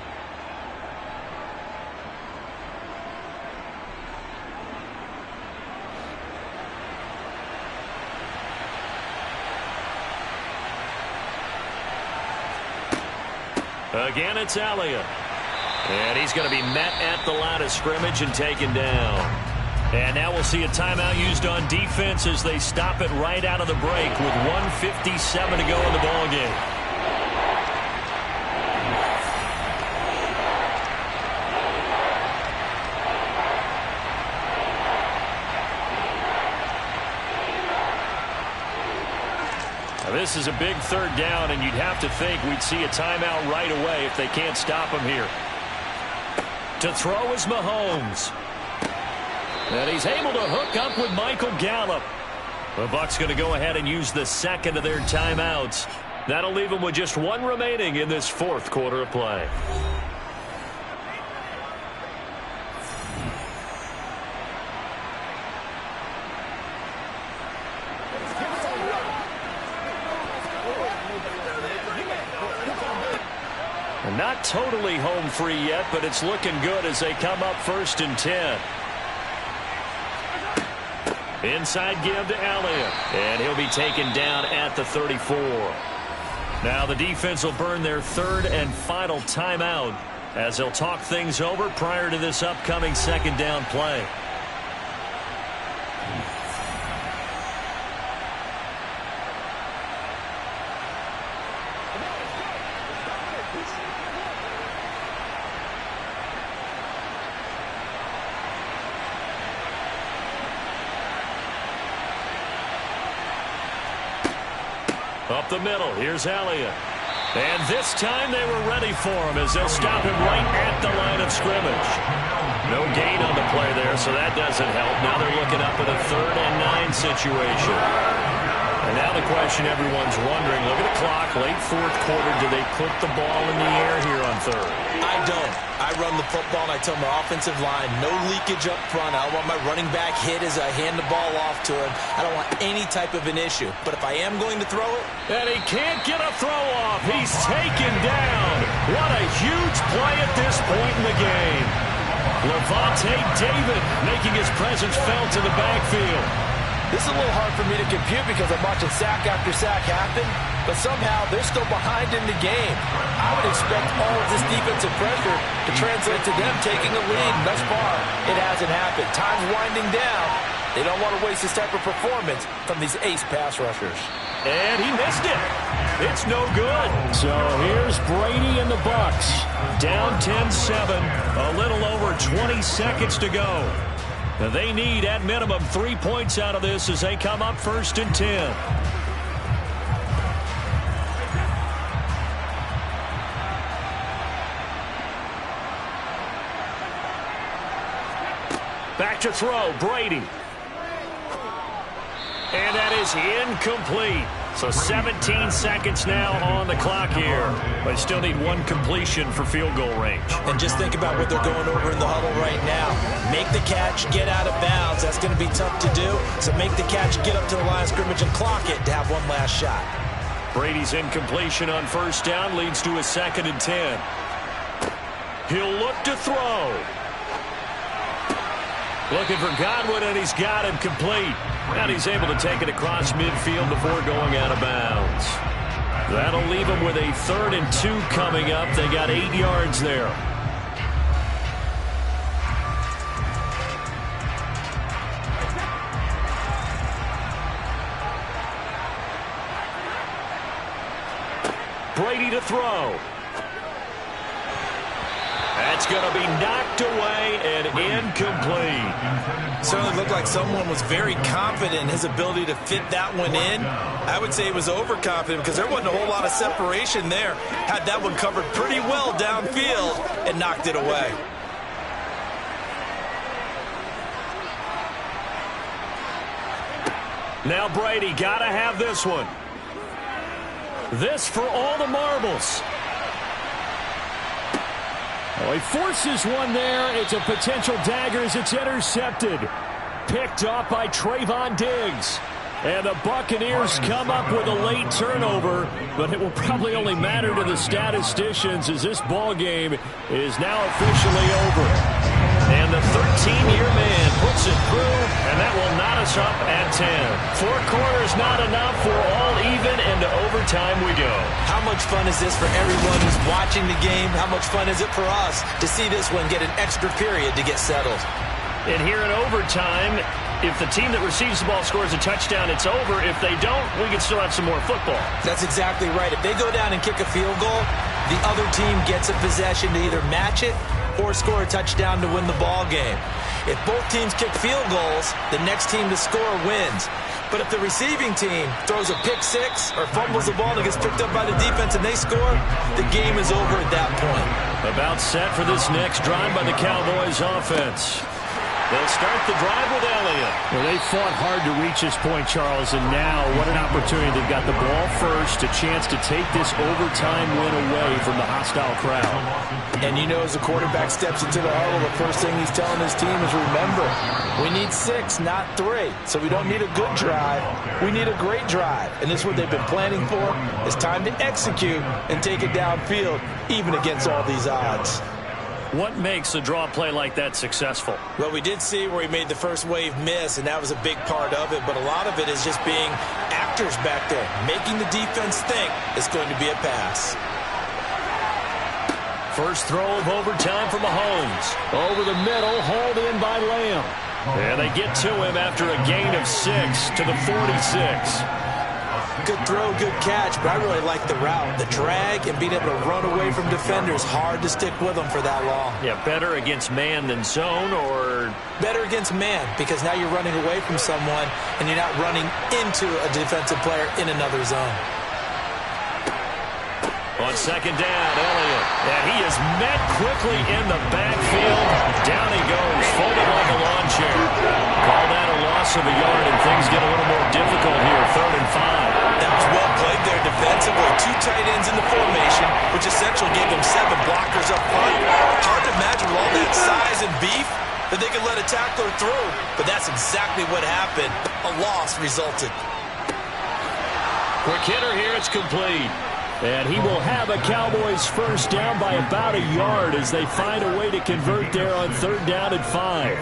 Again, it's Elliott. And he's going to be met at the line of scrimmage and taken down. And now we'll see a timeout used on defense as they stop it right out of the break with 1:57 to go in the ballgame. This is a big 3rd down, and you'd have to think we'd see a timeout right away if they can't stop him here. To throw is Mahomes. And he's able to hook up with Michael Gallup. The Bucs going to go ahead and use the second of their timeouts. That'll leave them with just one remaining in this 4th quarter of play. Not totally home free yet, but it's looking good as they come up 1st and 10. Inside give to Elliott, and he'll be taken down at the 34. Now the defense will burn their 3rd and final timeout as they'll talk things over prior to this upcoming 2nd down play. Up the middle, here's Elliott. And this time they were ready for him as they'll stop him right at the line of scrimmage. No gain on the play there, so that doesn't help. Now they're looking up at a 3rd and 9 situation. And now the question everyone's wondering, look at the clock, late 4th quarter, do they put the ball in the air here on 3rd? I don't. I run the football, and I tell my offensive line, no leakage up front. I don't want my running back hit as I hand the ball off to him. I don't want any type of an issue. But if I am going to throw it... And he can't get a throw off. He's taken down. What a huge play at this point in the game. Lavonte David making his presence felt in the backfield. This is a little hard for me to compute because I'm watching sack after sack happen, but somehow they're still behind in the game. I would expect all of this defensive pressure to translate to them taking a lead. Thus far, it hasn't happened. Time's winding down. They don't want to waste this type of performance from these ace pass rushers. And he missed it. It's no good. So here's Brady and the Bucs. Down 10-7, a little over 20 seconds to go. They need, at minimum, 3 points out of this as they come up 1st and 10. Back to throw, Brady. And that is incomplete. So 17 seconds now on the clock here. But still need one completion for field goal range. And just think about what they're going over in the huddle right now. Make the catch, get out of bounds. That's going to be tough to do. So make the catch, get up to the line of scrimmage, and clock it to have one last shot. Brady's incompletion on first down leads to a 2nd and 10. He'll look to throw. Looking for Godwin, and he's got him complete. And he's able to take it across midfield before going out of bounds. That'll leave him with a 3rd and 2 coming up. They got 8 yards there. Brady to throw. That's going to be knocked away and incomplete. Certainly looked like someone was very confident in his ability to fit that one in. I would say he was overconfident because there wasn't a whole lot of separation there. Had that one covered pretty well downfield and knocked it away. Now Brady got to have this one. This for all the marbles. Oh, he forces one there. It's a potential dagger as it's intercepted. Picked off by Trayvon Diggs. And the Buccaneers come up with a late turnover, but it will probably only matter to the statisticians as this ball game is now officially over. And the 13-year man puts it through, and that will knot us up at 10. 4 quarters not enough. We're all even, and to overtime we go. How much fun is this for everyone who's watching the game? How much fun is it for us to see this one get an extra period to get settled? And here in overtime, if the team that receives the ball scores a touchdown, it's over. If they don't, we can still have some more football. That's exactly right. If they go down and kick a field goal, the other team gets a possession to either match it or score a touchdown to win the ball game. If both teams kick field goals, the next team to score wins. But if the receiving team throws a pick six or fumbles the ball and gets picked up by the defense and they score, the game is over at that point. About set for this next drive by the Cowboys offense. They'll start the drive with Elliott. Well, they fought hard to reach this point, Charles, and now what an opportunity. They've got the ball first, a chance to take this overtime win away from the hostile crowd. And you know, as the quarterback steps into the huddle, the first thing he's telling his team is, remember, we need 6, not 3. So we don't need a good drive. We need a great drive. And this is what they've been planning for. It's time to execute and take it downfield, even against all these odds. What makes a draw play like that successful? Well, we did see where he made the first wave miss, and that was a big part of it. But a lot of it is just being actors back there, making the defense think it's going to be a pass. First throw of overtime for Mahomes. Over the middle, hauled in by Lamb. And they get to him after a gain of 6 to the 46. Good throw, good catch, but I really like the route. The drag and being able to run away from defenders, hard to stick with them for that long. Yeah, better against man than zone, or? Better against man, because now you're running away from someone and you're not running into a defensive player in another zone. On second down, Elliott. And he is met quickly in the backfield. Down he goes, folded like a lawn chair. Call that a loss of a yard, and things get a little more difficult here. 3rd and 5. That was well played there defensively. 2 tight ends in the formation, which essentially gave them 7 blockers up front. Hard to imagine with all that size and beef that they could let a tackler through. But that's exactly what happened. A loss resulted. Quick hitter here, it's complete. And he will have a Cowboys first down by about a yard as they find a way to convert there on 3rd down and 5.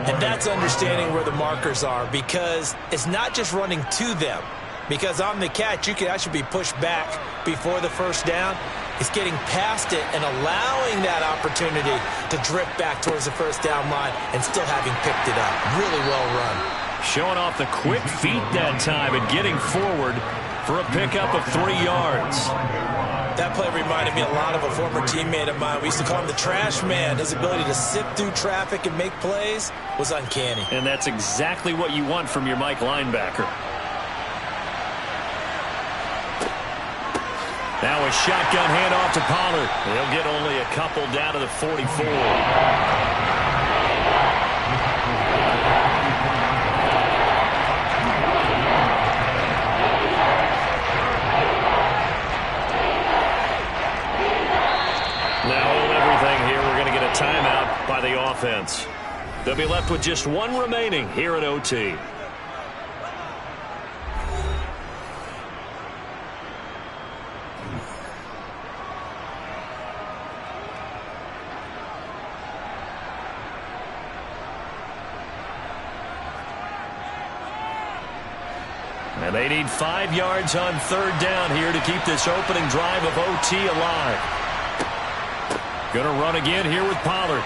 And that's understanding where the markers are, because it's not just running to them. Because on the catch, you can actually be pushed back before the first down. It's getting past it and allowing that opportunity to drift back towards the first down line and still having picked it up. Really well run. Showing off the quick feet that time and getting forward for a pickup of 3 yards. That play reminded me a lot of a former teammate of mine. We used to call him the trash man. His ability to sift through traffic and make plays was uncanny. And that's exactly what you want from your Mike linebacker. Now a shotgun handoff to Pollard. He'll get only a couple down to the 44. by the offense. They'll be left with just one remaining here in OT. And they need 5 yards on 3rd down here to keep this opening drive of OT alive. Gonna run again here with Pollard.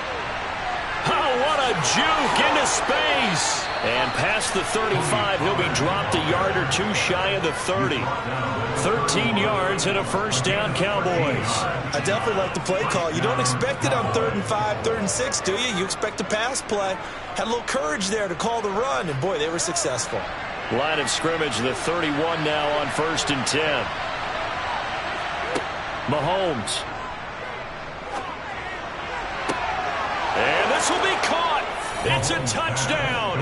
Oh, what a juke into space. And past the 35, he'll be dropped a yard or 2 shy of the 30. 13 yards and a first down, Cowboys. I definitely like the play call. You don't expect it on 3rd and 5, 3rd and 6, do you? You expect a pass play. Had a little courage there to call the run, and boy, they were successful. Line of scrimmage, the 31 now on 1st and 10. Mahomes. And this will be caught. It's a touchdown.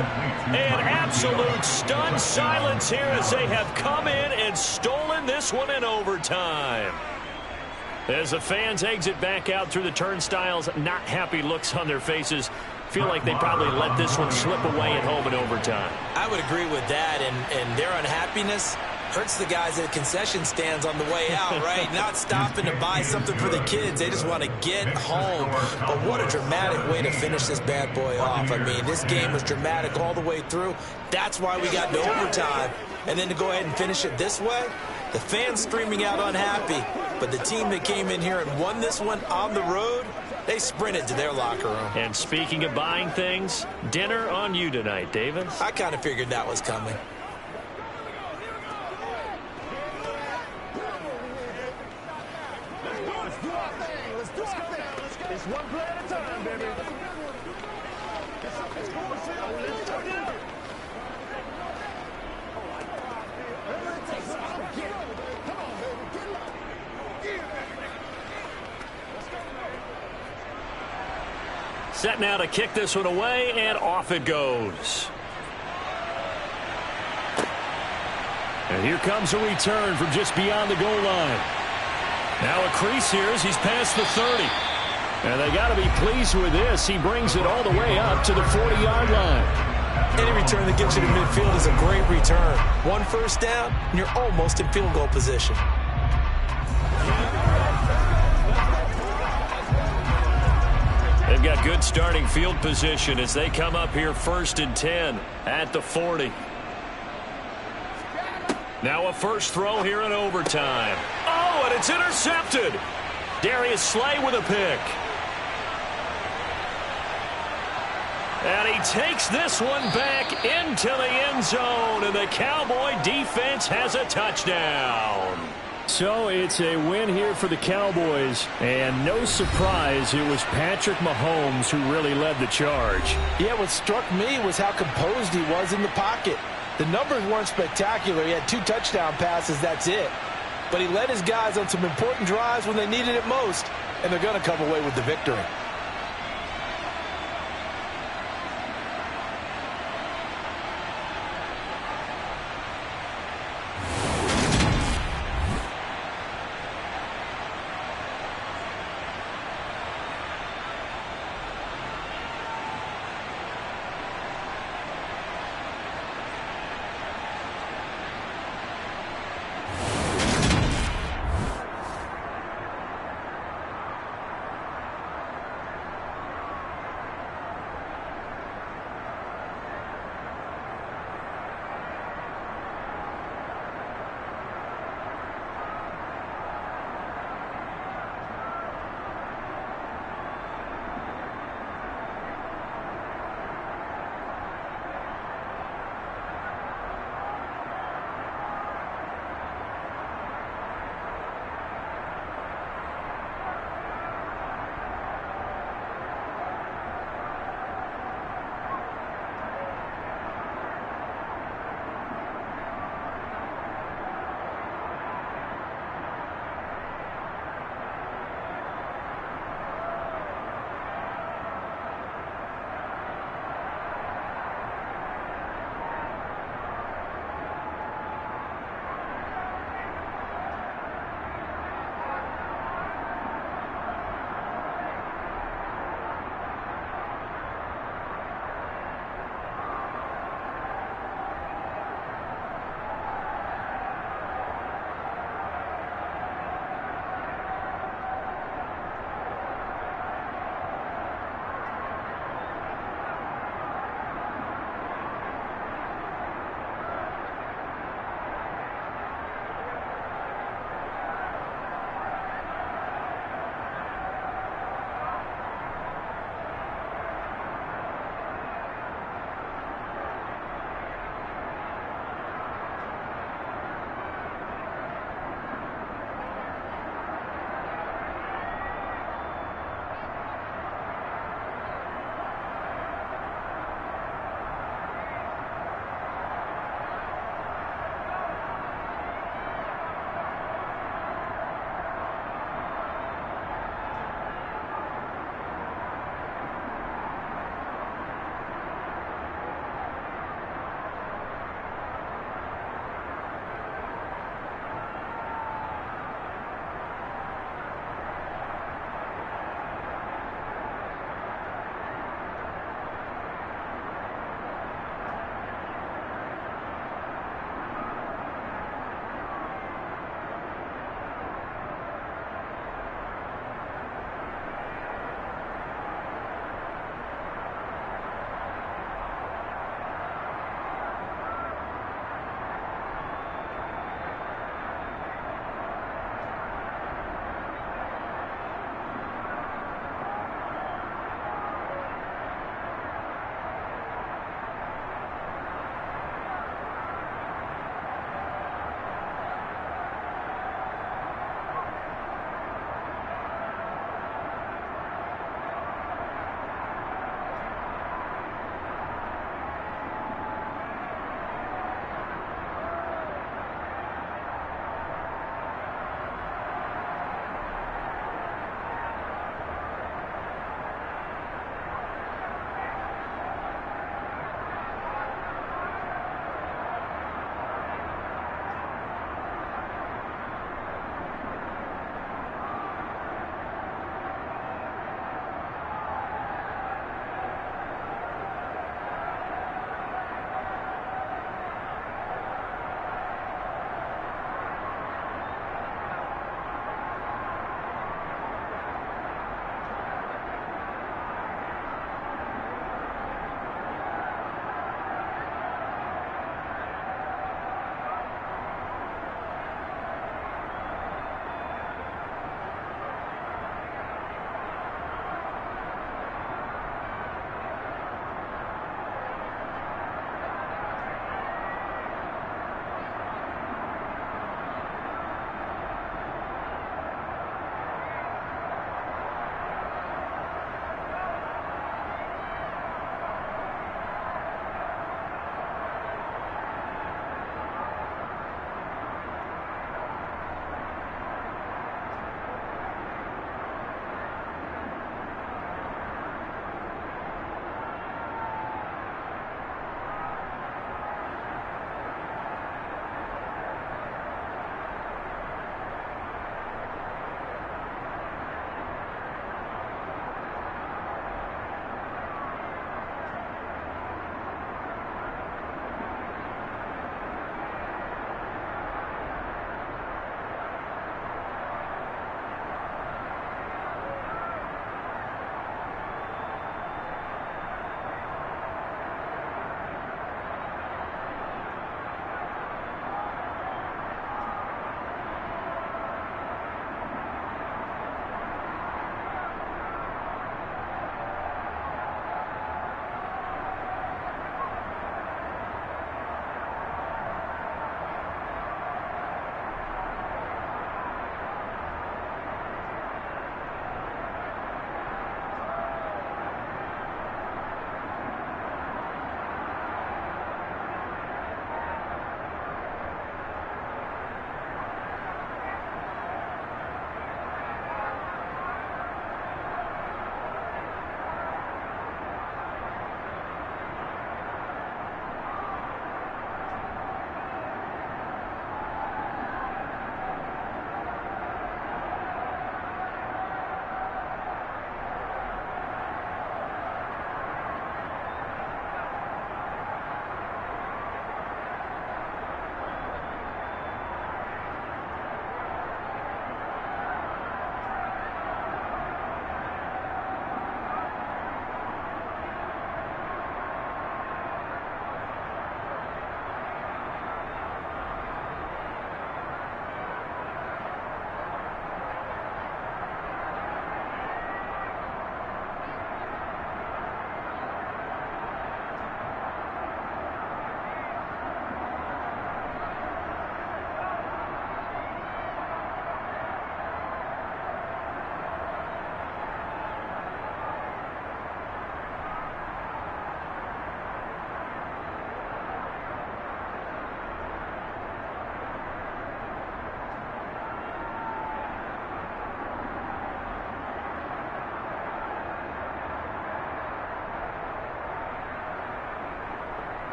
An absolute stunned silence here as they have come in and stolen this one in overtime. As the fans exit back out through the turnstiles, not happy looks on their faces. Feel like they probably let this one slip away at home in overtime. I would agree with that, and their unhappiness hurts the guys at concession stands on the way out, right? Not stopping to buy something for the kids. They just want to get home. But what a dramatic way to finish this bad boy off. I mean, this game was dramatic all the way through. That's why we got into overtime. And then to go ahead and finish it this way, the fans screaming out unhappy. But the team that came in here and won this one on the road, they sprinted to their locker room. And speaking of buying things, dinner on you tonight, Davis. I kind of figured that was coming. Let's do our thing. Let's do our thing. It's one play at a time, baby. Let's go. Whatever it takes, I'll get it. Come on, baby. Get up. Let's go. Set now to kick this one away, and off it goes. And here comes a return from just beyond the goal line. Now a crease here as he's past the 30. And they got to be pleased with this. He brings it all the way up to the 40-yard line. Any return that gets you to midfield is a great return. 1 first down, and you're almost in field goal position. They've got good starting field position as they come up here 1st and 10 at the 40. Now a first throw here in overtime. Oh, and it's intercepted. Darius Slay with a pick. And he takes this one back into the end zone, and the Cowboy defense has a touchdown. So it's a win here for the Cowboys, and no surprise, it was Patrick Mahomes who really led the charge. Yeah, what struck me was how composed he was in the pocket. The numbers weren't spectacular. He had 2 touchdown passes, that's it. But he led his guys on some important drives when they needed it most, and they're going to come away with the victory.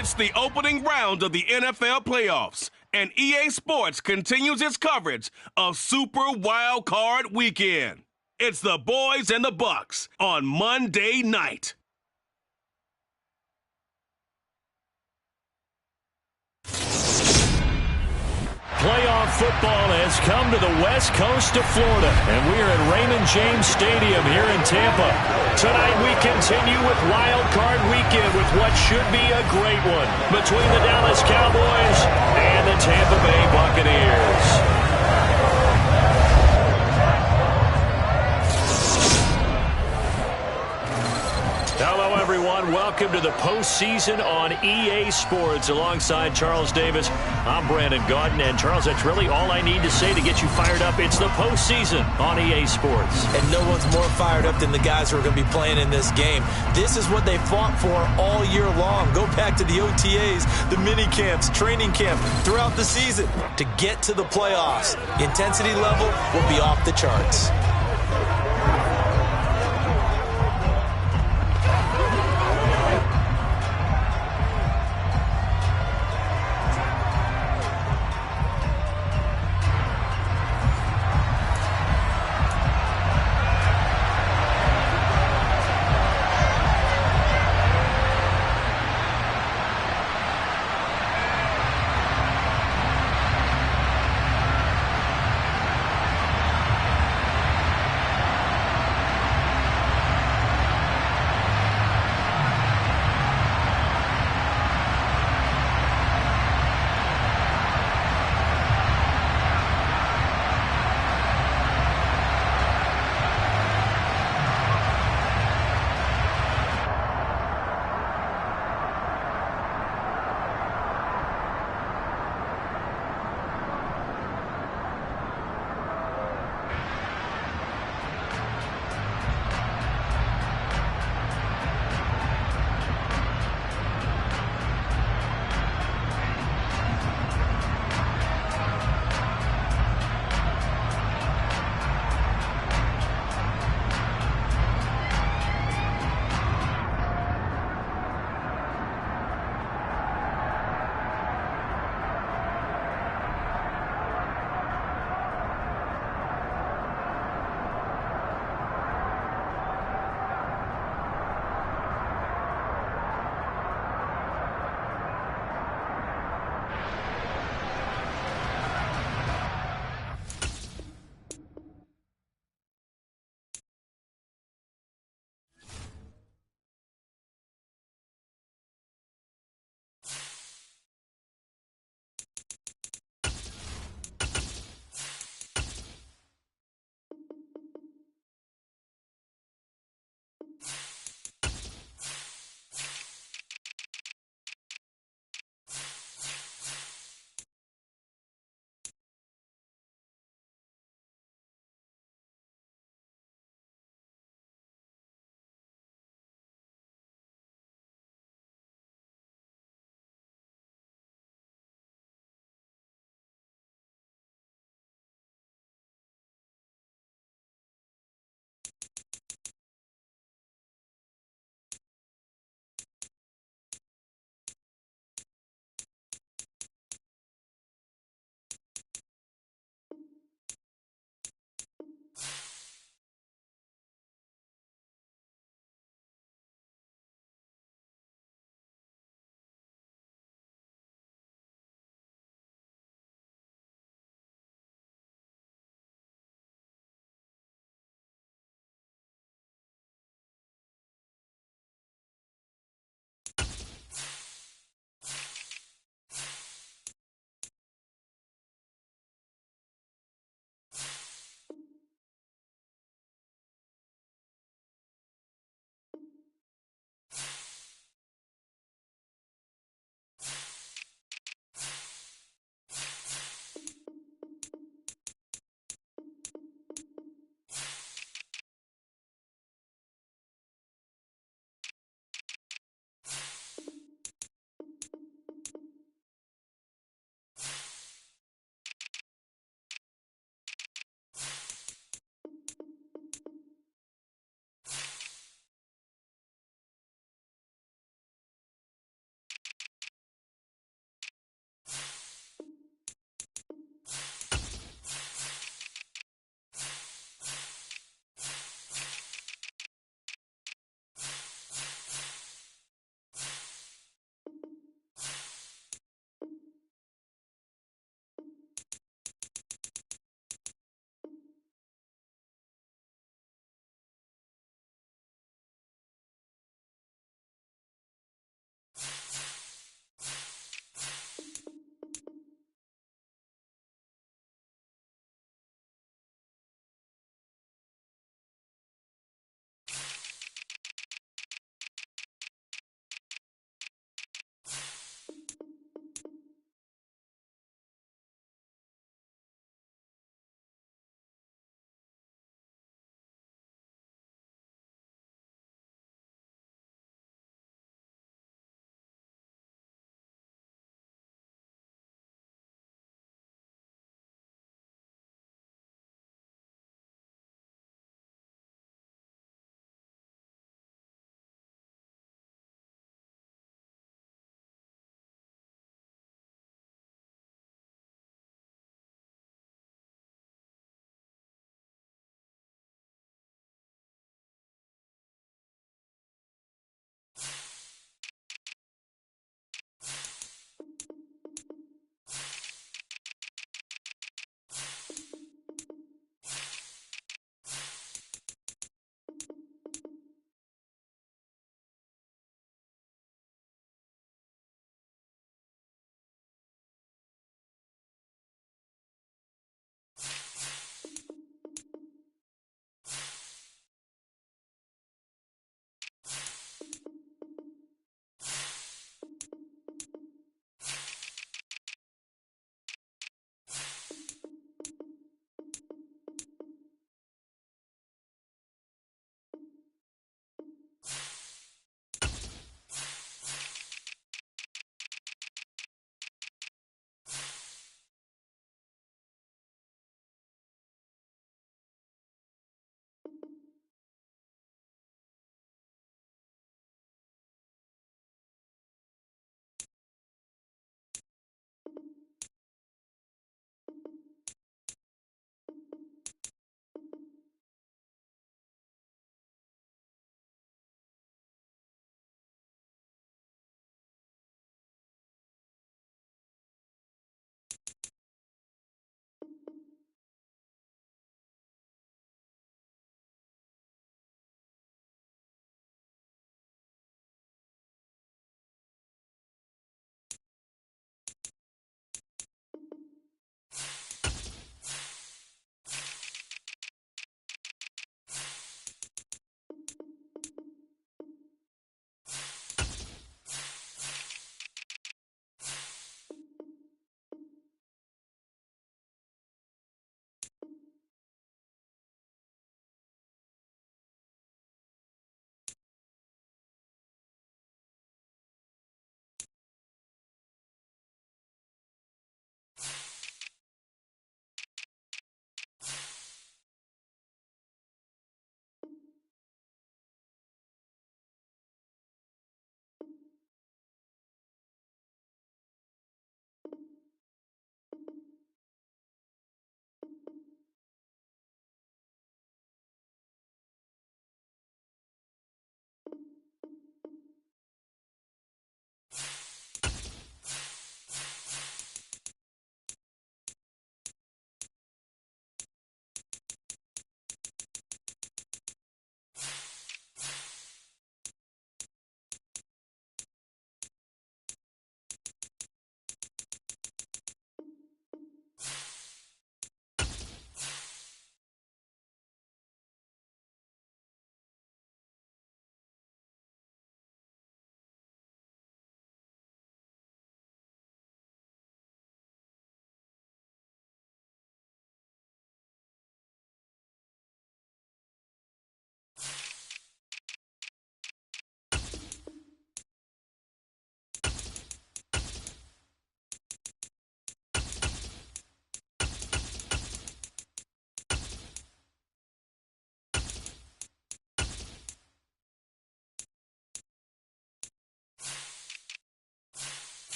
It's the opening round of the NFL playoffs, and EA Sports continues its coverage of Super Wild Card Weekend. It's the Boys and the Bucks on Monday night. Playoff football has come to the west coast of Florida, and we are at Raymond James Stadium here in Tampa. Tonight we continue with Wild Card Weekend with what should be a great one between the Dallas Cowboys and the Tampa Bay Buccaneers. Hello, everyone. Welcome to the postseason on EA Sports. Alongside Charles Davis, I'm Brandon Gaudin. And, Charles, that's really all I need to say to get you fired up. It's the postseason on EA Sports. And no one's more fired up than the guys who are going to be playing in this game. This is what they fought for all year long. Go back to the OTAs, the mini camps, training camp, throughout the season to get to the playoffs. The intensity level will be off the charts.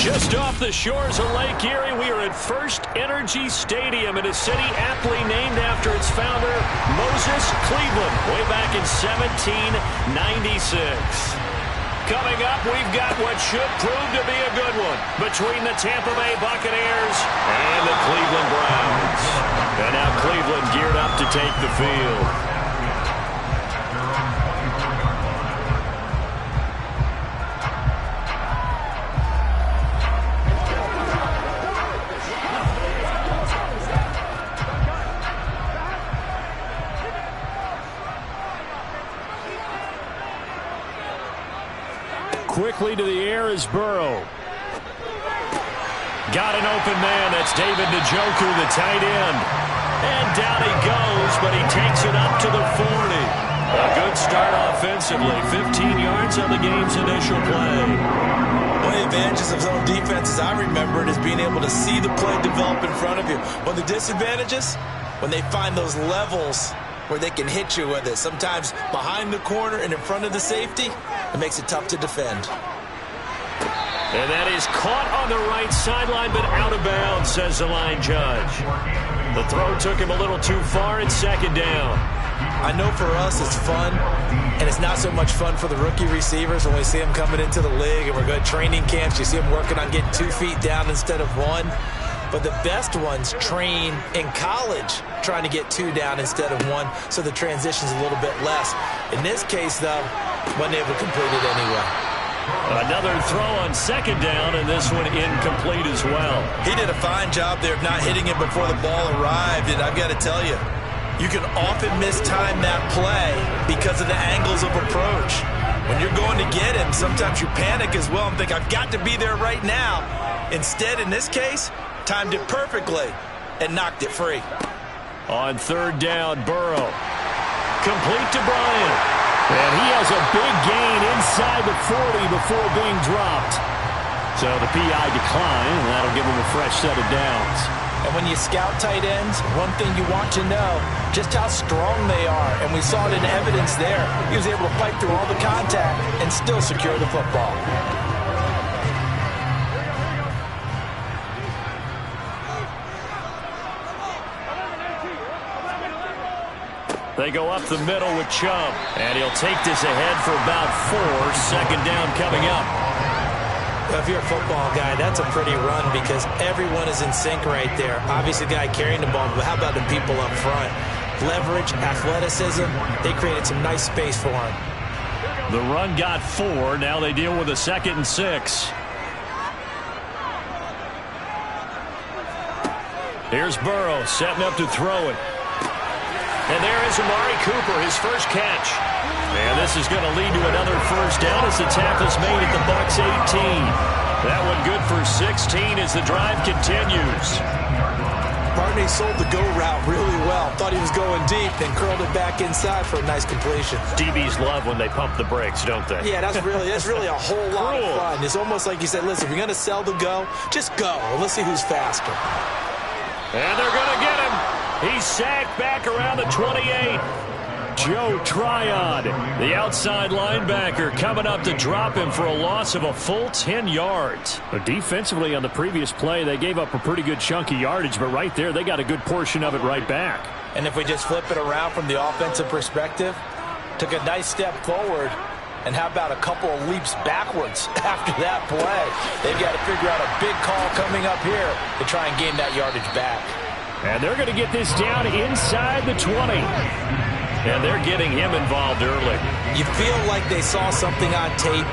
Just off the shores of Lake Erie, we are at First Energy Stadium in a city aptly named after its founder, Moses Cleveland, way back in 1796. Coming up, we've got what should prove to be a good one between the Tampa Bay Buccaneers and the Cleveland Browns. And now Cleveland geared up to take the field. Quickly to the air is Burrow. Got an open man. That's David Njoku, the tight end. And down he goes, but he takes it up to the 40. A good start offensively. 15 yards on the game's initial play. One of the advantages of zone defenses I remember it is being able to see the play develop in front of you. One of the disadvantages, when they find those levels where they can hit you with it. Sometimes behind the corner and in front of the safety, it makes it tough to defend. And that is caught on the right sideline, but out of bounds, says the line judge. The throw took him a little too far. It's second down. I know for us it's fun, and it's not so much fun for the rookie receivers when we see them coming into the league and we're going to training camps. You see them working on getting 2 feet down instead of 1. But the best ones train in college trying to get 2 down instead of 1, so the transition's a little bit less. In this case, though, wasn't able to complete it anyway. Another throw on second down, and this one incomplete as well. He did a fine job there of not hitting it before the ball arrived, and I've got to tell you, you can often mistime that play because of the angles of approach. When you're going to get him, sometimes you panic as well and think, I've got to be there right now. Instead, in this case, timed it perfectly and knocked it free. On third down, Burrow. Complete to Bryant. And he has a big gain inside the 40 before being dropped. So the PI decline, and that'll give him a fresh set of downs. And when you scout tight ends, one thing you want to know, just how strong they are. And we saw it in evidence there. He was able to fight through all the contact and still secure the football. They go up the middle with Chubb, and he'll take this ahead for about 4. Second down coming up. Well, if you're a football guy, that's a pretty run because everyone is in sync right there. Obviously, the guy carrying the ball, but how about the people up front? Leverage, athleticism, they created some nice space for him. The run got 4. Now they deal with a 2nd and 6. Here's Burrow setting up to throw it. And there is Amari Cooper, his first catch. And this is going to lead to another first down as the tackle's made at the Bucs 18. That one good for 16 as the drive continues. Barney sold the go route really well. Thought he was going deep, then curled it back inside for a nice completion. DBs love when they pump the brakes, don't they? Yeah, that's really a whole lot of fun. It's almost like you said, listen, if you're going to sell the go, just go. Let's see who's faster. And they're going to get him. He's sacked back around the 28. Joe Tryon, the outside linebacker, coming up to drop him for a loss of a full 10 yards. But defensively on the previous play, they gave up a pretty good chunk of yardage, but right there, they got a good portion of it right back. And if we just flip it around from the offensive perspective, took a nice step forward, and how about a couple of leaps backwards after that play? They've got to figure out a big call coming up here to try and gain that yardage back. And they're going to get this down inside the 20. And they're getting him involved early. You feel like they saw something on tape,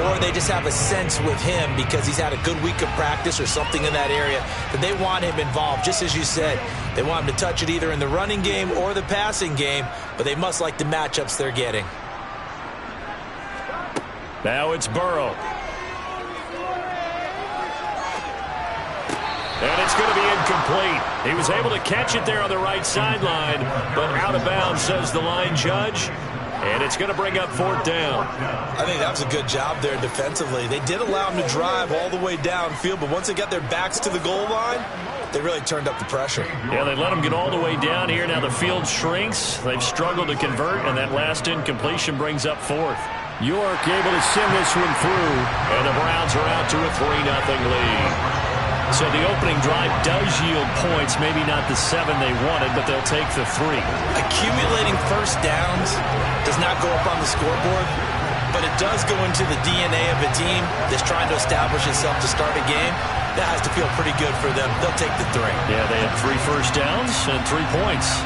or they just have a sense with him because he's had a good week of practice or something in that area that they want him involved. Just as you said, they want him to touch it either in the running game or the passing game, but they must like the matchups they're getting. Now it's Burrow. And it's going to be incomplete. He was able to catch it there on the right sideline, but out of bounds, says the line judge. And it's going to bring up 4th down. I think that was a good job there defensively. They did allow him to drive all the way downfield, but once they got their backs to the goal line, they really turned up the pressure. Yeah, they let him get all the way down here. Now the field shrinks. They've struggled to convert, and that last incompletion brings up 4th. York able to send this one through, and the Browns are out to a 3-0 lead. So the opening drive does yield points, maybe not the 7 they wanted, but they'll take the 3. Accumulating first downs does not go up on the scoreboard, but it does go into the DNA of a team that's trying to establish itself to start a game. That has to feel pretty good for them. They'll take the 3. Yeah, they had 3 first downs and 3 points.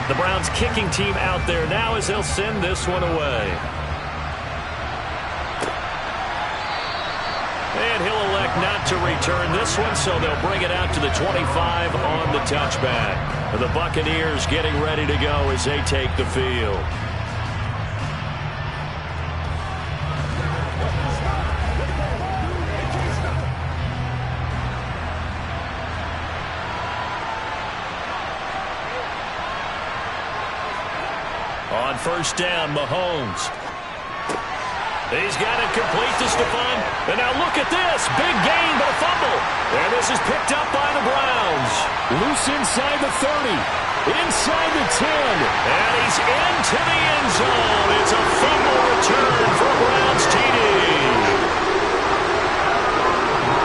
The Browns kicking team out there now as they'll send this one away. And he'll elect not to return this one, so they'll bring it out to the 25 on the touchback. The Buccaneers getting ready to go as they take the field. On first down, Mahomes. He's got it complete to Stephon. And now look at this. Big gain, but a fumble. And this is picked up by the Browns. Loose inside the 30. Inside the 10. And he's into the end zone. It's a fumble return for a Browns TD.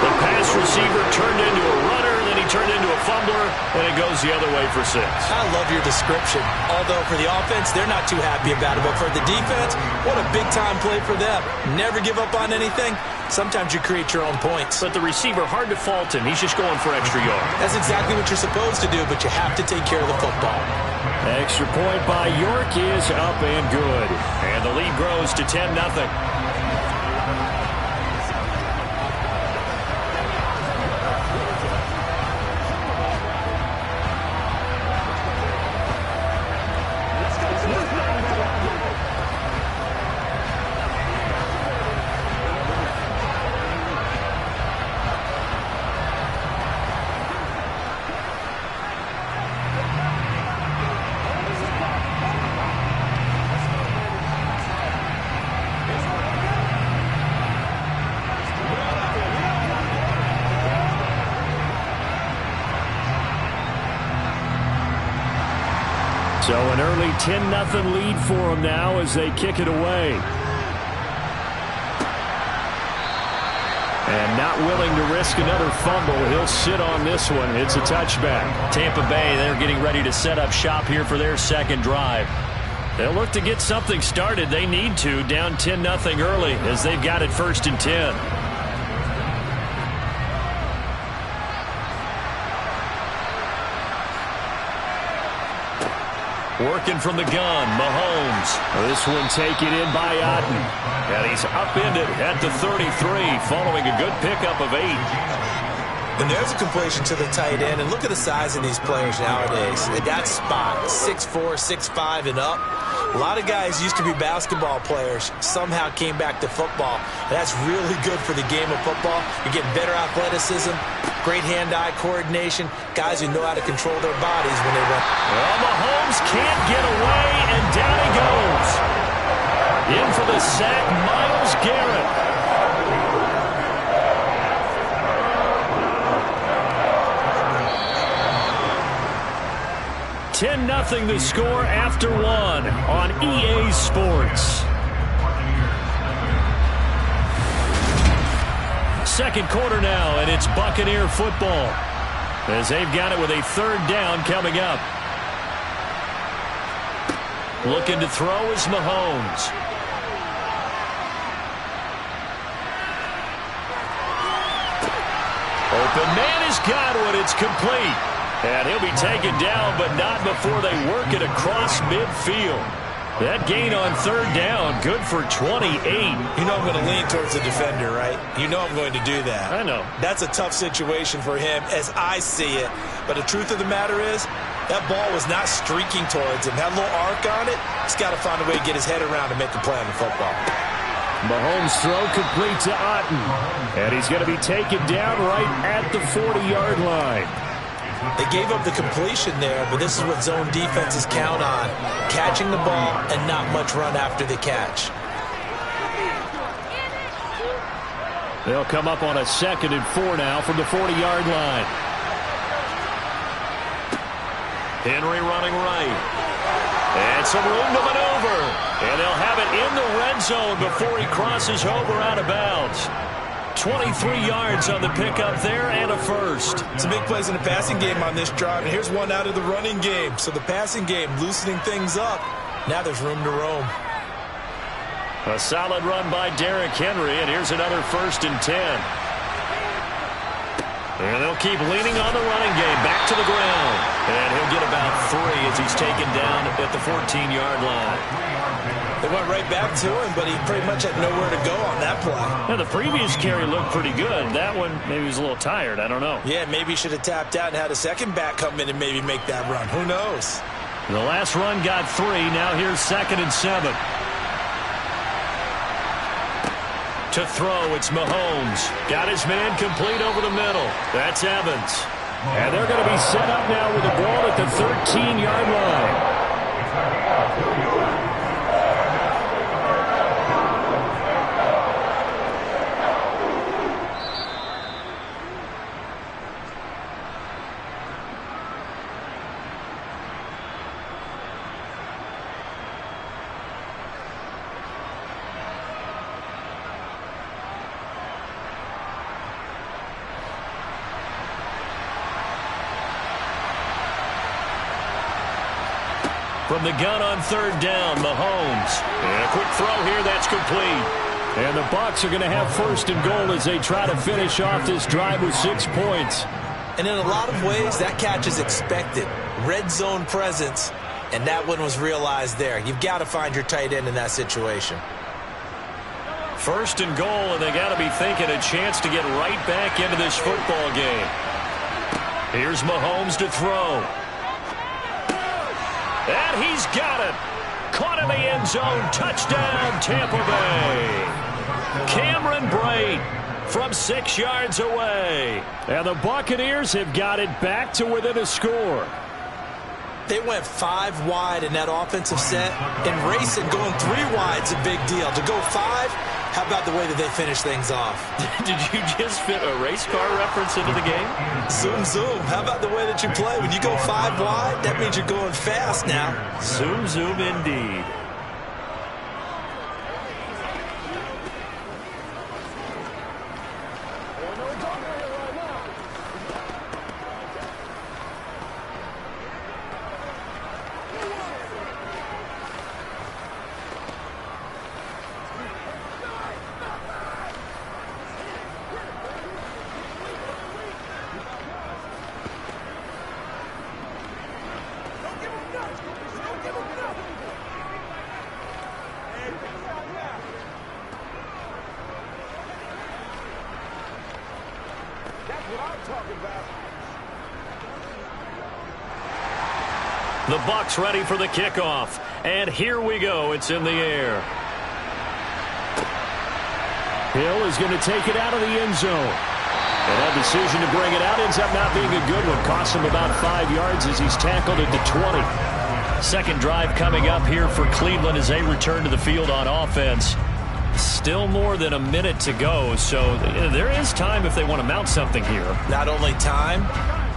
The pass receiver turned into a runner, then he turned into a fumbler, and it goes the other way for 6. I love your description. Although for the offense, they're not too happy about it. But for the defense, what a big-time play for them. Never give up on anything. Sometimes you create your own points. But the receiver, hard to fault him. He's just going for extra yard. That's exactly what you're supposed to do, but you have to take care of the football. Extra point by York is up and good. And the lead grows to 10-0. So an early 10-0 lead for them now as they kick it away. And not willing to risk another fumble. He'll sit on this one. It's a touchback. Tampa Bay, they're getting ready to set up shop here for their second drive. They'll look to get something started. They need to, down 10-0 early as they've got it 1st and 10. Working from the gun, Mahomes. This one taken in by Otten. And he's upended at the 33 following a good pickup of 8. And there's a completion to the tight end. And look at the size of these players nowadays. That spot, 6'4", 6'5", and up. A lot of guys used to be basketball players, somehow came back to football. And that's really good for the game of football. You're getting better athleticism, great hand-eye coordination, guys who know how to control their bodies when they run. Well, Mahomes can't get away, and down he goes. In for the sack, Myles Garrett. 10-0 the score after 1 on EA Sports. Second quarter now, and it's Buccaneer football as they've got it with a 3rd down coming up. Looking to throw is Mahomes. Open man has got one. It's complete. And he'll be taken down, but not before they work it across midfield. That gain on 3rd down, good for 28. You know I'm going to lean towards the defender, right? You know I'm going to do that. I know. That's a tough situation for him as I see it. But the truth of the matter is, that ball was not streaking towards him. That little arc on it, he's got to find a way to get his head around and make a play on the football. Mahomes' throw complete to Otten. And he's going to be taken down right at the 40-yard line. They gave up the completion there, but this is what zone defenses count on. Catching the ball and not much run after the catch. They'll come up on a 2nd and 4 now from the 40-yard line. Henry running right. And some room to maneuver. And they'll have it in the red zone before he crosses over out of bounds. 23 yards on the pickup there and a first. Some big plays in the passing game on this drive, and here's one out of the running game. So the passing game loosening things up. Now there's room to roam. A solid run by Derrick Henry, and here's another 1st and 10. And they'll keep leaning on the running game. Back to the ground. And he'll get about 3 as he's taken down at the 14-yard line. They went right back to him, but he pretty much had nowhere to go on that play. Now, the previous carry looked pretty good. That one, maybe he was a little tired. I don't know. Yeah, maybe he should have tapped out and had a second back come in and maybe make that run. Who knows? The last run got 3. Now here's 2nd and 7. To throw, it's Mahomes. Got his man complete over the middle. That's Evans. And they're going to be set up now with the ball at the 13-yard line. From the gun on 3rd down, Mahomes. And a quick throw here, that's complete. And the Bucs are going to have 1st and goal as they try to finish off this drive with 6 points. And in a lot of ways, that catch is expected. Red zone presence, and that one was realized there. You've got to find your tight end in that situation. 1st and goal, and they got to be thinking a chance to get right back into this football game. Here's Mahomes to throw. And he's got it. Caught in the end zone. Touchdown, Tampa Bay. Cameron Brate from 6 yards away. And the Buccaneers have got it back to within a score. They went 5 wide in that offensive set. And racing going 3 wide is a big deal. To go 5, how about the way that they finish things off? Did you just fit a race car reference into the game? Zoom, zoom. How about the way that you play? When you go 5 wide, that means you're going fast now. Zoom, zoom indeed. The Bucs ready for the kickoff. And here we go. It's in the air. Hill is going to take it out of the end zone. And that decision to bring it out ends up not being a good one. Cost him about 5 yards as he's tackled at the 20. Second drive coming up here for Cleveland as they return to the field on offense. Still more than a minute to go, so there is time if they want to mount something here. Not only time,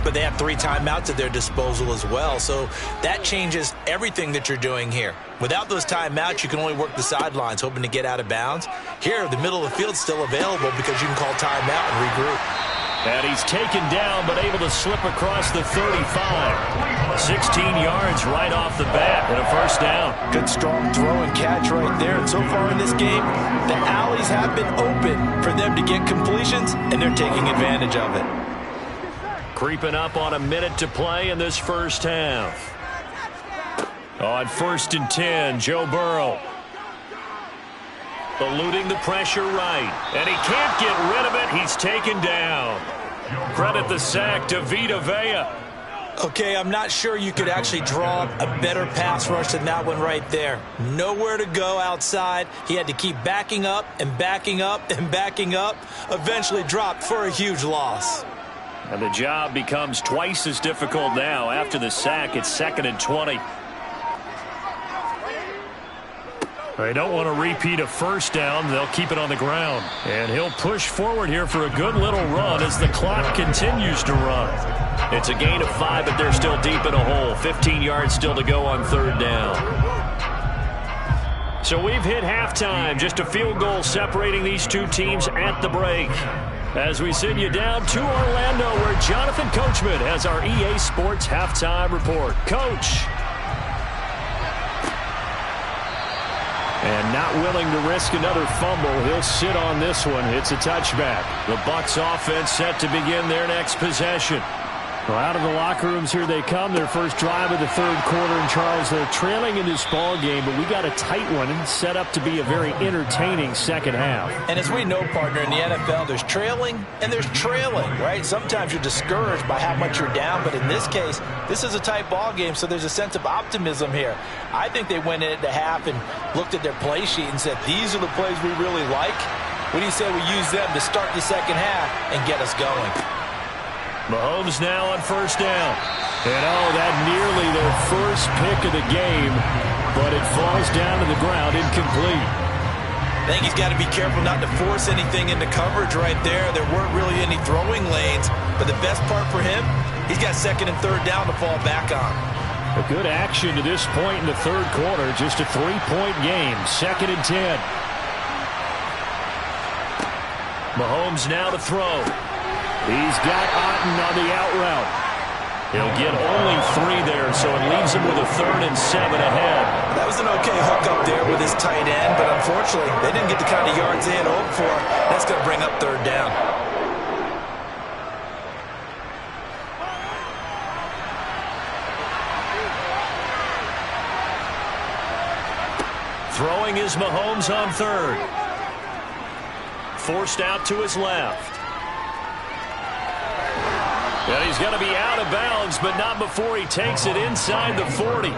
but they have 3 timeouts at their disposal as well. So that changes everything that you're doing here. Without those timeouts, you can only work the sidelines, hoping to get out of bounds. Here, the middle of the field's still available because you can call timeout and regroup. And he's taken down, but able to slip across the 35. 16 yards right off the bat and a first down. Good strong throw and catch right there. And so far in this game, the alleys have been open for them to get completions, and they're taking advantage of it. Creeping up on a minute to play in this first half. On 1st and 10, Joe Burrow. Eluding the pressure right. And he can't get rid of it. He's taken down. Credit the sack to Vita Vea. Okay, I'm not sure you could actually draw a better pass rush than that one right there. Nowhere to go outside. He had to keep backing up and backing up and backing up. Eventually dropped for a huge loss. And the job becomes twice as difficult now. After the sack, it's 2nd and 20. They don't want to repeat a first down. They'll keep it on the ground. And he'll push forward here for a good little run as the clock continues to run. It's a gain of 5, but they're still deep in a hole. 15 yards still to go on 3rd down. So we've hit halftime. Just a field goal separating these two teams at the break. As we send you down to Orlando, where Jonathan Coachman has our EA Sports halftime report. Coach. And not willing to risk another fumble. He'll sit on this one. It's a touchback. The Bucs offense set to begin their next possession. Well, out of the locker rooms here they come. Their first drive of the 3rd quarter. And Charles, they're trailing in this ball game, but we got a tight one and set up to be a very entertaining second half. And as we know, partner, in the NFL, there's trailing and there's trailing, right? Sometimes you're discouraged by how much you're down, but in this case, this is a tight ball game, so there's a sense of optimism here. I think they went in at the half and looked at their play sheet and said, these are the plays we really like. What do you say we use them to start the second half and get us going? Mahomes now on 1st down. And that nearly their first pick of the game, but it falls down to the ground incomplete. I think he's got to be careful not to force anything into coverage right there. There weren't really any throwing lanes, but the best part for him, he's got 2nd and 3rd down to fall back on. A good action to this point in the 3rd quarter. Just a 3-point game. 2nd and 10. Mahomes now to throw. He's got Otton on the out route. He'll get only 3 there, so it leaves him with a 3rd and 7 ahead. That was an okay hook up there with his tight end, but unfortunately, they didn't get the kind of yards they had hoped for. That's going to bring up 3rd down. Throwing is Mahomes on 3rd. Forced out to his left. And he's going to be out of bounds, but not before he takes it inside the 40.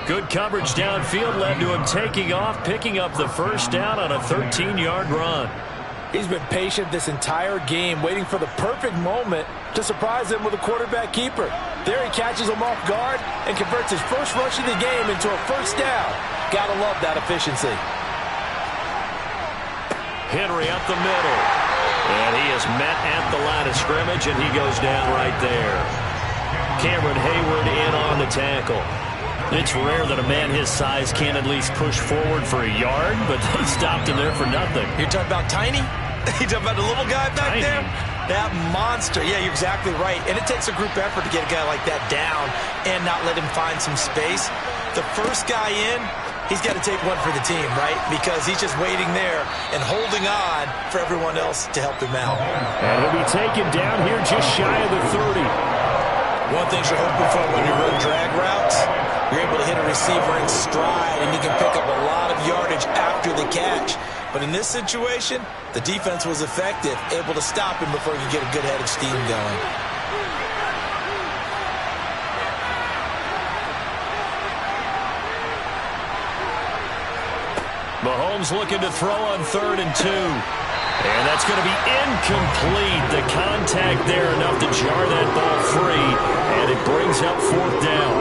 Good coverage downfield led to him taking off, picking up the 1st down on a 13-yard run. He's been patient this entire game, waiting for the perfect moment to surprise them with a quarterback keeper. There he catches him off guard and converts his first rush of the game into a 1st down. Gotta love that efficiency. Henry up the middle. And he is met at the line of scrimmage, and he goes down right there. Cameron Hayward in on the tackle. It's rare that a man his size can at least push forward for a yard, but they stopped him there for nothing. You're talking about Tiny? You're talking about the little guy back there? That monster. Yeah, you're exactly right. And it takes a group effort to get a guy like that down and not let him find some space. The first guy in, he's got to take one for the team, right? Because he's just waiting there and holding on for everyone else to help him out. And he'll be taken down here just shy of the 30. One thing you're hoping for when you run drag routes, you're able to hit a receiver in stride, and you can pick up a lot of yardage after the catch. But in this situation, the defense was effective, able to stop him before he could get a good head of steam going. Mahomes looking to throw on 3rd and 2. And that's going to be incomplete. The contact there enough to jar that ball free. And it brings up 4th down.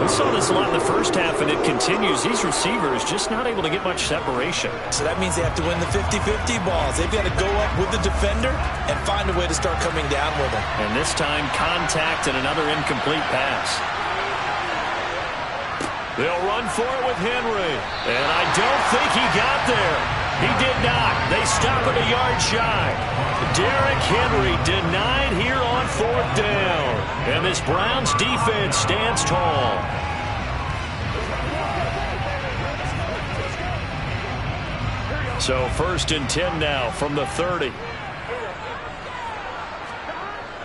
We saw this a lot in the first half, and it continues. These receivers just not able to get much separation. So that means they have to win the 50-50 balls. They've got to go up with the defender and find a way to start coming down with him. And this time, contact and another incomplete pass. They'll run for it with Henry. And I don't think he got there. He did not. They stop him a yard shy. Derrick Henry denied here on 4th down. And this Browns defense stands tall. So 1st and 10 now from the 30.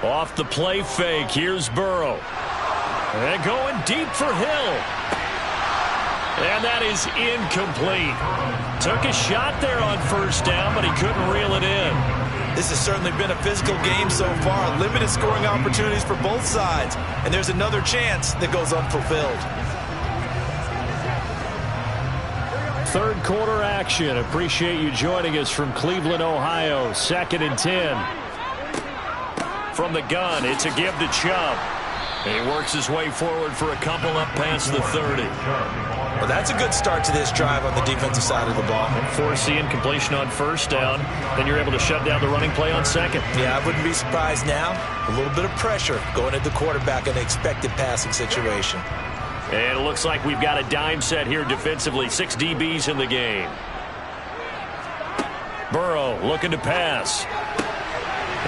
Off the play fake, here's Burrow. And going deep for Hill. And that is incomplete. Took a shot there on first down, but he couldn't reel it in. This has certainly been a physical game so far. Limited scoring opportunities for both sides. And there's another chance that goes unfulfilled. Third quarter action. Appreciate you joining us from Cleveland, Ohio. 2nd and 10. From the gun, it's a give to Chubb. He works his way forward for a couple up past the 30. Well, that's a good start to this drive on the defensive side of the ball. Force the incompletion on first down. Then you're able to shut down the running play on second. Yeah, I wouldn't be surprised now. A little bit of pressure going at the quarterback in an expected passing situation. And it looks like we've got a dime set here defensively. 6 DBs in the game. Burrow looking to pass.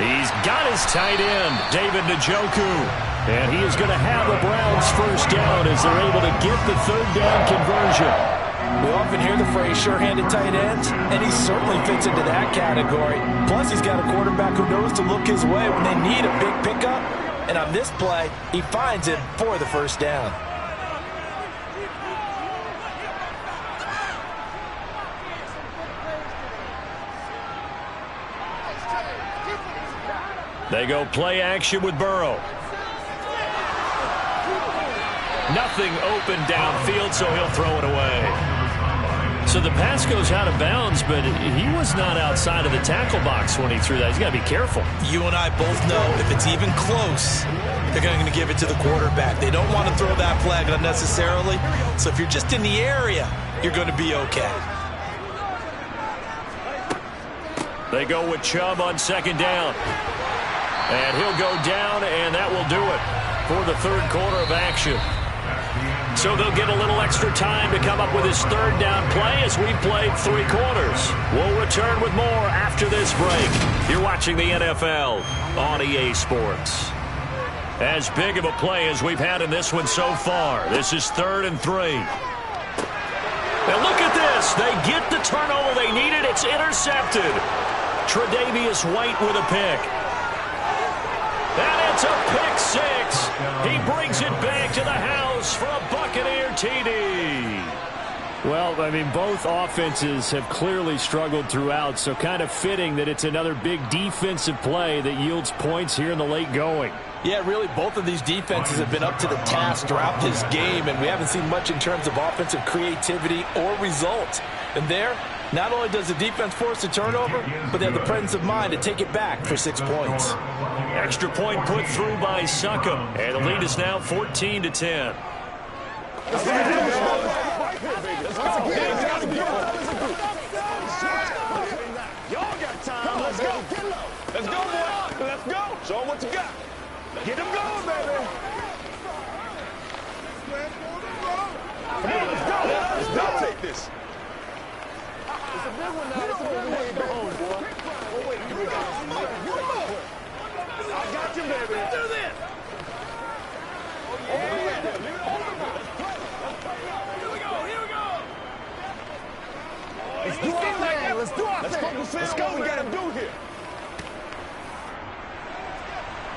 He's got his tight end, David Njoku. And he is going to have the Browns first down as they're able to get the third down conversion. We often hear the phrase sure-handed tight ends, and he certainly fits into that category. Plus, he's got a quarterback who knows to look his way when they need a big pickup. And on this play, he finds him for the first down. They go play action with Burrow. Nothing open downfield, so he'll throw it away. So the pass goes out of bounds, but he was not outside of the tackle box when he threw that. He's got to be careful. You and I both know if it's even close, they're going to give it to the quarterback. They don't want to throw that flag unnecessarily. So if you're just in the area, you're going to be okay. They go with Chubb on second down. And he'll go down, and that will do it for the third quarter of action. So they'll get a little extra time to come up with his third down play as we've played 3 quarters. We'll return with more after this break. You're watching the NFL on EA Sports. As big of a play as we've had in this one so far. This is 3rd and 3. And look at this. They get the turnover they needed. It's intercepted. Tre'Davious White with a pick. And it's a pick 6. He brings it back to the house for a Buccaneer TD. Well, I mean, both offenses have clearly struggled throughout, so kind of fitting that it's another big defensive play that yields points here in the late going. Yeah, really, both of these defenses have been up to the task throughout this game, and we haven't seen much in terms of offensive creativity or results. And there, not only does the defense force a turnover, but they have the presence of mind to take it back for 6 points. Extra point put through by Succop, and the lead is now 14-10. Y'all got time. Let's go. Let's go, boy. Let's go. Show them what you got. Get them going, baby. Come on, let's go. Let's go. Take this. It's a big one now. It's a big one. Go home, boy. Oh, wait. Here we go. I got you, baby. Let's do this. Let's do our thing. Let's do our thing. Let's go. We got to do here.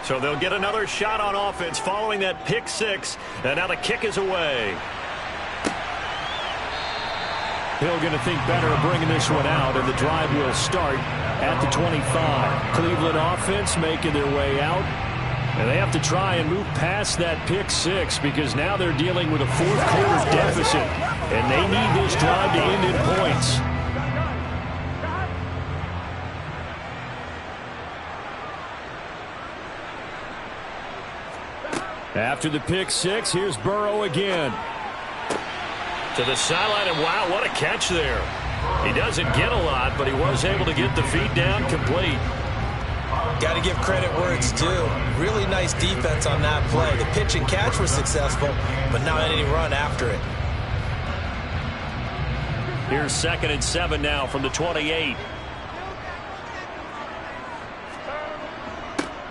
So they'll get another shot on offense following that pick 6, and now the kick is away. Hill going to think better of bringing this one out, and the drive will start at the 25. Cleveland offense making their way out, and they have to try and move past that pick 6 because now they're dealing with a fourth quarter deficit, and they need this drive to end in points. After the pick 6, here's Burrow again. To the sideline, and wow, what a catch there. He doesn't get a lot, but he was able to get the feet down complete. Got to give credit where it's due. Really nice defense on that play. The pitch and catch was successful, but not any run after it. Here's 2nd and 7 now from the 28.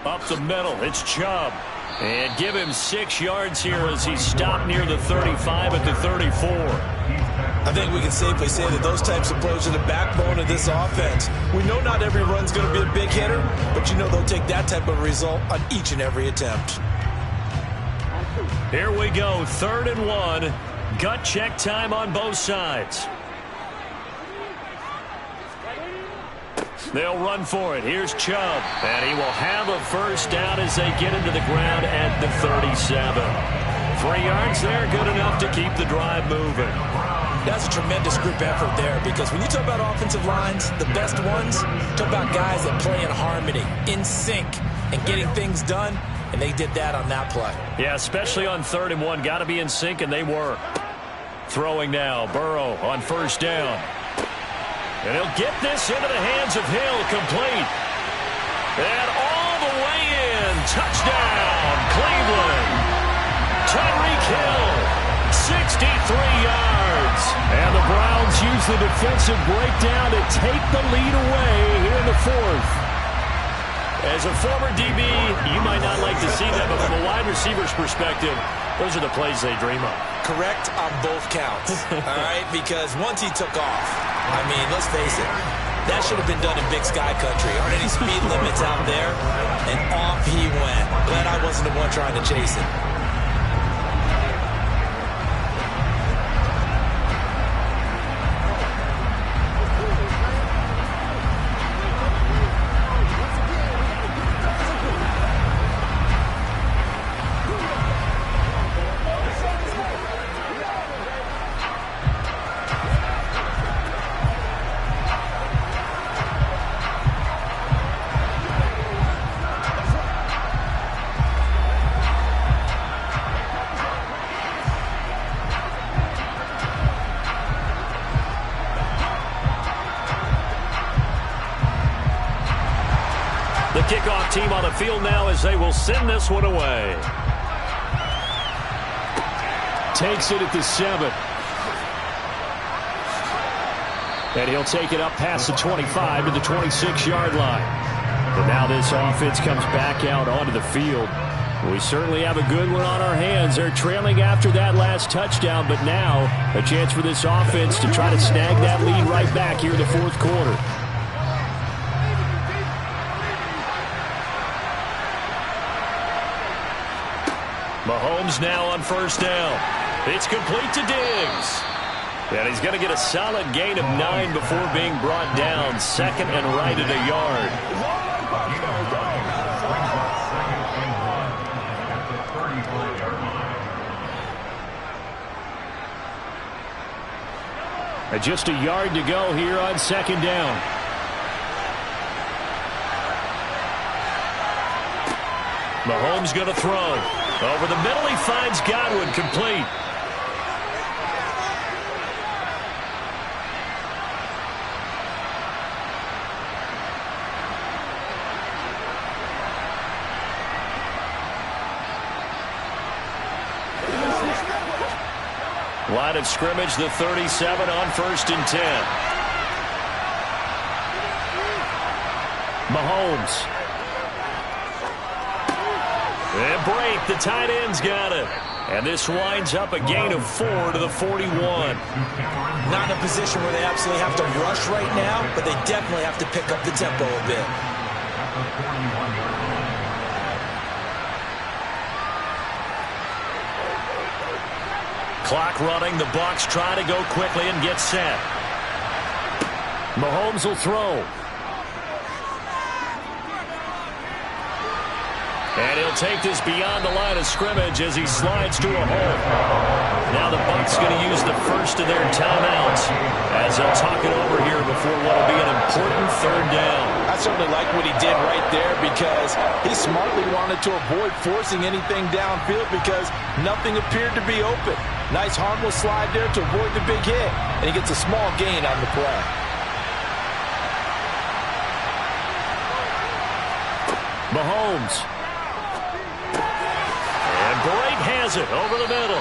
Up the middle, it's Chubb. And give him 6 yards here as he's stopped near the 35 at the 34. I think we can safely say that those types of plays are the backbone of this offense. We know not every run's going to be a big hitter, but you know they'll take that type of result on each and every attempt. Here we go, 3rd and 1 Gut check time on both sides. They'll run for it. Here's Chubb. And he will have a first down as they get into the ground at the 37. 3 yards there, good enough to keep the drive moving. That's a tremendous group effort there, because when you talk about offensive lines, the best ones, talk about guys that play in harmony, in sync, and getting things done, and they did that on that play. Yeah, especially on 3rd and 1. Got to be in sync, and they were. Throwing now, Burrow on first down. And he'll get this into the hands of Hill, complete. And all the way in, touchdown, Cleveland. Tyreek Hill, 63 yards. And the Browns use the defensive breakdown to take the lead away here in the 4th. As a former DB, you might not like to see that, but from a wide receiver's perspective, those are the plays they dream of. Correct on both counts, all right? Because once he took off, I mean, let's face it, that should have been done in Big Sky Country. Aren't any speed limits out there? And off he went. Glad I wasn't the one trying to chase it. Kickoff team on the field now as they will send this one away. Takes it at the 7. And he'll take it up past the 25 to the 26-yard line. And now this offense comes back out onto the field. We certainly have a good one on our hands. They're trailing after that last touchdown, but now a chance for this offense to try to snag that lead right back here in the 4th quarter. Mahomes now on first down. It's complete to Diggs. And he's going to get a solid gain of 9 before being brought down. 2nd and right at a yard. And just a yard to go here on 2nd down. Mahomes going to throw. Over the middle, he finds Godwin, complete. Line of scrimmage, the 37 on 1st and 10. Mahomes. And break, the tight end's got it. And this winds up a gain of 4 to the 41. Not in a position where they absolutely have to rush right now, but they definitely have to pick up the tempo a bit. Clock running, the Bucs try to go quickly and get set. Mahomes will throw. And he'll take this beyond the line of scrimmage as he slides to a hole. Now the Bucs going to use the first of their timeouts as they'll talk it over here before what will be an important 3rd down. I certainly like what he did right there, because he smartly wanted to avoid forcing anything downfield because nothing appeared to be open. Nice harmless slide there to avoid the big hit, and he gets a small gain on the play. Mahomes. Brate has it over the middle.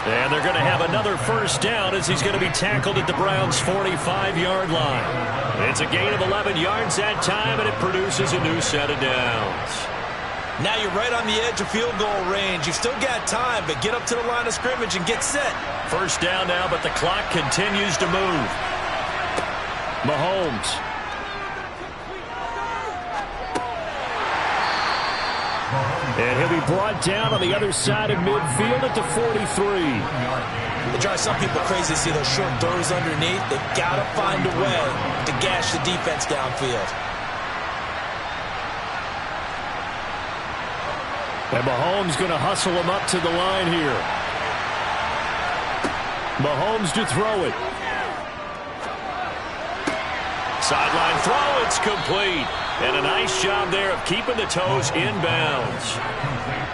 And they're going to have another first down as he's going to be tackled at the Browns' 45-yard line. It's a gain of 11 yards that time, and it produces a new set of downs. Now you're right on the edge of field goal range. You've still got time, but get up to the line of scrimmage and get set. First down now, but the clock continues to move. Mahomes. And he'll be brought down on the other side of midfield at the 43. It drives some people crazy to see those short throws underneath. They've got to find a way to gash the defense downfield. And Mahomes going to hustle him up to the line here. Mahomes to throw it. Sideline throw, it's complete. And a nice job there of keeping the toes inbounds.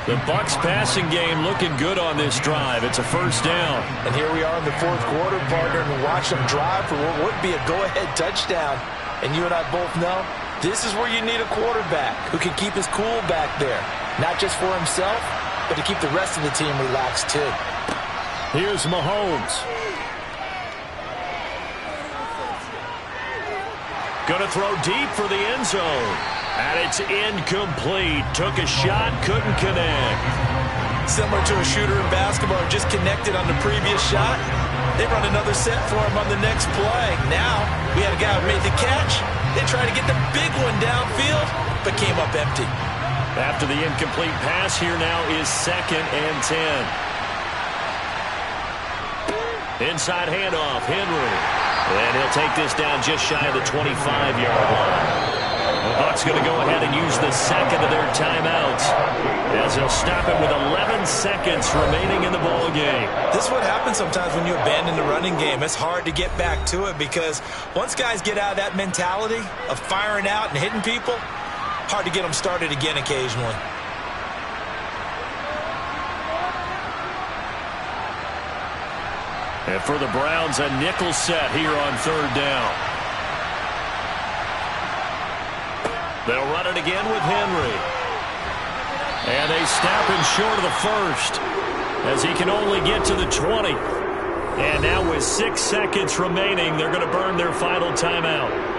The Bucs passing game looking good on this drive. It's a first down. And here we are in the fourth quarter, partner, and watch them drive for what would be a go-ahead touchdown. And you and I both know this is where you need a quarterback who can keep his cool back there. Not just for himself, but to keep the rest of the team relaxed too. Here's Mahomes. Going to throw deep for the end zone. And it's incomplete. Took a shot, couldn't connect. Similar to a shooter in basketball, just connected on the previous shot. They run another set for him on the next play. Now, we had a guy who made the catch. They tried to get the big one downfield, but came up empty. After the incomplete pass, here now is 2nd and 10. Inside handoff, Henry. And he'll take this down just shy of the 25-yard line. The Bucs going to go ahead and use the second of their timeouts as they'll stop it with 11 seconds remaining in the ball game. This is what happens sometimes when you abandon the running game. It's hard to get back to it because once guys get out of that mentality of firing out and hitting people, hard to get them started again occasionally. And for the Browns, a nickel set here on 3rd down. They'll run it again with Henry. And they stop him short of the first as he can only get to the 20. And now with 6 seconds remaining, they're going to burn their final timeout.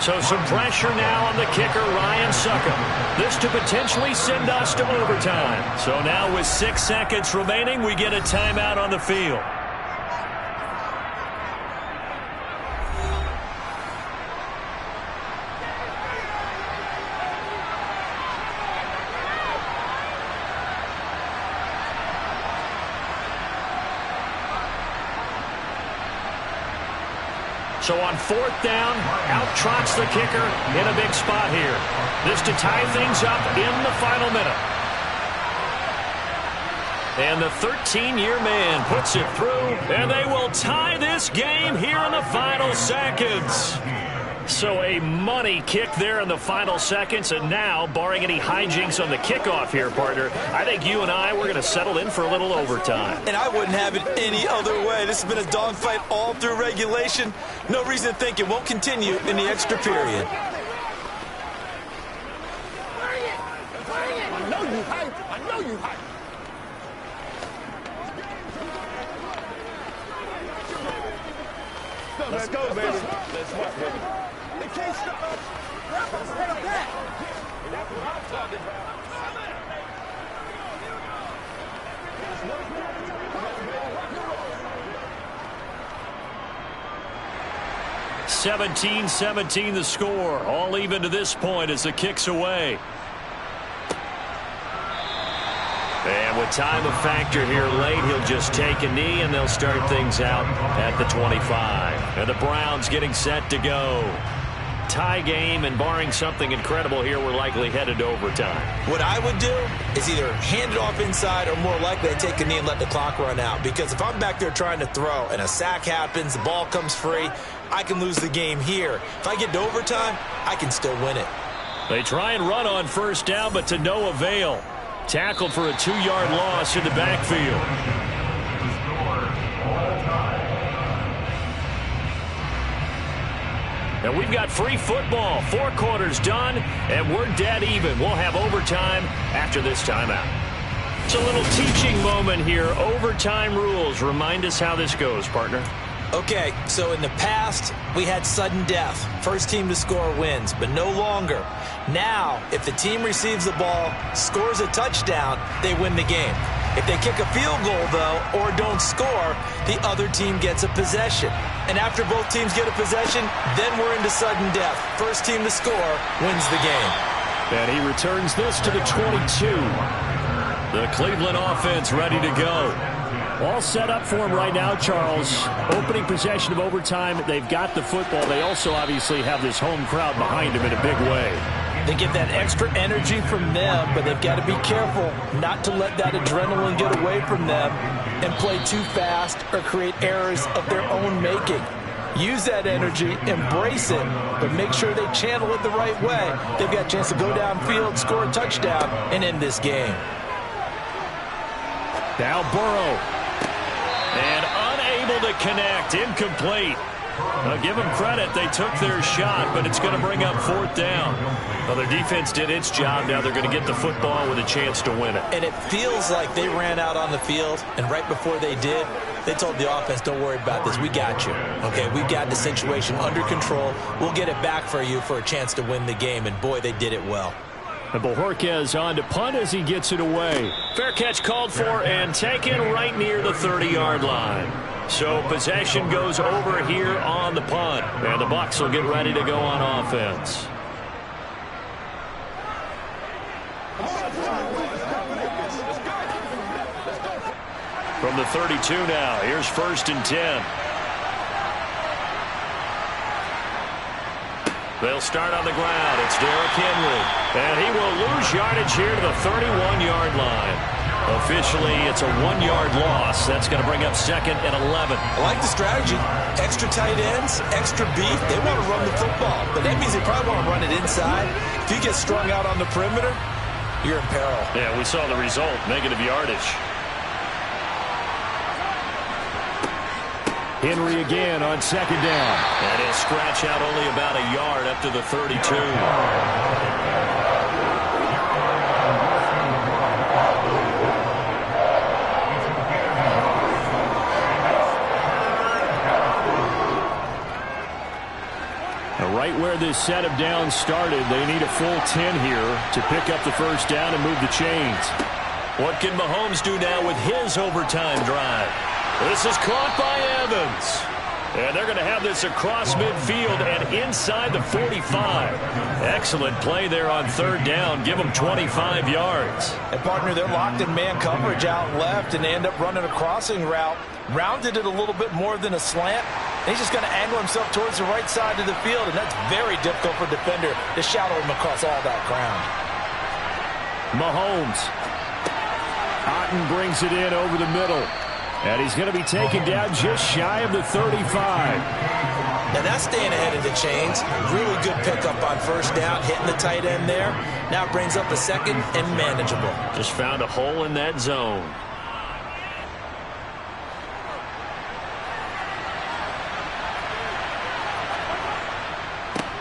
So some pressure now on the kicker, Ryan Succop. This to potentially send us to overtime. So now with 6 seconds remaining, we get a timeout on the field. So on 4th down, out trots the kicker in a big spot here. This to tie things up in the final minute. And the 13-year man puts it through, and they will tie this game here in the final seconds. So a money kick there in the final seconds, and now, barring any hijinks on the kickoff here, partner, I think you and I, we're going to settle in for a little overtime. And I wouldn't have it any other way. This has been a dogfight all through regulation. No reason to think it won't continue in the extra period. I know you hype. I know you hype. Let's go, baby. Let's go, baby. They can't stop us. Right up that. 17-17 the score. All even to this point as the kick's away. And with time a factor here late, he'll just take a knee and they'll start things out at the 25. And the Browns getting set to go. Tie game, and barring something incredible here, we're likely headed to overtime. What I would do is either hand it off inside or more likely I'd take a knee and let the clock run out. Because if I'm back there trying to throw and a sack happens, the ball comes free, I can lose the game here. If I get to overtime, I can still win it. They try and run on 1st down, but to no avail. Tackled for a 2-yard loss in the backfield. And we've got free football. 4 quarters done, and we're dead even. We'll have overtime after this timeout. It's a little teaching moment here. Overtime rules. Remind us how this goes, partner. Okay, so in the past, we had sudden death. First team to score wins, but no longer. Now, if the team receives the ball, scores a touchdown, they win the game. If they kick a field goal, though, or don't score, the other team gets a possession. And after both teams get a possession, then we're into sudden death. First team to score wins the game. And he returns this to the 22. The Cleveland offense ready to go. All set up for him right now, Charles. Opening possession of overtime. They've got the football. They also obviously have this home crowd behind them in a big way. They get that extra energy from them, but they've got to be careful not to let that adrenaline get away from them and play too fast or create errors of their own making. Use that energy, embrace it, but make sure they channel it the right way. They've got a chance to go downfield, score a touchdown, and end this game. Now Burrow. And unable to connect. Incomplete. Well, give them credit. They took their shot, but it's going to bring up 4th down. Well, their defense did its job. Now they're going to get the football with a chance to win it. And it feels like they ran out on the field, and right before they did, they told the offense, don't worry about this. We got you. Okay, we've got the situation under control. We'll get it back for you for a chance to win the game, and boy, they did it well. And Bojorquez on to punt as he gets it away. Fair catch called for and taken right near the 30-yard line. So possession goes over here on the punt. And the Bucs will get ready to go on offense. From the 32 now, here's 1st and 10. They'll start on the ground. It's Derrick Henry. And he will lose yardage here to the 31-yard line. Officially, it's a 1-yard loss. That's going to bring up 2nd and 11. I like the strategy. Extra tight ends, extra beef. They want to run the football, but that means they probably want to run it inside. If you get strung out on the perimeter, you're in peril. Yeah, we saw the result, negative yardage. Henry again on 2nd down. And he'll scratch out only about a yard up to the 32. Right where this set of downs started, they need a full 10 here to pick up the 1st down and move the chains. What can Mahomes do now with his overtime drive? This is caught by Evans. And they're going to have this across midfield and inside the 45. Excellent play there on 3rd down. Give them 25 yards. And, partner, they're locked in man coverage out left, and they end up running a crossing route. Rounded it a little bit more than a slant. And he's just going to angle himself towards the right side of the field, and that's very difficult for a defender to shadow him across all that ground. Mahomes. Otten brings it in over the middle. And he's going to be taken down just shy of the 35. Now that's staying ahead of the chains. Really good pickup on 1st down, hitting the tight end there. Now it brings up a 2nd and manageable. Just found a hole in that zone.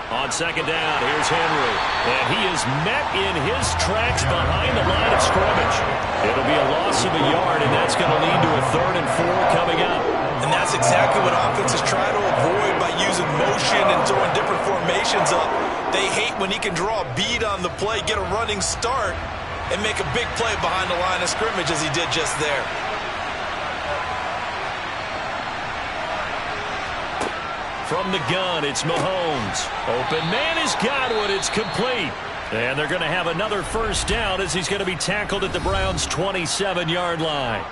On 2nd down, here's Henry. And he is met in his tracks behind the line of scrimmage. It'll be a loss of a yard, and that's going to lead to a 3rd and 4 coming up. And that's exactly what offenses try to avoid by using motion and throwing different formations up. They hate when he can draw a bead on the play, get a running start, and make a big play behind the line of scrimmage as he did just there. From the gun, it's Mahomes. Open man is Godwin. It's complete. And they're going to have another 1st down as he's going to be tackled at the Browns' 27-yard line.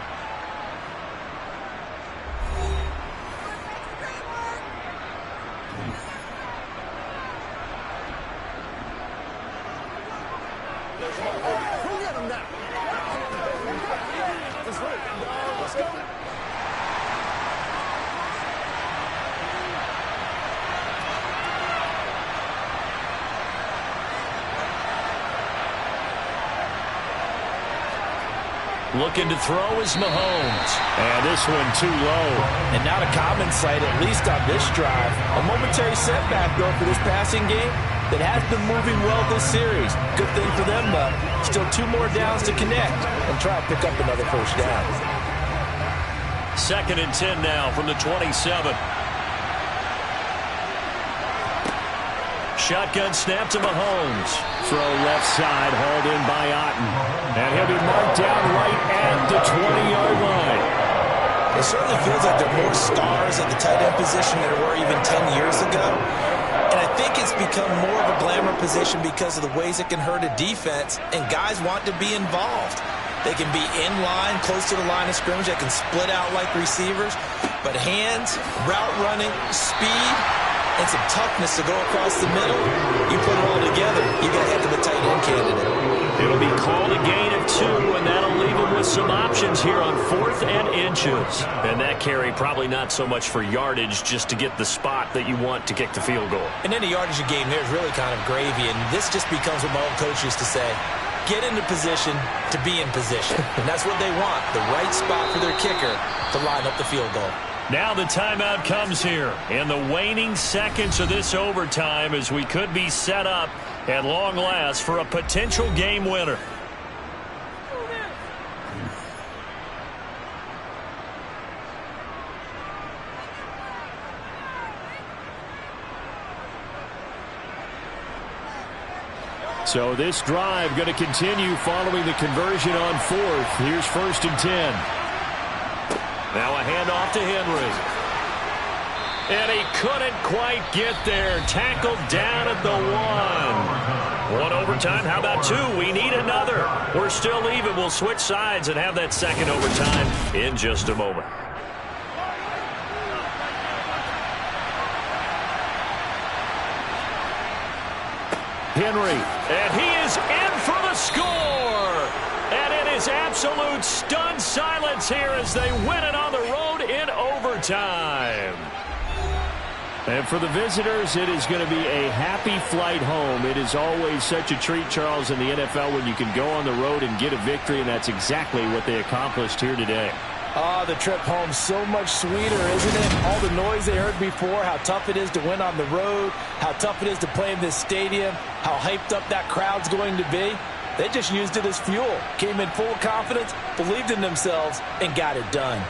Looking to throw is Mahomes. And this one too low. And not a common sight, at least on this drive. A momentary setback, though, for this passing game that has been moving well this series. Good thing for them, though. Still 2 more downs to connect and try to pick up another 1st down. 2nd and 10 now from the 27. Shotgun snap to Mahomes. Throw left side, hauled in by Otten. And he'll be marked down right at the 20-yard line. It certainly feels like there are more stars at the tight end position than there were even 10 years ago. And I think it's become more of a glamour position because of the ways it can hurt a defense, and guys want to be involved. They can be in line, close to the line of scrimmage. They can split out like receivers. But hands, route running, speed, and some toughness to go across the middle, you put it all together, you got a heck of a tight end candidate. It'll be called a gain of 2, and that'll leave him with some options here on 4th and inches. And that carry probably not so much for yardage, just to get the spot that you want to kick the field goal. And then the yardage of game there is really kind of gravy, and this just becomes what my old coach used to say, get into position to be in position. And that's what they want, the right spot for their kicker to line up the field goal. Now the timeout comes here in the waning seconds of this overtime, as we could be set up at long last for a potential game winner. So this drive going to continue following the conversion on 4th. Here's 1st and 10. Now a handoff to Henry. And he couldn't quite get there. Tackled down at the 1. 1 overtime. How about 2? We need another. We're still even. We'll switch sides and have that 2nd overtime in just a moment. Henry. And he is in for the score. And it is absolute stunned silence here as they win it on the road in overtime. And for the visitors, it is going to be a happy flight home. It is always such a treat, Charles, in the NFL when you can go on the road and get a victory, and that's exactly what they accomplished here today. Oh, the trip home so much sweeter, isn't it? All the noise they heard before, how tough it is to win on the road, how tough it is to play in this stadium, how hyped up that crowd's going to be. They just used it as fuel, came in full confidence, believed in themselves, and got it done.